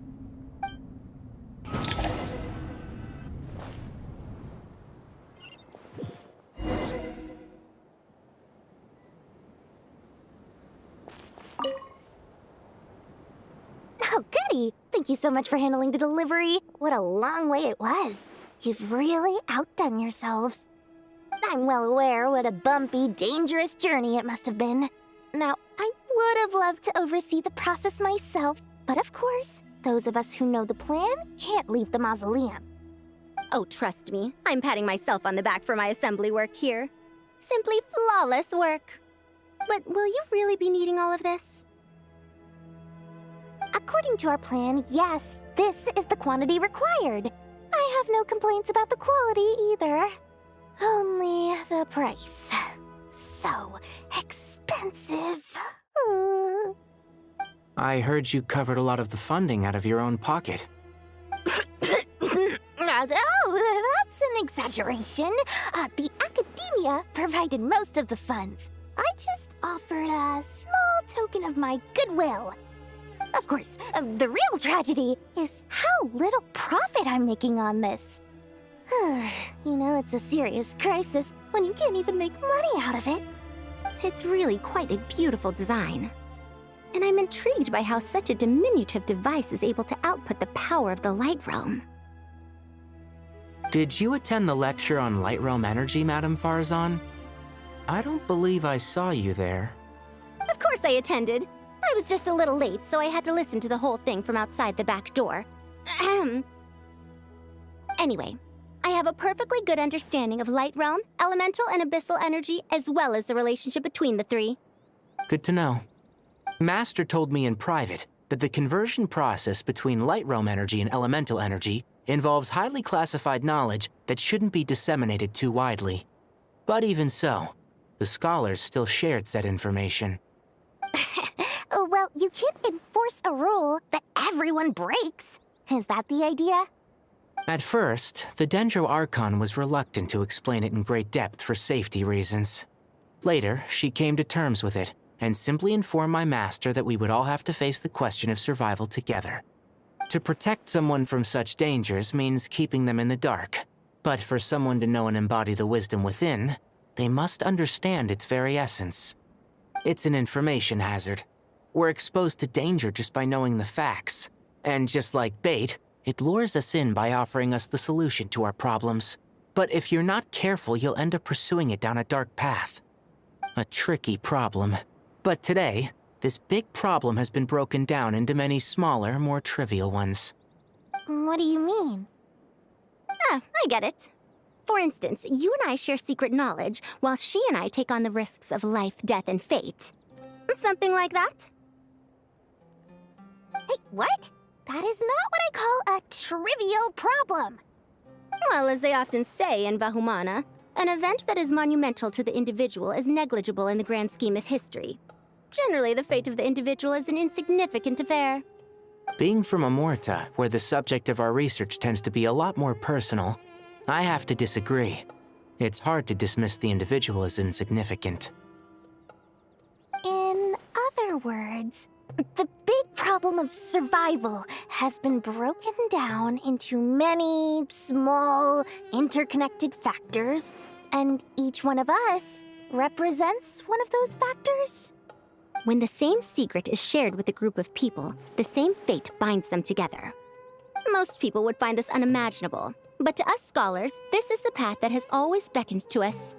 Speaker 16: Oh, goody! Thank you so much for handling the delivery. What a long way it was. You've really outdone yourselves. I'm well aware what a bumpy, dangerous journey it must have been. Now, I would have loved to oversee the process myself, but of course, those of us who know the plan can't leave the mausoleum.
Speaker 2: Oh, trust me, I'm patting myself on the back for my assembly work here. Simply flawless work. But will you really be needing all of this?
Speaker 16: According to our plan, yes, this is the quantity required. I have no complaints about the quality either. Only the price. So expensive.
Speaker 14: I heard you covered a lot of the funding out of your own pocket.
Speaker 16: Oh, that's an exaggeration. The Academia provided most of the funds. I just offered a small token of my goodwill. Of course, the real tragedy is how little profit I'm making on this. You know, it's a serious crisis when you can't even make money out of it.
Speaker 2: It's really quite a beautiful design. And I'm intrigued by how such a diminutive device is able to output the power of the Light Realm.
Speaker 14: Did you attend the lecture on Light Realm energy, Madame Farazan? I don't believe I saw you there.
Speaker 2: Of course I attended. I was just a little late, so I had to listen to the whole thing from outside the back door. Ahem. Anyway, I have a perfectly good understanding of Light Realm, Elemental, and Abyssal energy, as well as the relationship between the three.
Speaker 14: Good to know. Master told me in private that the conversion process between Light Realm energy and Elemental energy involves highly classified knowledge that shouldn't be disseminated too widely. But even so, the scholars still shared said information.
Speaker 16: Well, you can't enforce a rule that everyone breaks. Is that the idea?
Speaker 14: At first, the Dendro Archon was reluctant to explain it in great depth for safety reasons. Later, she came to terms with it, and simply informed my master that we would all have to face the question of survival together. To protect someone from such dangers means keeping them in the dark, but for someone to know and embody the wisdom within, they must understand its very essence. It's an information hazard. We're exposed to danger just by knowing the facts, and just like bait, it lures us in by offering us the solution to our problems. But if you're not careful, you'll end up pursuing it down a dark path. A tricky problem. But today, this big problem has been broken down into many smaller, more trivial ones.
Speaker 16: What do you mean?
Speaker 2: I get it. For instance, you and I share secret knowledge, while she and I take on the risks of life, death, and fate. Something like that?
Speaker 16: Hey, what? That is not what I call a trivial problem.
Speaker 2: Well, as they often say in Vahumana, an event that is monumental to the individual is negligible in the grand scheme of history. Generally, the fate of the individual is an insignificant affair.
Speaker 14: Being from Amorta, where the subject of our research tends to be a lot more personal, I have to disagree. It's hard to dismiss the individual as insignificant.
Speaker 16: In other words, the big problem of survival has been broken down into many small, interconnected factors, and each one of us represents one of those factors.
Speaker 2: When the same secret is shared with a group of people, the same fate binds them together. Most people would find this unimaginable, but to us scholars, this is the path that has always beckoned to us.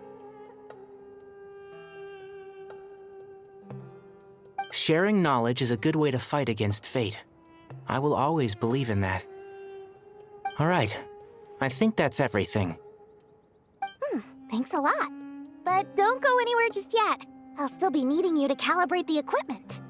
Speaker 14: Sharing knowledge is a good way to fight against fate. I will always believe in that. All right, I think that's everything.
Speaker 16: Thanks a lot. But don't go anywhere just yet. I'll still be needing you to calibrate the equipment.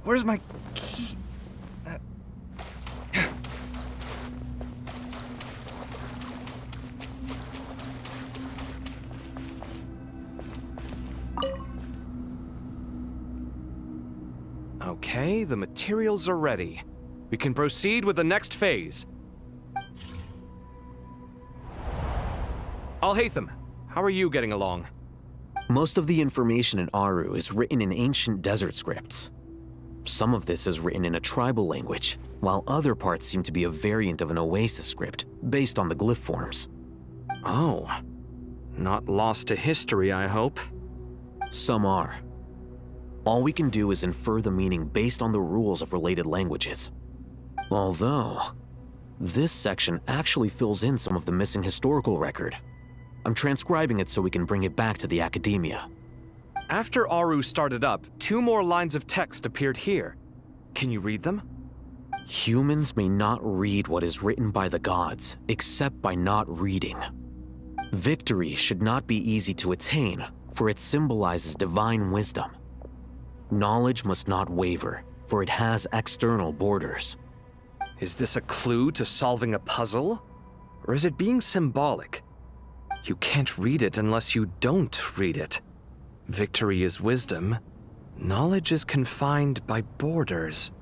Speaker 3: Where's my key?
Speaker 7: Okay, the materials are ready. We can proceed with the next phase. Al-Haytham, how are you getting along?
Speaker 18: Most of the information in Aru is written in ancient desert scripts. Some of this is written in a tribal language, while other parts seem to be a variant of an Oasis script, based on the glyph forms.
Speaker 7: Oh. Not lost to history, I hope.
Speaker 18: Some are. All we can do is infer the meaning based on the rules of related languages. Although, this section actually fills in some of the missing historical record. I'm transcribing it so we can bring it back to the academia.
Speaker 7: After Aru started up, 2 more lines of text appeared here. Can you read them?
Speaker 18: Humans may not read what is written by the gods, except by not reading. Victory should not be easy to attain, for it symbolizes divine wisdom. Knowledge must not waver, for it has external borders.
Speaker 7: Is this a clue to solving a puzzle? Or is it being symbolic? You can't read it unless you don't read it. Victory is wisdom. Knowledge is confined by borders.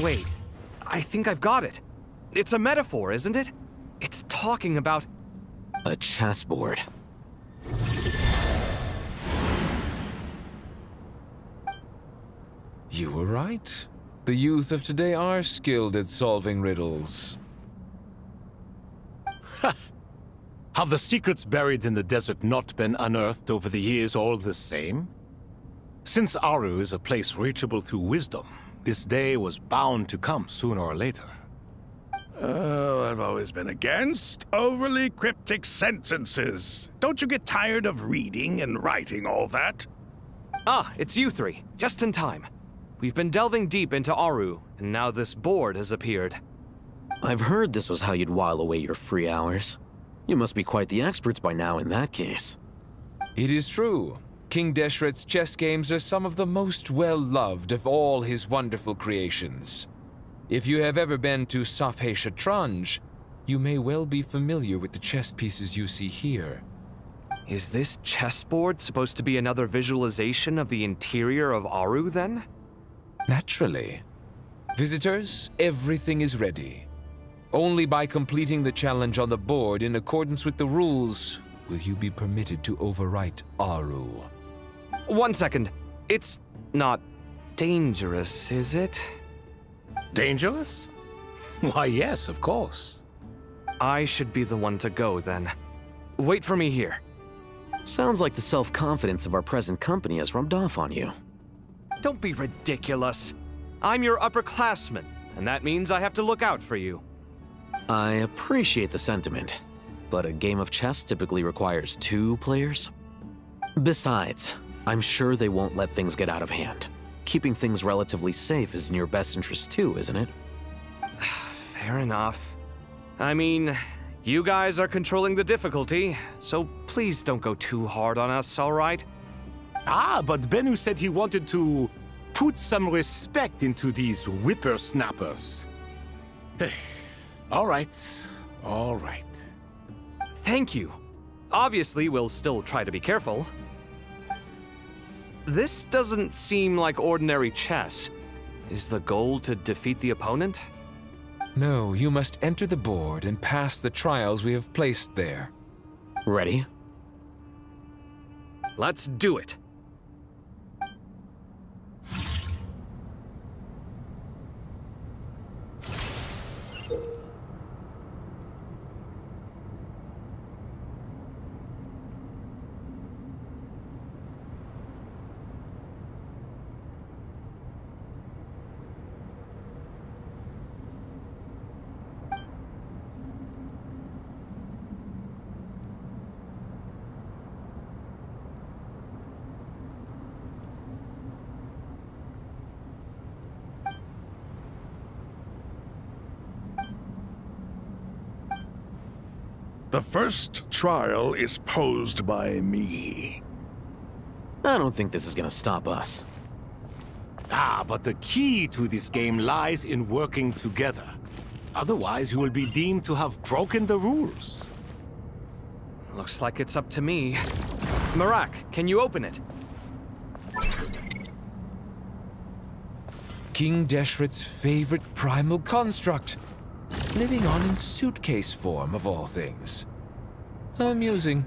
Speaker 7: Wait, I think I've got it. It's a metaphor, isn't it? It's talking about...
Speaker 18: a chessboard.
Speaker 19: You were right. The youth of today are skilled at solving riddles.
Speaker 13: Have the secrets buried in the desert not been unearthed over the years all the same? Since Aru is a place reachable through wisdom, this day was bound to come sooner or later.
Speaker 17: Oh, I've always been against overly cryptic sentences. Don't you get tired of reading and writing all that?
Speaker 7: Ah, it's you three. Just in time. We've been delving deep into Aru, and now this board has appeared.
Speaker 18: I've heard this was how you'd while away your free hours. You must be quite the experts by now in that case.
Speaker 19: It is true. King Deshret's chess games are some of the most well-loved of all his wonderful creations. If you have ever been to Safhe Shatranj, you may well be familiar with the chess pieces you see here.
Speaker 7: Is this chessboard supposed to be another visualization of the interior of Aru, then?
Speaker 19: Naturally. Visitors, everything is ready. Only by completing the challenge on the board in accordance with the rules will you be permitted to overwrite Aru.
Speaker 7: 1 second. It's not dangerous, is it?
Speaker 13: Dangerous? Why, yes, of course.
Speaker 7: I should be the one to go, then. Wait for me here.
Speaker 18: Sounds like the self-confidence of our present company has rubbed off on you.
Speaker 7: Don't be ridiculous. I'm your upperclassman, and that means I have to look out for you.
Speaker 18: I appreciate the sentiment, but a game of chess typically requires 2 players. Besides, I'm sure they won't let things get out of hand. Keeping things relatively safe is in your best interest too, isn't it?
Speaker 7: Fair enough. I mean, you guys are controlling the difficulty, so please don't go too hard on us, all right?
Speaker 13: Ah, but Bennu said he wanted to put some respect into these whippersnappers. All right, all right.
Speaker 7: Thank you. Obviously, we'll still try to be careful. This doesn't seem like ordinary chess. Is the goal to defeat the opponent?
Speaker 19: No, you must enter the board and pass the trials we have placed there.
Speaker 18: Ready?
Speaker 7: Let's do it.
Speaker 17: The first trial is posed by me.
Speaker 18: I don't think this is gonna stop us.
Speaker 13: Ah, but the key to this game lies in working together. Otherwise, you will be deemed to have broken the rules.
Speaker 7: Looks like it's up to me. Marak, can you open it?
Speaker 19: King Deshret's favorite primal construct. Living on in suitcase form, of all things. Amusing.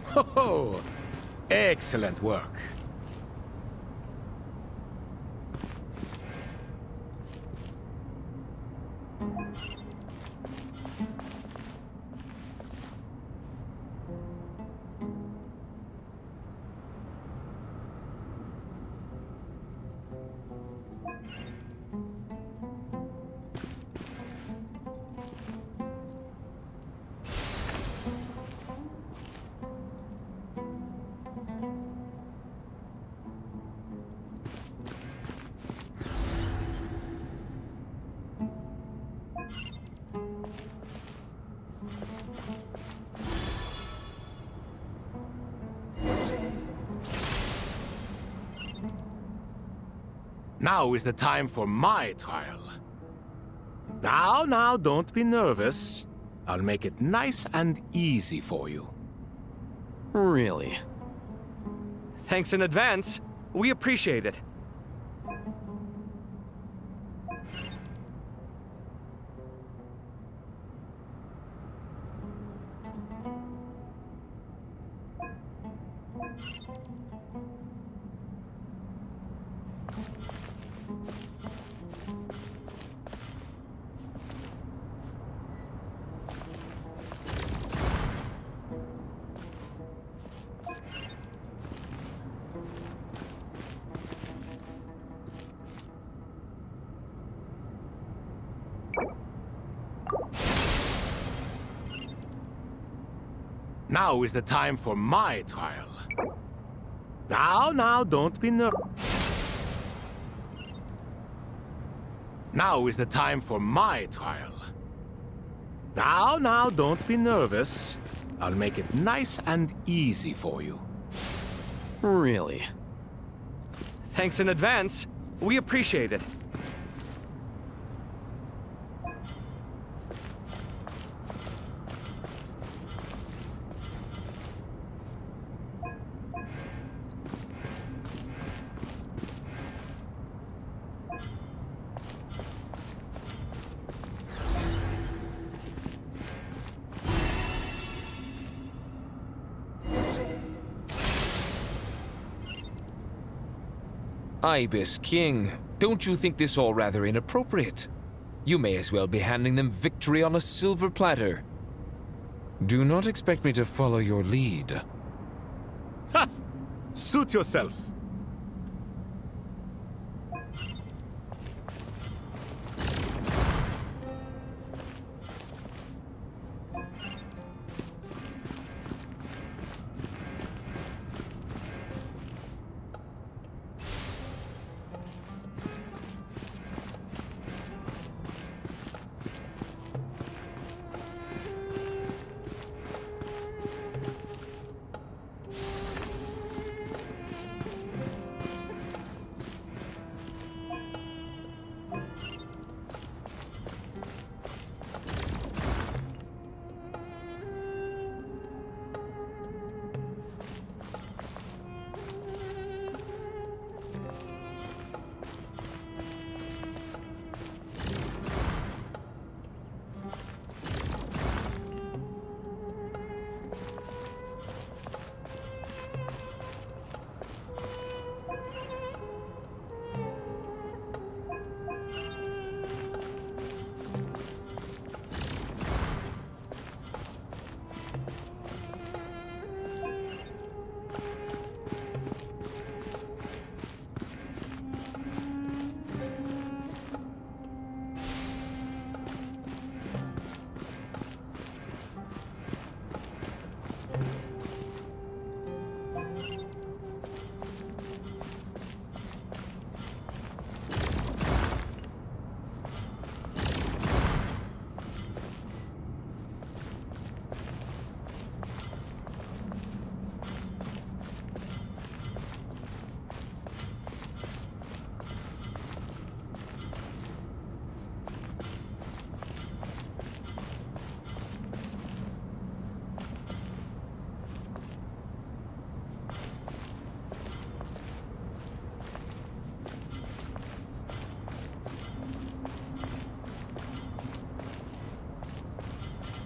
Speaker 13: Ho-ho! Excellent work. Now is the time for my trial. Now, don't be nervous. I'll make it nice and easy for you.
Speaker 18: Really?
Speaker 7: Thanks in advance. We appreciate it.
Speaker 13: Now is the time for my trial. Now, don't be nervous. Now is the time for my trial. Now, don't be nervous. I'll make it nice and easy for you.
Speaker 18: Really?
Speaker 3: Thanks in advance. We appreciate it.
Speaker 19: Ibis King, don't you think this all rather inappropriate? You may as well be handing them victory on a silver platter. Do not expect me to follow your lead.
Speaker 13: Ha! Suit yourself.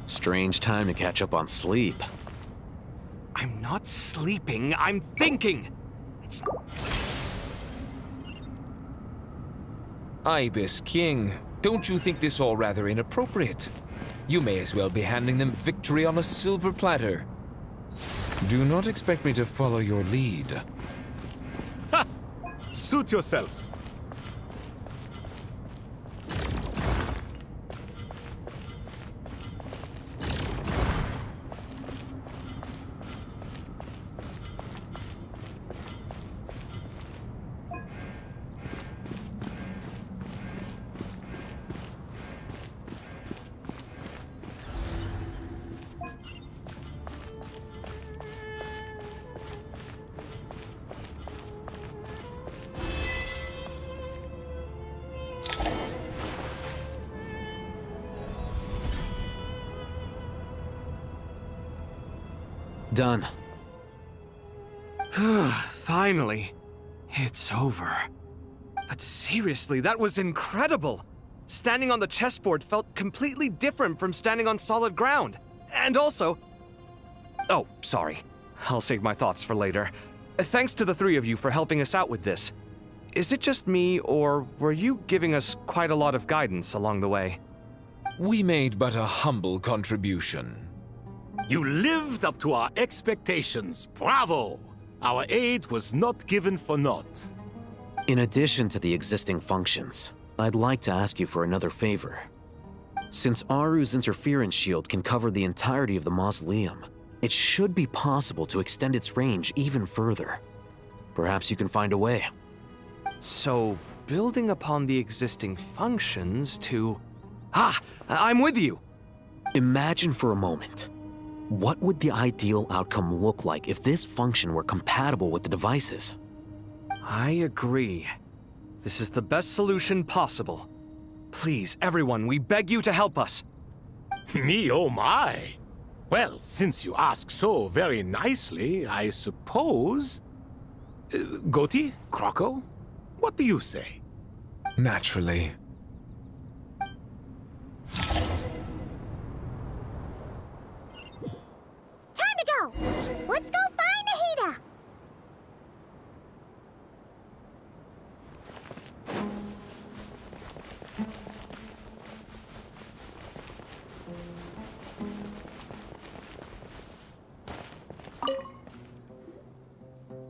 Speaker 18: Strange time to catch up on sleep.
Speaker 3: I'm not sleeping, I'm thinking!
Speaker 19: Ibis King, don't you think this all rather inappropriate? You may as well be handing them victory on a silver platter. Do not expect me to follow your lead.
Speaker 13: Ha! Suit yourself.
Speaker 18: Done.
Speaker 3: Finally. It's over. But seriously, that was incredible! Standing on the chessboard felt completely different from standing on solid ground. And also... Oh, sorry. I'll save my thoughts for later. Thanks to the three of you for helping us out with this. Is it just me, or were you giving us quite a lot of guidance along the way?
Speaker 19: We made but a humble contribution.
Speaker 13: You lived up to our expectations. Bravo! Our aid was not given for naught.
Speaker 18: In addition to the existing functions, I'd like to ask you for another favor. Since Aru's interference shield can cover the entirety of the mausoleum, It should be possible to extend its range even further. Perhaps you can find a way.
Speaker 5: So, building upon the existing functions to... Ah! I'm with you!
Speaker 18: Imagine for a moment. What would the ideal outcome look like if this function were compatible with the devices?
Speaker 5: I agree. This is the best solution possible. Please, everyone, we beg you to help us.
Speaker 13: Me, oh my! Well, since you ask so very nicely, I suppose... Goti? Kroko? What do you say?
Speaker 19: Naturally.
Speaker 16: Time to go! Let's go find Nahida!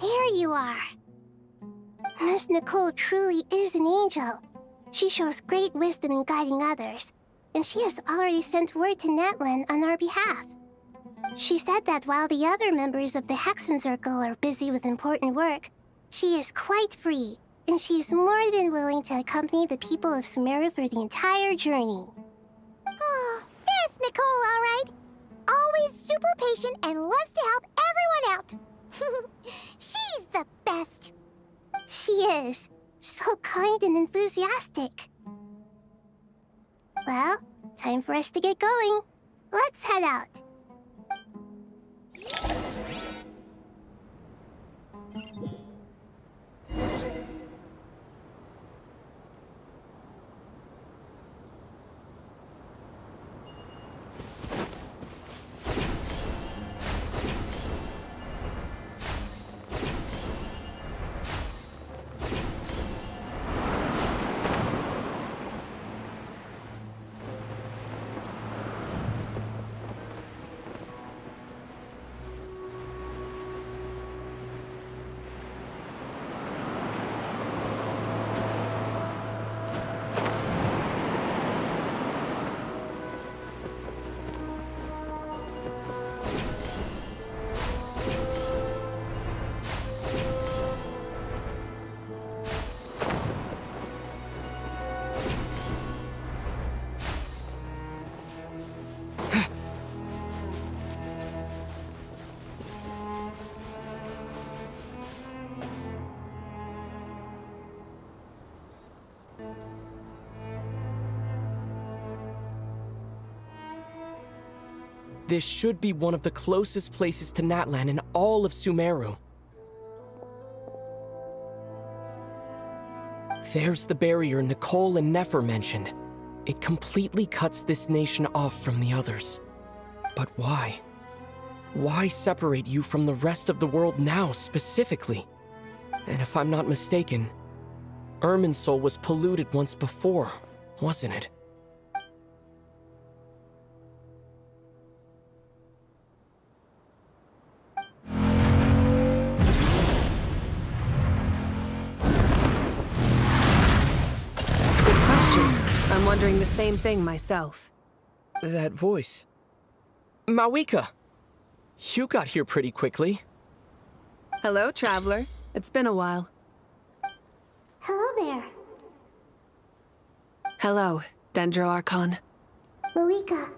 Speaker 1: There you are. Miss Nicole truly is an angel. She shows great wisdom in guiding others, and she has already sent word to Natlan on our behalf. She said that while the other members of the Hexen Circle are busy with important work, she is quite free, and she is more than willing to accompany the people of Sumeru for the entire journey.
Speaker 16: Oh, there's Nicole, all right. Always super patient and loves to help everyone out. She's the best.
Speaker 1: She is. So kind and enthusiastic. Well, time for us to get going. Let's head out.
Speaker 3: This should be one of the closest places to Natlan in all of Sumeru. There's the barrier Nicole and Nefer mentioned. It completely cuts this nation off from the others. But why? Why separate you from the rest of the world now, specifically? And if I'm not mistaken, Irminsul was polluted once before, wasn't it?
Speaker 11: I'm wondering the same thing myself.
Speaker 3: That voice. Mawika! You got here pretty quickly.
Speaker 11: Hello, traveler. It's been a while.
Speaker 1: Hello there.
Speaker 11: Hello, Dendro Archon.
Speaker 1: Mawika,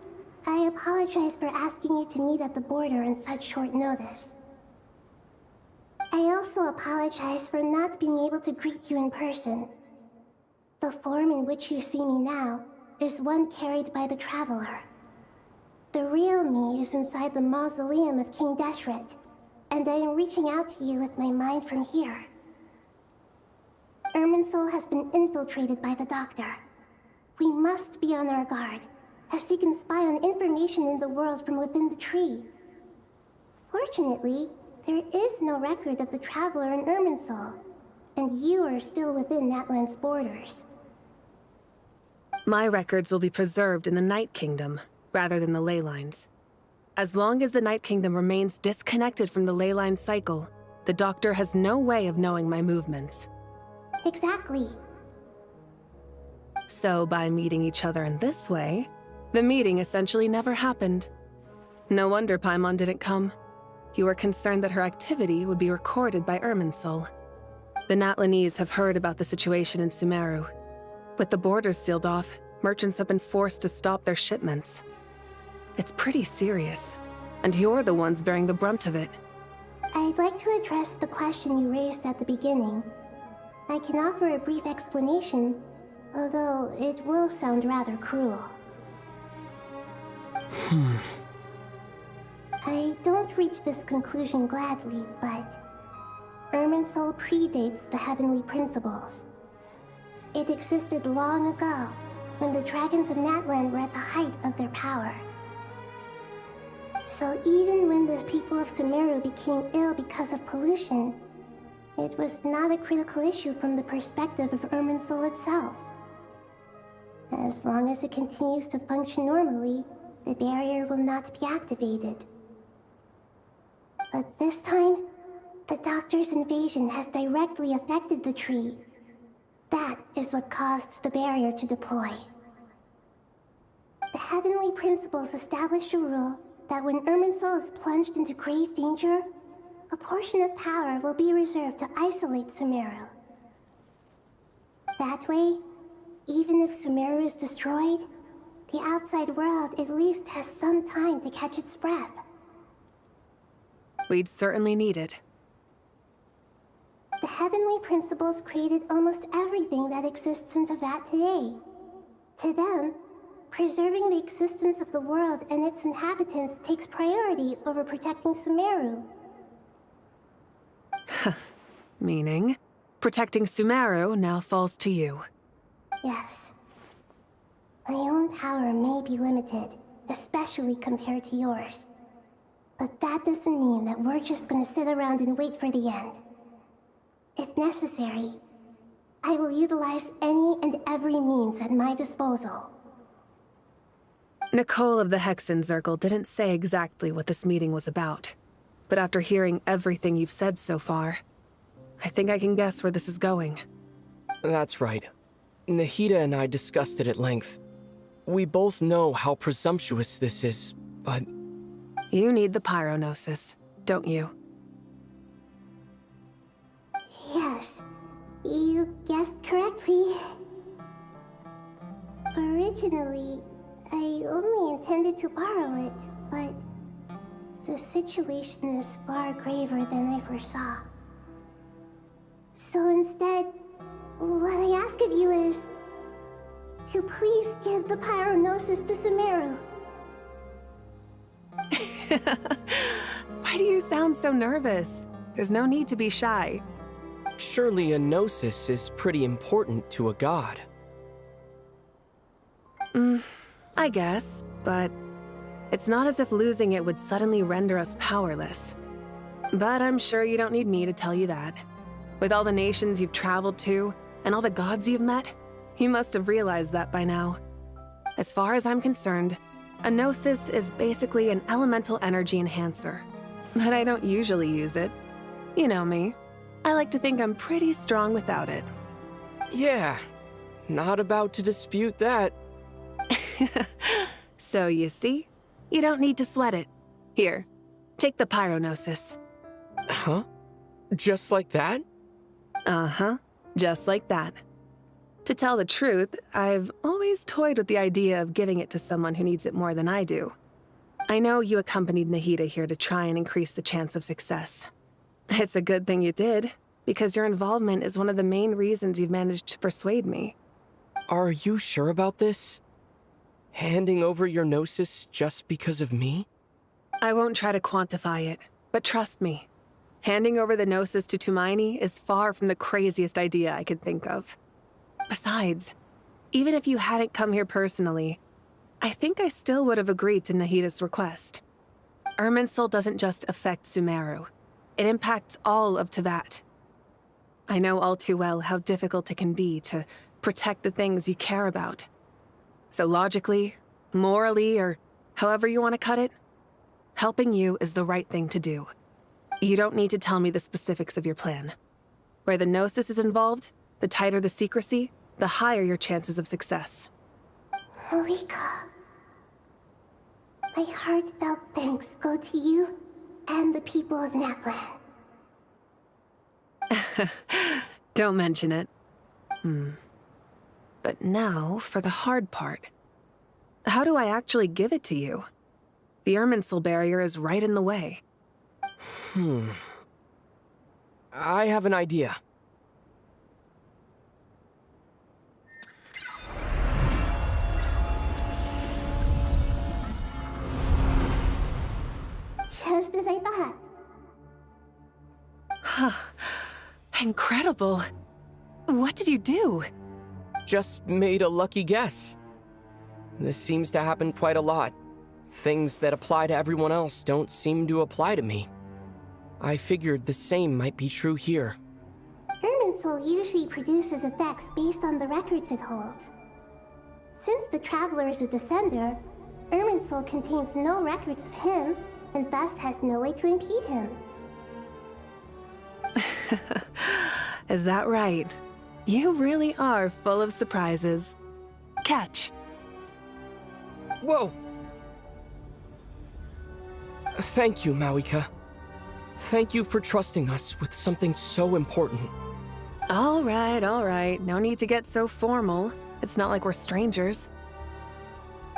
Speaker 1: I apologize for asking you to meet at the border on such short notice. I also apologize for not being able to greet you in person. The form in which you see me now is one carried by the Traveler. The real me is inside the mausoleum of King Deshret, and I am reaching out to you with my mind from here. Irminsul has been infiltrated by the Doctor. We must be on our guard, as he can spy on information in the world from within the tree. Fortunately, there is no record of the Traveler in Irminsul, and you are still within Natlan's borders.
Speaker 11: My records will be preserved in the Night Kingdom, rather than the ley lines. As long as the Night Kingdom remains disconnected from the ley line cycle, the Doctor has no way of knowing my movements.
Speaker 1: Exactly.
Speaker 11: So by meeting each other in this way, the meeting essentially never happened. No wonder Paimon didn't come. You were concerned that her activity would be recorded by Irminsul. The Natlanese have heard about the situation in Sumeru. With the borders sealed off, merchants have been forced to stop their shipments. It's pretty serious, and you're the ones bearing the brunt of it.
Speaker 1: I'd like to address the question you raised at the beginning. I can offer a brief explanation, although it will sound rather cruel. I don't reach this conclusion gladly, but Irminsul predates the heavenly principles. It existed long ago, when the dragons of Natlan were at the height of their power. So even when the people of Sumeru became ill because of pollution, it was not a critical issue from the perspective of Irminsul itself. As long as it continues to function normally, the barrier will not be activated. But this time, the Doctor's invasion has directly affected the tree. That is what caused the barrier to deploy. The heavenly principles established a rule that when Irminsul is plunged into grave danger, a portion of power will be reserved to isolate Sumeru. That way, even if Sumeru is destroyed, the outside world at least has some time to catch its breath.
Speaker 11: We'd certainly need it.
Speaker 1: The heavenly principles created almost everything that exists in Teyvat today. To them, preserving the existence of the world and its inhabitants takes priority over protecting Sumeru.
Speaker 11: Meaning, protecting Sumeru now falls to you.
Speaker 1: Yes. My own power may be limited, especially compared to yours. But that doesn't mean that we're just gonna sit around and wait for the end. If necessary, I will utilize any and every means at my disposal.
Speaker 11: Nicole of the Hexen Circle didn't say exactly what this meeting was about. But after hearing everything you've said so far, I think I can guess where this is going.
Speaker 3: That's right. Nahida and I discussed it at length. We both know how presumptuous this is, but...
Speaker 11: You need the pyronosis, don't you?
Speaker 1: Yes, you guessed correctly. Originally, I only intended to borrow it, but the situation is far graver than I foresaw. So instead, what I ask of you is to please give the pyronosis to Sumeru.
Speaker 11: Why do you sound so nervous? There's no need to be shy.
Speaker 3: Surely a gnosis is pretty important to a god.
Speaker 11: I guess, but it's not as if losing it would suddenly render us powerless. But I'm sure you don't need me to tell you that. With all the nations you've traveled to, and all the gods you've met, you must have realized that by now. As far as I'm concerned, a gnosis is basically an elemental energy enhancer. But I don't usually use it. You know me. I like to think I'm pretty strong without it.
Speaker 3: Yeah, not about to dispute that.
Speaker 11: So you see, you don't need to sweat it. Here, take the pyronosis.
Speaker 3: Huh? Just like that?
Speaker 11: Uh-huh, just like that. To tell the truth, I've always toyed with the idea of giving it to someone who needs it more than I do. I know you accompanied Nahida here to try and increase the chance of success. It's a good thing you did, because your involvement is one of the main reasons you've managed to persuade me.
Speaker 3: Are you sure about this? Handing over your gnosis just because of me?
Speaker 11: I won't try to quantify it, but trust me. Handing over the gnosis to Tumaini is far from the craziest idea I could think of. Besides, even if you hadn't come here personally, I think I still would have agreed to Nahida's request. Irminsul doesn't just affect Sumeru. It impacts all of Teyvat. I know all too well how difficult it can be to protect the things you care about. So logically, morally, or however you want to cut it, helping you is the right thing to do. You don't need to tell me the specifics of your plan. Where the gnosis is involved, the tighter the secrecy, the higher your chances of success.
Speaker 1: Rika. My heartfelt thanks go to you and the people of Napland.
Speaker 11: Don't mention it. But now for the hard part. How do I actually give it to you? The Irminsul barrier is right in the way.
Speaker 3: I have an idea.
Speaker 1: Just as I thought.
Speaker 11: Incredible. What did you do?
Speaker 3: Just made a lucky guess. This seems to happen quite a lot. Things that apply to everyone else don't seem to apply to me. I figured the same might be true here.
Speaker 1: Irminsul usually produces effects based on the records it holds. Since the Traveler is a Descender, Irminsul contains no records of him, and thus has no way to impede him.
Speaker 11: Is that right? You really are full of surprises. Catch.
Speaker 3: Whoa! Thank you, Mawika. Thank you for trusting us with something so important.
Speaker 11: All right. No need to get so formal. It's not like we're strangers.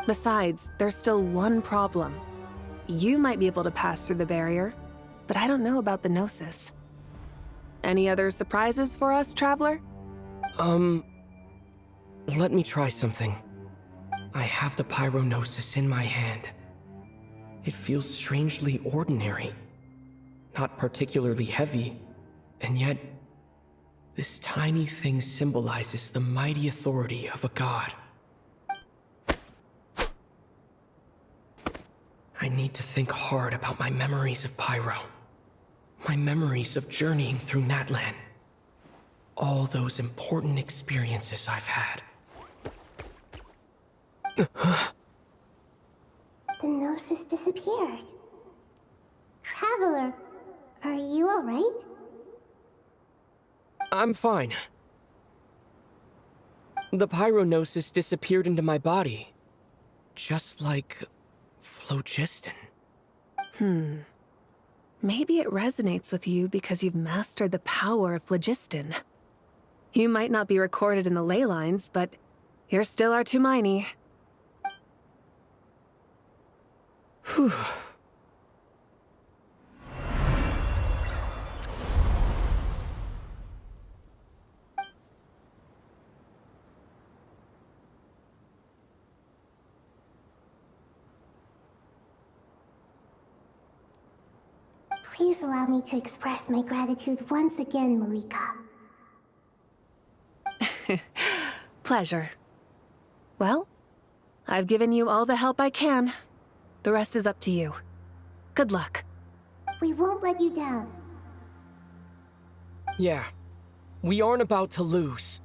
Speaker 11: Besides, there's still one problem. You might be able to pass through the barrier, but I don't know about the Gnosis. Any other surprises for us, Traveler?
Speaker 3: Let me try something. I have the Pyrognosis in my hand. It feels strangely ordinary. Not particularly heavy, and yet this tiny thing symbolizes the mighty authority of a god. I need to think hard about my memories of Pyro. My memories of journeying through Natlan. All those important experiences I've had.
Speaker 1: The Gnosis disappeared. Traveler, are you alright?
Speaker 3: I'm fine. The Pyrognosis disappeared into my body. Just like phlogiston.
Speaker 11: Maybe it resonates with you because you've mastered the power of phlogiston. You might not be recorded in the ley lines, but you're still our Tumaini.
Speaker 3: Whew.
Speaker 1: Please allow me to express my gratitude once again, Mawika.
Speaker 11: Pleasure. Well, I've given you all the help I can. The rest is up to you. Good luck.
Speaker 1: We won't let you down.
Speaker 3: Yeah, we aren't about to lose.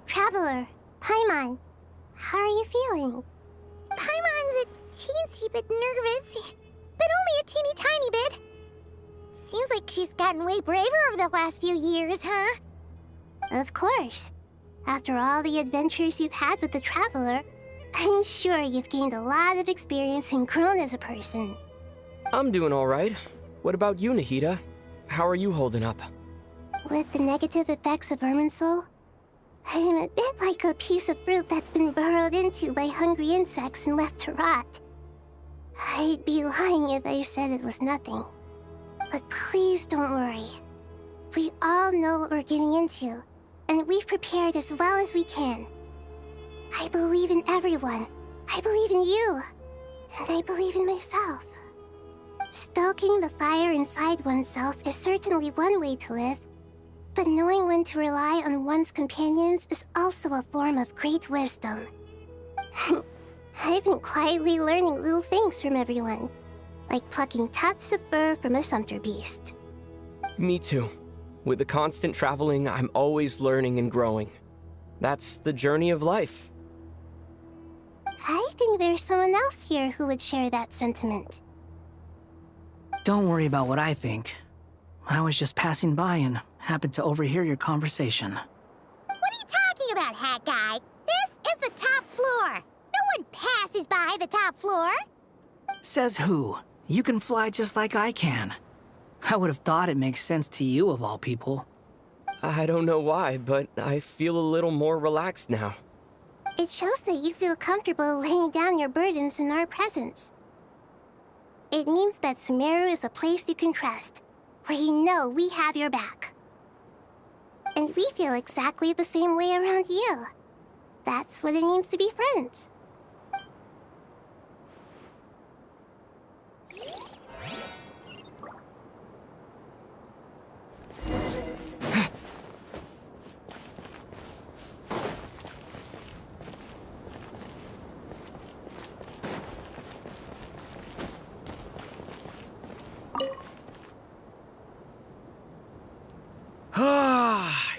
Speaker 1: Traveler, Paimon, how are you feeling?
Speaker 16: Paimon's a teensy bit nervous, but only a teeny tiny bit. Seems like she's gotten way braver over the last few years, huh?
Speaker 1: Of course. After all the adventures you've had with the Traveler, I'm sure you've gained a lot of experience and grown as a person.
Speaker 3: I'm doing all right. What about you, Nahida? How are you holding up?
Speaker 1: With the negative effects of Irminsul, I'm a bit like a piece of fruit that's been burrowed into by hungry insects and left to rot. I'd be lying if I said it was nothing. But please don't worry. We all know what we're getting into, and we've prepared as well as we can. I believe in everyone. I believe in you. And I believe in myself. Stoking the fire inside oneself is certainly one way to live, but knowing when to rely on one's companions is also a form of great wisdom. I've been quietly learning little things from everyone, like plucking tufts of fur from a sumpter beast.
Speaker 3: Me too. With the constant traveling, I'm always learning and growing. That's the journey of life.
Speaker 1: I think there's someone else here who would share that sentiment.
Speaker 8: Don't worry about what I think. I was just passing by and happened to overhear your conversation.
Speaker 16: What are you talking about, hat guy? This is the top floor. No one passes by the top floor.
Speaker 8: Says who? You can fly just like I can. I would have thought it makes sense to you of all people.
Speaker 3: I don't know why, but I feel a little more relaxed now.
Speaker 1: It shows that you feel comfortable laying down your burdens in our presence. It means that Sumeru is a place you can trust, where you know we have your back. And we feel exactly the same way around you. That's what it means to be friends.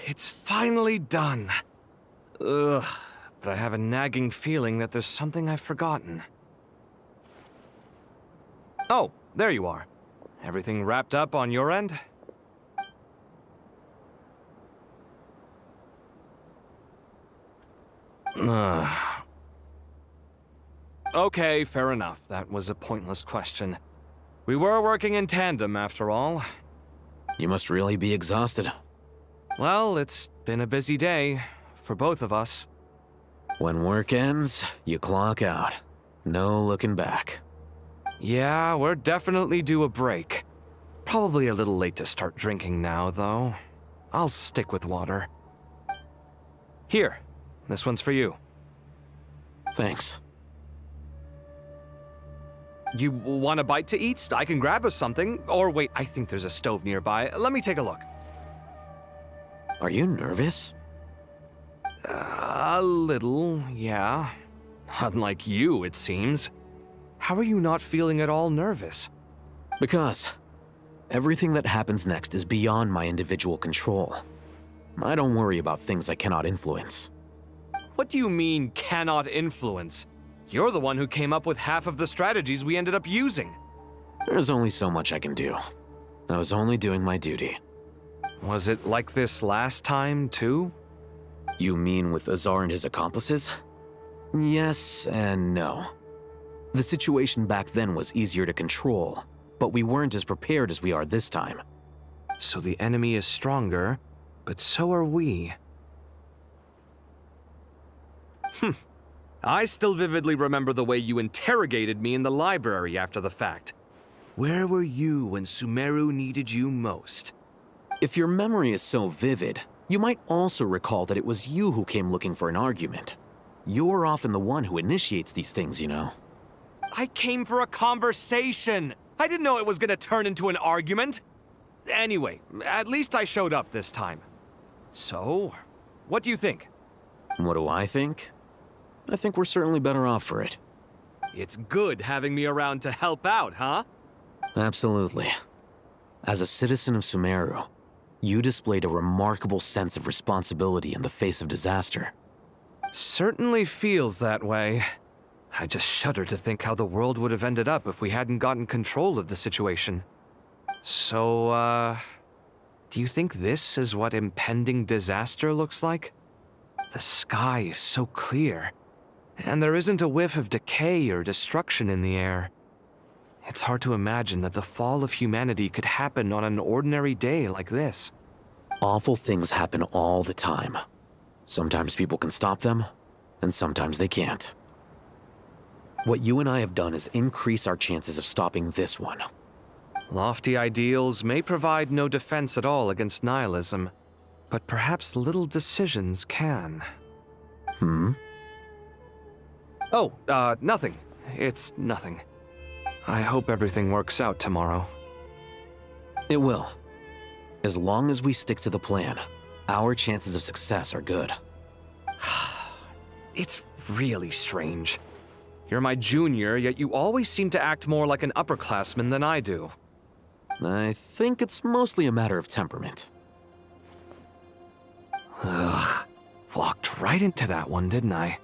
Speaker 5: It's finally done. Ugh, but I have a nagging feeling that there's something I've forgotten. Oh, there you are. Everything wrapped up on your end? Okay, fair enough. That was a pointless question. We were working in tandem, after all.
Speaker 18: You must really be exhausted.
Speaker 5: Well, it's been a busy day for both of us.
Speaker 18: When work ends, you clock out. No looking back.
Speaker 5: Yeah, we're definitely due a break. Probably a little late to start drinking now, though. I'll stick with water. Here, this one's for you.
Speaker 18: Thanks.
Speaker 5: You want a bite to eat? I can grab us something. Or wait, I think there's a stove nearby. Let me take a look.
Speaker 18: Are you nervous?
Speaker 5: A little, yeah. Unlike you, it seems. How are you not feeling at all nervous?
Speaker 18: Because everything that happens next is beyond my individual control. I don't worry about things I cannot influence.
Speaker 5: What do you mean, cannot influence? You're the one who came up with half of the strategies we ended up using.
Speaker 18: There's only so much I can do. I was only doing my duty.
Speaker 5: Was it like this last time, too?
Speaker 18: You mean with Azar and his accomplices? Yes and no. The situation back then was easier to control, but we weren't as prepared as we are this time.
Speaker 5: So the enemy is stronger, but so are we. I still vividly remember the way you interrogated me in the library after the fact. Where were you when Sumeru needed you most?
Speaker 18: If your memory is so vivid, you might also recall that it was you who came looking for an argument. You're often the one who initiates these things, you know.
Speaker 5: I came for a conversation! I didn't know it was gonna turn into an argument! Anyway, at least I showed up this time. So, what do you think?
Speaker 18: What do I think? I think we're certainly better off for it.
Speaker 5: It's good having me around to help out, huh?
Speaker 18: Absolutely. As a citizen of Sumeru, you displayed a remarkable sense of responsibility in the face of disaster.
Speaker 5: Certainly feels that way. I just shudder to think how the world would have ended up if we hadn't gotten control of the situation. So, do you think this is what impending disaster looks like? The sky is so clear, and there isn't a whiff of decay or destruction in the air. It's hard to imagine that the fall of humanity could happen on an ordinary day like this.
Speaker 18: Awful things happen all the time. Sometimes people can stop them, and sometimes they can't. What you and I have done is increase our chances of stopping this one.
Speaker 5: Lofty ideals may provide no defense at all against nihilism, but perhaps little decisions can. Oh, nothing. It's nothing. I hope everything works out tomorrow.
Speaker 18: It will. As long as we stick to the plan, our chances of success are good.
Speaker 5: It's really strange. You're my junior, yet you always seem to act more like an upperclassman than I do.
Speaker 18: I think it's mostly a matter of temperament.
Speaker 5: Ugh. Walked right into that one, didn't I?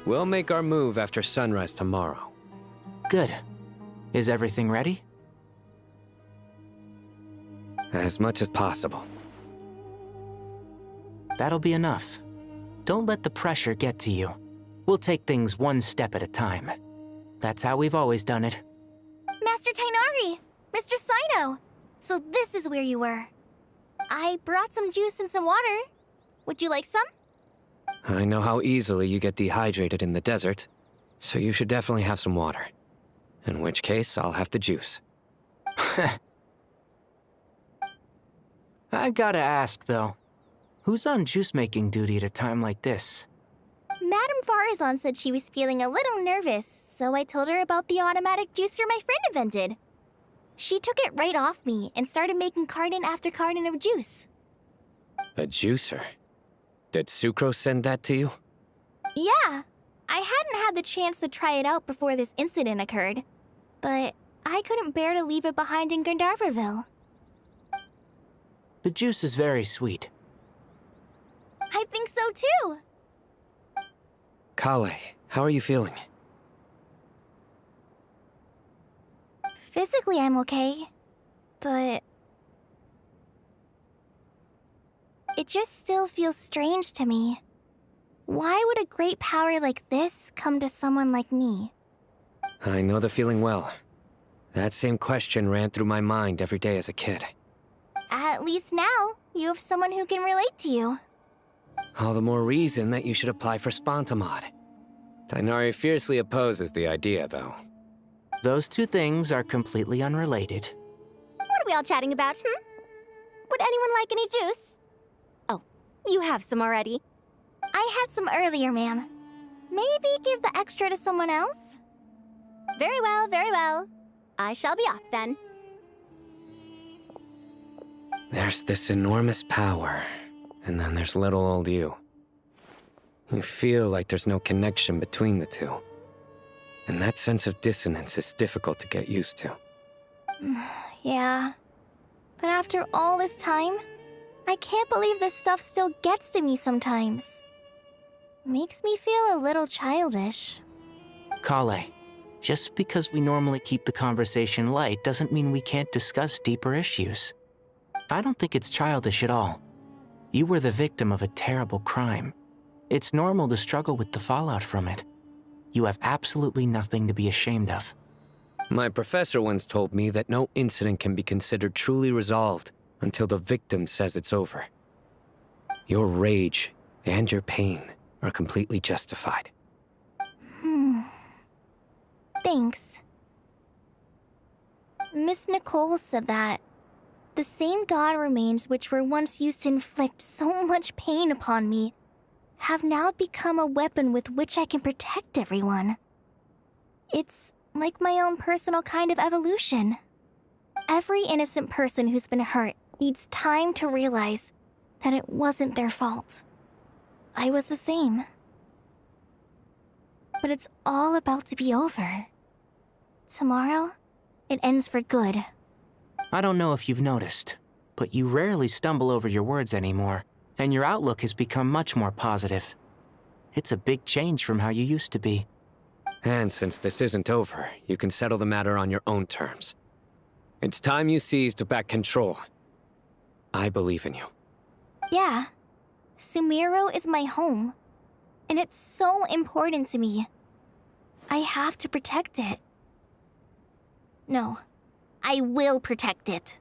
Speaker 15: We'll make our move after sunrise tomorrow.
Speaker 14: Good. Is everything ready?
Speaker 15: As much as possible.
Speaker 14: That'll be enough. Don't let the pressure get to you. We'll take things one step at a time. That's how we've always done it.
Speaker 16: Master Tainari! Mr. Sino! So this is where you were. I brought some juice and some water. Would you like some?
Speaker 15: I know how easily you get dehydrated in the desert, so you should definitely have some water. In which case, I'll have the juice.
Speaker 14: I gotta ask, though. Who's on juice-making duty at a time like this?
Speaker 16: Madame Farazan said she was feeling a little nervous, so I told her about the automatic juicer my friend invented. She took it right off me and started making carton after carton of juice.
Speaker 15: A juicer? Did Sucrose send that to you?
Speaker 16: Yeah, I hadn't had the chance to try it out before this incident occurred, but I couldn't bear to leave it behind in Gandharvaville.
Speaker 14: The juice is very sweet.
Speaker 16: I think so too.
Speaker 15: Kale, how are you feeling?
Speaker 16: Physically, I'm okay, but it just still feels strange to me. Why would a great power like this come to someone like me?
Speaker 15: I know the feeling well. That same question ran through my mind every day as a kid.
Speaker 16: At least now, you have someone who can relate to you.
Speaker 15: All the more reason that you should apply for Spontamod. Tainari fiercely opposes the idea, though.
Speaker 14: Those two things are completely unrelated.
Speaker 2: What are we all chatting about, Would anyone like any juice? Oh, you have some already.
Speaker 16: I had some earlier, ma'am. Maybe give the extra to someone else?
Speaker 2: Very well, very well. I shall be off then.
Speaker 15: There's this enormous power, and then there's little old you. You feel like there's no connection between the two. And that sense of dissonance is difficult to get used to.
Speaker 16: Yeah. But after all this time, I can't believe this stuff still gets to me sometimes. Makes me feel a little childish.
Speaker 14: Kale, just because we normally keep the conversation light doesn't mean we can't discuss deeper issues. I don't think it's childish at all. You were the victim of a terrible crime. It's normal to struggle with the fallout from it. You have absolutely nothing to be ashamed of.
Speaker 15: My professor once told me that no incident can be considered truly resolved until the victim says it's over. Your rage and your pain are completely justified.
Speaker 16: Thanks. Miss Nicole said that the same god remains which were once used to inflict so much pain upon me have now become a weapon with which I can protect everyone. It's like my own personal kind of evolution. Every innocent person who's been hurt needs time to realize that it wasn't their fault. I was the same. But it's all about to be over. Tomorrow, it ends for good.
Speaker 14: I don't know if you've noticed, but you rarely stumble over your words anymore, and your outlook has become much more positive. It's a big change from how you used to be.
Speaker 15: And since this isn't over, you can settle the matter on your own terms. It's time you seized back control. I believe in you.
Speaker 16: Yeah. Sumero is my home. And it's so important to me. I have to protect it. No. I will protect it.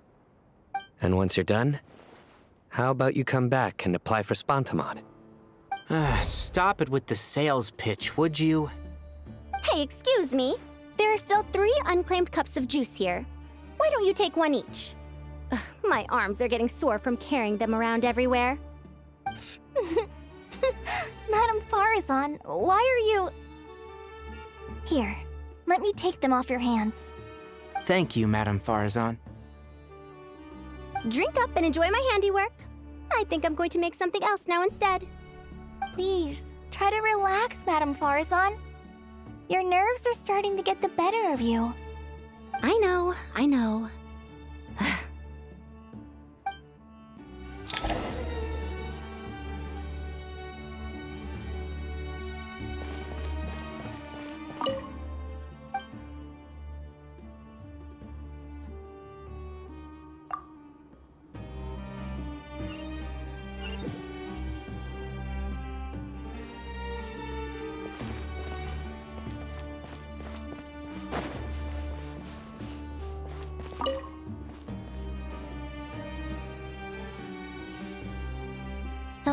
Speaker 15: And once you're done, how about you come back and apply for Spontamod?
Speaker 14: Stop it with the sales pitch, would you?
Speaker 2: Hey, excuse me. There are still 3 unclaimed cups of juice here. Why don't you take one each? Ugh, my arms are getting sore from carrying them around everywhere.
Speaker 16: Madame Farazan, why are you... Here, let me take them off your hands.
Speaker 14: Thank you, Madame Farazan.
Speaker 2: Drink up and enjoy my handiwork. I think I'm going to make something else now instead.
Speaker 16: Please, try to relax, Madame Farazan. Your nerves are starting to get the better of you.
Speaker 2: I know, I know.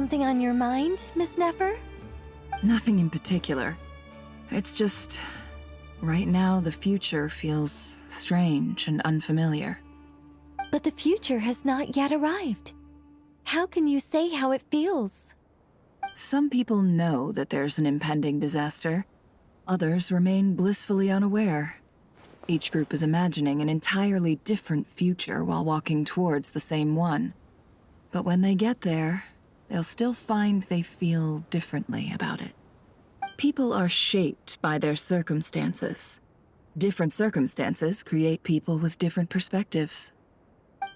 Speaker 22: something on your mind, Miss Nefer?
Speaker 10: Nothing in particular. It's just... right now, the future feels strange and unfamiliar.
Speaker 22: But the future has not yet arrived. How can you say how it feels?
Speaker 10: Some people know that there's an impending disaster. Others remain blissfully unaware. Each group is imagining an entirely different future while walking towards the same one. But when they get there, they'll still find they feel differently about it. People are shaped by their circumstances. Different circumstances create people with different perspectives.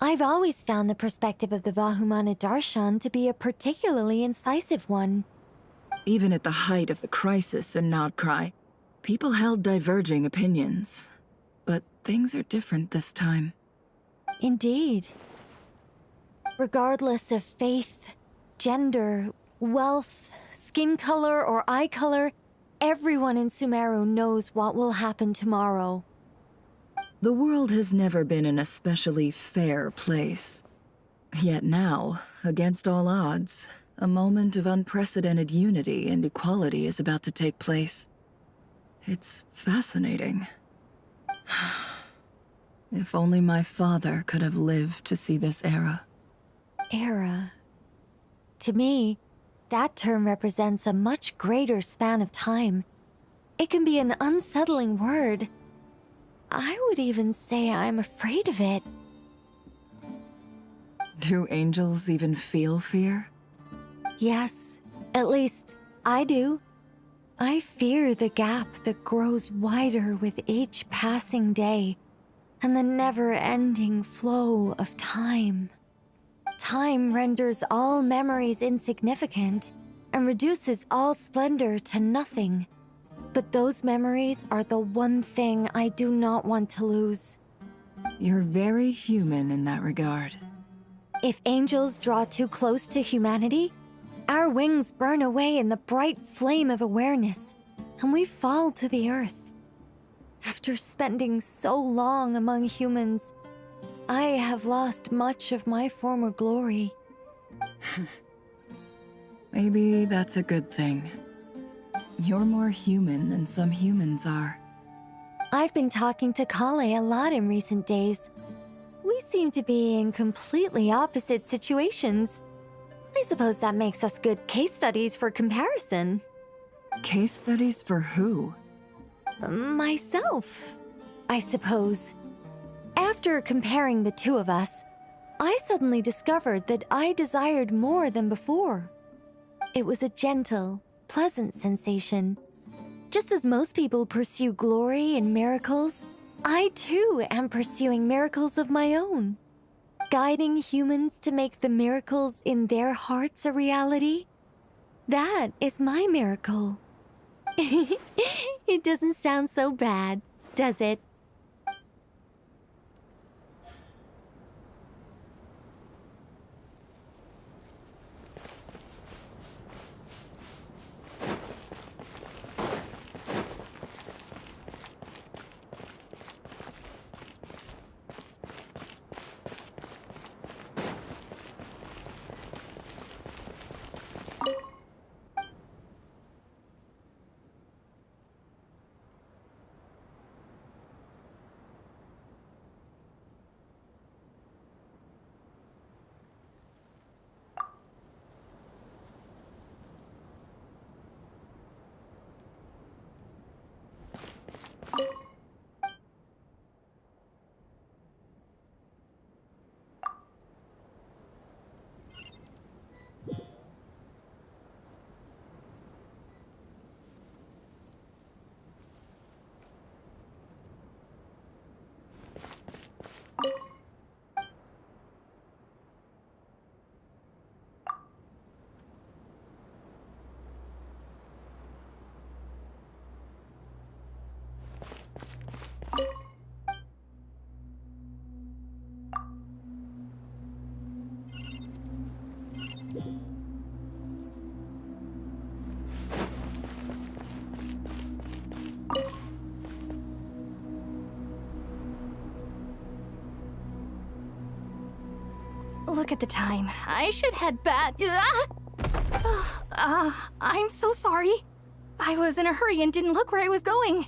Speaker 22: I've always found the perspective of the Vahumana Darshan to be a particularly incisive one.
Speaker 10: Even at the height of the crisis in Nodcry, people held diverging opinions. But things are different this time.
Speaker 22: Indeed. Regardless of faith, gender, wealth, skin color, or eye color, everyone in Sumeru knows what will happen tomorrow.
Speaker 10: The world has never been an especially fair place. Yet now, against all odds, a moment of unprecedented unity and equality is about to take place. It's fascinating. If only my father could have lived to see this era.
Speaker 22: Era. To me, that term represents a much greater span of time. It can be an unsettling word. I would even say I'm afraid of it.
Speaker 10: Do angels even feel fear?
Speaker 22: Yes, at least I do. I fear the gap that grows wider with each passing day, and the never-ending flow of time. Time renders all memories insignificant, and reduces all splendor to nothing. But those memories are the one thing I do not want to lose.
Speaker 10: You're very human in that regard.
Speaker 22: If angels draw too close to humanity, our wings burn away in the bright flame of awareness, and we fall to the earth. After spending so long among humans, I have lost much of my former glory.
Speaker 10: Maybe that's a good thing. You're more human than some humans are.
Speaker 22: I've been talking to Kale a lot in recent days. We seem to be in completely opposite situations. I suppose that makes us good case studies for comparison.
Speaker 10: Case studies for who?
Speaker 22: Myself, I suppose. After comparing the two of us, I suddenly discovered that I desired more than before. It was a gentle, pleasant sensation. Just as most people pursue glory and miracles, I too am pursuing miracles of my own. Guiding humans to make the miracles in their hearts a reality. That is my miracle. It doesn't sound so bad, does it?
Speaker 16: Look at the time. I should head back. Ah!
Speaker 6: I'm so sorry. I was in a hurry and didn't look where I was going.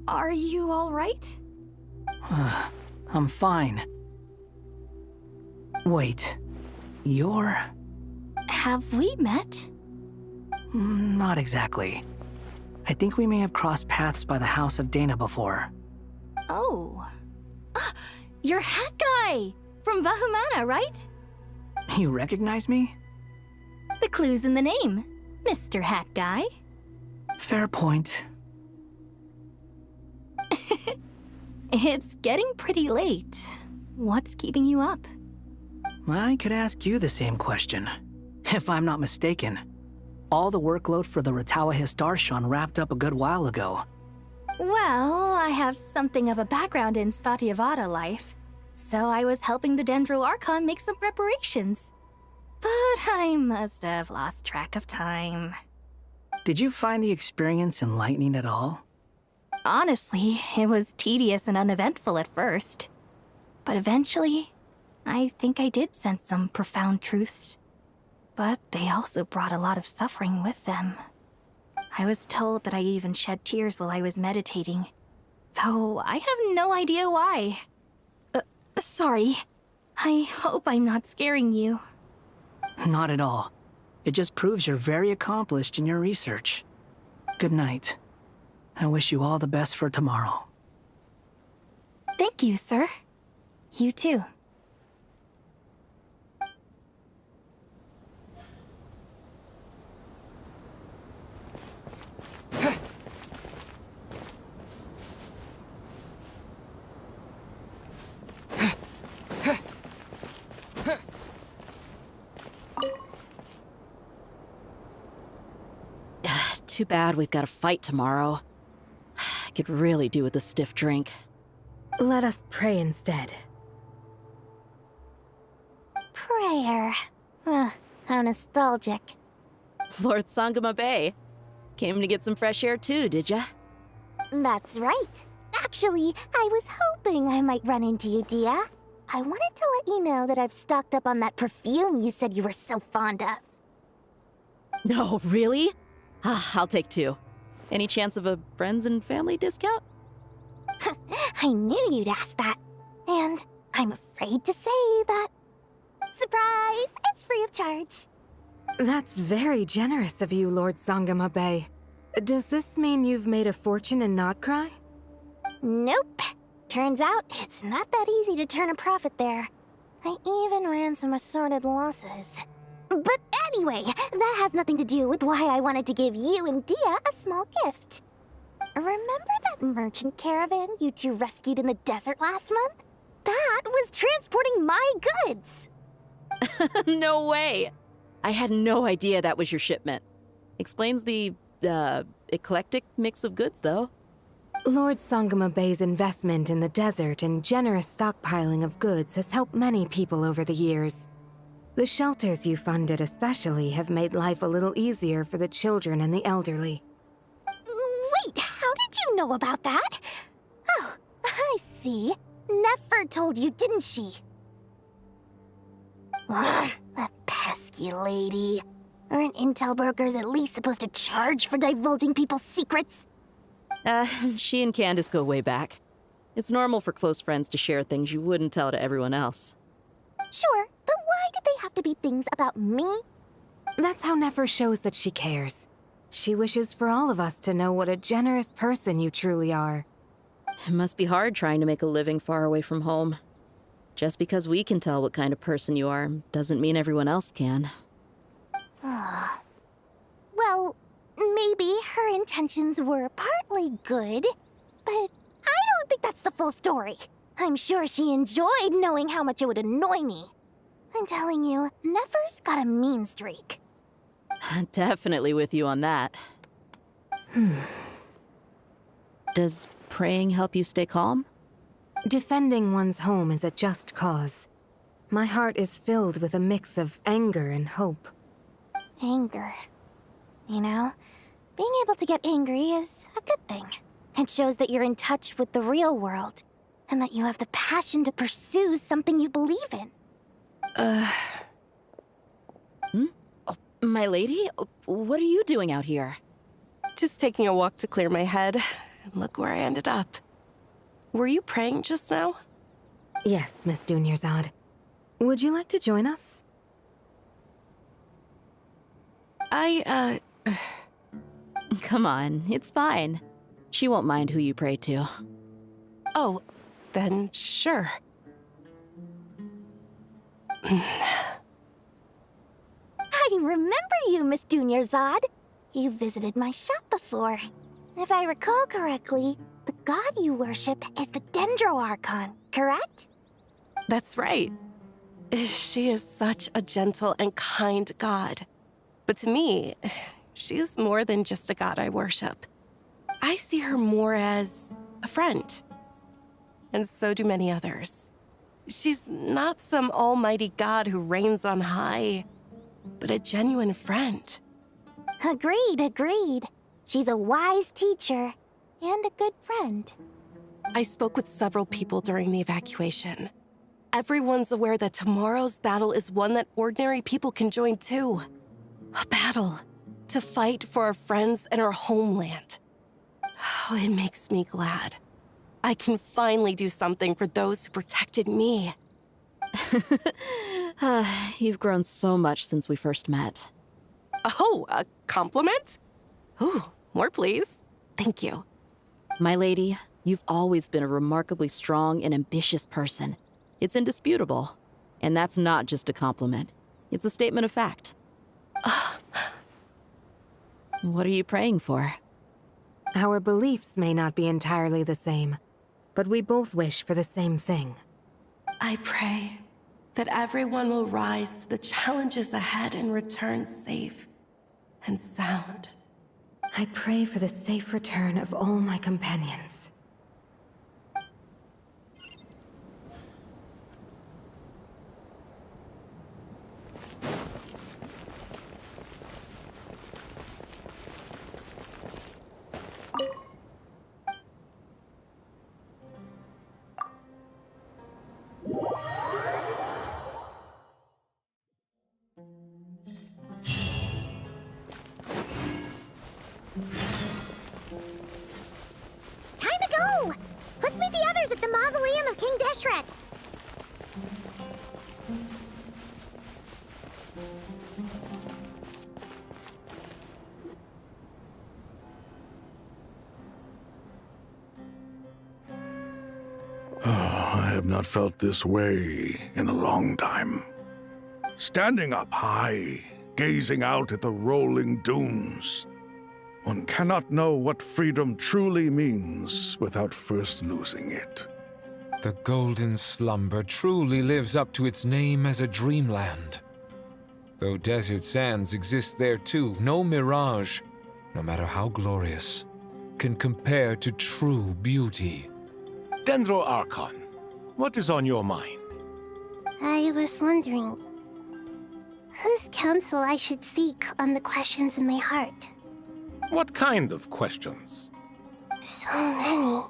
Speaker 6: Are you all right?
Speaker 8: I'm fine. Wait, you're...
Speaker 6: Have we met?
Speaker 8: Not exactly. I think we may have crossed paths by the house of Dana before.
Speaker 6: Oh. You're Hat Guy! From Vahumana, right?
Speaker 8: You recognize me?
Speaker 6: The clue's in the name, Mr. Hat Guy.
Speaker 8: Fair point.
Speaker 6: It's getting pretty late. What's keeping you up?
Speaker 8: I could ask you the same question. If I'm not mistaken, all the workload for the Ratawa Hisdarshan wrapped up a good while ago.
Speaker 6: Well, I have something of a background in Satyavada life, so I was helping the Dendro Archon make some preparations. But I must have lost track of time.
Speaker 8: Did you find the experience enlightening at all?
Speaker 6: Honestly, it was tedious and uneventful at first. But eventually, I think I did sense some profound truths. But they also brought a lot of suffering with them. I was told that I even shed tears while I was meditating, though I have no idea why. Sorry. I hope I'm not scaring you.
Speaker 8: Not at all. It just proves you're very accomplished in your research. Good night. I wish you all the best for tomorrow.
Speaker 6: Thank you, sir. You too.
Speaker 9: Too bad we've got a fight tomorrow. I could really do with a stiff drink.
Speaker 22: Let us pray instead.
Speaker 16: Prayer. How nostalgic.
Speaker 9: Lord Sangama Bay. Came to get some fresh air too, did ya?
Speaker 16: That's right. Actually, I was hoping I might run into you, Dia. I wanted to let you know that I've stocked up on that perfume you said you were so fond of.
Speaker 9: No, really? I'll take 2. Any chance of a friends and family discount?
Speaker 16: I knew you'd ask that. And I'm afraid to say that... Surprise! It's free of charge.
Speaker 22: That's very generous of you, Lord Sangama Bay. Does this mean you've made a fortune in Notcry?
Speaker 16: Nope. Turns out it's not that easy to turn a profit there. I even ran some assorted losses. But anyway, that has nothing to do with why I wanted to give you and Dia a small gift. Remember that merchant caravan you two rescued in the desert last month? That was transporting my goods!
Speaker 9: No way! I had no idea that was your shipment. Explains the, eclectic mix of goods, though.
Speaker 22: Lord Sangama Bay's investment in the desert and generous stockpiling of goods has helped many people over the years. The shelters you funded especially have made life a little easier for the children and the elderly.
Speaker 16: Wait, how did you know about that? Oh, I see. Nefer told you, didn't she? That pesky lady. Aren't intel brokers at least supposed to charge for divulging people's secrets?
Speaker 9: She and Candace go way back. It's normal for close friends to share things you wouldn't tell to everyone else.
Speaker 16: Sure, but why did they have to be things about me?
Speaker 22: That's how Nefer shows that she cares. She wishes for all of us to know what a generous person you truly are.
Speaker 9: It must be hard trying to make a living far away from home. Just because we can tell what kind of person you are doesn't mean everyone else can.
Speaker 16: Well, maybe her intentions were partly good, but I don't think that's the full story. I'm sure she enjoyed knowing how much it would annoy me. I'm telling you, Nefer's got a mean streak.
Speaker 9: Definitely with you on that. Does praying help you stay calm?
Speaker 22: Defending one's home is a just cause. My heart is filled with a mix of anger and hope.
Speaker 16: Anger. You know, being able to get angry is a good thing. It shows that you're in touch with the real world, and that you have the passion to pursue something you believe in.
Speaker 9: Oh, My lady, what are you doing out here?
Speaker 12: Just taking a walk to clear my head. And look where I ended up. Were you praying just now?
Speaker 21: Yes, Miss Dunyarzad. Would you like to join us?
Speaker 9: Come on, it's fine. She won't mind who you pray to.
Speaker 12: Oh, then sure.
Speaker 16: I remember you, Miss Dunyarzad. You visited my shop before. If I recall correctly, the god you worship is the Dendro Archon, correct?
Speaker 12: That's right. She is such a gentle and kind god. But to me, she's more than just a god I worship. I see her more as a friend. And so do many others. She's not some almighty god who reigns on high, but a genuine friend.
Speaker 16: Agreed. She's a wise teacher and a good friend.
Speaker 12: I spoke with several people during the evacuation. Everyone's aware that tomorrow's battle is one that ordinary people can join too. A battle to fight for our friends and our homeland. Oh, it makes me glad. I can finally do something for those who protected me.
Speaker 9: You've grown so much since we first met.
Speaker 12: Oh, a compliment? Ooh, more please. Thank you.
Speaker 9: My lady, you've always been a remarkably strong and ambitious person. It's indisputable. And that's not just a compliment. It's a statement of fact. What are you praying for?
Speaker 21: Our beliefs may not be entirely the same, but we both wish for the same thing.
Speaker 12: I pray that everyone will rise to the challenges ahead and return safe and sound.
Speaker 21: I pray for the safe return of all my companions.
Speaker 16: Time to go! Let's meet the others at the mausoleum of King Deshret.
Speaker 17: I have not felt this way in a long time. Standing up high, gazing out at the rolling dunes. One cannot know what freedom truly means without first losing it.
Speaker 19: The golden slumber truly lives up to its name as a dreamland. Though desert sands exist there too, no mirage, no matter how glorious, can compare to true beauty.
Speaker 13: Dendro Archon, what is on your mind?
Speaker 1: I was wondering whose counsel I should seek on the questions in my heart.
Speaker 13: What kind of questions?
Speaker 1: So many.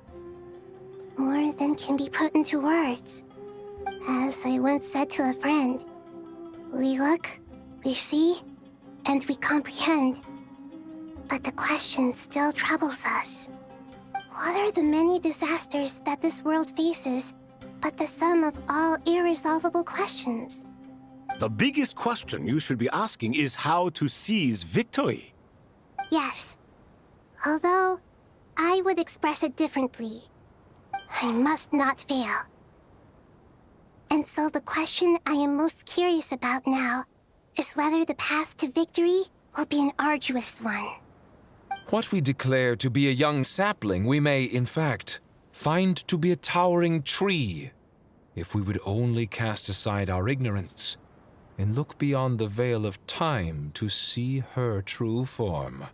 Speaker 1: More than can be put into words. As I once said to a friend, we look, we see, and we comprehend. But the question still troubles us. What are the many disasters that this world faces, but the sum of all irresolvable questions?
Speaker 13: The biggest question you should be asking is how to seize victory.
Speaker 1: Yes. Although, I would express it differently. I must not fail. And so the question I am most curious about now is whether the path to victory will be an arduous one.
Speaker 19: What we declare to be a young sapling, we may, in fact, find to be a towering tree, if we would only cast aside our ignorance and look beyond the veil of time to see her true form.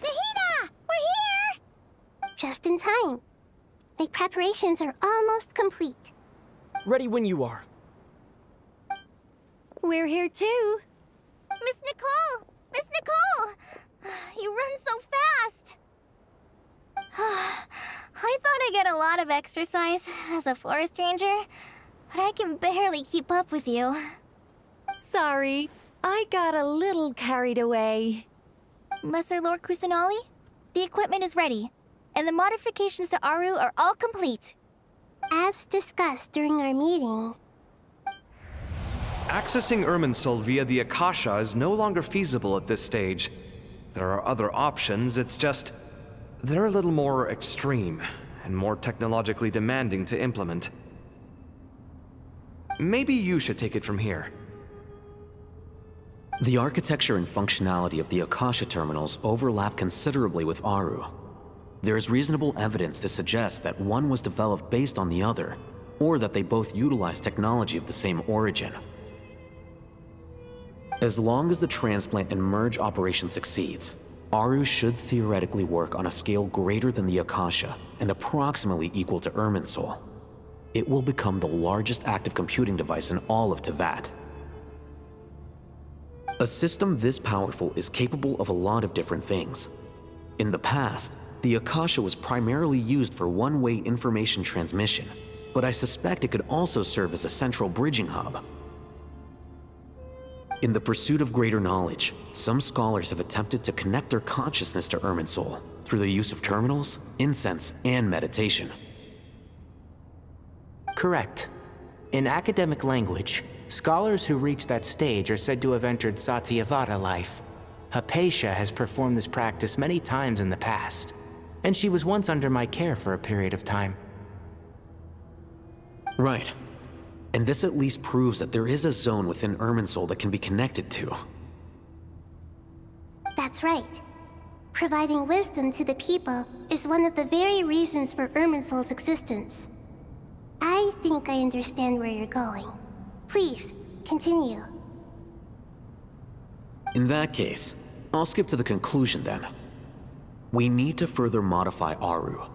Speaker 1: Nahida! We're here! Just in time. My preparations are almost complete.
Speaker 3: Ready when you are.
Speaker 22: We're here too.
Speaker 16: Miss Nicole! Miss Nicole! You run so fast! I thought I'd get a lot of exercise as a forest ranger, but I can barely keep up with you.
Speaker 22: sorry. I got a little carried away.
Speaker 16: Lesser Lord Kusanali, the equipment is ready, and the modifications to Aru are all complete.
Speaker 1: As discussed during our meeting,
Speaker 5: Accessing Irminsul via the Akasha is no longer feasible at this stage. There are other options, it's just... they're a little more extreme, and more technologically demanding to implement. Maybe you should take it from here.
Speaker 18: The architecture and functionality of the Akasha terminals overlap considerably with Aru. There is reasonable evidence to suggest that one was developed based on the other, or that they both utilize technology of the same origin. As long as the transplant and merge operation succeeds, Aru should theoretically work on a scale greater than the Akasha and approximately equal to Irminsul. It will become the largest active computing device in all of Teyvat. A system this powerful is capable of a lot of different things. In the past, the Akasha was primarily used for one-way information transmission, but I suspect it could also serve as a central bridging hub. In the pursuit of greater knowledge, some scholars have attempted to connect their consciousness to Irminsul through the use of terminals, incense, and meditation.
Speaker 14: Correct. In academic language, scholars who reach that stage are said to have entered Satyavada life. Hypatia has performed this practice many times in the past, and she was once under my care for a period of time.
Speaker 18: Right. And this at least proves that there is a zone within Irminsul that can be connected to.
Speaker 1: that's right. Providing wisdom to the people is one of the very reasons for Irminsul's existence. I think I understand where you're going. Please, continue.
Speaker 18: In that case, I'll skip to the conclusion then. We need to further modify Aru,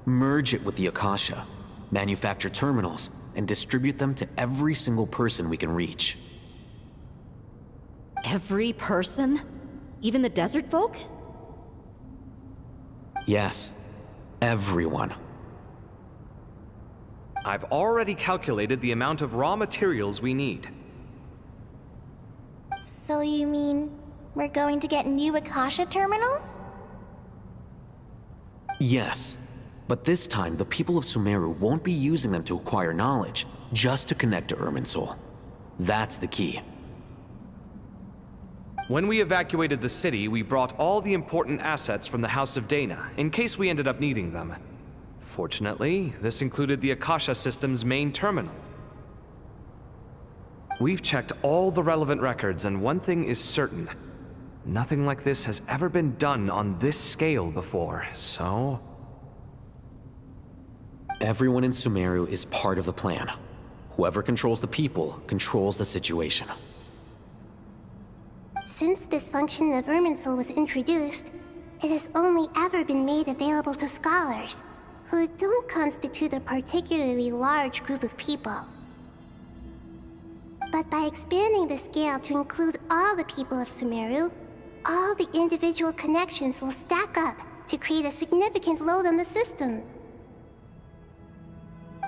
Speaker 18: merge it with the Akasha, manufacture terminals, and distribute them to every single person we can reach.
Speaker 9: Every person? Even the desert folk?
Speaker 18: Yes, everyone.
Speaker 5: I've already calculated the amount of raw materials we need.
Speaker 16: So you mean we're going to get new Akasha terminals?
Speaker 18: Yes, but this time the people of Sumeru won't be using them to acquire knowledge, just to connect to Irminsul. That's the key.
Speaker 5: When we evacuated the city, we brought all the important assets from the House of Dana, in case we ended up needing them. Fortunately, this included the Akasha system's main terminal. We've checked all the relevant records, and one thing is certain. Nothing like this has ever been done on this scale before, so...
Speaker 18: Everyone in Sumeru is part of the plan. Whoever controls the people controls the situation.
Speaker 1: Since this function of Irminsul was introduced, it has only ever been made available to scholars, who don't constitute a particularly large group of people. But by expanding the scale to include all the people of Sumeru, all the individual connections will stack up to create a significant load on the system.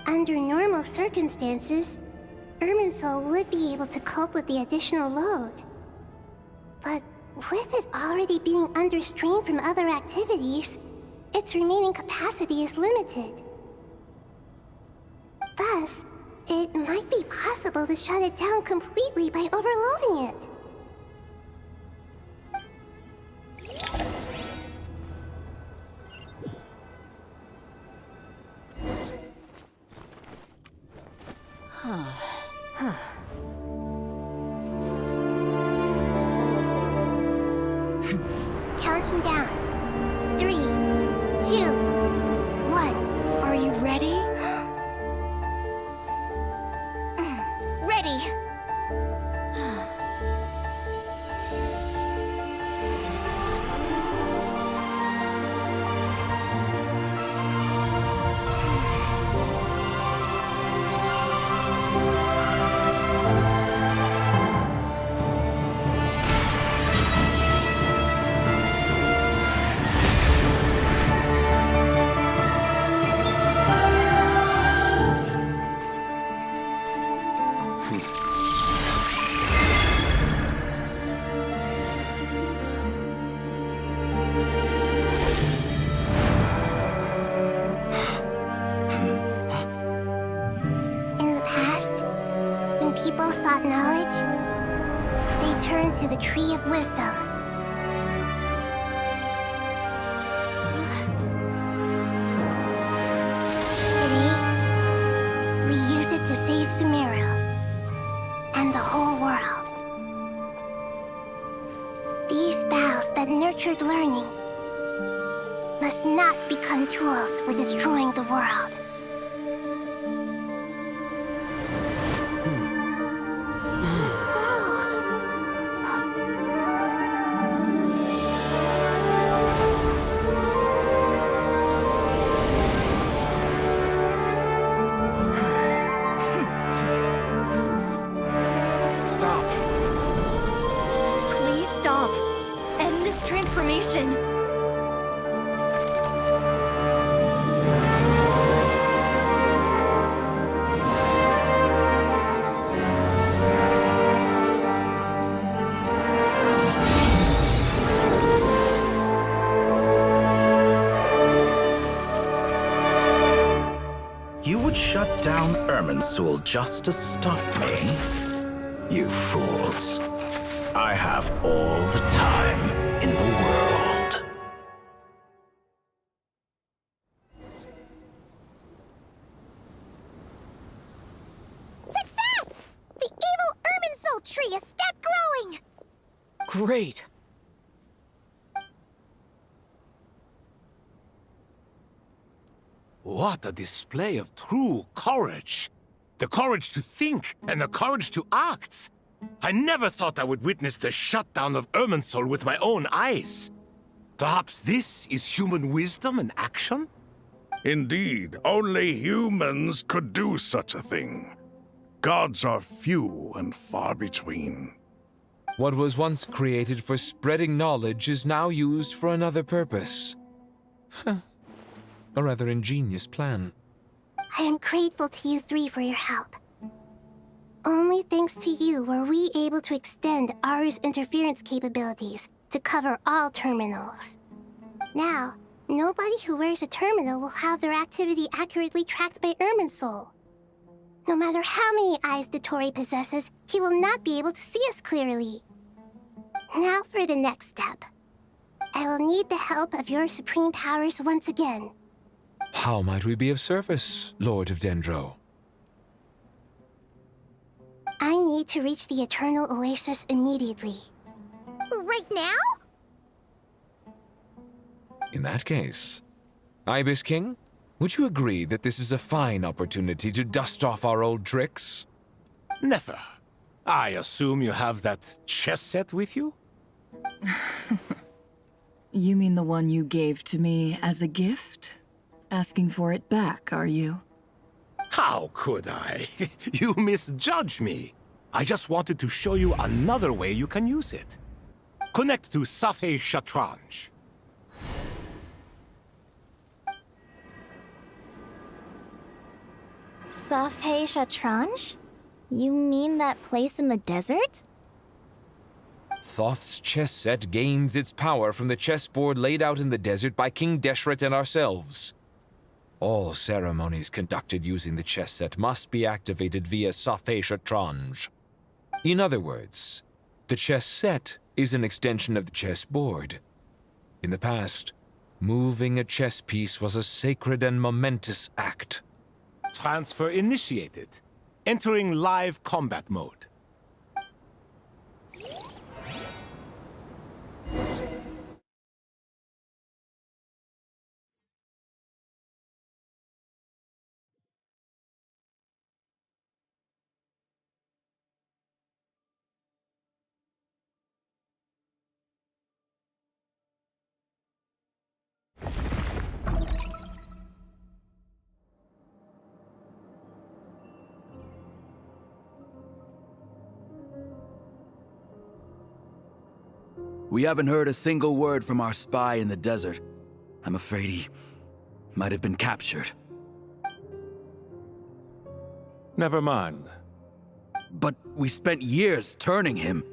Speaker 1: Under normal circumstances, Irminsul would be able to cope with the additional load. But with it already being under strain from other activities, its remaining capacity is limited. Thus, it might be possible to shut it down completely by overloading it. Counting down. 3, 2, 1.
Speaker 22: Are you ready?
Speaker 16: Ready.
Speaker 1: to the Tree of Wisdom. Today, we use it to save Sumeru and the whole world. These boughs that nurtured learning must not become tools for destroying the world.
Speaker 2: Stop. Please stop. End this transformation.
Speaker 4: You would shut down Irminsul just to stop me? You fools. I have all the time in the world.
Speaker 16: Success! The evil Irminsul tree has stopped growing!
Speaker 3: Great!
Speaker 13: What a display of true courage! The courage to think and the courage to act! I never thought I would witness the shutdown of Irminsul with my own eyes. Perhaps this is human wisdom in action?
Speaker 17: Indeed, only humans could do such a thing. Gods are few and far between.
Speaker 19: What was once created for spreading knowledge is now used for another purpose. A rather ingenious plan.
Speaker 1: I am grateful to you three for your help. Only thanks to you were we able to extend Aru's interference capabilities to cover all terminals. Now, nobody who wears a terminal will have their activity accurately tracked by Irminsul. No matter how many eyes Dottore possesses, he will not be able to see us clearly. Now for the next step. I will need the help of your supreme powers once again.
Speaker 19: How might we be of service, Lord of Dendro?
Speaker 1: I need to reach the Eternal Oasis immediately.
Speaker 16: Right now?
Speaker 19: In that case, Ibis King, would you agree that this is a fine opportunity to dust off our old tricks?
Speaker 13: Never. I assume you have that chess set with you?
Speaker 10: You mean the one you gave to me as a gift? Asking for it back, are you?
Speaker 13: How could I? You misjudge me. I just wanted to show you another way you can use it. Connect to Safhe Shatranj.
Speaker 16: Safhe Shatranj? You mean that place in the desert?
Speaker 19: Thoth's chess set gains its power from the chessboard laid out in the desert by King Deshret and ourselves. All ceremonies conducted using the chess set must be activated via Safhe Shatranj. In other words, the chess set is an extension of the chessboard. In the past, moving a chess piece was a sacred and momentous act.
Speaker 13: Transfer initiated. Entering live combat mode.
Speaker 20: We haven't heard a single word from our spy in the desert. I'm afraid he might have been captured.
Speaker 17: Never mind.
Speaker 20: But we spent years turning him.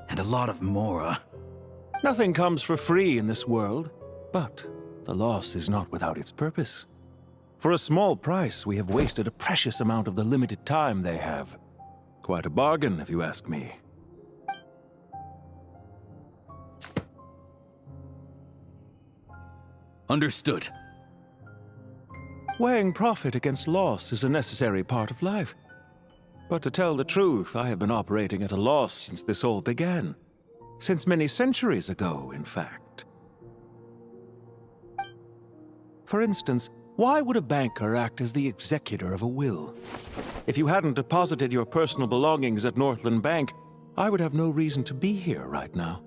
Speaker 20: And a lot of Mora.
Speaker 17: Nothing comes for free in this world, but the loss is not without its purpose. For a small price, we have wasted a precious amount of the limited time they have. Quite a bargain, if you ask me.
Speaker 20: Understood.
Speaker 7: Weighing profit against loss is a necessary part of life. But to tell the truth, I have been operating at a loss since this all began. Since many centuries ago, in fact. For instance, why would a banker act as the executor of a will? If you hadn't deposited your personal belongings at Northland Bank, I would have no reason to be here right now.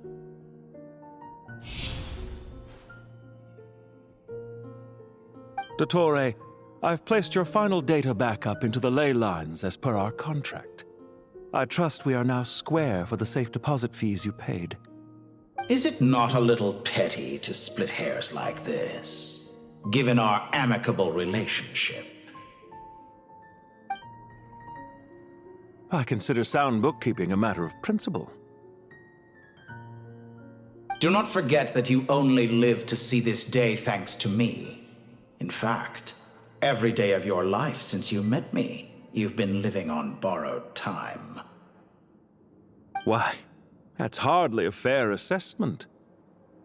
Speaker 7: Dottore, I've placed your final data backup into the ley lines as per our contract. I trust we are now square for the safe deposit fees you paid.
Speaker 4: Is it not a little petty to split hairs like this, given our amicable relationship?
Speaker 7: I consider sound bookkeeping a matter of principle.
Speaker 4: Do not forget that you only live to see this day thanks to me. In fact, every day of your life since you met me, you've been living on borrowed time.
Speaker 7: Why, that's hardly a fair assessment.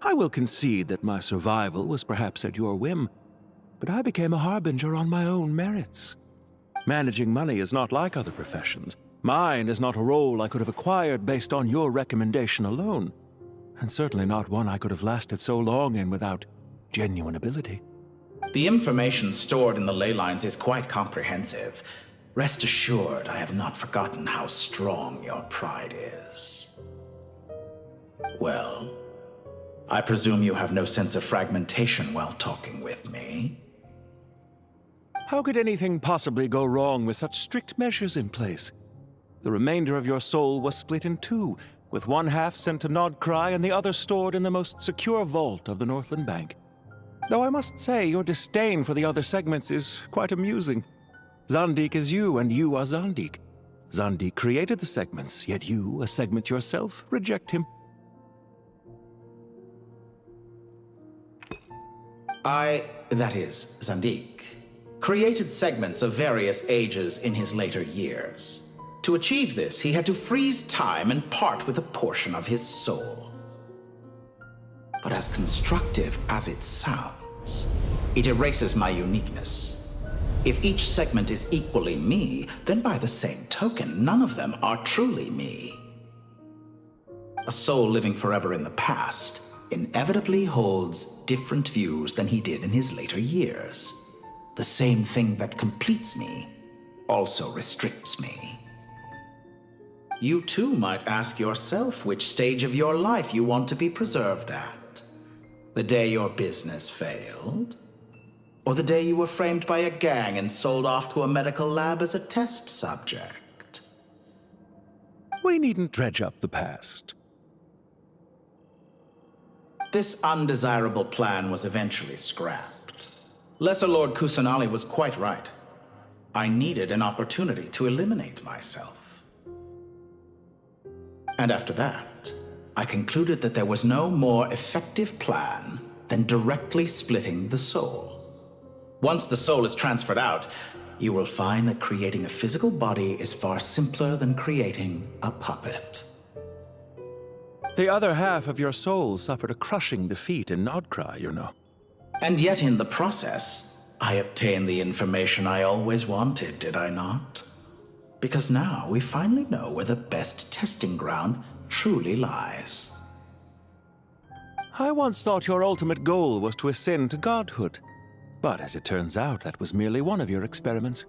Speaker 7: I will concede that my survival was perhaps at your whim, but I became a harbinger on my own merits. Managing money is not like other professions. Mine is not a role I could have acquired based on your recommendation alone, and certainly not one I could have lasted so long in without genuine ability.
Speaker 4: The information stored in the ley lines is quite comprehensive. Rest assured, I have not forgotten how strong your pride is. Well, I presume you have no sense of fragmentation while talking with me.
Speaker 7: How could anything possibly go wrong with such strict measures in place? The remainder of your soul was split in two, with one half sent to Nodcry and the other stored in the most secure vault of the Northland Bank. Though I must say, your disdain for the other segments is quite amusing. Zandik is you, and you are Zandik. Zandik created the segments, yet you, a segment yourself, reject him.
Speaker 4: That is, Zandik, created segments of various ages in his later years. To achieve this, he had to freeze time and part with a portion of his soul. But as constructive as it sounds, it erases my uniqueness. If each segment is equally me, then by the same token, none of them are truly me. A soul living forever in the past inevitably holds different views than he did in his later years. The same thing that completes me also restricts me. You too might ask yourself which stage of your life you want to be preserved at. The day your business failed? Or the day you were framed by a gang and sold off to a medical lab as a test subject?
Speaker 7: We needn't dredge up the past.
Speaker 4: This undesirable plan was eventually scrapped. Lesser Lord Kusanali was quite right. I needed an opportunity to eliminate myself. And after that, I concluded that there was no more effective plan than directly splitting the soul. Once the soul is transferred out, you will find that creating a physical body is far simpler than creating a puppet.
Speaker 7: The other half of your soul suffered a crushing defeat in Nodcry, you know.
Speaker 4: And yet in the process, I obtained the information I always wanted, did I not? Because now we finally know where the best testing ground truly lies.
Speaker 7: I once thought your ultimate goal was to ascend to godhood. But as it turns out, that was merely one of your experiments.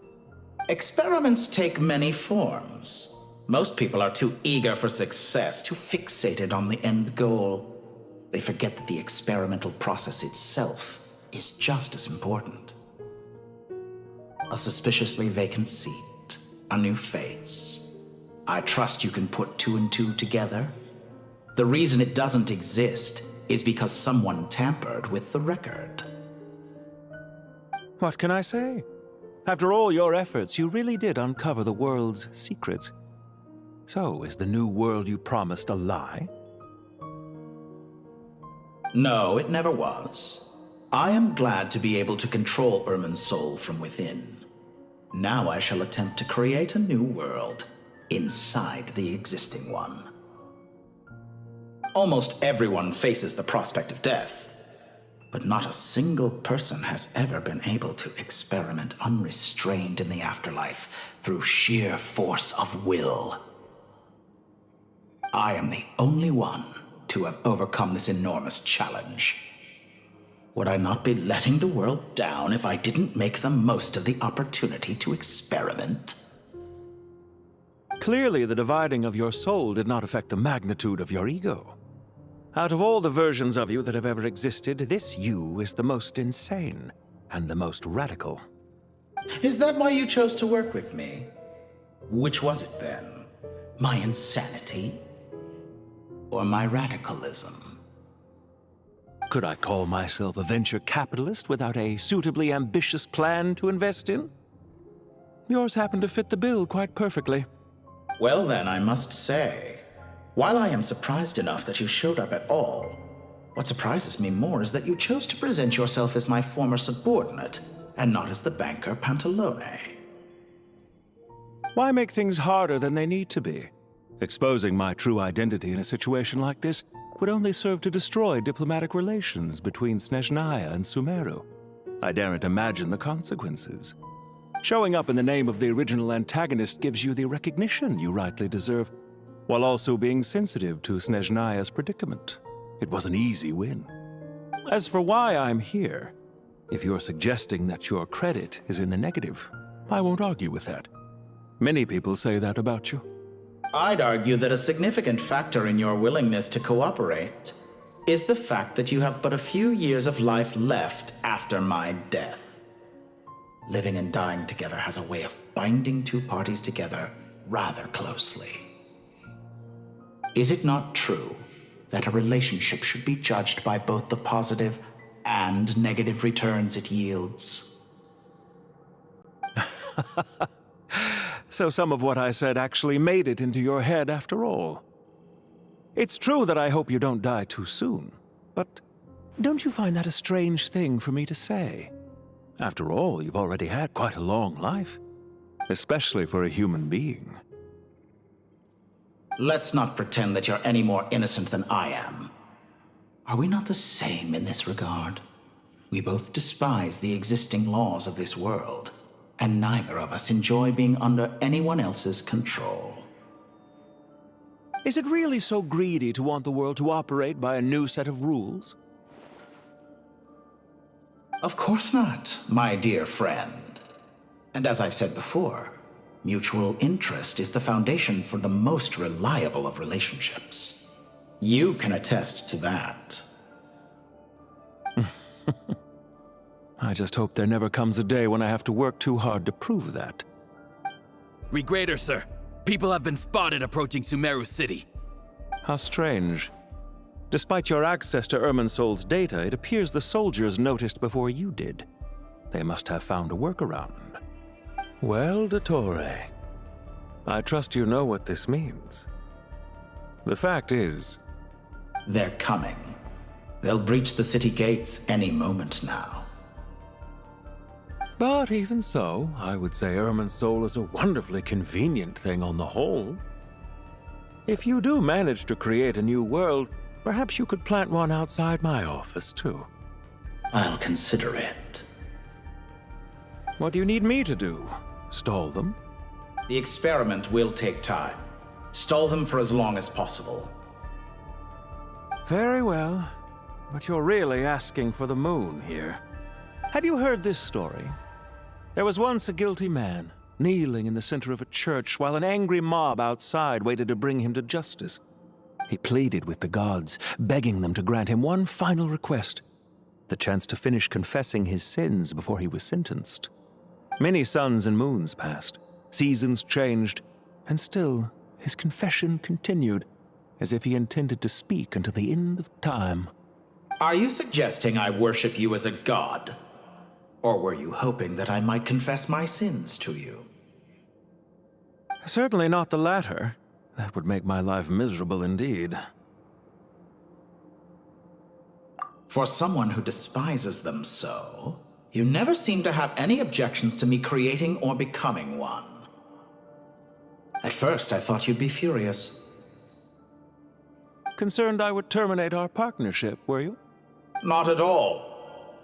Speaker 4: Experiments take many forms. Most people are too eager for success, too fixated on the end goal. They forget that the experimental process itself is just as important. A suspiciously vacant seat, a new face. I trust you can put two and two together. The reason it doesn't exist is because someone tampered with the record.
Speaker 7: What can I say? After all your efforts, you really did uncover the world's secrets. So, is the new world you promised a lie?
Speaker 4: No, it never was. I am glad to be able to control Irmin's soul from within. Now I shall attempt to create a new world inside the existing one. Almost everyone faces the prospect of death. But not a single person has ever been able to experiment unrestrained in the afterlife through sheer force of will. I am the only one to have overcome this enormous challenge. Would I not be letting the world down if I didn't make the most of the opportunity to experiment?
Speaker 7: Clearly, the dividing of your soul did not affect the magnitude of your ego. Out of all the versions of you that have ever existed, this you is the most insane and the most radical.
Speaker 4: Is that why you chose to work with me? Which was it then? My insanity? Or my radicalism?
Speaker 7: Could I call myself a venture capitalist without a suitably ambitious plan to invest in? Yours happened to fit the bill quite perfectly.
Speaker 4: Well then, I must say, while I am surprised enough that you showed up at all, what surprises me more is that you chose to present yourself as my former subordinate, and not as the banker Pantalone.
Speaker 7: Why make things harder than they need to be? Exposing my true identity in a situation like this would only serve to destroy diplomatic relations between Snezhnaya and Sumeru. I daren't imagine the consequences. Showing up in the name of the original antagonist gives you the recognition you rightly deserve, while also being sensitive to Snezhnaya's predicament. It was an easy win. As for why I'm here, if you're suggesting that your credit is in the negative, I won't argue with that. Many people say that about you.
Speaker 4: I'd argue that a significant factor in your willingness to cooperate is the fact that you have but a few years of life left after my death. Living and dying together has a way of binding two parties together rather closely. Is it not true that a relationship should be judged by both the positive and negative returns it yields?
Speaker 7: So some of what I said actually made it into your head after all. It's true that I hope you don't die too soon, but don't you find that a strange thing for me to say? After all, you've already had quite a long life, especially for a human being.
Speaker 4: Let's not pretend that you're any more innocent than I am. Are we not the same in this regard? We both despise the existing laws of this world, and neither of us enjoy being under anyone else's control.
Speaker 7: Is it really so greedy to want the world to operate by a new set of rules?
Speaker 4: Of course not, my dear friend. And as I've said before, mutual interest is the foundation for the most reliable of relationships. You can attest to that.
Speaker 7: I just hope there never comes a day when I have to work too hard to prove that.
Speaker 20: Regrader, sir. People have been spotted approaching Sumeru City.
Speaker 7: How strange. Despite your access to Irminsol's data, it appears the soldiers noticed before you did. They must have found a workaround. Well, Dottore, I trust you know what this means. The fact is...
Speaker 4: They're coming. They'll breach the city gates any moment now.
Speaker 7: But even so, I would say Irminsol is a wonderfully convenient thing on the whole. If you do manage to create a new world, perhaps you could plant one outside my office, too.
Speaker 4: I'll consider it.
Speaker 7: What do you need me to do? Stall them?
Speaker 4: The experiment will take time. Stall them for as long as possible.
Speaker 7: Very well. But you're really asking for the moon here. Have you heard this story? There was once a guilty man, kneeling in the center of a church while an angry mob outside waited to bring him to justice. He pleaded with the gods, begging them to grant him one final request, the chance to finish confessing his sins before he was sentenced. Many suns and moons passed, seasons changed, and still his confession continued, as if he intended to speak until the end of time.
Speaker 4: Are you suggesting I worship you as a god? Or were you hoping that I might confess my sins to you?
Speaker 7: Certainly not the latter. That would make my life miserable indeed.
Speaker 4: For someone who despises them so, you never seem to have any objections to me creating or becoming one. At first, I thought you'd be furious.
Speaker 7: Concerned I would terminate our partnership, were you?
Speaker 4: Not at all.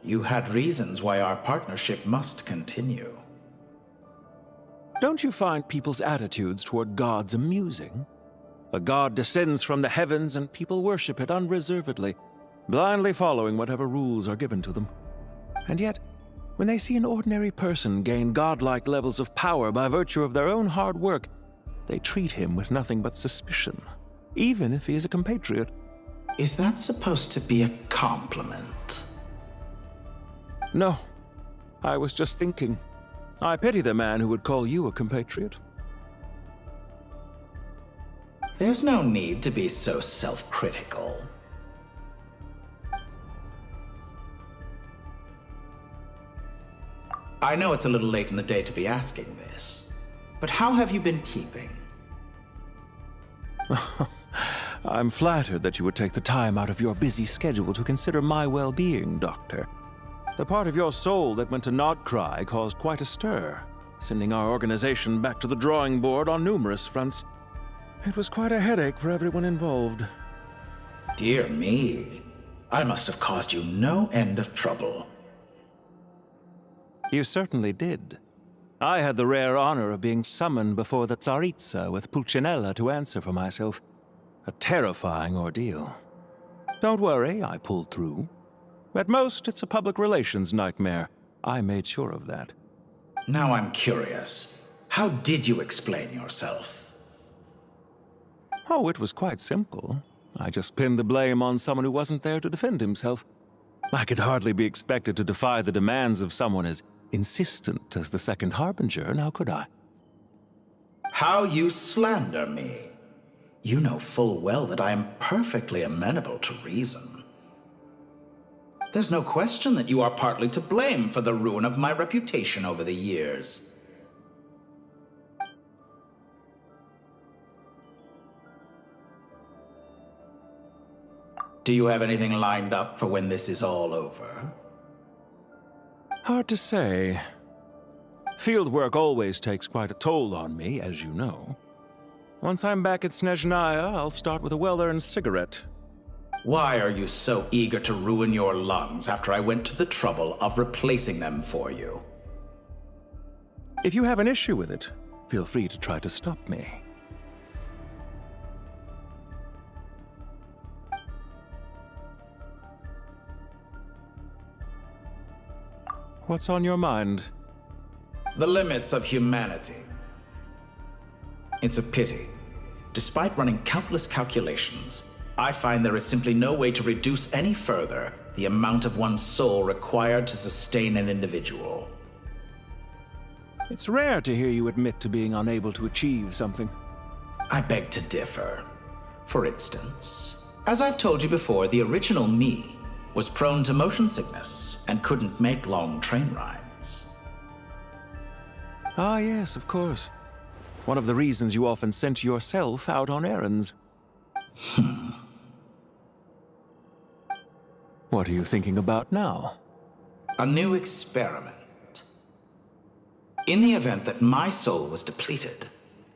Speaker 4: You had reasons why our partnership must continue.
Speaker 7: Don't you find people's attitudes toward gods amusing? A god descends from the heavens and people worship it unreservedly, blindly following whatever rules are given to them. And yet, when they see an ordinary person gain godlike levels of power by virtue of their own hard work, they treat him with nothing but suspicion, even if he is a compatriot.
Speaker 4: Is that supposed to be a compliment?
Speaker 7: No. I was just thinking. I pity the man who would call you a compatriot.
Speaker 4: There's no need to be so self-critical. I know it's a little late in the day to be asking this, but how have you been keeping?
Speaker 7: I'm flattered that you would take the time out of your busy schedule to consider my well-being, Doctor. The part of your soul that went to Nodcry caused quite a stir, sending our organization back to the drawing board on numerous fronts. It was quite a headache for everyone involved.
Speaker 4: Dear me, I must have caused you no end of trouble.
Speaker 7: You certainly did. I had the rare honor of being summoned before the Tsaritsa with Pulcinella to answer for myself. A terrifying ordeal. Don't worry, I pulled through. At most, it's a public relations nightmare. I made sure of that.
Speaker 4: Now I'm curious. How did you explain yourself?
Speaker 7: Oh, it was quite simple. I just pinned the blame on someone who wasn't there to defend himself. I could hardly be expected to defy the demands of someone as insistent as the Second Harbinger, now could I?
Speaker 4: How you slander me. You know full well that I am perfectly amenable to reason. There's no question that you are partly to blame for the ruin of my reputation over the years. Do you have anything lined up for when this is all over?
Speaker 7: Hard to say. Field work always takes quite a toll on me, as you know. Once I'm back at Snezhnaya, I'll start with a well-earned cigarette.
Speaker 4: Why are you so eager to ruin your lungs after I went to the trouble of replacing them for you?
Speaker 7: If you have an issue with it, feel free to try to stop me. What's on your mind?
Speaker 4: The limits of humanity. It's a pity. Despite running countless calculations, I find there is simply no way to reduce any further the amount of one's soul required to sustain an individual.
Speaker 7: It's rare to hear you admit to being unable to achieve something.
Speaker 4: I beg to differ. For instance, as I've told you before, the original me was prone to motion sickness and couldn't make long train rides.
Speaker 7: Ah, yes, of course. One of the reasons you often sent yourself out on errands. What are you thinking about now?
Speaker 4: A new experiment. In the event that my soul was depleted,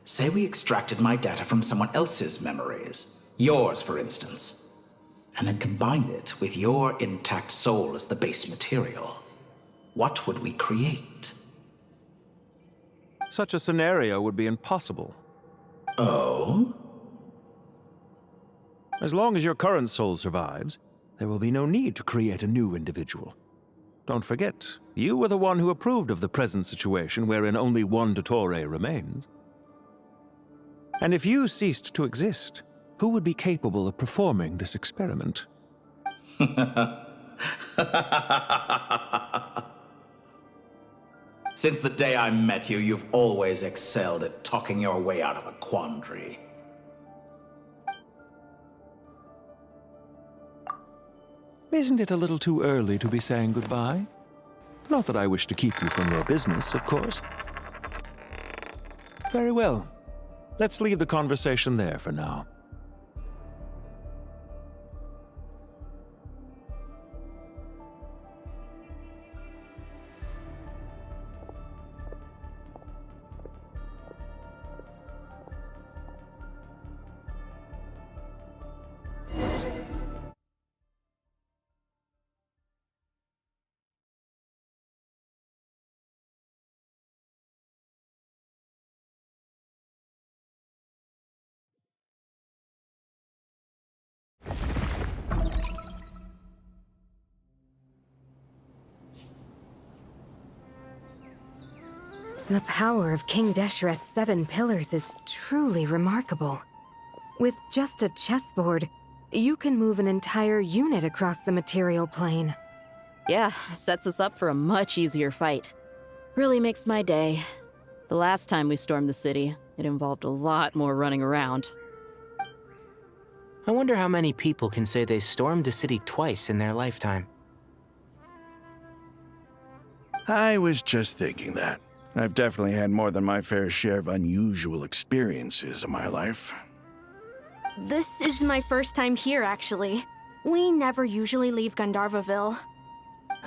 Speaker 4: say we extracted my data from someone else's memories, yours for instance, and then combined it with your intact soul as the base material, what would we create?
Speaker 7: Such a scenario would be impossible.
Speaker 4: Oh?
Speaker 7: As long as your current soul survives, there will be no need to create a new individual. Don't forget, you were the one who approved of the present situation wherein only one Dottore remains. And if you ceased to exist, who would be capable of performing this experiment?
Speaker 4: Since the day I met you, you've always excelled at talking your way out of a quandary.
Speaker 7: Isn't it a little too early to be saying goodbye? Not that I wish to keep you from your business, of course. Very well. Let's leave the conversation there for now.
Speaker 21: The power of King Deshret's 7 pillars is truly remarkable. With just a chessboard, you can move an entire unit across the material plane.
Speaker 9: Yeah, sets us up for a much easier fight. Really makes my day. The last time we stormed the city, it involved a lot more running around.
Speaker 14: I wonder how many people can say they stormed a city twice in their lifetime.
Speaker 17: I was just thinking that. I've definitely had more than my fair share of unusual experiences in my life.
Speaker 11: This is my first time here, actually. We never usually leave Gandharvaville.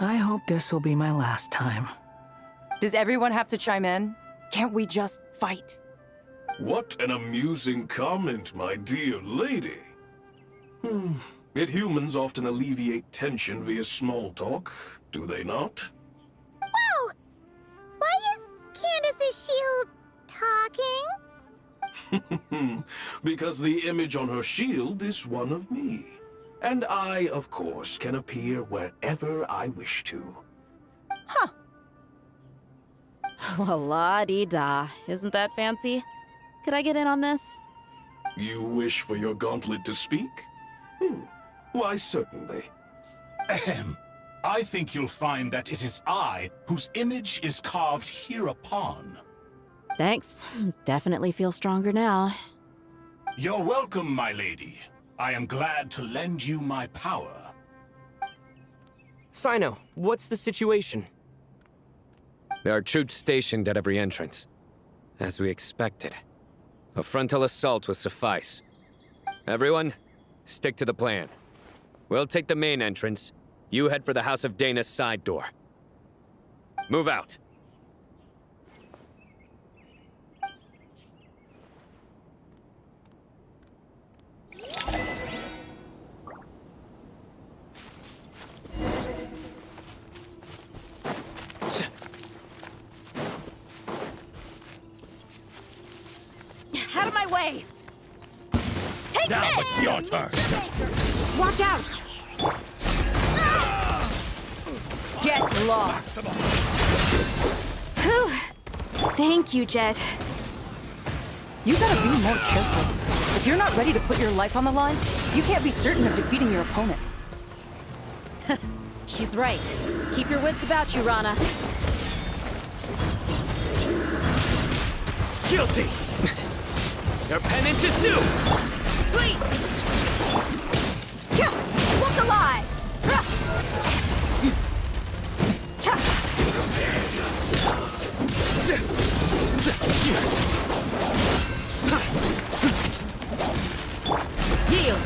Speaker 8: I hope this will be my last time.
Speaker 15: Does everyone have to chime in? Can't we just fight?
Speaker 23: What an amusing comment, my dear lady. Yet humans often alleviate tension via small talk, do they not?
Speaker 16: Whoa! Why is Candace's shield talking?
Speaker 23: Because the image on her shield is one of me. And I, of course, can appear wherever I wish to.
Speaker 9: Huh. Well, la-dee-da. Isn't that fancy? Could I get in on this?
Speaker 23: You wish for your gauntlet to speak? Why, certainly.
Speaker 24: Ahem. I think you'll find that it is I whose image is carved hereupon.
Speaker 9: Thanks. Definitely feel stronger now.
Speaker 24: You're welcome, my lady. I am glad to lend you my power.
Speaker 3: Sino, what's the situation?
Speaker 25: There are troops stationed at every entrance. As we expected. A frontal assault will suffice. Everyone, stick to the plan. We'll take the main entrance. You head for the House of Dana's side door. Move out.
Speaker 15: Out of my way! Take
Speaker 24: Now
Speaker 15: this!
Speaker 24: it's your turn.
Speaker 15: Watch out! Get lost!
Speaker 11: Whew. Thank you, Jet.
Speaker 15: You gotta be more careful. If you're not ready to put your life on the line, you can't be certain of defeating your opponent.
Speaker 9: She's right. Keep your wits about you, Rana.
Speaker 25: Guilty! Your penance is due!
Speaker 15: Please! Look alive!
Speaker 9: Yield!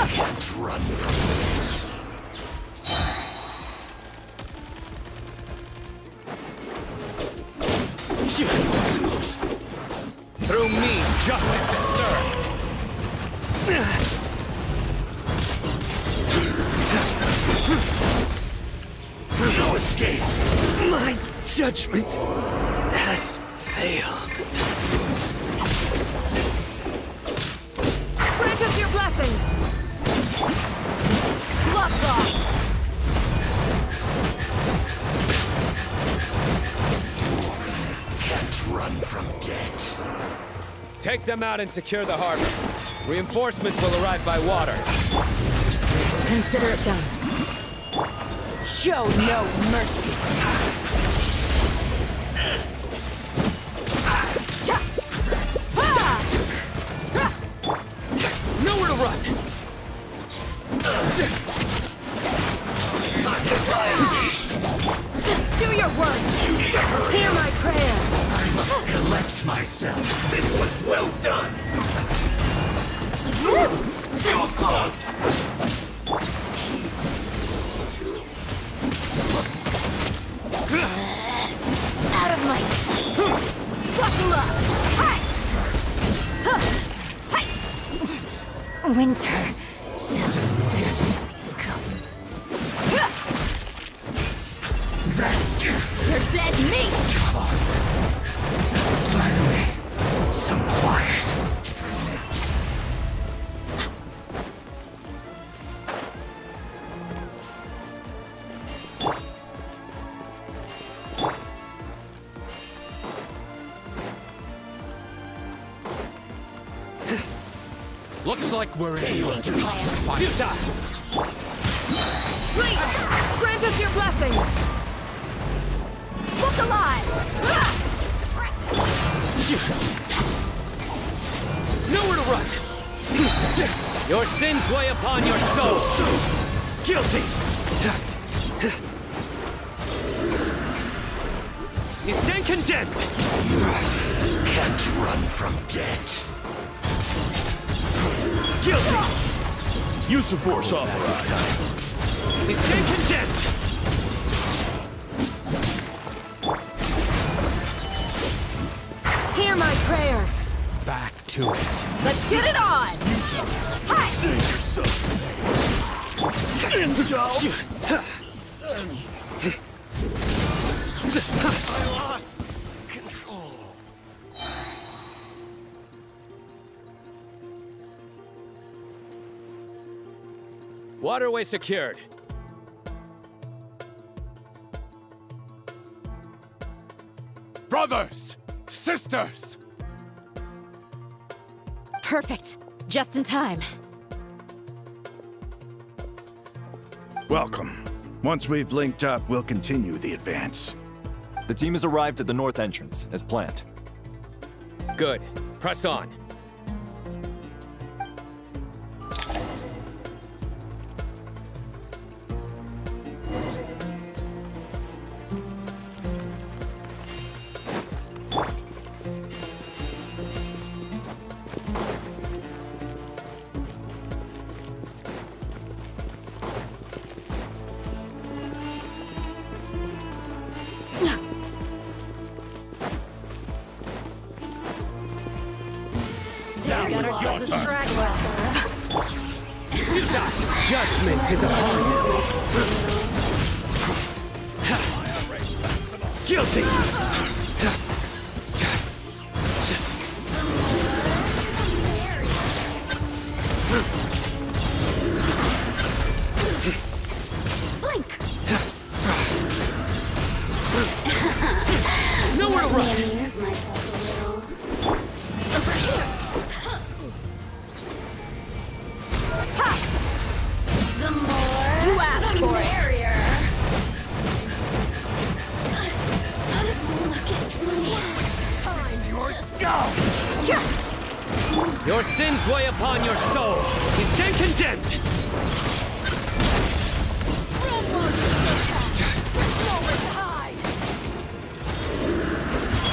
Speaker 24: Can't run from
Speaker 25: Through me, justice is served!
Speaker 23: No escape!
Speaker 3: My judgment has failed.
Speaker 15: Grant us your blessing! Gloves off!
Speaker 24: Can't run from death.
Speaker 25: Take them out and secure the harbor. Reinforcements will arrive by water.
Speaker 9: Consider it done.
Speaker 15: Show no mercy!
Speaker 3: Nowhere to run!
Speaker 15: Do your work! Hear my prayer!
Speaker 23: I must collect myself. This was well done. You're caught.
Speaker 15: Out of my sight! Buckle up!
Speaker 22: Winter shall come.
Speaker 23: That's
Speaker 15: You're dead meat!
Speaker 23: finally some quiet.
Speaker 2: Looks like we're in for a tough fight.
Speaker 15: Please, grant us your blessing! Look alive!
Speaker 2: Nowhere to run!
Speaker 25: Your sins weigh upon your soul!
Speaker 2: Guilty!
Speaker 25: You stand condemned!
Speaker 2: Can't run from death.
Speaker 25: Guilty!
Speaker 2: Use the force authorized.
Speaker 25: You stand condemned!
Speaker 15: Hear my prayer.
Speaker 2: Back to it.
Speaker 15: Let's get it on! Hi!
Speaker 2: Save yourself. I lost control.
Speaker 25: Waterway secured.
Speaker 2: Brothers! Sisters!
Speaker 9: Perfect. Just in time.
Speaker 17: Welcome. Once we've linked up, we'll continue the advance.
Speaker 5: The team has arrived at the north entrance, as planned.
Speaker 25: Good. Press on. Judgment is upon you. Guilty!
Speaker 16: Blink!
Speaker 25: Nowhere to run!
Speaker 16: Amuse myself a little. Over here! The more
Speaker 15: You asked for it.
Speaker 16: merrier. Look at me. I'm your
Speaker 25: Go! Your sins weigh upon your soul. You stand condemned.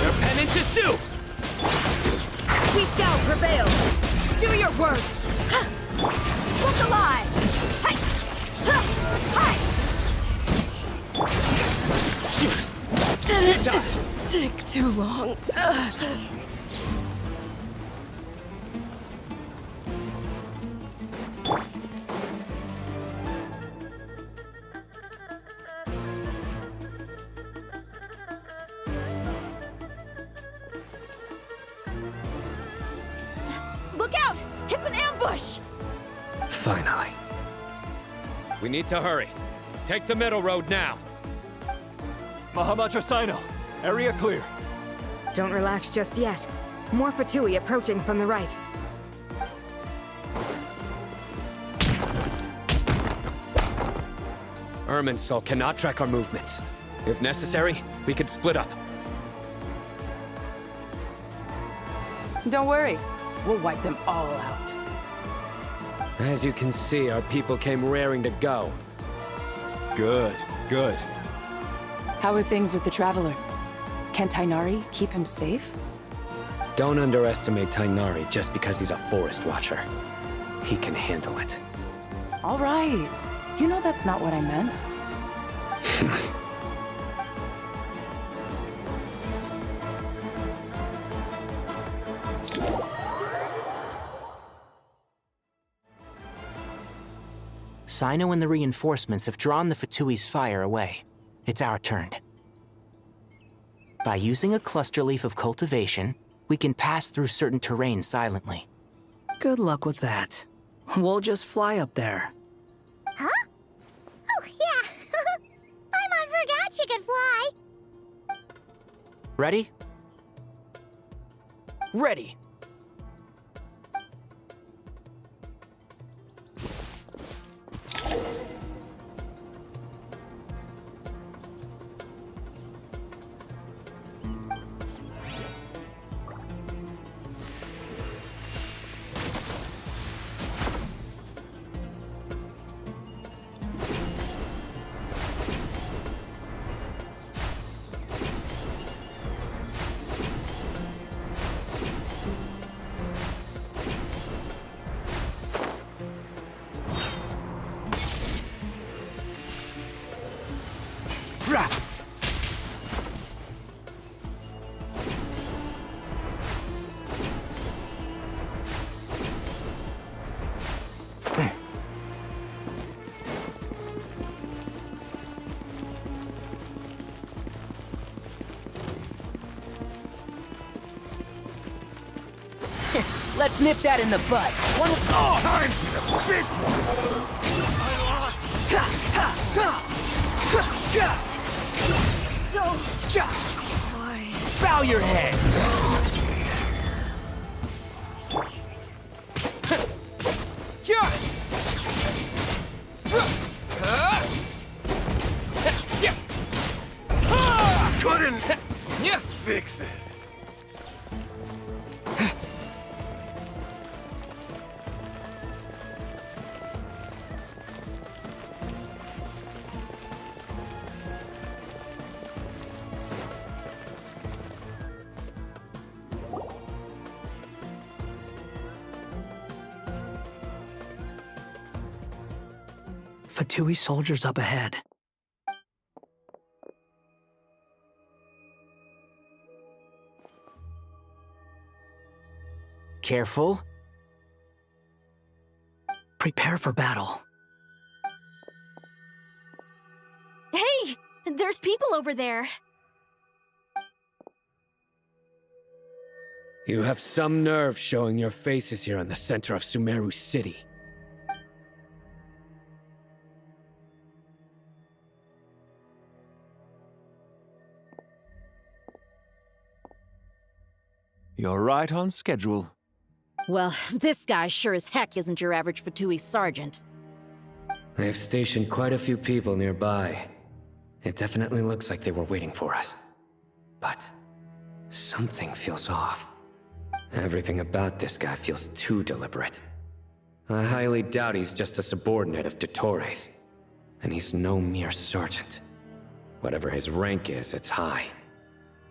Speaker 25: Your penance is due.
Speaker 15: We shall prevail. Do your worst. Look alive. Hi. Hi. Did it take too long?
Speaker 11: Look out! It's an ambush!
Speaker 25: Finally. We need to hurry. Take the middle road now.
Speaker 5: Mahamacho Sino, area clear.
Speaker 21: Don't relax just yet. More Fatui approaching from the right.
Speaker 25: Irminsul cannot track our movements. If necessary, we could split up.
Speaker 15: Don't worry. We'll wipe them all out.
Speaker 25: As you can see, our people came raring to go.
Speaker 5: Good, good.
Speaker 15: How are things with the Traveler? Can Tainari keep him safe?
Speaker 25: Don't underestimate Tainari just because he's a forest watcher. He can handle it.
Speaker 15: All right. You know that's not what I meant.
Speaker 14: Sino and the reinforcements have drawn the Fatui's fire away. It's our turn. By using a cluster leaf of cultivation, we can pass through certain terrain silently.
Speaker 8: Good luck with that. We'll just fly up there.
Speaker 16: Huh? Oh, yeah. Paimon forgot she could fly.
Speaker 14: Ready?
Speaker 8: Ready. Let's nip that in the bud. One of
Speaker 2: Time for the big one! I lost!
Speaker 22: So...
Speaker 8: Bow your head.
Speaker 2: Couldn't fix it.
Speaker 8: Fatui soldiers up ahead.
Speaker 14: Careful.
Speaker 8: Prepare for battle.
Speaker 11: Hey! There's people over there.
Speaker 25: You have some nerve showing your faces here in the center of Sumeru City.
Speaker 7: You're right on schedule.
Speaker 9: Well, this guy sure as heck isn't your average Fatui sergeant.
Speaker 25: They've stationed quite a few people nearby. It definitely looks like they were waiting for us. But something feels off. Everything about this guy feels too deliberate. I highly doubt he's just a subordinate of Dottores. And he's no mere sergeant. Whatever his rank is, it's high.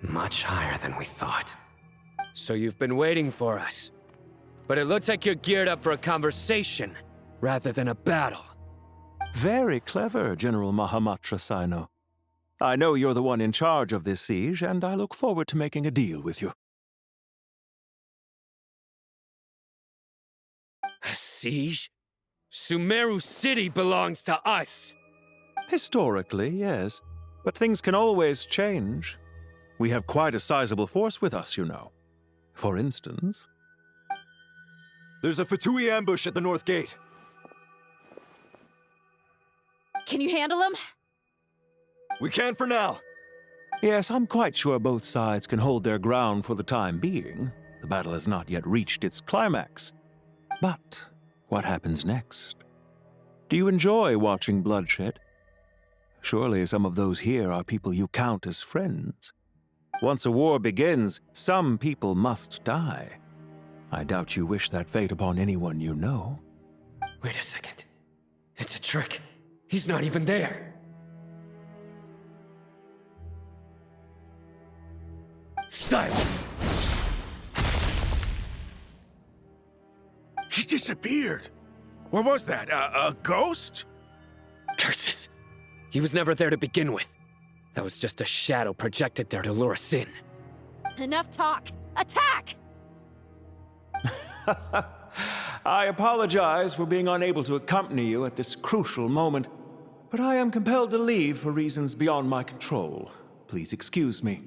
Speaker 25: Much higher than we thought. So you've been waiting for us. But it looks like you're geared up for a conversation, rather than a battle.
Speaker 7: Very clever, General Mahamatra Sino. I know you're the one in charge of this siege, and I look forward to making a deal with you.
Speaker 25: A siege? Sumeru City belongs to us!
Speaker 7: Historically, yes. But things can always change. We have quite a sizable force with us, you know. For instance...
Speaker 5: There's a Fatui ambush at the north gate.
Speaker 9: Can you handle him?
Speaker 5: We can for now.
Speaker 7: Yes, I'm quite sure both sides can hold their ground for the time being. The battle has not yet reached its climax. But what happens next? Do you enjoy watching bloodshed? Surely some of those here are people you count as friends. Once a war begins, some people must die. I doubt you wish that fate upon anyone you know.
Speaker 25: Wait a second. It's a trick. He's not even there. Silence!
Speaker 17: He disappeared. What was that? A ghost?
Speaker 25: Curses. He was never there to begin with. That was just a shadow projected there to lure us in.
Speaker 9: Enough talk! Attack!
Speaker 7: I apologize for being unable to accompany you at this crucial moment, but I am compelled to leave for reasons beyond my control. Please excuse me.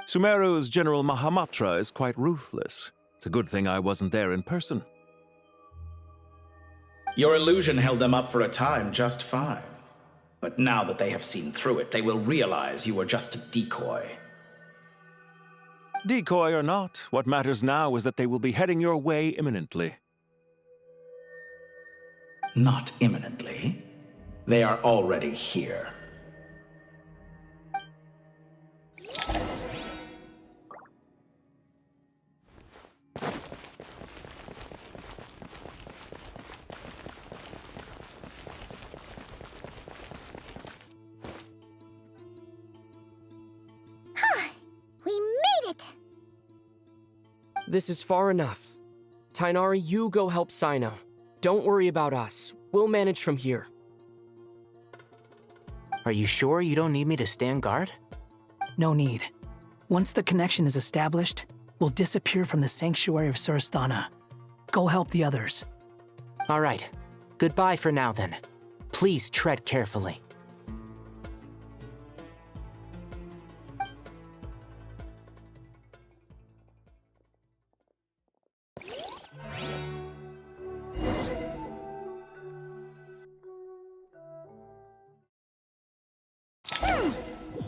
Speaker 7: Sumeru's General Mahamatra is quite ruthless. It's a good thing I wasn't there in person.
Speaker 4: Your illusion held them up for a time just fine. But now that they have seen through it, they will realize you were just a decoy.
Speaker 7: Decoy or not, what matters now is that they will be heading your way imminently.
Speaker 4: Not imminently. They are already here.
Speaker 16: We made it!
Speaker 3: This is far enough. Tainari, you go help Sino. Don't worry about us. We'll manage from here.
Speaker 14: Are you sure you don't need me to stand guard?
Speaker 8: No need. Once the connection is established, we'll disappear from the sanctuary of Surasthana. Go help the others.
Speaker 14: All right. Goodbye for now, then. Please tread carefully.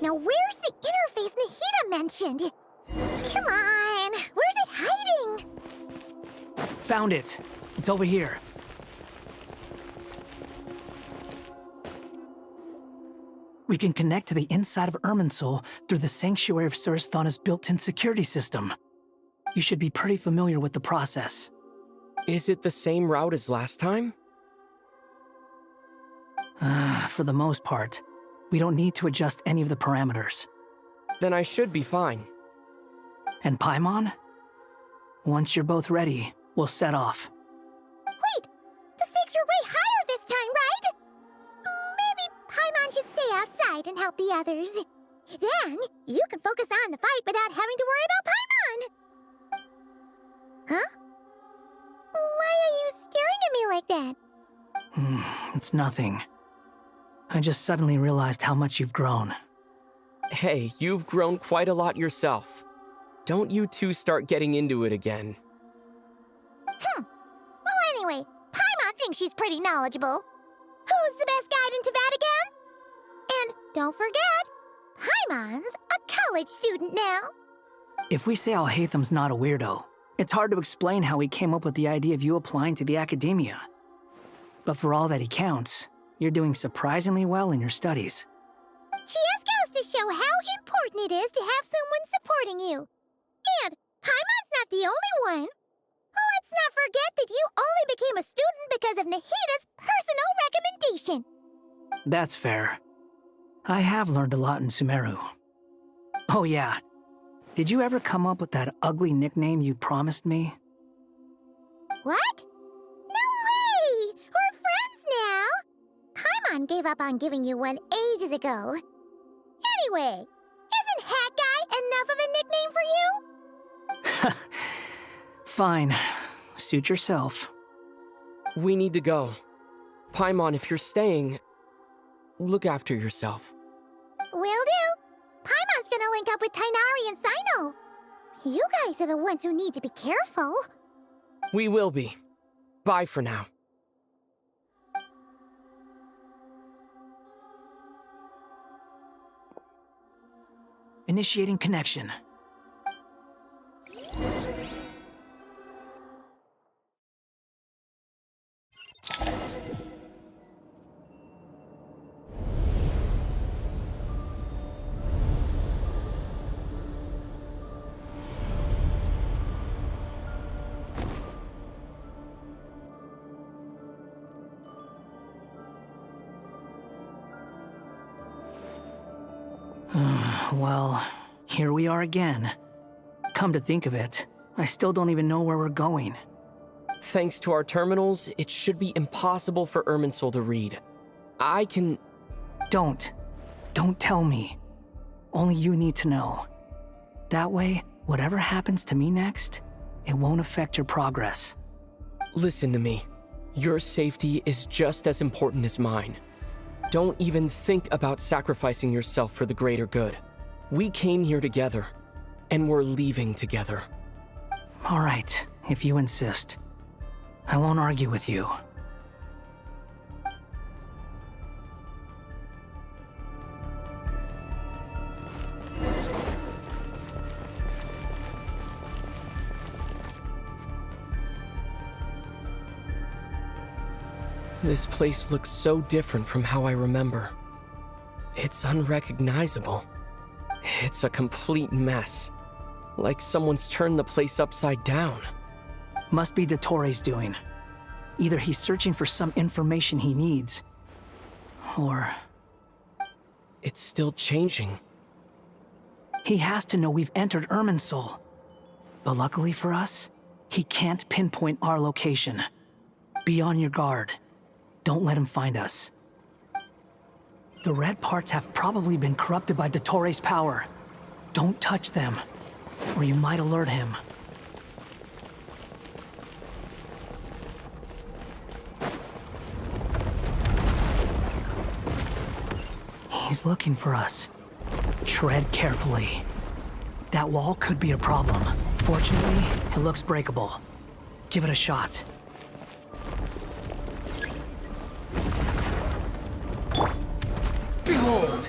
Speaker 16: Now where's the interface Nahida mentioned? Come on, where's it hiding?
Speaker 8: Found it. It's over here. We can connect to the inside of Irminsul through the Sanctuary of Surasthana's built-in security system. You should be pretty familiar with the process.
Speaker 3: Is it the same route as last time?
Speaker 8: For the most part. We don't need to adjust any of the parameters.
Speaker 3: Then I should be fine.
Speaker 8: And Paimon? Once you're both ready, we'll set off.
Speaker 16: Wait! The stakes are way higher this time, right? Maybe Paimon should stay outside and help the others. Then, you can focus on the fight without having to worry about Paimon! Huh? Why are you staring at me like that?
Speaker 8: It's nothing. I just suddenly realized how much you've grown.
Speaker 3: Hey, you've grown quite a lot yourself. Don't you two start getting into it again.
Speaker 16: Well, anyway, Paimon thinks she's pretty knowledgeable. Who's the best guide in Tavatigan? And don't forget, Paimon's a college student now.
Speaker 8: If we say Alhatham's not a weirdo, it's hard to explain how he came up with the idea of you applying to the academia. But for all that he counts, you're doing surprisingly well in your studies.
Speaker 16: Just goes to show how important it is to have someone supporting you. And Paimon's not the only one. Let's not forget that you only became a student because of Nahida's personal recommendation.
Speaker 8: That's fair. I have learned a lot in Sumeru. Oh yeah. Did you ever come up with that ugly nickname you promised me?
Speaker 16: What? No way! We're friends now! Paimon gave up on giving you one ages ago. Anyway, isn't Hat Guy enough of a nickname for you?
Speaker 8: Fine. Suit yourself.
Speaker 3: We need to go. Paimon, if you're staying, look after yourself.
Speaker 16: Will do. Paimon's gonna link up with Tainari and Sino. You guys are the ones who need to be careful.
Speaker 3: We will be. Bye for now.
Speaker 8: Initiating connection. Well, here we are again. Come to think of it, I still don't even know where we're going.
Speaker 3: Thanks to our terminals, it should be impossible for Irminsul to read. I can...
Speaker 8: Don't tell me. Only you need to know. That way, whatever happens to me next, it won't affect your progress.
Speaker 3: Listen to me. Your safety is just as important as mine. Don't even think about sacrificing yourself for the greater good. We came here together, and we're leaving together.
Speaker 8: All right, if you insist. I won't argue with you.
Speaker 3: This place looks so different from how I remember. It's unrecognizable. It's a complete mess. Like someone's turned the place upside down.
Speaker 8: Must be Dottoro's doing. Either he's searching for some information he needs, or...
Speaker 3: It's still changing.
Speaker 8: He has to know we've entered Irminsul. But luckily for us, he can't pinpoint our location. Be on your guard. Don't let him find us. The red parts have probably been corrupted by Dottoro's power. Don't touch them, or you might alert him. He's looking for us. Tread carefully. That wall could be a problem. Fortunately, it looks breakable. Give it a shot.
Speaker 3: Behold!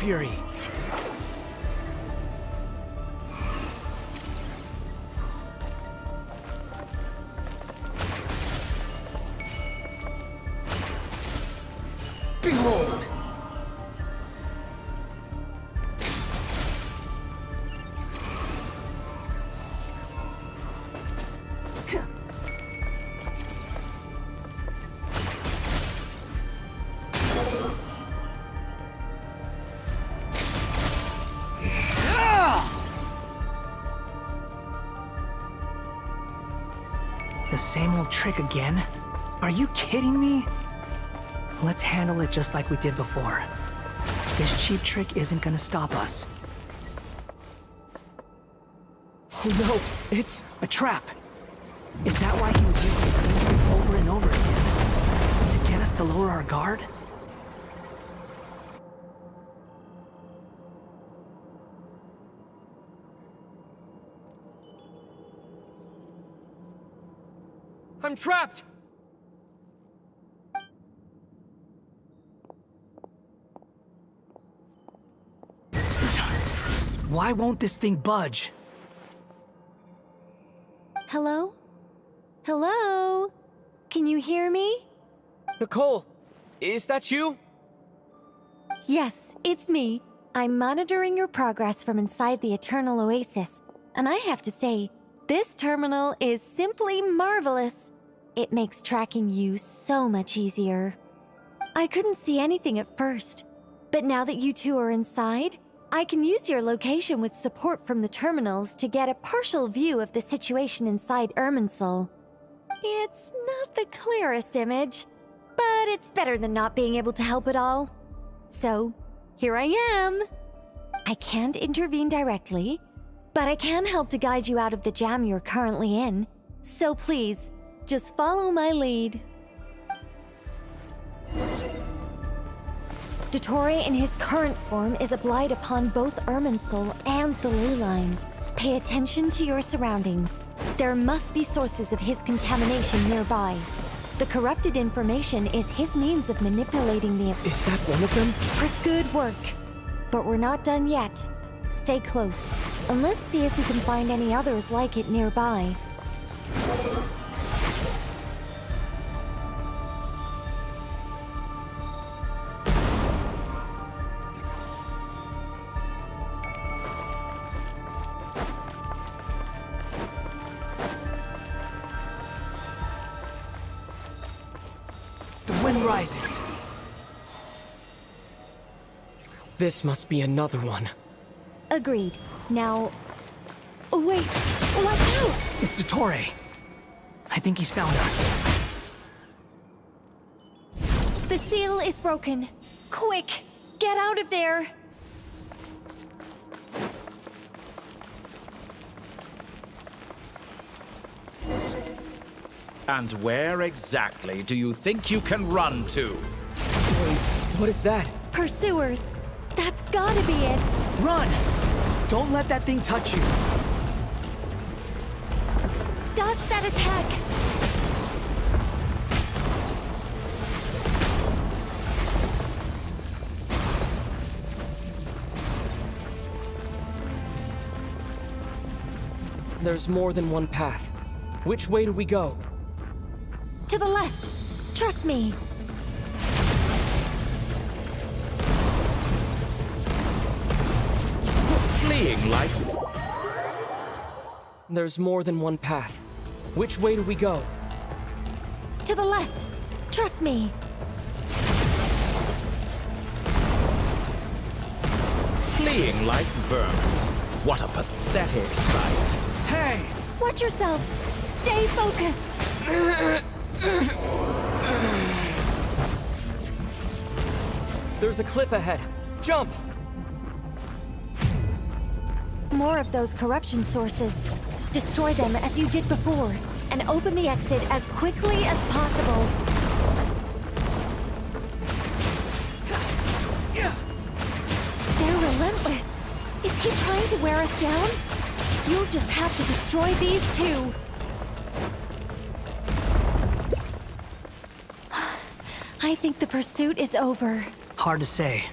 Speaker 8: fury. Behold! The same old trick again? Are you kidding me? Let's handle it just like we did before. This cheap trick isn't gonna stop us. Oh no, it's a trap. Is that why he would use the same trick over and over again? To get us to lower our guard?
Speaker 3: I'm trapped!
Speaker 8: Why won't this thing budge?
Speaker 22: Hello? Hello? Can you hear me?
Speaker 3: Nicole, is that you?
Speaker 22: Yes, it's me. I'm monitoring your progress from inside the Eternal Oasis, and I have to say, this terminal is simply marvelous. It makes tracking you so much easier. I couldn't see anything at first, but now that you two are inside, I can use your location with support from the terminals to get a partial view of the situation inside Irminsul. It's not the clearest image, but it's better than not being able to help at all. So, here I am. I can't intervene directly, but I can help to guide you out of the jam you're currently in. So please, just follow my lead. Dottore in his current form is applied upon both Irminsul and the ley lines. Pay attention to your surroundings. There must be sources of his contamination nearby. The corrupted information is his means of manipulating the...
Speaker 3: Is that one of them?
Speaker 22: Good work. But we're not done yet. Stay close, and let's see if we can find any others like it nearby.
Speaker 8: Rises.
Speaker 3: This must be another one.
Speaker 22: Agreed. Now... Oh, wait! Watch out!
Speaker 8: It's Dottore. I think he's found us.
Speaker 22: The seal is broken. Quick! Get out of there!
Speaker 4: And where exactly do you think you can run to?
Speaker 3: Wait, what is that?
Speaker 22: Pursuers! That's gotta be it!
Speaker 8: Run! Don't let that thing touch you!
Speaker 22: Dodge that attack!
Speaker 3: There's more than one path. Which way do we go?
Speaker 22: To the left! Trust me!
Speaker 4: Fleeing like...
Speaker 3: There's more than one path. Which way do we go?
Speaker 22: To the left! Trust me!
Speaker 4: Fleeing like vermin. What a pathetic sight.
Speaker 8: Hey!
Speaker 22: Watch yourselves! Stay focused!
Speaker 3: There's a cliff ahead. Jump!
Speaker 22: More of those corruption sources. Destroy them as you did before, and open the exit as quickly as possible. They're relentless. Is he trying to wear us down? You'll just have to destroy these too. I think the pursuit is over.
Speaker 8: Hard to say.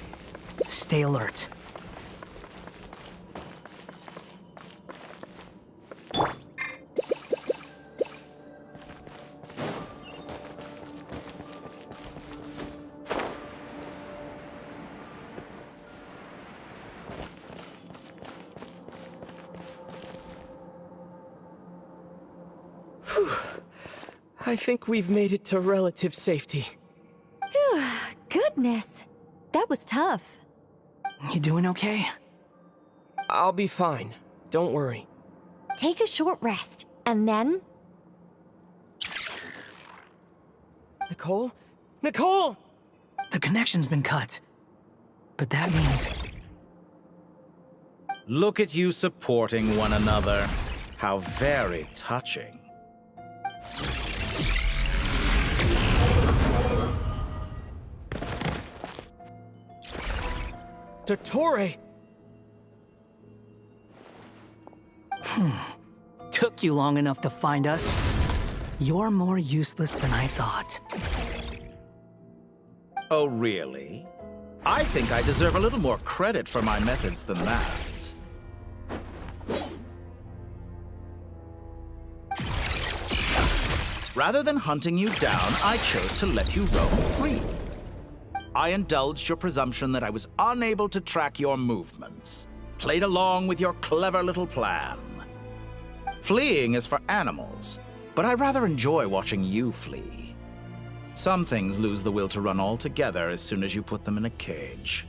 Speaker 8: Stay alert.
Speaker 3: I think we've made it to relative safety.
Speaker 22: Phew, goodness. That was tough.
Speaker 8: You doing okay?
Speaker 3: I'll be fine. Don't worry.
Speaker 22: Take a short rest, and then...
Speaker 3: Nicole? Nicole!
Speaker 8: The connection's been cut. But that means...
Speaker 4: Look at you supporting one another. How very touching.
Speaker 3: Dottore!
Speaker 8: Took you long enough to find us. You're more useless than I thought.
Speaker 4: Oh, really? I think I deserve a little more credit for my methods than that. Rather than hunting you down, I chose to let you roam free. I indulged your presumption that I was unable to track your movements, played along with your clever little plan. Fleeing is for animals, but I rather enjoy watching you flee. Some things lose the will to run altogether as soon as you put them in a cage.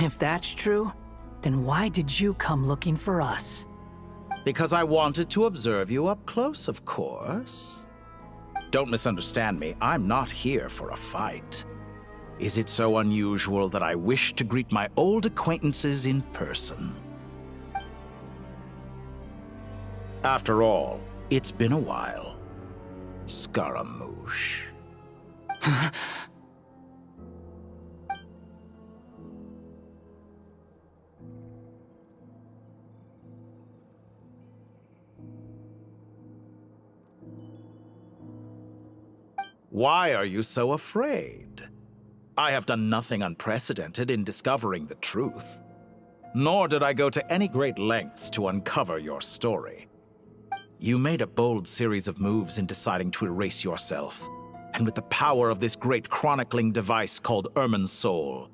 Speaker 8: If that's true, then why did you come looking for us?
Speaker 4: Because I wanted to observe you up close, of course. Don't misunderstand me, I'm not here for a fight. Is it so unusual that I wish to greet my old acquaintances in person? After all, it's been a while. Scaramouche. Why are you so afraid? I have done nothing unprecedented in discovering the truth. Nor did I go to any great lengths to uncover your story. You made a bold series of moves in deciding to erase yourself. And with the power of this great chronicling device called Irmin's Soul,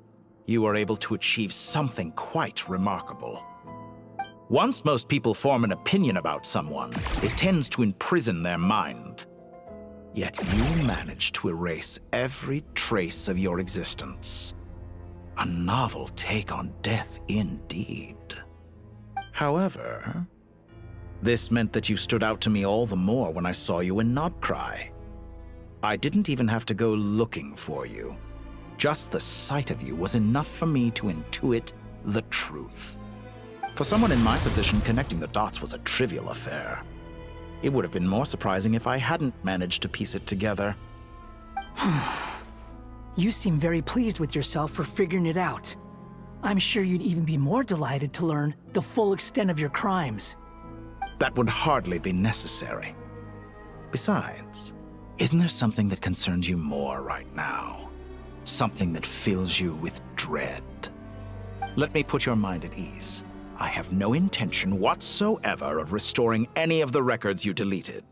Speaker 4: you were able to achieve something quite remarkable. Once most people form an opinion about someone, it tends to imprison their mind. Yet you managed to erase every trace of your existence. A novel take on death indeed. However, this meant that you stood out to me all the more when I saw you in Nodcry. I didn't even have to go looking for you. Just the sight of you was enough for me to intuit the truth. For someone in my position, connecting the dots was a trivial affair. It would have been more surprising if I hadn't managed to piece it together.
Speaker 8: You seem very pleased with yourself for figuring it out. I'm sure you'd even be more delighted to learn the full extent of your crimes.
Speaker 4: That would hardly be necessary. Besides, isn't there something that concerns you more right now? Something that fills you with dread? Let me put your mind at ease. I have no intention whatsoever of restoring any of the records you deleted.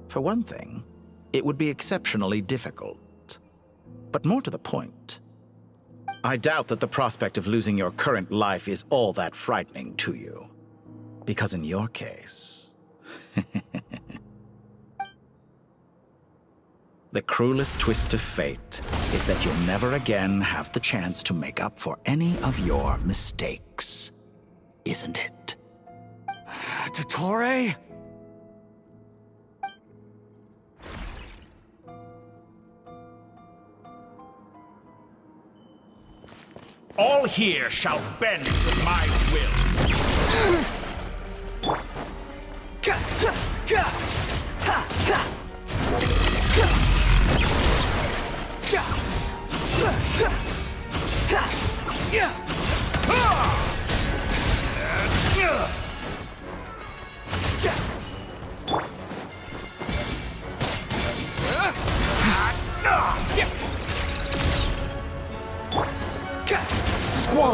Speaker 4: For one thing, it would be exceptionally difficult. But more to the point, I doubt that the prospect of losing your current life is all that frightening to you. Because in your case, the cruelest twist of fate is that you'll never again have the chance to make up for any of your mistakes. Isn't it?
Speaker 8: Dottore?
Speaker 17: All here shall bend to my will.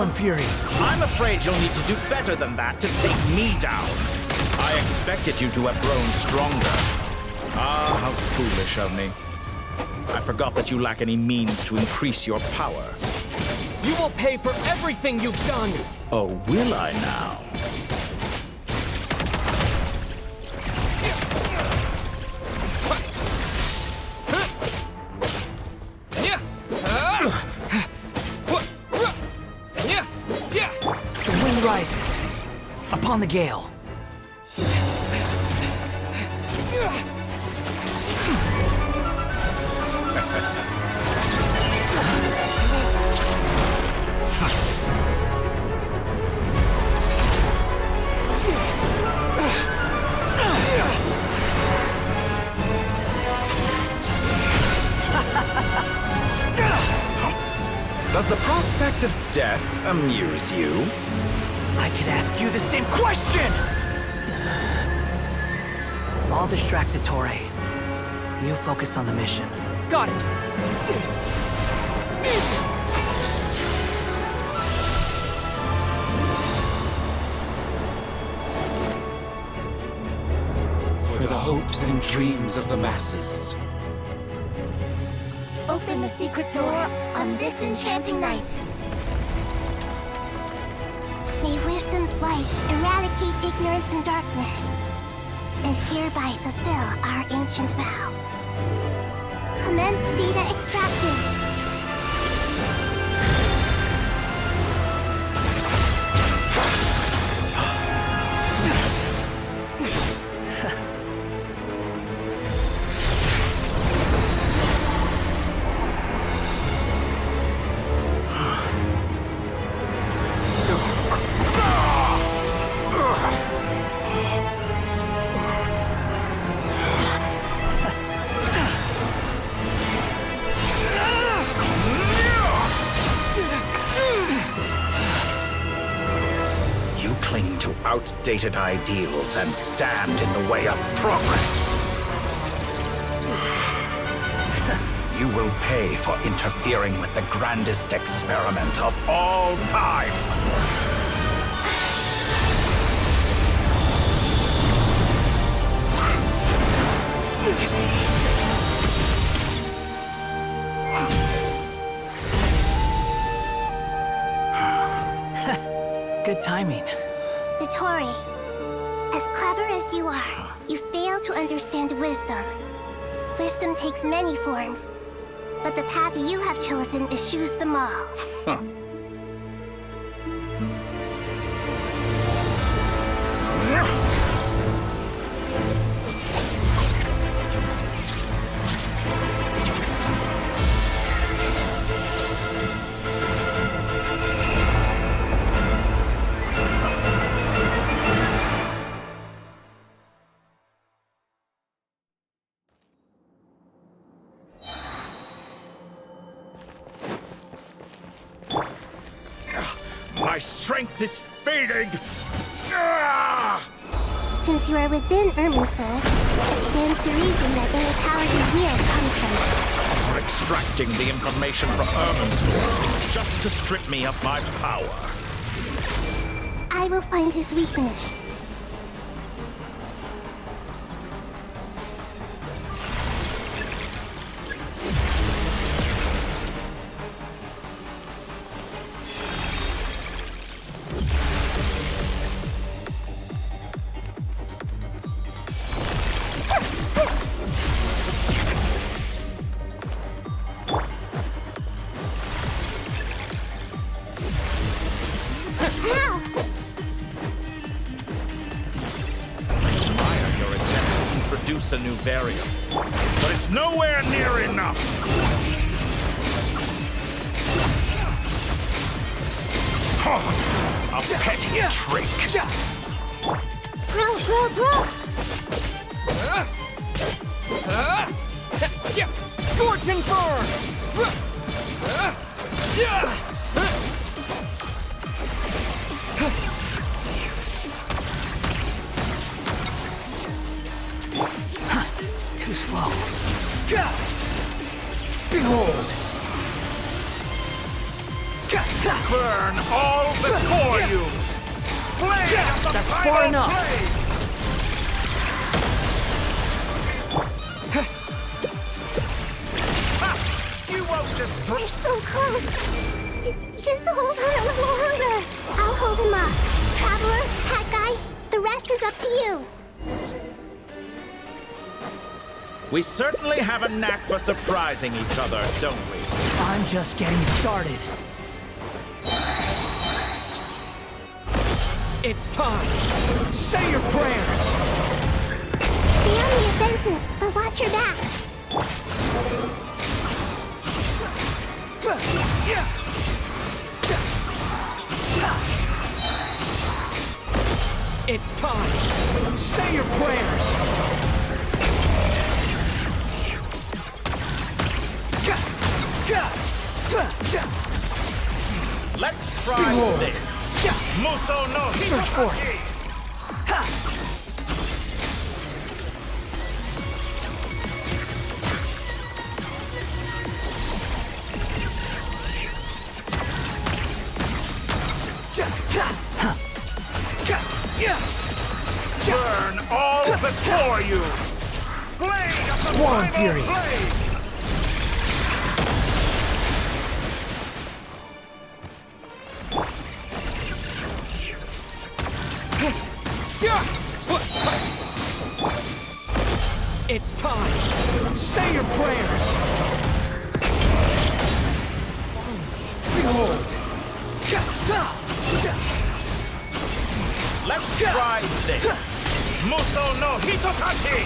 Speaker 8: Fallen Fury.
Speaker 4: I'm afraid you'll need to do better than that to take me down. I expected you to have grown stronger. Ah, how foolish of me. I forgot that you lack any means to increase your power.
Speaker 3: You will pay for everything you've done!
Speaker 4: Oh, will I now?
Speaker 8: The wind rises upon the gale.
Speaker 4: Does the prospect of death amuse you?
Speaker 8: I could ask you the same question! I'll distract Torre. You focus on the mission. Got it!
Speaker 4: For the hopes and dreams of the masses.
Speaker 16: Open the secret door on this enchanting night. May wisdom's light eradicate ignorance and darkness, and hereby fulfill our ancient vow. Commence data extraction.
Speaker 4: Outdated ideals and stand in the way of progress. You will pay for interfering with the grandest experiment of all time.
Speaker 8: Good timing.
Speaker 16: Torre, as clever as you are, you fail to understand wisdom. Wisdom takes many forms, but the path you have chosen eschews them all.
Speaker 4: Huh. My strength is fading!
Speaker 16: Since you are within Irminsul, it stands to reason that any power you wield comes from it.
Speaker 4: You're extracting the information from Irminsul just to strip me of my power.
Speaker 16: I will find his weakness.
Speaker 4: A new variable, but it's nowhere near enough. A petty trick.
Speaker 16: Grow!
Speaker 3: Scorching burn!
Speaker 8: Too slow. Behold!
Speaker 2: Burn all before you!
Speaker 15: That's far enough.
Speaker 2: You won't destroy.
Speaker 16: We're so close. Just hold on a little longer. I'll hold him up. Traveler, Hat Guy, the rest is up to you.
Speaker 4: We certainly have a knack for surprising each other, don't we?
Speaker 8: I'm just getting started. It's time. Say your prayers.
Speaker 16: Stay on the offensive, but watch your back.
Speaker 8: It's time. Say your prayers.
Speaker 4: Let's try this.
Speaker 2: Muso no
Speaker 8: Search for it.
Speaker 2: Burn all before you! Blade of the
Speaker 8: Swarm
Speaker 2: primal
Speaker 8: Fury.
Speaker 2: blade!
Speaker 8: It's time. Say your prayers. Behold.
Speaker 4: Let's try this.
Speaker 2: Muso no Hitotaki!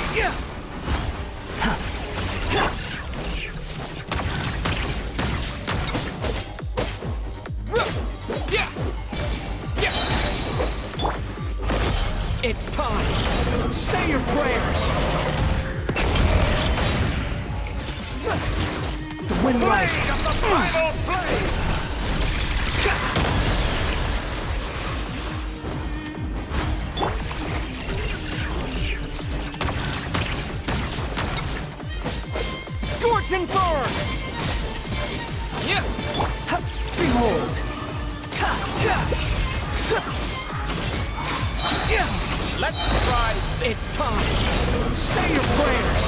Speaker 8: It's time. Say your prayers. The wind rises.
Speaker 2: Of the primal blade!
Speaker 8: Scorch and burn! Behold!
Speaker 4: Let's try this.
Speaker 8: It's time! Say your prayers!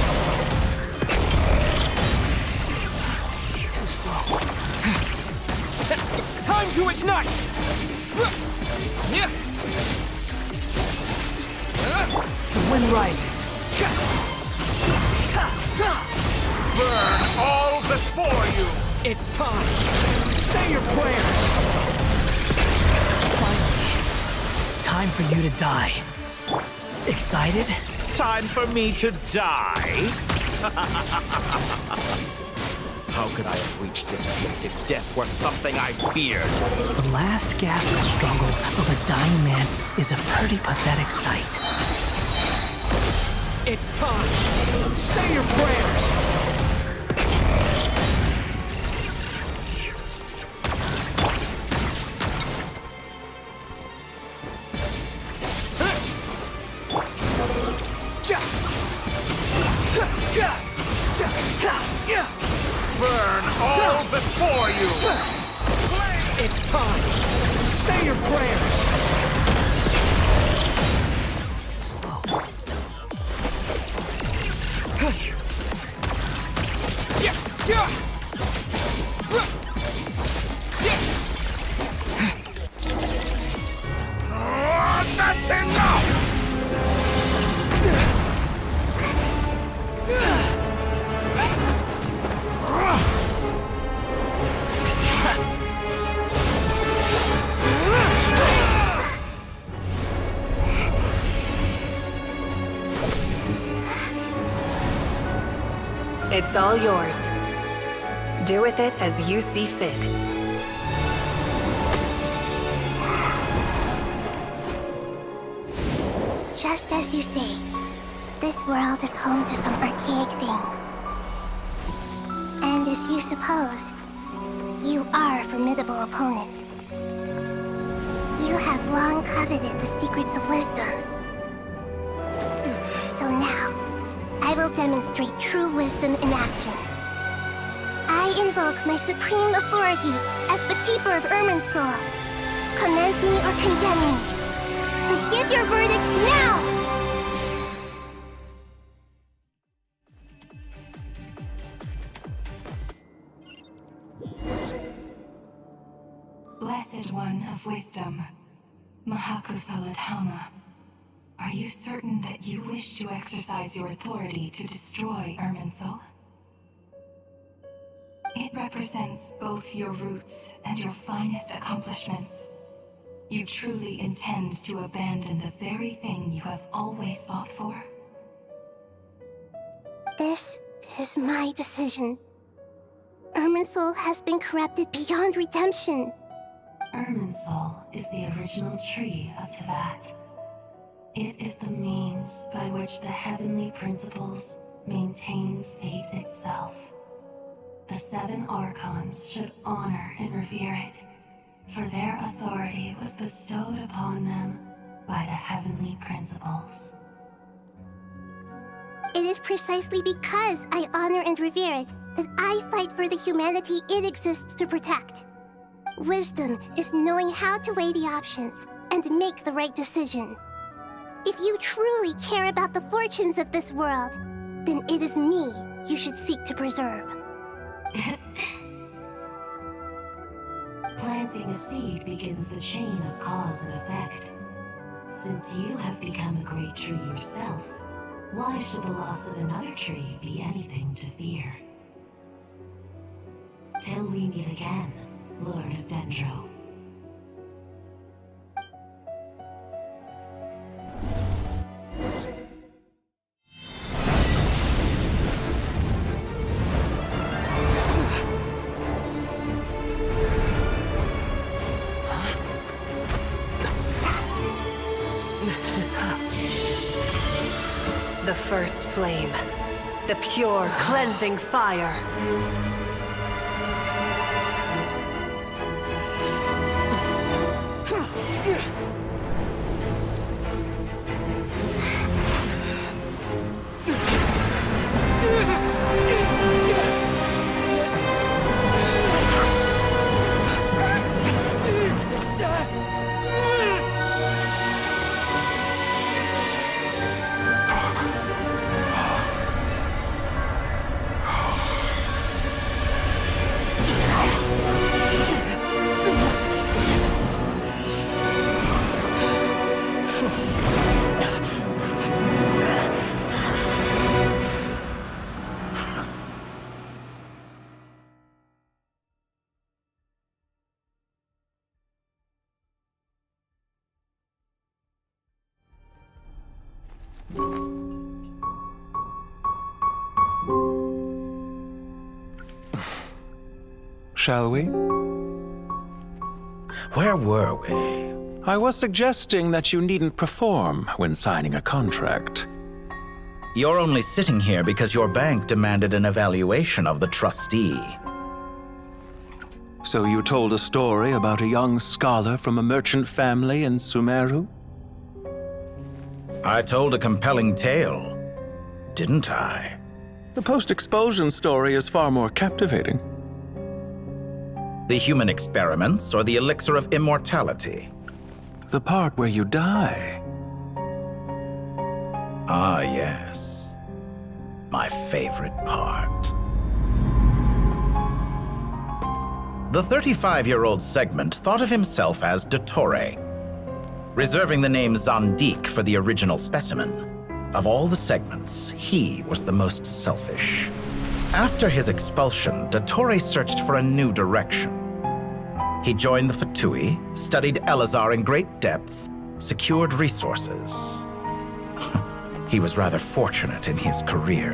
Speaker 8: Too slow. Time to ignite! The wind rises.
Speaker 2: Burn all before you!
Speaker 8: It's time! Say your prayers! Finally, time for you to die. Excited?
Speaker 4: Time for me to die? How could I have reached this place if death were something I feared?
Speaker 8: The last gasp struggle of a dying man is a pretty pathetic sight. It's time! Say your prayers!
Speaker 2: Burn all before you!
Speaker 8: It's time! Say your prayers! Slow.
Speaker 2: That's enough!
Speaker 21: It's all yours. Do with it as you see fit.
Speaker 16: Just as you say, this world is home to some archaic things. And as you suppose, you are a formidable opponent. You have long coveted the secrets of wisdom. So now, I will demonstrate true wisdom in action. I I invoke my supreme authority as the keeper of Irminsul. Commend me or condemn me. But give your verdict now!
Speaker 1: Blessed One of Wisdom, Mahakusaladhama, are you certain that you wish to exercise your authority to destroy Irminsul? It represents both your roots and your finest accomplishments. You truly intend to abandon the very thing you have always fought for?
Speaker 16: This is my decision. Irminsul has been corrupted beyond redemption.
Speaker 1: Irminsul is the original tree of Tevat. It is the means by which the heavenly principles maintains fate itself. The 7 archons should honor and revere it, for their authority was bestowed upon them by the heavenly principles.
Speaker 16: It is precisely because I honor and revere it that I fight for the humanity it exists to protect. Wisdom is knowing how to weigh the options and make the right decision. If you truly care about the fortunes of this world, then it is me you should seek to preserve.
Speaker 1: Planting a seed begins the chain of cause and effect. Since you have become a great tree yourself, why should the loss of another tree be anything to fear? Till we meet again, Lord of Dendro.
Speaker 6: The first flame. The pure, cleansing fire.
Speaker 7: Shall we?
Speaker 4: Where were we?
Speaker 7: I was suggesting that you needn't perform when signing a contract.
Speaker 4: You're only sitting here because your bank demanded an evaluation of the trustee.
Speaker 7: So you told a story about a young scholar from a merchant family in Sumeru?
Speaker 4: I told a compelling tale, didn't I?
Speaker 7: The post-expulsion story is far more captivating.
Speaker 4: The human experiments or the elixir of immortality?
Speaker 7: The part where you die.
Speaker 4: Ah, yes. My favorite part. The 35-year-old Segment thought of himself as Dottore, reserving the name Zandik for the original specimen. Of all the Segments, he was the most selfish. After his expulsion, Dottore searched for a new direction. He joined the Fatui, studied Elazar in great depth, secured resources. He was rather fortunate in his career.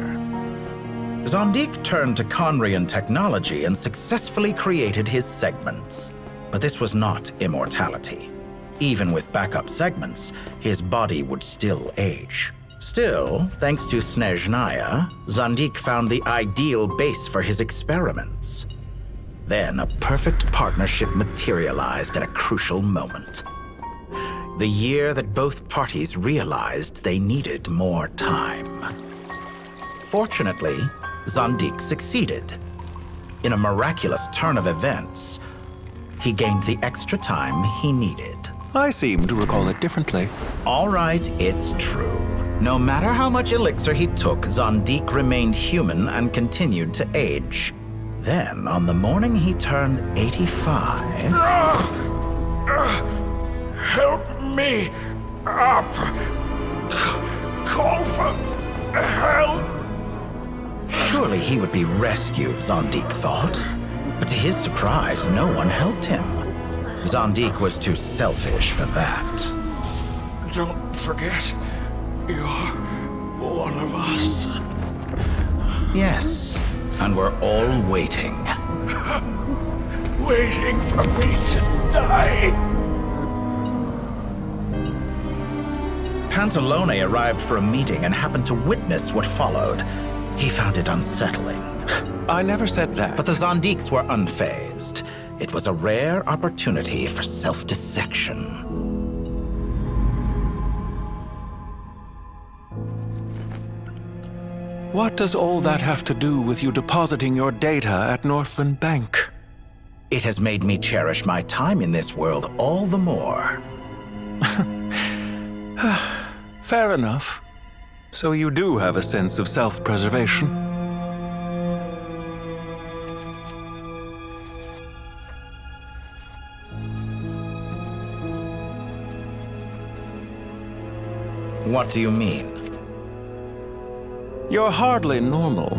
Speaker 4: Zandik turned to Conrian technology and successfully created his segments. But this was not immortality. Even with backup segments, his body would still age. Still, thanks to Snezhnaya, Zandik found the ideal base for his experiments. Then a perfect partnership materialized at a crucial moment. The year that both parties realized they needed more time. Fortunately, Zandik succeeded. in a miraculous turn of events, he gained the extra time he needed.
Speaker 7: I seem to recall it differently.
Speaker 4: All right, it's true. No matter how much elixir he took, Zondique remained human and continued to age. Then, on the morning he turned 85...
Speaker 2: Help me up! Call for help!
Speaker 4: Surely he would be rescued, Zondique thought. But to his surprise, no one helped him. Zondique was too selfish for that.
Speaker 2: Don't forget, you're one of us.
Speaker 4: Yes, and we're all waiting.
Speaker 2: Waiting for me to die.
Speaker 4: Pantalone arrived for a meeting and happened to witness what followed. He found it unsettling.
Speaker 7: I never said that.
Speaker 4: But the Zondiques were unfazed. It was a rare opportunity for self-dissection.
Speaker 7: What does all that have to do with you depositing your data at Northland Bank?
Speaker 4: It has made me cherish my time in this world all the more.
Speaker 7: Fair enough. So you do have a sense of self-preservation.
Speaker 4: What do you mean?
Speaker 7: You're hardly normal,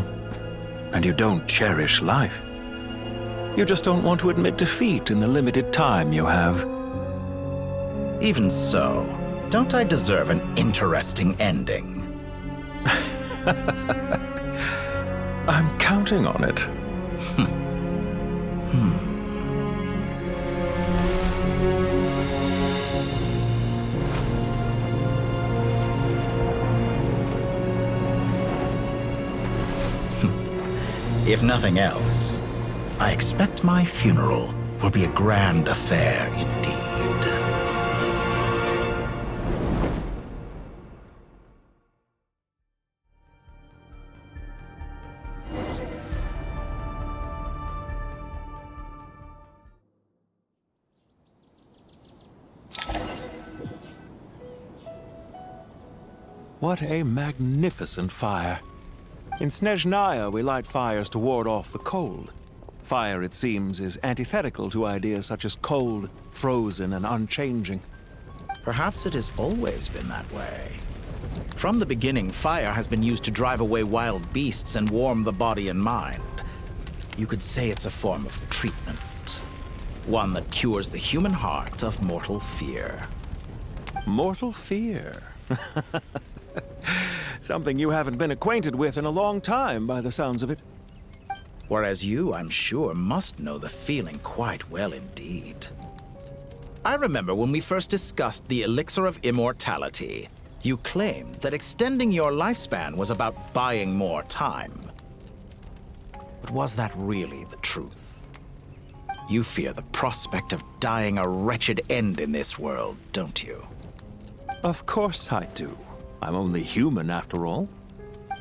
Speaker 7: and you don't cherish life. You just don't want to admit defeat in the limited time you have.
Speaker 4: Even so, don't I deserve an interesting ending?
Speaker 7: I'm counting on it.
Speaker 4: If nothing else, I expect my funeral will be a grand affair indeed.
Speaker 7: What a magnificent fire. In Snezhnaya, we light fires to ward off the cold. Fire, it seems, is antithetical to ideas such as cold, frozen, and unchanging.
Speaker 4: Perhaps it has always been that way. From the beginning, fire has been used to drive away wild beasts and warm the body and mind. You could say it's a form of treatment. One that cures the human heart of mortal fear.
Speaker 7: Mortal fear? Something you haven't been acquainted with in a long time, by the sounds of it.
Speaker 4: Whereas you, I'm sure, must know the feeling quite well indeed. I remember when we first discussed the elixir of immortality, you claimed that extending your lifespan was about buying more time. But was that really the truth? You fear the prospect of dying a wretched end in this world, don't you?
Speaker 7: Of course I do. I'm only human, after all.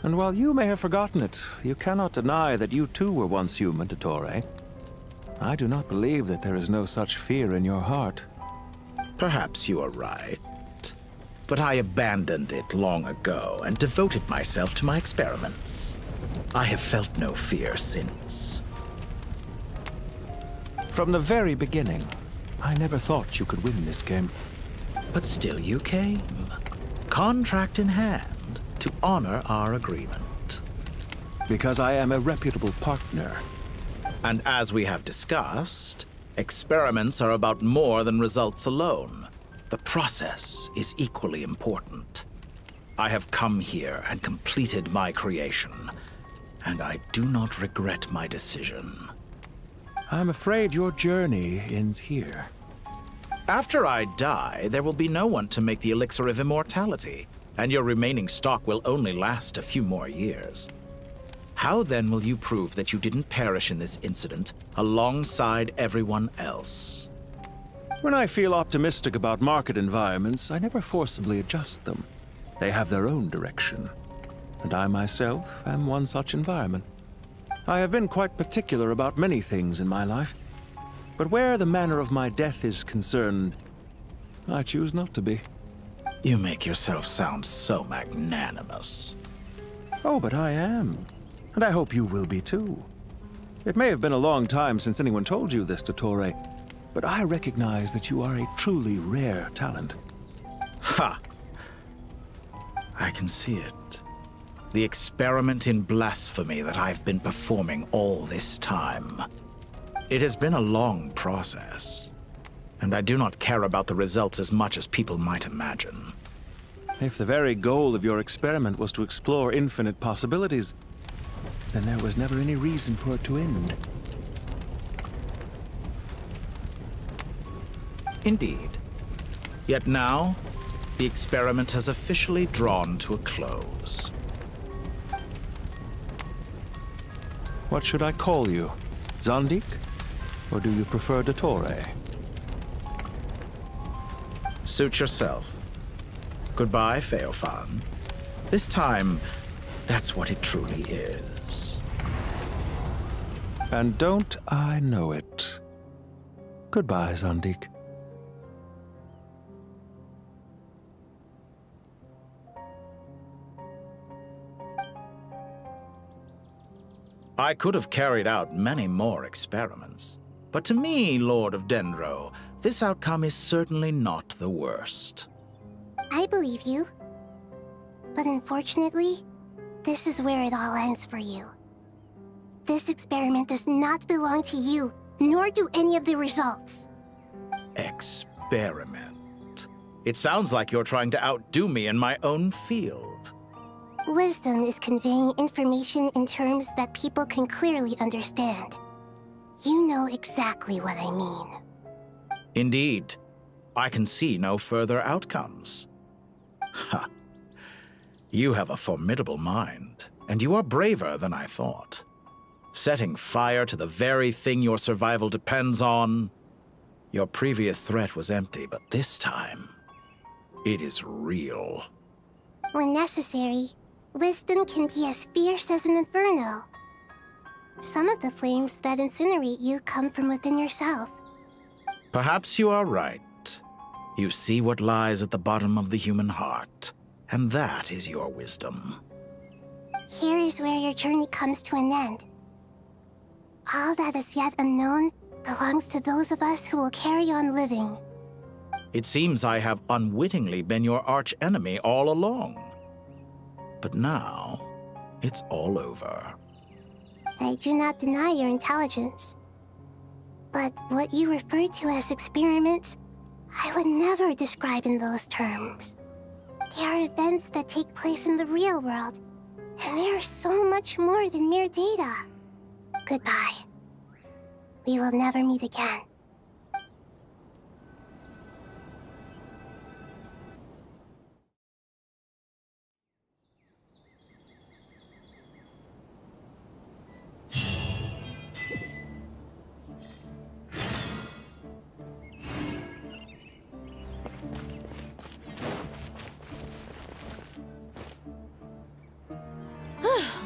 Speaker 7: And while you may have forgotten it, you cannot deny that you too were once human, Dottore. I do not believe that there is no such fear in your heart.
Speaker 4: Perhaps you are right. But I abandoned it long ago and devoted myself to my experiments. I have felt no fear since.
Speaker 7: From the very beginning, I never thought you could win this game.
Speaker 4: But still you came. Contract in hand, to honor our agreement.
Speaker 7: Because I am a reputable partner.
Speaker 4: And as we have discussed, experiments are about more than results alone. The process is equally important. I have come here and completed my creation, and I do not regret my decision.
Speaker 7: I'm afraid your journey ends here.
Speaker 4: After I die, there will be no one to make the elixir of immortality, and your remaining stock will only last a few more years. How then will you prove that you didn't perish in this incident alongside everyone else?
Speaker 7: When I feel optimistic about market environments, I never forcibly adjust them. They have their own direction. And I myself am one such environment. I have been quite particular about many things in my life, but where the manner of my death is concerned, I choose not to be.
Speaker 4: You make yourself sound so magnanimous.
Speaker 7: Oh, but I am. And I hope you will be too. It may have been a long time since anyone told you this, Dottore, but I recognize that you are a truly rare talent.
Speaker 4: Ha! I can see it. The experiment in blasphemy that I've been performing all this time. It has been a long process, and I do not care about the results as much as people might imagine.
Speaker 7: If the very goal of your experiment was to explore infinite possibilities, then there was never any reason for it to end.
Speaker 4: Indeed. Yet now, the experiment has officially drawn to a close.
Speaker 7: What should I call you? Zandik? Or do you prefer Dottore?
Speaker 4: Suit yourself. Goodbye, Feofan. This time, that's what it truly is.
Speaker 7: And don't I know it? Goodbye, Zandik.
Speaker 4: I could have carried out many more experiments, but to me, Lord of Dendro, this outcome is certainly not the worst.
Speaker 16: I believe you. But unfortunately, this is where it all ends for you. This experiment does not belong to you, nor do any of the results.
Speaker 4: Experiment? It sounds like you're trying to outdo me in my own field.
Speaker 16: Wisdom is conveying information in terms that people can clearly understand. You know exactly what I mean.
Speaker 4: Indeed. I can see no further outcomes. Ha. You have a formidable mind, and you are braver than I thought. Setting fire to the very thing your survival depends on. Your previous threat was empty, but this time, it is real.
Speaker 16: When necessary, wisdom can be as fierce as an inferno. Some of the flames that incinerate you come from within yourself.
Speaker 4: Perhaps you are right. You see what lies at the bottom of the human heart, and that is your wisdom.
Speaker 16: Here is where your journey comes to an end. All that is yet unknown belongs to those of us who will carry on living.
Speaker 4: It seems I have unwittingly been your arch-enemy all along. But now, it's all over.
Speaker 16: I do not deny your intelligence. But what you refer to as experiments, I would never describe in those terms. They are events that take place in the real world, and they are so much more than mere data. Goodbye. We will never meet again.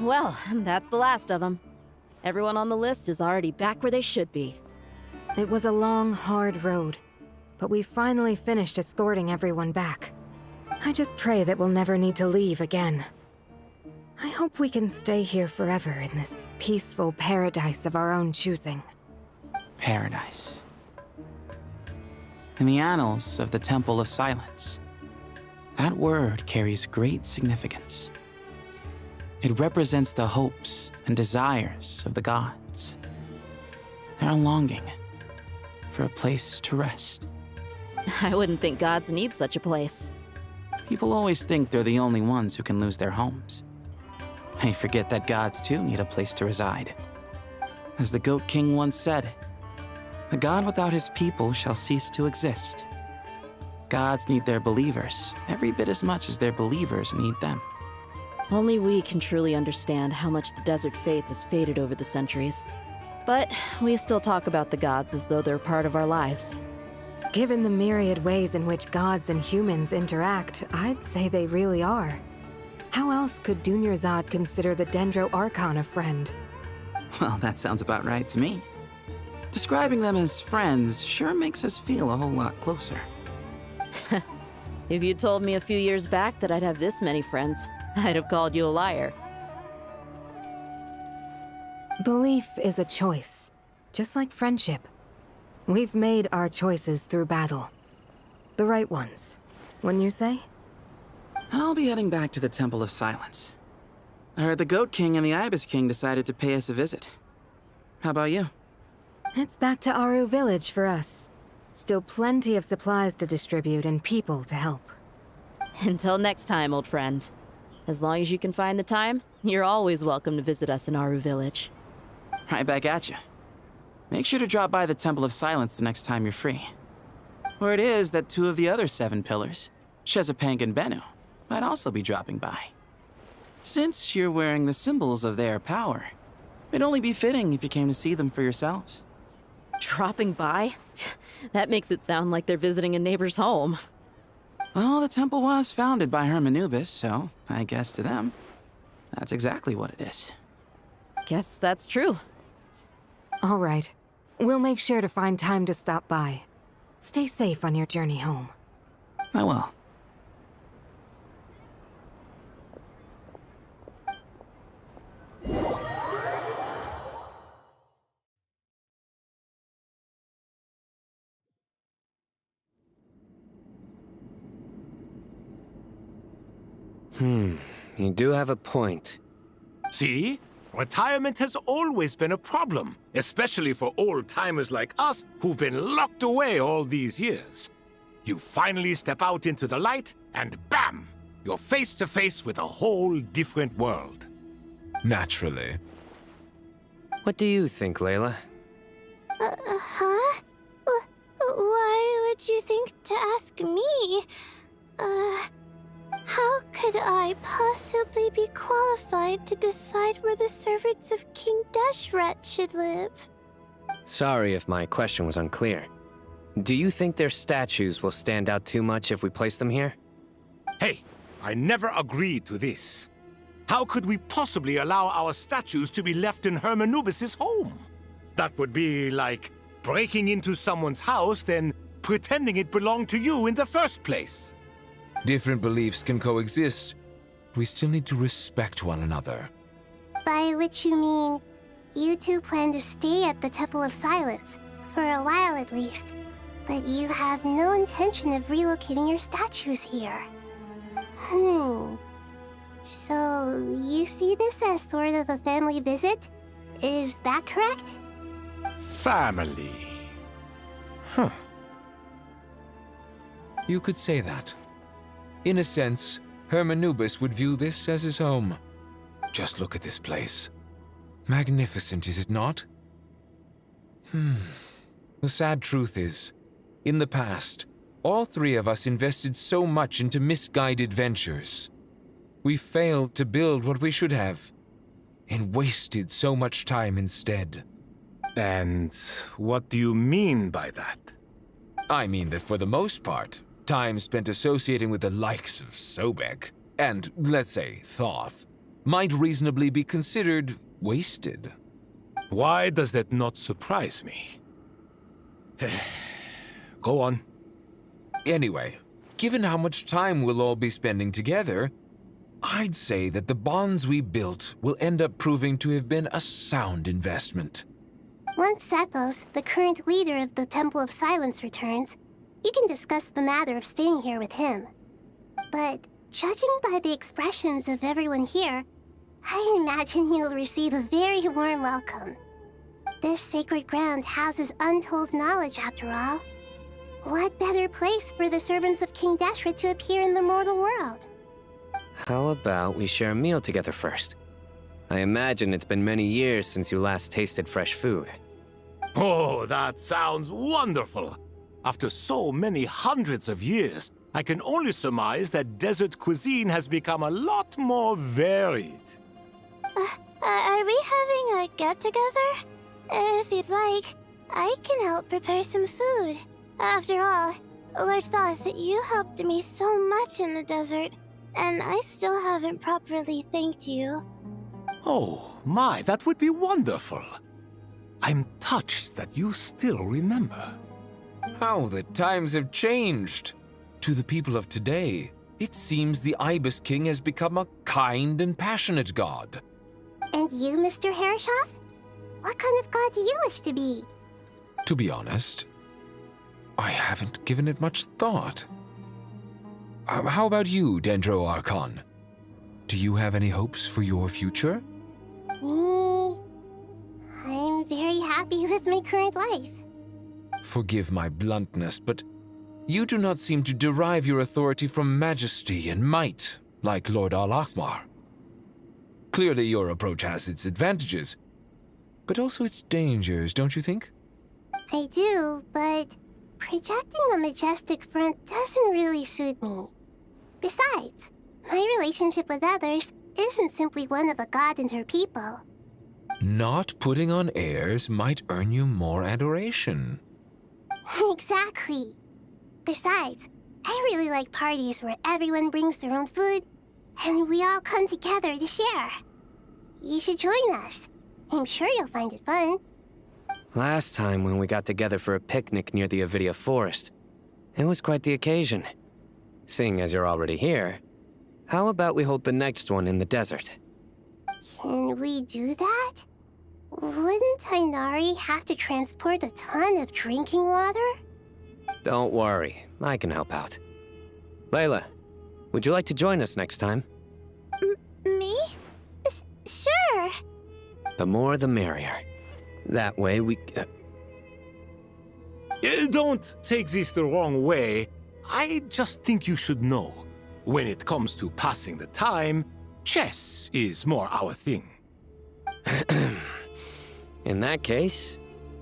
Speaker 9: Well, that's the last of them. Everyone on the list is already back where they should be.
Speaker 21: It was a long, hard road, but we finally finished escorting everyone back. I just pray that we'll never need to leave again. I hope we can stay here forever in this peaceful paradise of our own choosing.
Speaker 14: Paradise. In the annals of the Temple of Silence, that word carries great significance. It represents the hopes and desires of the gods. Their longing for a place to rest.
Speaker 9: I wouldn't think gods need such a place.
Speaker 14: People always think they're the only ones who can lose their homes. They forget that gods too need a place to reside. As the Goat King once said, "A god without his people shall cease to exist." Gods need their believers every bit as much as their believers need them.
Speaker 9: Only we can truly understand how much the desert faith has faded over the centuries. But we still talk about the gods as though they're part of our lives.
Speaker 21: Given the myriad ways in which gods and humans interact, I'd say they really are. How else could Dunyarzad consider the Dendro Archon a friend?
Speaker 10: Well, that sounds about right to me. Describing them as friends sure makes us feel a whole lot closer.
Speaker 9: If you told me a few years back that I'd have this many friends, I'd have called you a liar.
Speaker 21: Belief is a choice, just like friendship. We've made our choices through battle. The right ones, wouldn't you say?
Speaker 10: I'll be heading back to the Temple of Silence. I heard the Goat King and the Ibis King decided to pay us a visit. How about you?
Speaker 21: It's back to Aru Village for us. Still plenty of supplies to distribute and people to help.
Speaker 9: Until next time, old friend. As long as you can find the time, you're always welcome to visit us in Aru Village.
Speaker 10: Right back at you. Make sure to drop by the Temple of Silence the next time you're free. Where it is that 2 of the other 7 pillars, Shezapang and Bennu, might also be dropping by. Since you're wearing the symbols of their power, it'd only be fitting if you came to see them for yourselves.
Speaker 9: Dropping by? That makes it sound like they're visiting a neighbor's home.
Speaker 10: Well, the temple was founded by Hermanubis, so I guess to them, that's exactly what it is.
Speaker 9: Guess that's true.
Speaker 21: All right. We'll make sure to find time to stop by. Stay safe on your journey home.
Speaker 10: I will.
Speaker 25: You do have a point.
Speaker 2: See? Retirement has always been a problem, especially for old-timers like us who've been locked away all these years. You finally step out into the light, and bam! You're face to face with a whole different world.
Speaker 5: Naturally.
Speaker 25: What do you think, Layla?
Speaker 16: Huh? Why would you think to ask me? How could I possibly be qualified to decide where the servants of King Deshret should live?
Speaker 25: Sorry if my question was unclear. Do you think their statues will stand out too much if we place them here?
Speaker 2: Hey, I never agreed to this. How could we possibly allow our statues to be left in Hermanubis' home? That would be like breaking into someone's house, then pretending it belonged to you in the first place.
Speaker 5: Different beliefs can coexist. We still need to respect one another.
Speaker 16: By which you mean, you two plan to stay at the Temple of Silence, for a while at least, but you have no intention of relocating your statues here. So, you see this as sort of a family visit? Is that correct?
Speaker 2: Family. Huh.
Speaker 5: You could say that. In a sense, Hermanubis would view this as his home. Just look at this place. Magnificent, is it not? The sad truth is, in the past, all 3 of us invested so much into misguided ventures. We failed to build what we should have, and wasted so much time instead.
Speaker 2: And what do you mean by that?
Speaker 5: I mean that for the most part, time spent associating with the likes of Sobek, and, let's say, Thoth, might reasonably be considered wasted.
Speaker 2: Why does that not surprise me? Go on.
Speaker 5: Anyway, given how much time we'll all be spending together, I'd say that the bonds we built will end up proving to have been a sound investment.
Speaker 16: Once Sethos, the current leader of the Temple of Silence, returns, you can discuss the matter of staying here with him. But judging by the expressions of everyone here, I imagine you'll receive a very warm welcome. This sacred ground houses untold knowledge, after all. What better place for the servants of King Deshret to appear in the mortal world?
Speaker 25: How about we share a meal together first? I imagine it's been many years since you last tasted fresh food.
Speaker 2: Oh, that sounds wonderful! After so many hundreds of years, I can only surmise that desert cuisine has become a lot more varied.
Speaker 16: Are we having a get-together? If you'd like, I can help prepare some food. After all, Lord Thoth, you helped me so much in the desert, and I still haven't properly thanked you.
Speaker 2: Oh, my, that would be wonderful. I'm touched that you still remember.
Speaker 5: How the times have changed. To the people of today, it seems the Ibis King has become a kind and passionate god.
Speaker 16: And you, Mr. Herreshoff? What kind of god do you wish to be?
Speaker 5: To be honest, I haven't given it much thought. How about you, Dendro Archon? Do you have any hopes for your future?
Speaker 16: Me? I'm very happy with my current life.
Speaker 5: Forgive my bluntness, but you do not seem to derive your authority from majesty and might, like Lord Al-Ahmar. Clearly your approach has its advantages, but also its dangers, don't you think?
Speaker 16: I do, but projecting a majestic front doesn't really suit me. Besides, my relationship with others isn't simply one of a god and her people.
Speaker 5: Not putting on airs might earn you more adoration.
Speaker 16: Exactly. Besides, I really like parties where everyone brings their own food and we all come together to share. You should join us. I'm sure you'll find it fun.
Speaker 25: Last time when we got together for a picnic near the Avidia Forest, it was quite the occasion. Seeing as you're already here, how about we hold the next one in the desert?
Speaker 16: Can we do that? Wouldn't Tainari have to transport a ton of drinking water?
Speaker 25: Don't worry, I can help out. Layla, would you like to join us next time?
Speaker 16: Me? Sure.
Speaker 25: The more the merrier. That way we...
Speaker 2: Don't take this the wrong way. I just think you should know. When it comes to passing the time, chess is more our thing.
Speaker 25: In that case,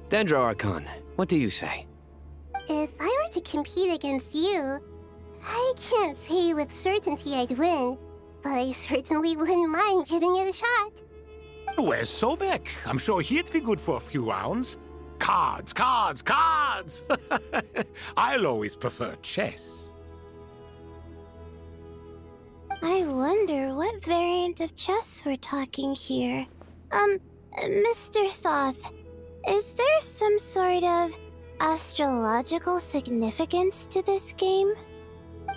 Speaker 25: Dendro Archon, what do you say?
Speaker 16: If I were to compete against you, I can't say with certainty I'd win, but I certainly wouldn't mind giving it a shot.
Speaker 2: Where's Sobek? I'm sure he'd be good for a few rounds. Cards, cards, cards! I'll always prefer chess.
Speaker 16: I wonder what variant of chess we're talking here. Mr. Thoth, is there some sort of astrological significance to this game?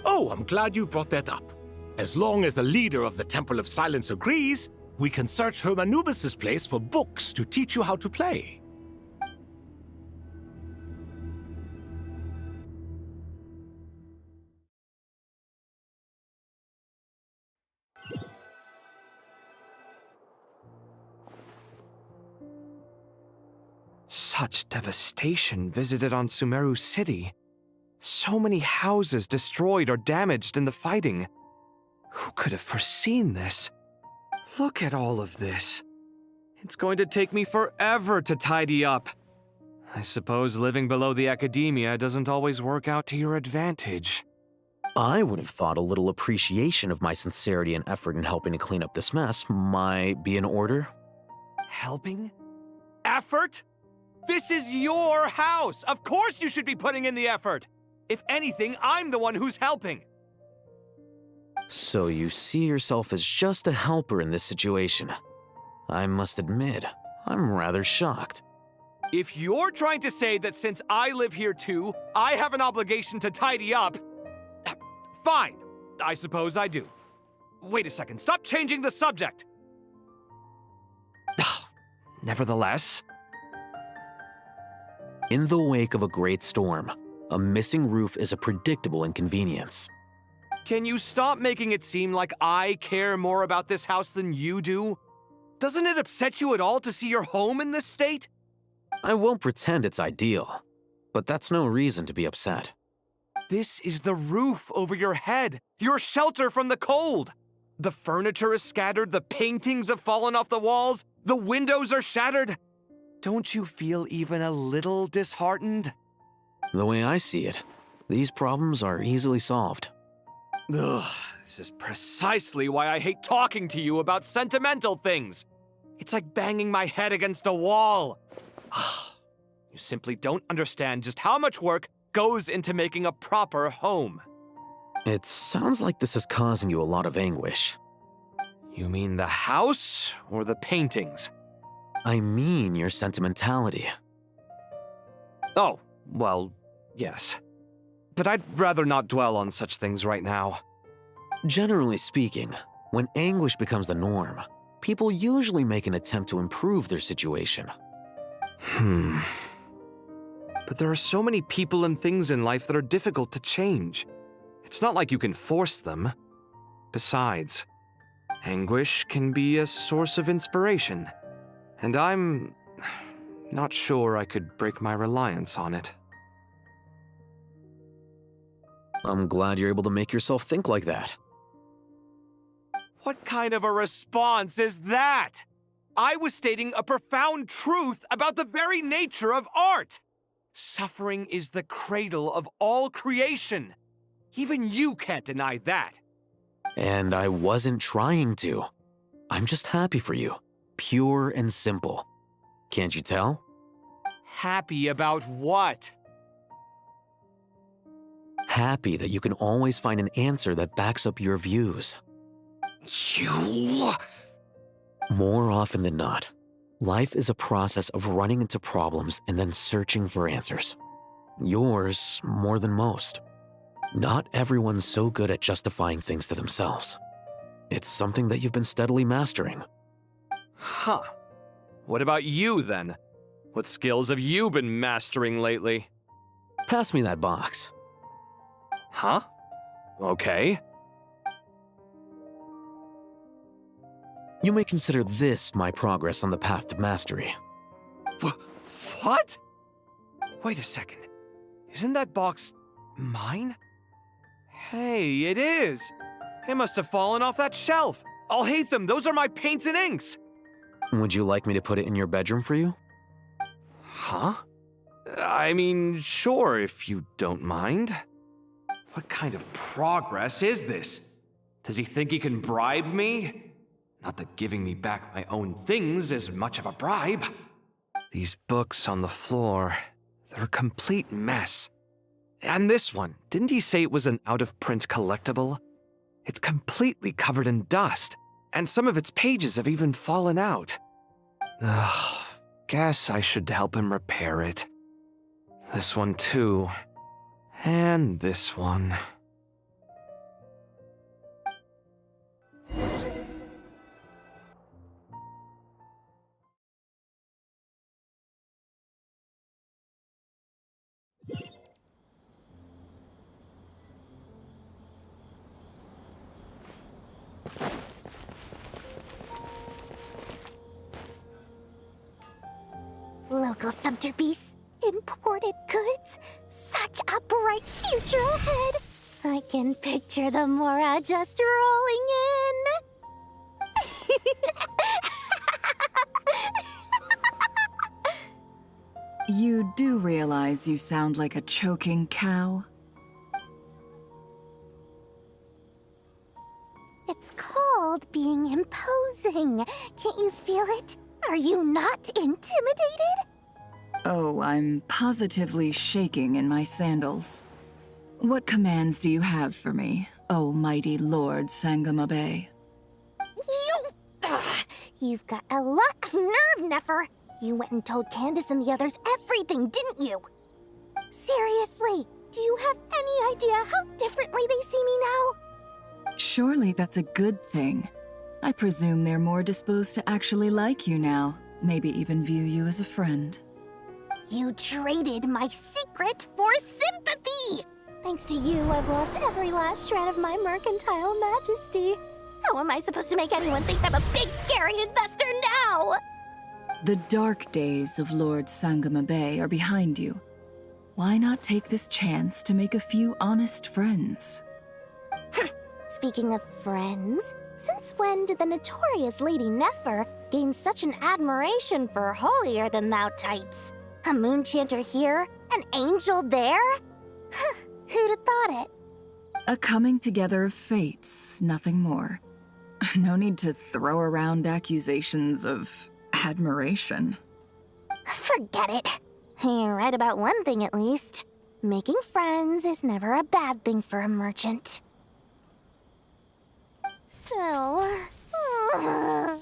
Speaker 2: Oh, I'm glad you brought that up. As long as the leader of the Temple of Silence agrees, we can search Hermanubis' place for books to teach you how to play.
Speaker 3: Such devastation visited on Sumeru City. So many houses destroyed or damaged in the fighting. Who could have foreseen this? Look at all of this. It's going to take me forever to tidy up. I suppose living below the academia doesn't always work out to your advantage.
Speaker 12: I would have thought a little appreciation of my sincerity and effort in helping to clean up this mess might be in order.
Speaker 3: Helping? Effort? This is your house! Of course you should be putting in the effort! If anything, I'm the one who's helping!
Speaker 12: So you see yourself as just a helper in this situation. I must admit, I'm rather shocked.
Speaker 3: If you're trying to say that since I live here too, I have an obligation to tidy up, fine, I suppose I do. Wait a second, stop changing the subject! Nevertheless...
Speaker 12: In the wake of a great storm, a missing roof is a predictable inconvenience.
Speaker 3: Can you stop making it seem like I care more about this house than you do? Doesn't it upset you at all to see your home in this state?
Speaker 12: I won't pretend it's ideal, but that's no reason to be upset.
Speaker 3: This is the roof over your head, your shelter from the cold. The furniture is scattered, the paintings have fallen off the walls, the windows are shattered. Don't you feel even a little disheartened?
Speaker 12: The way I see it, these problems are easily solved.
Speaker 3: Ugh, this is precisely why I hate talking to you about sentimental things. It's like banging my head against a wall. You simply don't understand just how much work goes into making a proper home.
Speaker 12: It sounds like this is causing you a lot of anguish.
Speaker 3: You mean the house or the paintings?
Speaker 12: I mean your sentimentality.
Speaker 3: Oh, well, yes. But I'd rather not dwell on such things right now.
Speaker 12: Generally speaking, when anguish becomes the norm, people usually make an attempt to improve their situation.
Speaker 3: But there are so many people and things in life that are difficult to change. It's not like you can force them. Besides, anguish can be a source of inspiration, and I'm not sure I could break my reliance on it.
Speaker 12: I'm glad you're able to make yourself think like that.
Speaker 3: What kind of a response is that? I was stating a profound truth about the very nature of art. Suffering is the cradle of all creation. Even you can't deny that.
Speaker 12: And I wasn't trying to. I'm just happy for you. Pure and simple. Can't you tell?
Speaker 3: Happy about what?
Speaker 12: Happy that you can always find an answer that backs up your views.
Speaker 3: You...
Speaker 12: More often than not, life is a process of running into problems and then searching for answers. Yours more than most. Not everyone's so good at justifying things to themselves. It's something that you've been steadily mastering.
Speaker 3: Huh. What about you, then? What skills have you been mastering lately?
Speaker 12: Pass me that box.
Speaker 3: Huh? Okay.
Speaker 12: You may consider this my progress on the path to mastery.
Speaker 3: What? Wait a second. Isn't that box mine? Hey, it is! It must have fallen off that shelf. I'll hate them. Those are my paints and inks.
Speaker 12: Would you like me to put it in your bedroom for you?
Speaker 3: Huh? I mean, sure, if you don't mind. What kind of progress is this? Does he think he can bribe me? Not that giving me back my own things is much of a bribe. These books on the floor, they're a complete mess. And this one, didn't he say it was an out-of-print collectible? It's completely covered in dust, and some of its pages have even fallen out. Ugh, guess I should help him repair it. This one too. And this one.
Speaker 16: Local subterbeasts, imported goods, such a bright future ahead. I can picture the Mora just rolling in.
Speaker 13: You do realize you sound like a choking cow?
Speaker 16: It's called being imposing. Can't you feel it? Are you not intimidated?
Speaker 13: Oh, I'm positively shaking in my sandals. What commands do you have for me, oh mighty Lord Sangama Bay?
Speaker 16: You've got a lot of nerve, Nefer. You went and told Candace and the others everything, didn't you? Seriously, do you have any idea how differently they see me now?
Speaker 13: Surely that's a good thing. I presume they're more disposed to actually like you now, maybe even view you as a friend.
Speaker 16: You traded my secret for sympathy! Thanks to you, I've lost every last shred of my mercantile majesty. How am I supposed to make anyone think I'm a big, scary investor now?
Speaker 13: The dark days of Lord Sangama Bay are behind you. Why not take this chance to make a few honest friends?
Speaker 16: Speaking of friends, since when did the notorious Lady Nefer gain such an admiration for holier-than-thou types? A moon chanter here, an angel there? Who'd have thought it?
Speaker 13: A coming together of fates, nothing more. No need to throw around accusations of admiration.
Speaker 16: Forget it. You're right about one thing at least. Making friends is never a bad thing for a merchant. So, I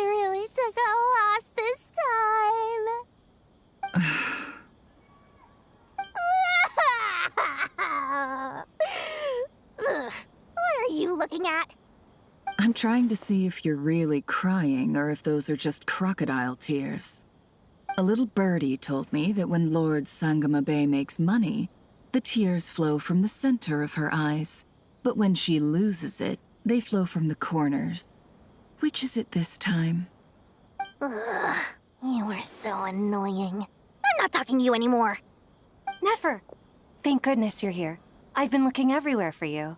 Speaker 16: really took a loss this time. What are you looking at?
Speaker 13: I'm trying to see if you're really crying or if those are just crocodile tears. A little birdie told me that when Lord Sangamabe makes money, the tears flow from the center of her eyes. But when she loses it, they flow from the corners. Which is it this time?
Speaker 16: Ugh, you are so annoying. I'm not talking to you anymore.
Speaker 22: Nefer, thank goodness you're here. I've been looking everywhere for you.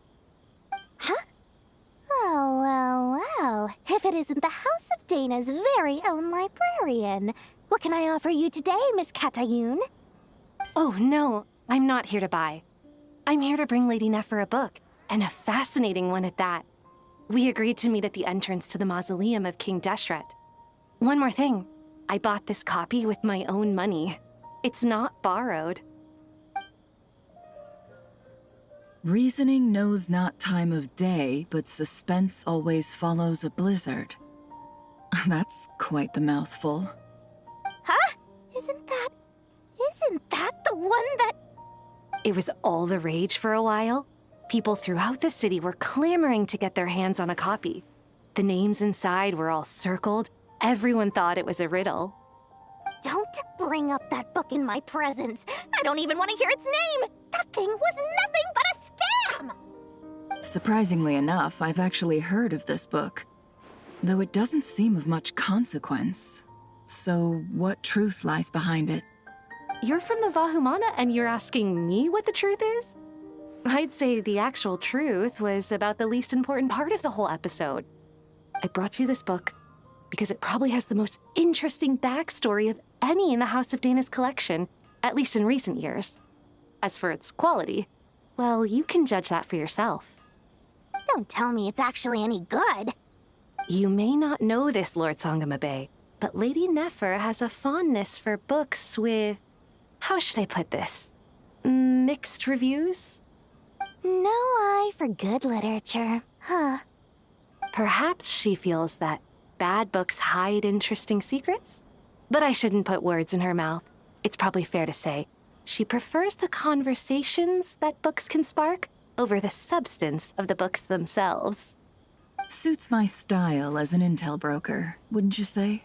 Speaker 16: Huh? Oh. If it isn't the House of Dana's very own librarian. What can I offer you today, Miss Katayun?
Speaker 22: Oh, no, I'm not here to buy. I'm here to bring Lady Nefer a book, and a fascinating one at that. We agreed to meet at the entrance to the mausoleum of King Deshret. One more thing, I bought this copy with my own money. It's not borrowed.
Speaker 13: Reasoning knows not time of day, but suspense always follows a blizzard. That's quite the mouthful.
Speaker 16: Huh? Isn't that the one that...
Speaker 22: It was all the rage for a while. People throughout the city were clamoring to get their hands on a copy. The names inside were all circled. Everyone thought it was a riddle.
Speaker 16: Don't bring up that book in my presence. I don't even want to hear its name. That thing was nothing but a scam.
Speaker 13: Surprisingly enough, I've actually heard of this book, though it doesn't seem of much consequence. So what truth lies behind it?
Speaker 22: You're from the Vahumana and you're asking me what the truth is? I'd say the actual truth was about the least important part of the whole episode. I brought you this book because it probably has the most interesting backstory of any in the House of Dana's collection, at least in recent years. As for its quality, well, you can judge that for yourself.
Speaker 16: Don't tell me it's actually any good.
Speaker 22: You may not know this, Lord Sangamabe, but Lady Nefer has a fondness for books with... how should I put this? Mixed reviews?
Speaker 16: No eye for good literature, huh?
Speaker 22: Perhaps she feels that bad books hide interesting secrets? But I shouldn't put words in her mouth. It's probably fair to say she prefers the conversations that books can spark over the substance of the books themselves.
Speaker 13: Suits my style as an intel broker, wouldn't you say?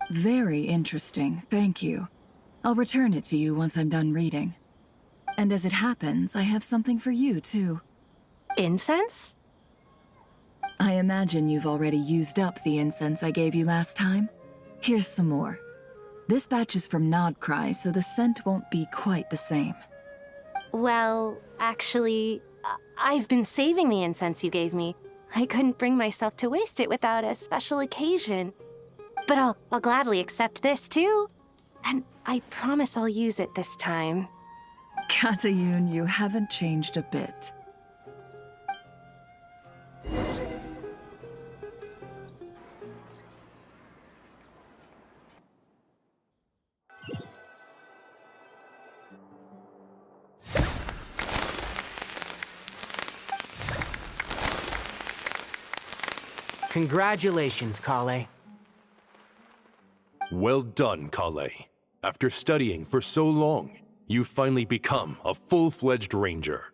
Speaker 13: Very interesting, thank you. I'll return it to you once I'm done reading. And as it happens, I have something for you, too.
Speaker 22: Incense?
Speaker 13: I imagine you've already used up the incense I gave you last time. Here's some more. This batch is from Nodcry, so the scent won't be quite the same.
Speaker 22: Well, actually, I've been saving the incense you gave me. I couldn't bring myself to waste it without a special occasion. But I'll gladly accept this, too. And I promise I'll use it this time.
Speaker 13: Katayun, you haven't changed a bit.
Speaker 14: Congratulations, Kale.
Speaker 18: Well done, Kale. After studying for so long, you've finally become a full-fledged ranger.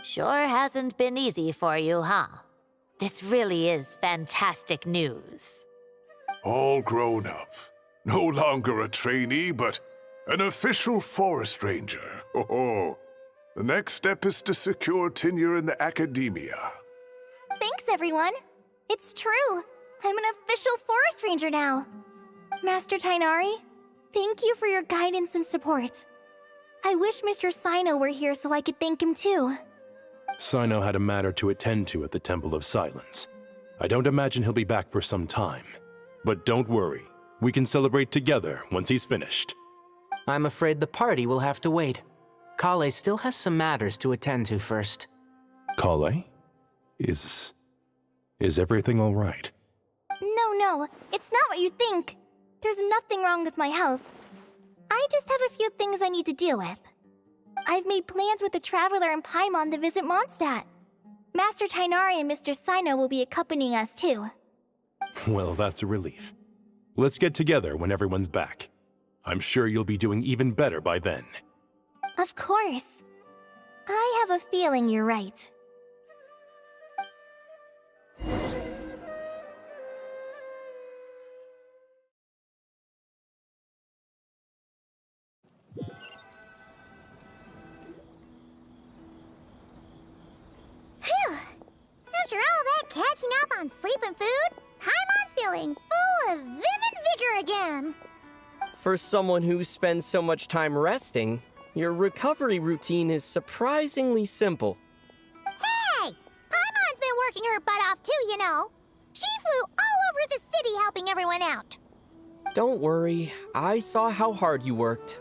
Speaker 19: Sure hasn't been easy for you, huh? This really is fantastic news.
Speaker 17: All grown up. No longer a trainee, but an official forest ranger. Oh, the next step is to secure tenure in the academia.
Speaker 16: Thanks, everyone. It's true. I'm an official forest ranger now. Master Tainari, thank you for your guidance and support. I wish Mr. Sino were here so I could thank him too.
Speaker 18: Sino had a matter to attend to at the Temple of Silence. I don't imagine he'll be back for some time. But don't worry, we can celebrate together once he's finished.
Speaker 14: I'm afraid the party will have to wait. Kale still has some matters to attend to first.
Speaker 18: Kale? Is everything all right?
Speaker 16: No, it's not what you think. There's nothing wrong with my health. I just have a few things I need to deal with. I've made plans with the Traveler and Paimon to visit Mondstadt. Master Tainari and Mr. Sino will be accompanying us too.
Speaker 18: Well, that's a relief. Let's get together when everyone's back. I'm sure you'll be doing even better by then.
Speaker 16: Of course. I have a feeling you're right. Phew! After all that catching up on sleep and food, Paimon's feeling full of vim and vigor again.
Speaker 3: For someone who spends so much time resting, your recovery routine is surprisingly simple.
Speaker 16: Hey! Paimon's been working her butt off too, you know. She flew all over the city helping everyone out.
Speaker 3: Don't worry, I saw how hard you worked.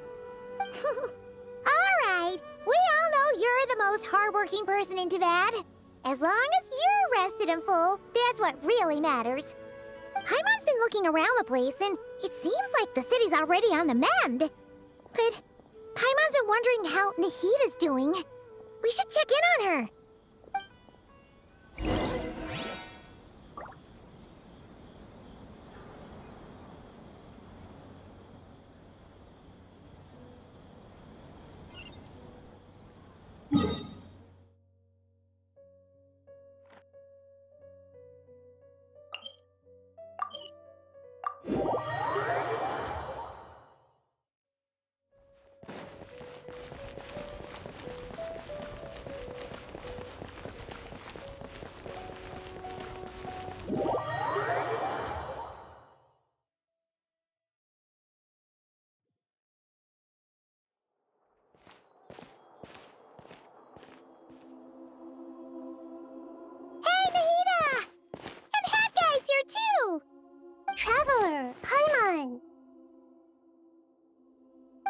Speaker 16: Alright, we all know you're the most hardworking person in Teyvat. As long as you're rested and full, that's what really matters. Paimon's been looking around the place, and it seems like the city's already on the mend. But Paimon's been wondering how Nahida's doing. We should check in on her. Traveler, Paimon!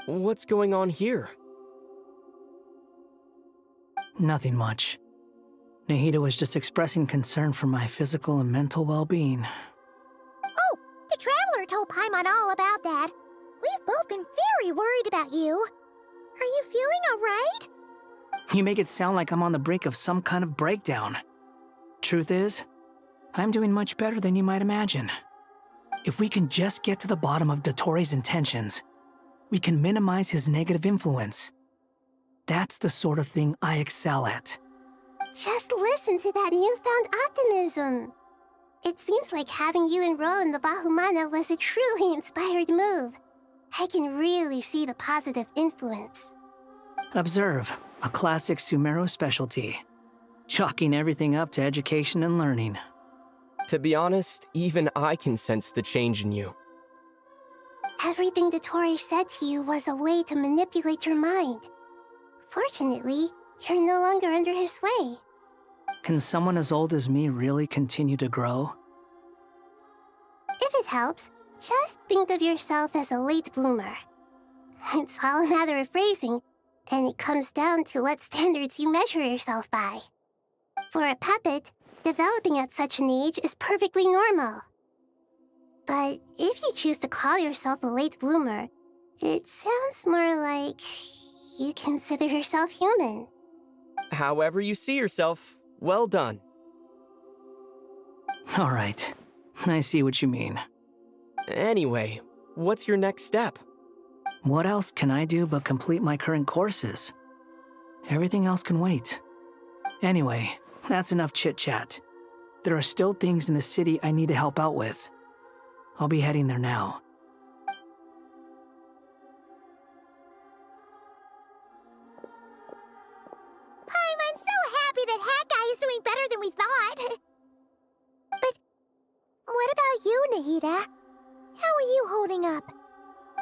Speaker 3: What's going on here?
Speaker 8: Nothing much. Nahida was just expressing concern for my physical and mental well-being.
Speaker 16: Oh, the Traveler told Paimon all about that. We've both been very worried about you. Are you feeling alright?
Speaker 8: You make it sound like I'm on the brink of some kind of breakdown. Truth is, I'm doing much better than you might imagine. If we can just get to the bottom of Dottoro's intentions, we can minimize his negative influence. That's the sort of thing I excel at.
Speaker 16: Just listen to that newfound optimism. It seems like having you enroll in the Vahumana was a truly inspired move. I can really see the positive influence.
Speaker 8: Observe, a classic Sumeru specialty. Chalking everything up to education and learning.
Speaker 3: To be honest, even I can sense the change in you.
Speaker 16: Everything Dottore said to you was a way to manipulate your mind. Fortunately, you're no longer under his sway.
Speaker 8: Can someone as old as me really continue to grow?
Speaker 16: If it helps, just think of yourself as a late bloomer. It's all a matter of phrasing, and it comes down to what standards you measure yourself by. For a puppet, developing at such an age is perfectly normal. But if you choose to call yourself a late bloomer, it sounds more like you consider yourself human.
Speaker 3: However you see yourself, well done.
Speaker 8: All right, I see what you mean.
Speaker 3: Anyway, what's your next step?
Speaker 8: What else can I do but complete my current courses? Everything else can wait. Anyway, that's enough chit-chat. There are still things in the city I need to help out with. I'll be heading there now.
Speaker 16: I'm so happy that Hat Guy is doing better than we thought. But what about you, Nahida? How are you holding up?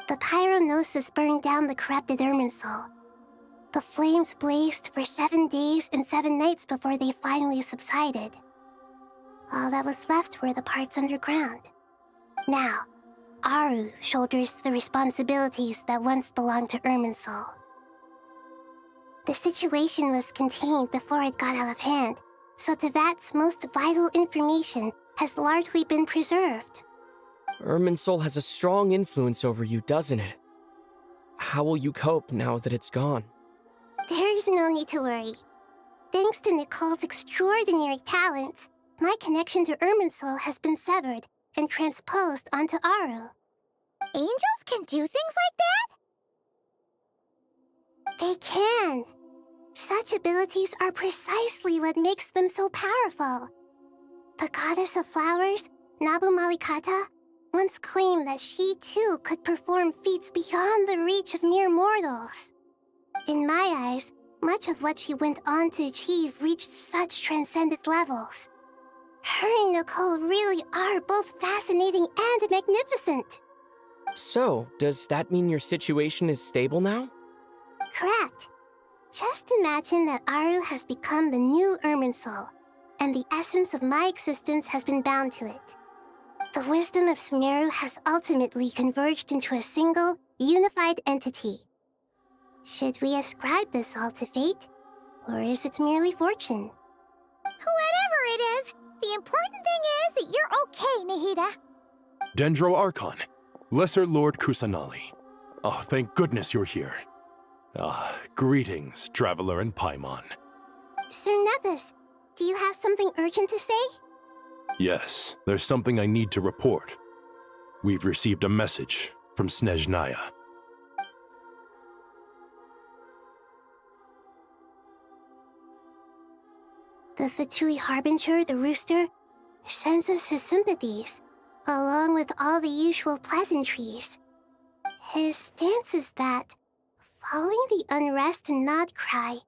Speaker 16: The pyronosis burned down the corrupted Irminsul. The flames blazed for 7 days and 7 nights before they finally subsided. All that was left were the parts underground. Now, Aru shoulders the responsibilities that once belonged to Irminsul. The situation was contained before it got out of hand, so Teyvat's most vital information has largely been preserved.
Speaker 3: Irminsul has a strong influence over you, doesn't it? How will you cope now that it's gone?
Speaker 16: There is no need to worry. Thanks to Nicole's extraordinary talents, my connection to Irminsul has been severed,
Speaker 11: and transposed onto Aru. Angels can do things like that? They can. Such abilities are precisely what makes them so powerful. The goddess of flowers, Nabu Malikata, once claimed that she too could perform feats beyond the reach of mere mortals. In my eyes, much of what she went on to achieve reached such transcendent levels. Her and Nicole really are both fascinating and magnificent.
Speaker 3: So, does that mean your situation is stable now?
Speaker 11: Correct. Just imagine that Aru has become the new Irminsul, and the essence of my existence has been bound to it. The wisdom of Sumeru has ultimately converged into a single, unified entity. Should we ascribe this all to fate, or is it merely fortune?
Speaker 16: Whatever it is, the important thing is that you're okay, Nahida.
Speaker 18: Dendro Archon, Lesser Lord Kusanali. Oh, thank goodness you're here. Greetings, Traveler and Paimon.
Speaker 11: Sir Nevis, do you have something urgent to say?
Speaker 18: Yes, there's something I need to report. We've received a message from Snezhnaya.
Speaker 11: The Fatui Harbinger, the Rooster, sends us his sympathies, along with all the usual pleasantries. His stance is that, following the unrest in Nodcry,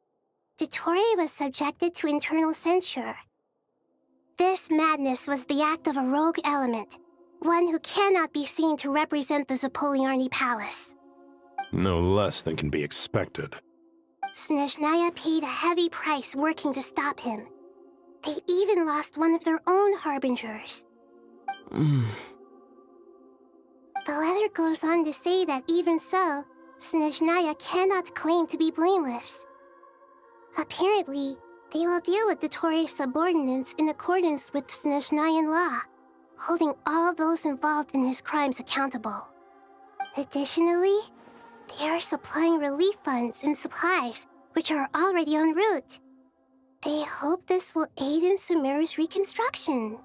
Speaker 11: Dottore was subjected to internal censure. This madness was the act of a rogue element, one who cannot be seen to represent the Zapoliarni Palace.
Speaker 18: No less than can be expected.
Speaker 11: Snezhnaya paid a heavy price working to stop him. They even lost one of their own Harbingers. The letter goes on to say that even so, Snezhnaya cannot claim to be blameless. Apparently, they will deal with Dottore's subordinates in accordance with Snezhnayan law, holding all those involved in his crimes accountable. Additionally, they are supplying relief funds and supplies, which are already en route. They hope this will aid in Sumeru's reconstruction.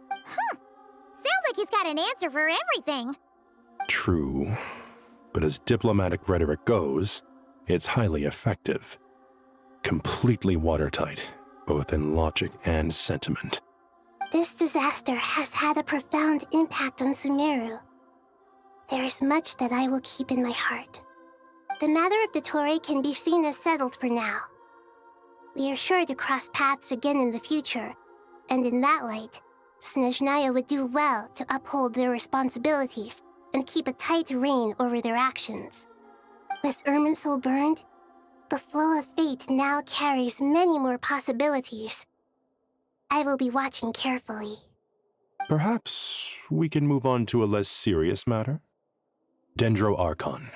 Speaker 16: Sounds like he's got an answer for everything.
Speaker 18: True. But as diplomatic rhetoric goes, it's highly effective. Completely watertight, both in logic and sentiment.
Speaker 11: This disaster has had a profound impact on Sumeru. There is much that I will keep in my heart. The matter of Dottore can be seen as settled for now. We are sure to cross paths again in the future, and in that light, Snezhnaya would do well to uphold their responsibilities and keep a tight rein over their actions. With Irminsul burned, the flow of fate now carries many more possibilities. I will be watching carefully.
Speaker 18: Perhaps we can move on to a less serious matter? Dendro Archon,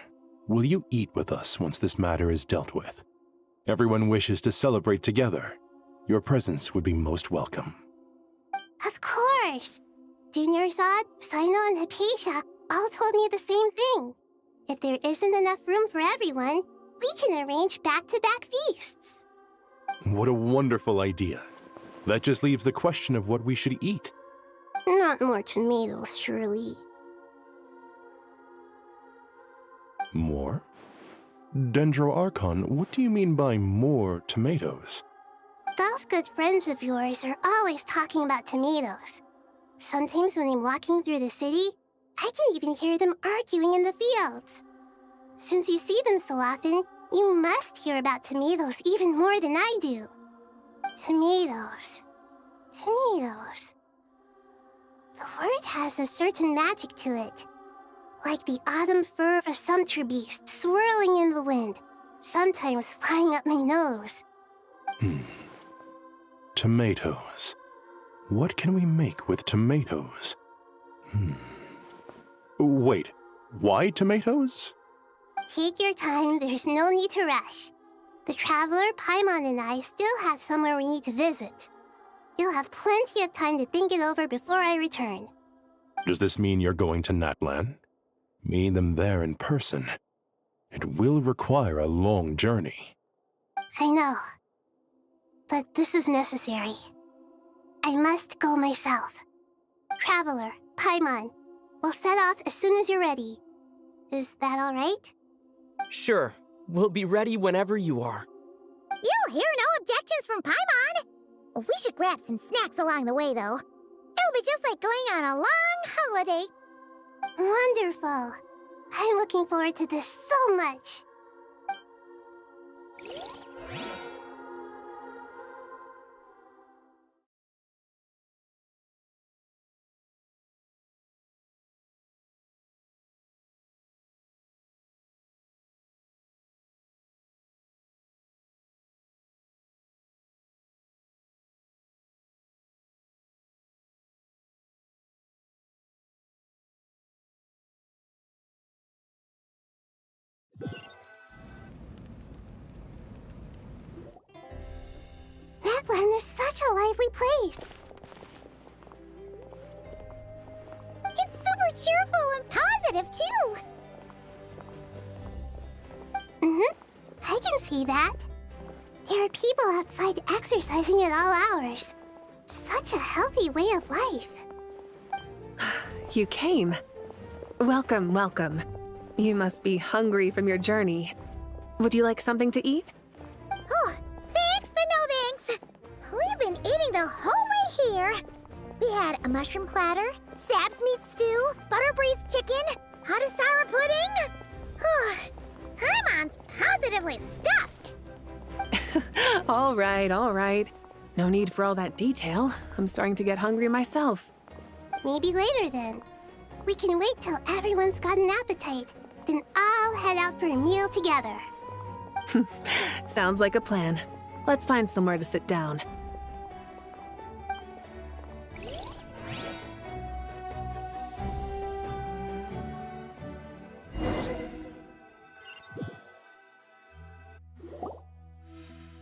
Speaker 18: will you eat with us once this matter is dealt with? Everyone wishes to celebrate together. Your presence would be most welcome.
Speaker 11: Of course! Junior Zod, Sino, and Hypatia all told me the same thing. If there isn't enough room for everyone, we can arrange back-to-back feasts.
Speaker 18: What a wonderful idea. That just leaves the question of what we should eat.
Speaker 11: Not more tomatoes, surely.
Speaker 18: More? Dendro Archon, what do you mean by more tomatoes?
Speaker 11: Those good friends of yours are always talking about tomatoes. Sometimes when I'm walking through the city, I can even hear them arguing in the fields. Since you see them so often, you must hear about tomatoes even more than I do. Tomatoes. Tomatoes. The word has a certain magic to it. Like the autumn fur of a sumpter beast swirling in the wind, sometimes flying up my nose.
Speaker 18: Tomatoes. What can we make with tomatoes? Wait, why tomatoes?
Speaker 11: Take your time, there's no need to rush. The Traveler, Paimon, and I still have somewhere we need to visit. You'll have plenty of time to think it over before I return.
Speaker 18: Does this mean you're going to Natlan? Meet them there in person. It will require a long journey.
Speaker 11: I know. But this is necessary. I must go myself. Traveler, Paimon. We'll set off as soon as you're ready. Is that alright?
Speaker 3: Sure, we'll be ready whenever you are.
Speaker 16: You'll hear no objections from Paimon. We should grab some snacks along the way, though. It'll be just like going on a long holiday.
Speaker 11: Wonderful. I'm looking forward to this so much. That land is such a lively place.
Speaker 16: It's super cheerful and positive, too.
Speaker 11: I can see that. There are people outside exercising at all hours. Such a healthy way of life.
Speaker 1: You came. Welcome, welcome. You must be hungry from your journey. Would you like something to eat?
Speaker 16: Oh, thanks, but no thanks. We've been eating the whole way here. We had a mushroom platter, Sab's meat stew, butter braised chicken, hot asara pudding. Paimon's positively stuffed.
Speaker 1: All right, all right. No need for all that detail. I'm starting to get hungry myself.
Speaker 11: Maybe later then. We can wait till everyone's got an appetite. Then I'll head out for a meal together.
Speaker 1: Sounds like a plan. Let's find somewhere to sit down.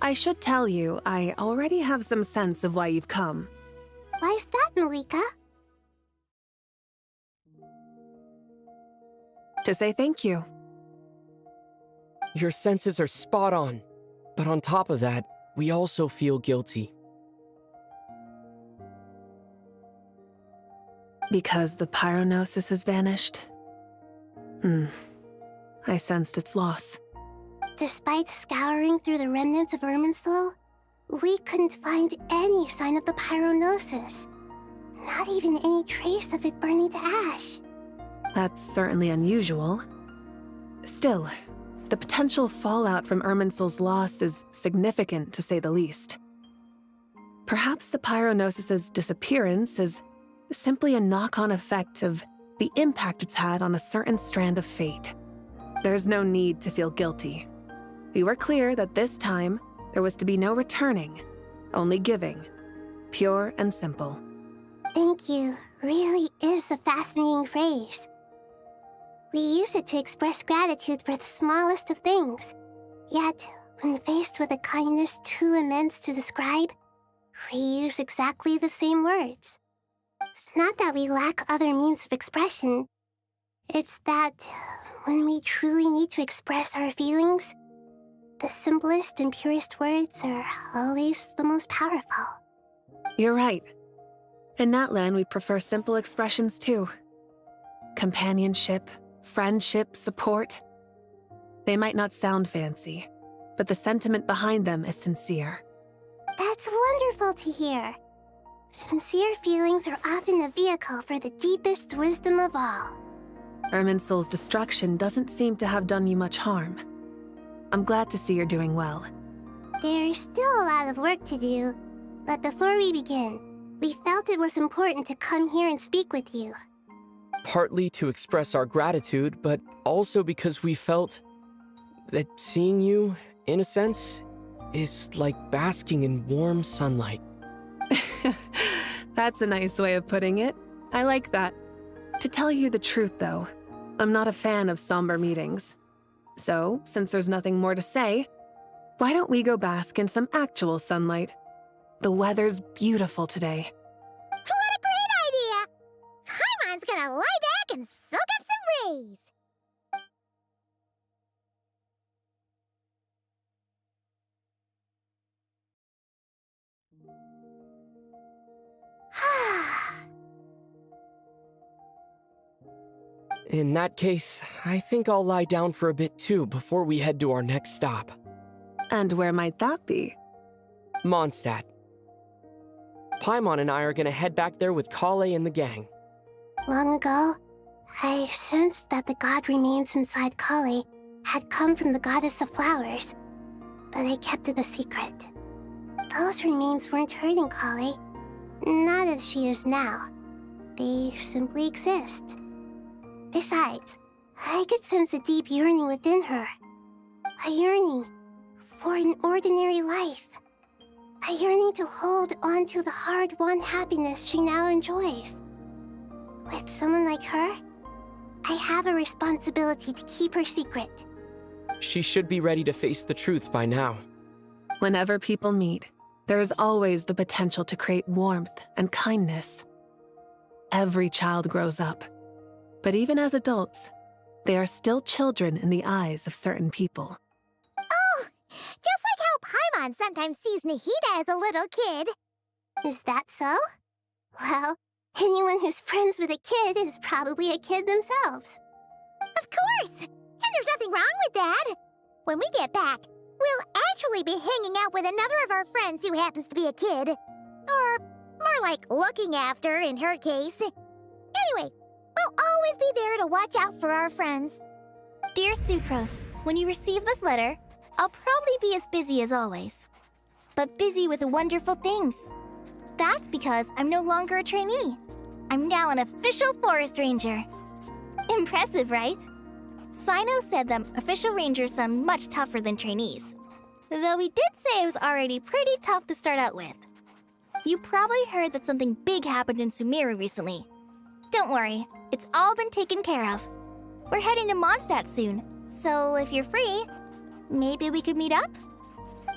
Speaker 1: I should tell you, I already have some sense of why you've come.
Speaker 11: Why's that, Malika?
Speaker 1: To say thank you.
Speaker 3: Your senses are spot on. But on top of that, we also feel guilty.
Speaker 1: Because the pyronosis has vanished? I sensed its loss.
Speaker 11: Despite scouring through the remnants of Irminsul, we couldn't find any sign of the pyronosis. Not even any trace of it burning to ash.
Speaker 1: That's certainly unusual. Still, the potential fallout from Irminsul's loss is significant, to say the least. Perhaps the pyronosis's disappearance is simply a knock-on effect of the impact it's had on a certain strand of fate. There's no need to feel guilty. We were clear that this time, there was to be no returning, only giving. Pure and simple.
Speaker 11: Thank you really is a fascinating phrase. We use it to express gratitude for the smallest of things. Yet, when faced with a kindness too immense to describe, we use exactly the same words. It's not that we lack other means of expression. It's that when we truly need to express our feelings, the simplest and purest words are always the most powerful.
Speaker 1: You're right. In Natlan, we prefer simple expressions too. Companionship, friendship, support. They might not sound fancy, but the sentiment behind them is sincere.
Speaker 11: That's wonderful to hear. Sincere feelings are often a vehicle for the deepest wisdom of all.
Speaker 1: Irminsul's destruction doesn't seem to have done you much harm. I'm glad to see you're doing well.
Speaker 11: There's still a lot of work to do, but before we begin, we felt it was important to come here and speak with you.
Speaker 3: Partly to express our gratitude, but also because we felt that seeing you, in a sense, is like basking in warm sunlight.
Speaker 1: That's a nice way of putting it. I like that. To tell you the truth, though, I'm not a fan of somber meetings. So, since there's nothing more to say, why don't we go bask in some actual sunlight? The weather's beautiful today.
Speaker 16: What a great idea! Paimon's gonna lie back and soak up some rays.
Speaker 3: In that case, I think I'll lie down for a bit too before we head to our next stop.
Speaker 1: And where might that be?
Speaker 3: Mondstadt. Paimon and I are gonna head back there with Kale and the gang.
Speaker 11: Long ago, I sensed that the god remains inside Kali had come from the goddess of flowers, but I kept it a secret. Those remains weren't hurting Kali, not as she is now. They simply exist. Besides, I could sense a deep yearning within her. A yearning for an ordinary life. A yearning to hold on to the hard-won happiness she now enjoys. With someone like her, I have a responsibility to keep her secret.
Speaker 3: She should be ready to face the truth by now.
Speaker 1: Whenever people meet, there is always the potential to create warmth and kindness. Every child grows up, but even as adults, they are still children in the eyes of certain people.
Speaker 16: Oh, just like how Paimon sometimes sees Nahida as a little kid.
Speaker 11: Is that so? Well, anyone who's friends with a kid is probably a kid themselves.
Speaker 16: Of course! And there's nothing wrong with that. When we get back, we'll actually be hanging out with another of our friends who happens to be a kid. Or more like looking after, in her case. Anyway, we'll always be there to watch out for our friends.
Speaker 22: Dear Sucrose, when you receive this letter, I'll probably be as busy as always. But busy with wonderful things. That's because I'm no longer a trainee. I'm now an official forest ranger. Impressive, right? Sino said that official rangers sound much tougher than trainees. Though he did say it was already pretty tough to start out with. You probably heard that something big happened in Sumeru recently. Don't worry, it's all been taken care of. We're heading to Mondstadt soon, so if you're free, maybe we could meet up?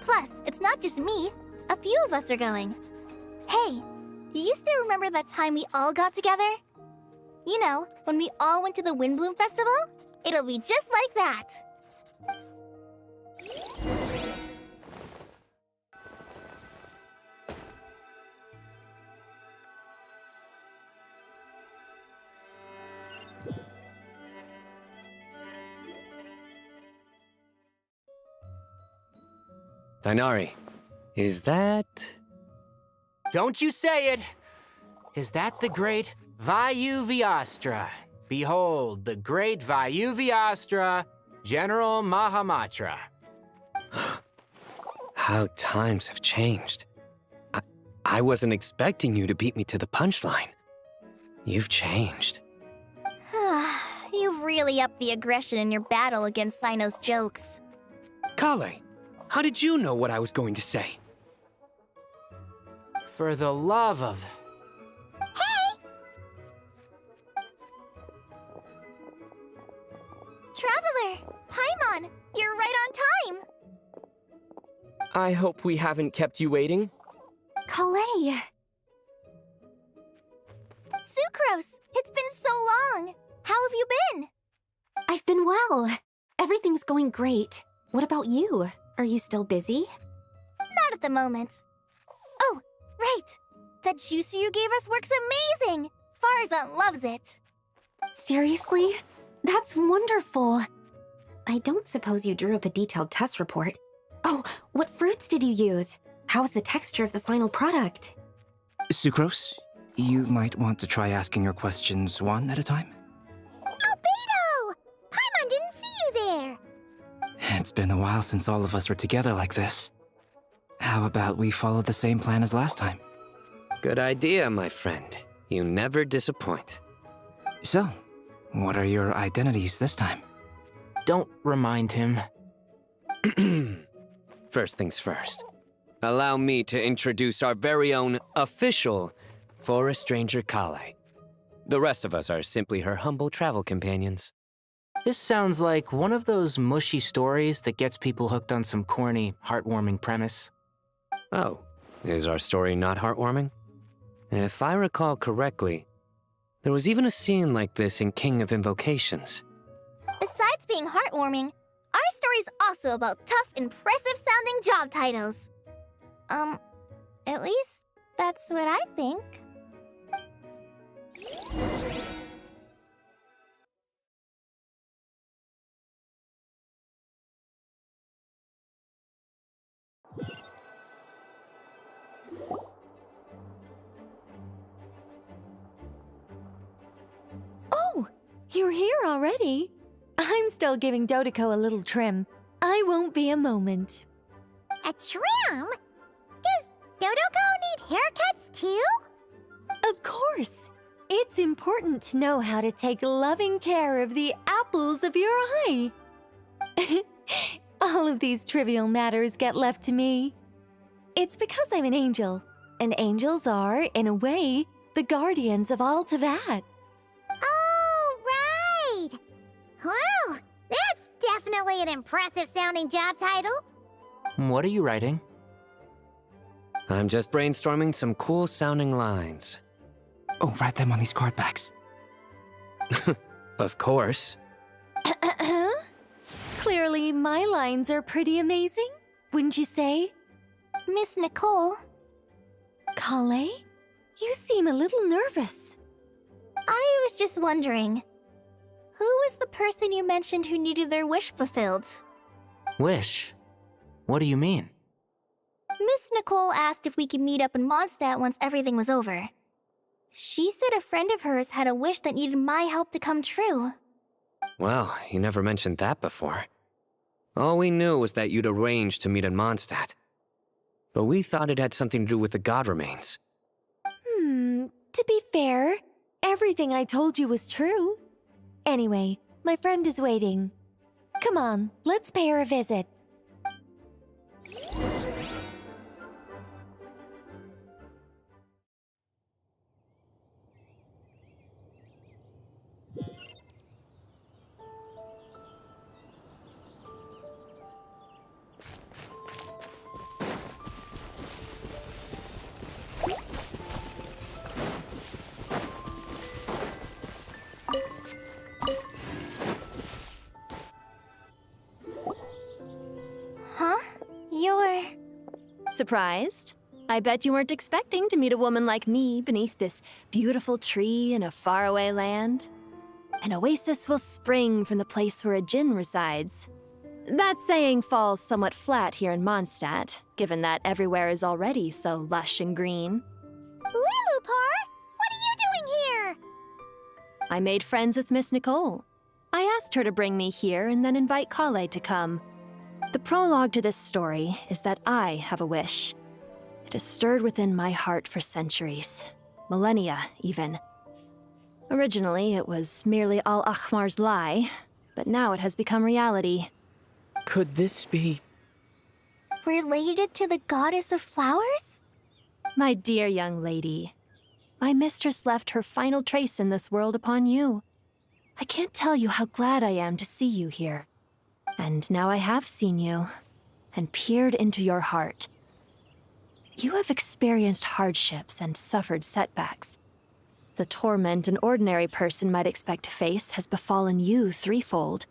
Speaker 22: Plus, it's not just me. A few of us are going. Hey, do you still remember that time we all got together? You know, when we all went to the Windbloom Festival? It'll be just like that.
Speaker 25: Dainari, is that...
Speaker 14: Don't you say it! Is that the great Vayu Vyastra? Behold, the great Vayu Vyastra, General Mahamatra.
Speaker 25: How times have changed. I wasn't expecting you to beat me to the punchline. You've changed.
Speaker 22: You've really upped the aggression in your battle against Sino's jokes.
Speaker 25: Kale, how did you know what I was going to say?
Speaker 14: For the love of...
Speaker 22: Traveler! Paimon! You're right on time!
Speaker 3: I hope we haven't kept you waiting.
Speaker 22: Kale! Sucrose! It's been so long! How have you been?
Speaker 6: I've been well. Everything's going great. What about you? Are you still busy?
Speaker 22: Not at the moment. Oh, right! That juicer you gave us works amazing! Farzan loves it!
Speaker 6: Seriously? That's wonderful. I don't suppose you drew up a detailed test report. Oh, what fruits did you use? How's the texture of the final product?
Speaker 15: Sucrose, you might want to try asking your questions one at a time.
Speaker 16: Albedo! Paimon didn't see you there!
Speaker 15: It's been a while since all of us were together like this. How about we follow the same plan as last time?
Speaker 25: Good idea, my friend. You never disappoint.
Speaker 15: So, what are your identities this time?
Speaker 14: Don't remind him.
Speaker 25: First things first. Allow me to introduce our very own official Forest Ranger Kale. The rest of us are simply her humble travel companions.
Speaker 14: This sounds like one of those mushy stories that gets people hooked on some corny, heartwarming premise.
Speaker 25: Oh, is our story not heartwarming? If I recall correctly, there was even a scene like this in King of Invocations.
Speaker 22: Besides being heartwarming, our story's also about tough, impressive-sounding job titles. At least that's what I think. Oh, you're here already? I'm still giving Dodiko a little trim. I won't be a moment.
Speaker 16: A trim? Does Dodoko need haircuts too?
Speaker 22: Of course. It's important to know how to take loving care of the apples of your eye. All of these trivial matters get left to me. It's because I'm an angel, and angels are, in a way, the guardians of all Teyvat.
Speaker 16: Oh, right! Well, that's definitely an impressive sounding job title.
Speaker 14: What are you writing?
Speaker 25: I'm just brainstorming some cool sounding lines.
Speaker 15: Oh, write them on these card backs.
Speaker 25: Of course.
Speaker 22: Clearly, my lines are pretty amazing, wouldn't you say?
Speaker 16: Miss Nicole.
Speaker 22: Kale? You seem a little nervous.
Speaker 16: I was just wondering, who was the person you mentioned who needed their wish fulfilled?
Speaker 14: Wish? What do you mean?
Speaker 16: Miss Nicole asked if we could meet up in Mondstadt once everything was over. She said a friend of hers had a wish that needed my help to come true.
Speaker 25: Well, you never mentioned that before. All we knew was that you'd arranged to meet in Mondstadt. But we thought it had something to do with the god remains.
Speaker 22: To be fair, everything I told you was true. Anyway, my friend is waiting. Come on, let's pay her a visit.
Speaker 16: Huh? You're...
Speaker 4: Surprised? I bet you weren't expecting to meet a woman like me beneath this beautiful tree in a faraway land. An oasis will spring from the place where a djinn resides. That saying falls somewhat flat here in Mondstadt, given that everywhere is already so lush and green.
Speaker 16: Lilupar! What are you doing here?
Speaker 4: I made friends with Miss Nicole. I asked her to bring me here and then invite Kale to come. The prologue to this story is that I have a wish. It has stirred within my heart for centuries, millennia even. Originally, it was merely Al-Ahmar's lie, but now it has become reality.
Speaker 3: Could this be...
Speaker 16: Related to the goddess of flowers?
Speaker 4: My dear young lady, my mistress left her final trace in this world upon you. I can't tell you how glad I am to see you here. And now I have seen you, and peered into your heart. You have experienced hardships and suffered setbacks. The torment an ordinary person might expect to face has befallen you threefold.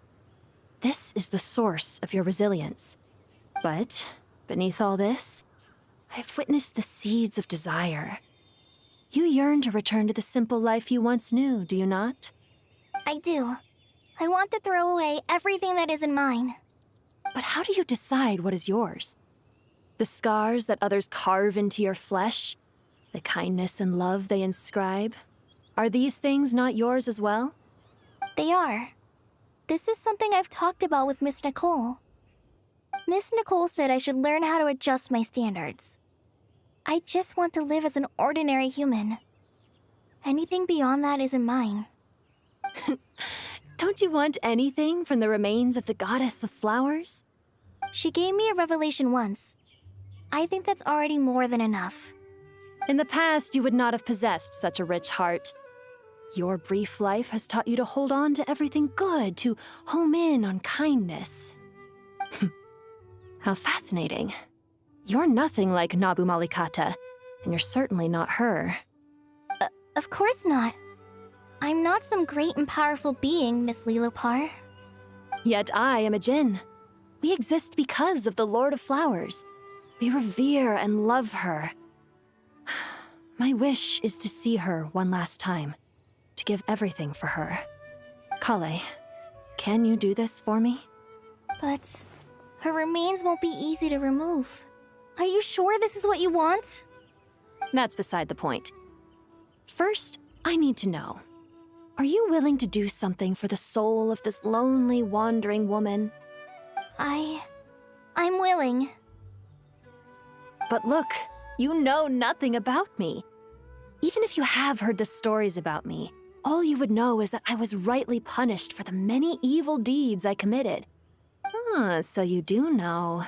Speaker 4: This is the source of your resilience. But, beneath all this, I've witnessed the seeds of desire. You yearn to return to the simple life you once knew, do you not?
Speaker 16: I do. I want to throw away everything that isn't mine.
Speaker 4: But how do you decide what is yours? The scars that others carve into your flesh? The kindness and love they inscribe? Are these things not yours as well?
Speaker 16: They are. This is something I've talked about with Miss Nicole. Miss Nicole said I should learn how to adjust my standards. I just want to live as an ordinary human. Anything beyond that isn't mine.
Speaker 4: Don't you want anything from the remains of the goddess of flowers?
Speaker 16: She gave me a revelation once. I think that's already more than enough.
Speaker 4: In the past, you would not have possessed such a rich heart. Your brief life has taught you to hold on to everything good, to home in on kindness. How fascinating. You're nothing like Nabu Malikata, and you're certainly not her.
Speaker 16: Of course not. I'm not some great and powerful being, Miss Lilupar.
Speaker 4: Yet I am a djinn. We exist because of the Lord of Flowers. We revere and love her. My wish is to see her one last time, to give everything for her. Kale, can you do this for me?
Speaker 16: But her remains won't be easy to remove. Are you sure this is what you want?
Speaker 4: That's beside the point. First, I need to know. Are you willing to do something for the soul of this lonely, wandering woman?
Speaker 16: I'm willing.
Speaker 4: But look, you know nothing about me. Even if you have heard the stories about me, all you would know is that I was rightly punished for the many evil deeds I committed. Ah, so you do know.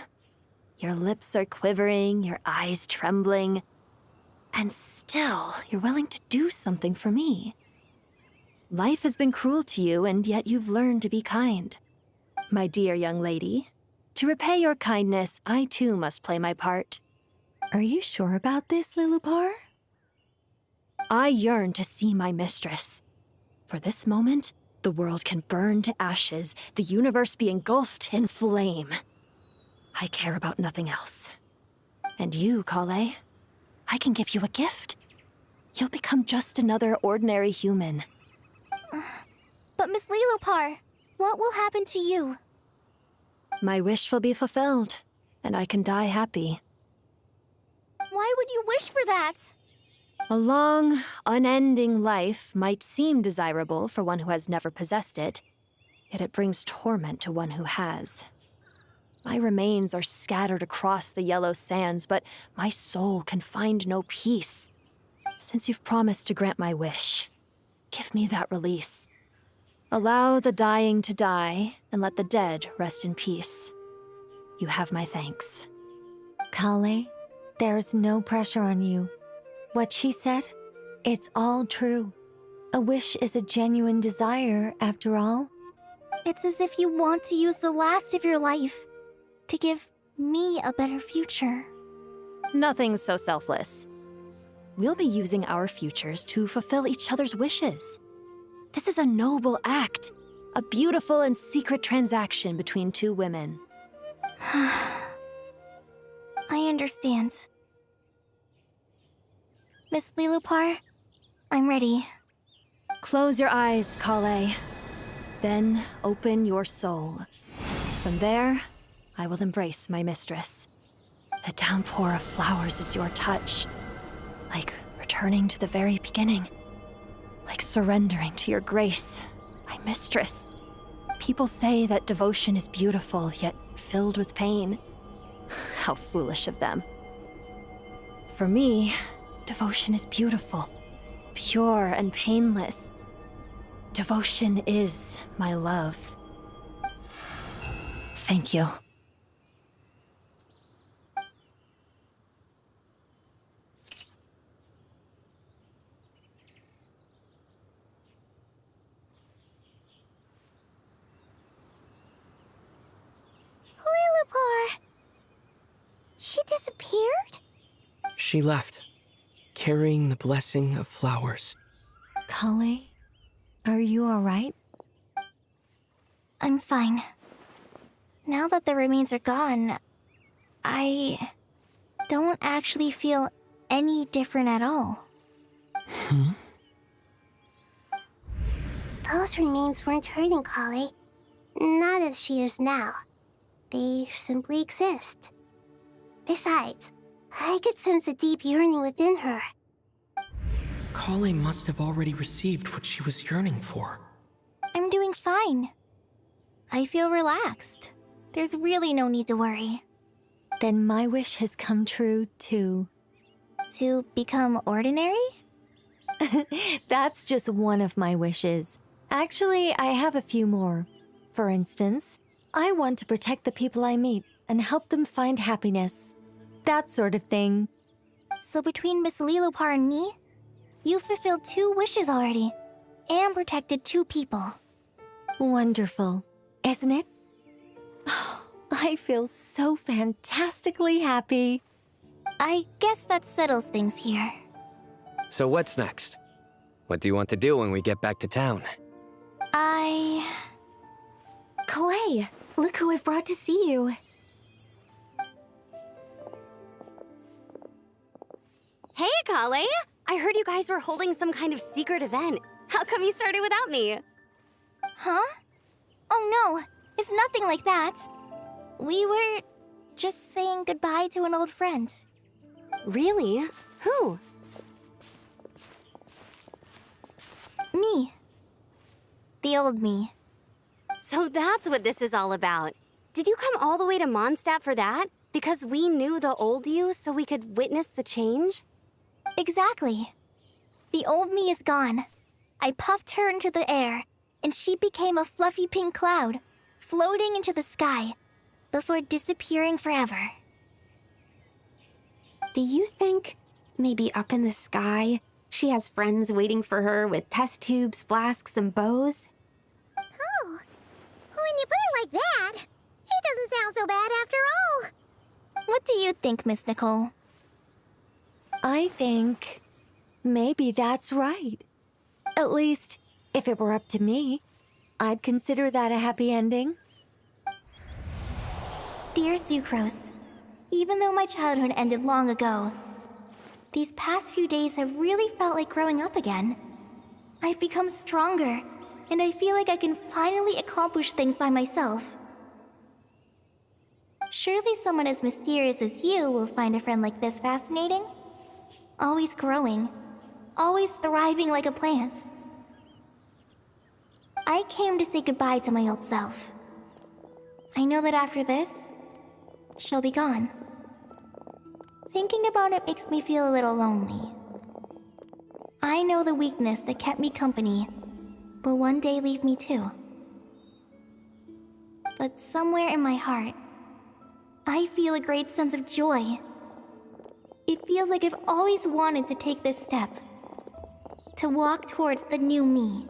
Speaker 4: Your lips are quivering, your eyes trembling, and still you're willing to do something for me. Life has been cruel to you, and yet you've learned to be kind. My dear young lady, to repay your kindness, I too must play my part.
Speaker 22: Are you sure about this, Lilupar?
Speaker 4: I yearn to see my mistress. For this moment, the world can burn to ashes, the universe be engulfed in flame. I care about nothing else. And you, Kale, I can give you a gift. You'll become just another ordinary human.
Speaker 16: But Miss Lilupar, what will happen to you?
Speaker 4: My wish will be fulfilled, and I can die happy.
Speaker 16: Why would you wish for that?
Speaker 4: A long, unending life might seem desirable for one who has never possessed it, yet it brings torment to one who has. My remains are scattered across the yellow sands, but my soul can find no peace. Since you've promised to grant my wish, give me that release. Allow the dying to die, and let the dead rest in peace. You have my thanks.
Speaker 22: Kale, there's no pressure on you. What she said, it's all true. A wish is a genuine desire, after all.
Speaker 16: It's as if you want to use the last of your life to give me a better future.
Speaker 4: Nothing's so selfless. We'll be using our futures to fulfill each other's wishes. This is a noble act, a beautiful and secret transaction between two women.
Speaker 16: I understand. Miss Lilupar, I'm ready.
Speaker 4: Close your eyes, Kale. Then open your soul. From there, I will embrace my mistress. The downpour of flowers is your touch, like returning to the very beginning. Like surrendering to your grace, my mistress. People say that devotion is beautiful, yet filled with pain. How foolish of them. For me, devotion is beautiful, pure and painless. Devotion is my love. Thank you.
Speaker 16: Lilupar! She disappeared?
Speaker 3: She left, carrying the blessing of flowers.
Speaker 22: Kale, are you alright?
Speaker 16: I'm fine. Now that the remains are gone, I don't actually feel any different at all.
Speaker 11: Those remains weren't hurting Kale. Not as she is now. They simply exist. Besides, I could sense a deep yearning within her.
Speaker 3: Kale must have already received what she was yearning for.
Speaker 16: I'm doing fine. I feel relaxed. There's really no need to worry.
Speaker 22: Then my wish has come true, too.
Speaker 16: To become ordinary?
Speaker 22: That's just one of my wishes. Actually, I have a few more. For instance, I want to protect the people I meet and help them find happiness. That sort of thing.
Speaker 16: So between Miss Lilupar and me, you've fulfilled 2 wishes already, and protected 2 people.
Speaker 22: Wonderful, isn't it? I feel so fantastically happy.
Speaker 16: I guess that settles things here.
Speaker 25: So what's next? What do you want to do when we get back to town?
Speaker 22: Clay, look who I've brought to see you.
Speaker 7: Hey, Kale! I heard you guys were holding some kind of secret event. How come you started without me?
Speaker 16: Huh? Oh no, it's nothing like that. We were just saying goodbye to an old friend.
Speaker 7: Really? Who?
Speaker 16: Me. The old me.
Speaker 7: So that's what this is all about. Did you come all the way to Mondstadt for that? Because we knew the old you so we could witness the change?
Speaker 16: Exactly. The old me is gone. I puffed her into the air, and she became a fluffy pink cloud, floating into the sky, before disappearing forever.
Speaker 6: Do you think, maybe up in the sky, she has friends waiting for her with test tubes, flasks, and bows?
Speaker 16: Oh, when you put it like that, it doesn't sound so bad after all. What do you think, Miss Nicole?
Speaker 22: I think maybe that's right. At least, if it were up to me, I'd consider that a happy ending.
Speaker 16: Dear Sucrose, even though my childhood ended long ago, these past few days have really felt like growing up again. I've become stronger, and I feel like I can finally accomplish things by myself. Surely someone as mysterious as you will find a friend like this fascinating? Always growing, always thriving like a plant. I came to say goodbye to my old self. I know that after this, she'll be gone. Thinking about it makes me feel a little lonely. I know the weakness that kept me company will one day leave me too. But somewhere in my heart, I feel a great sense of joy. It feels like I've always wanted to take this step, to walk towards the new me.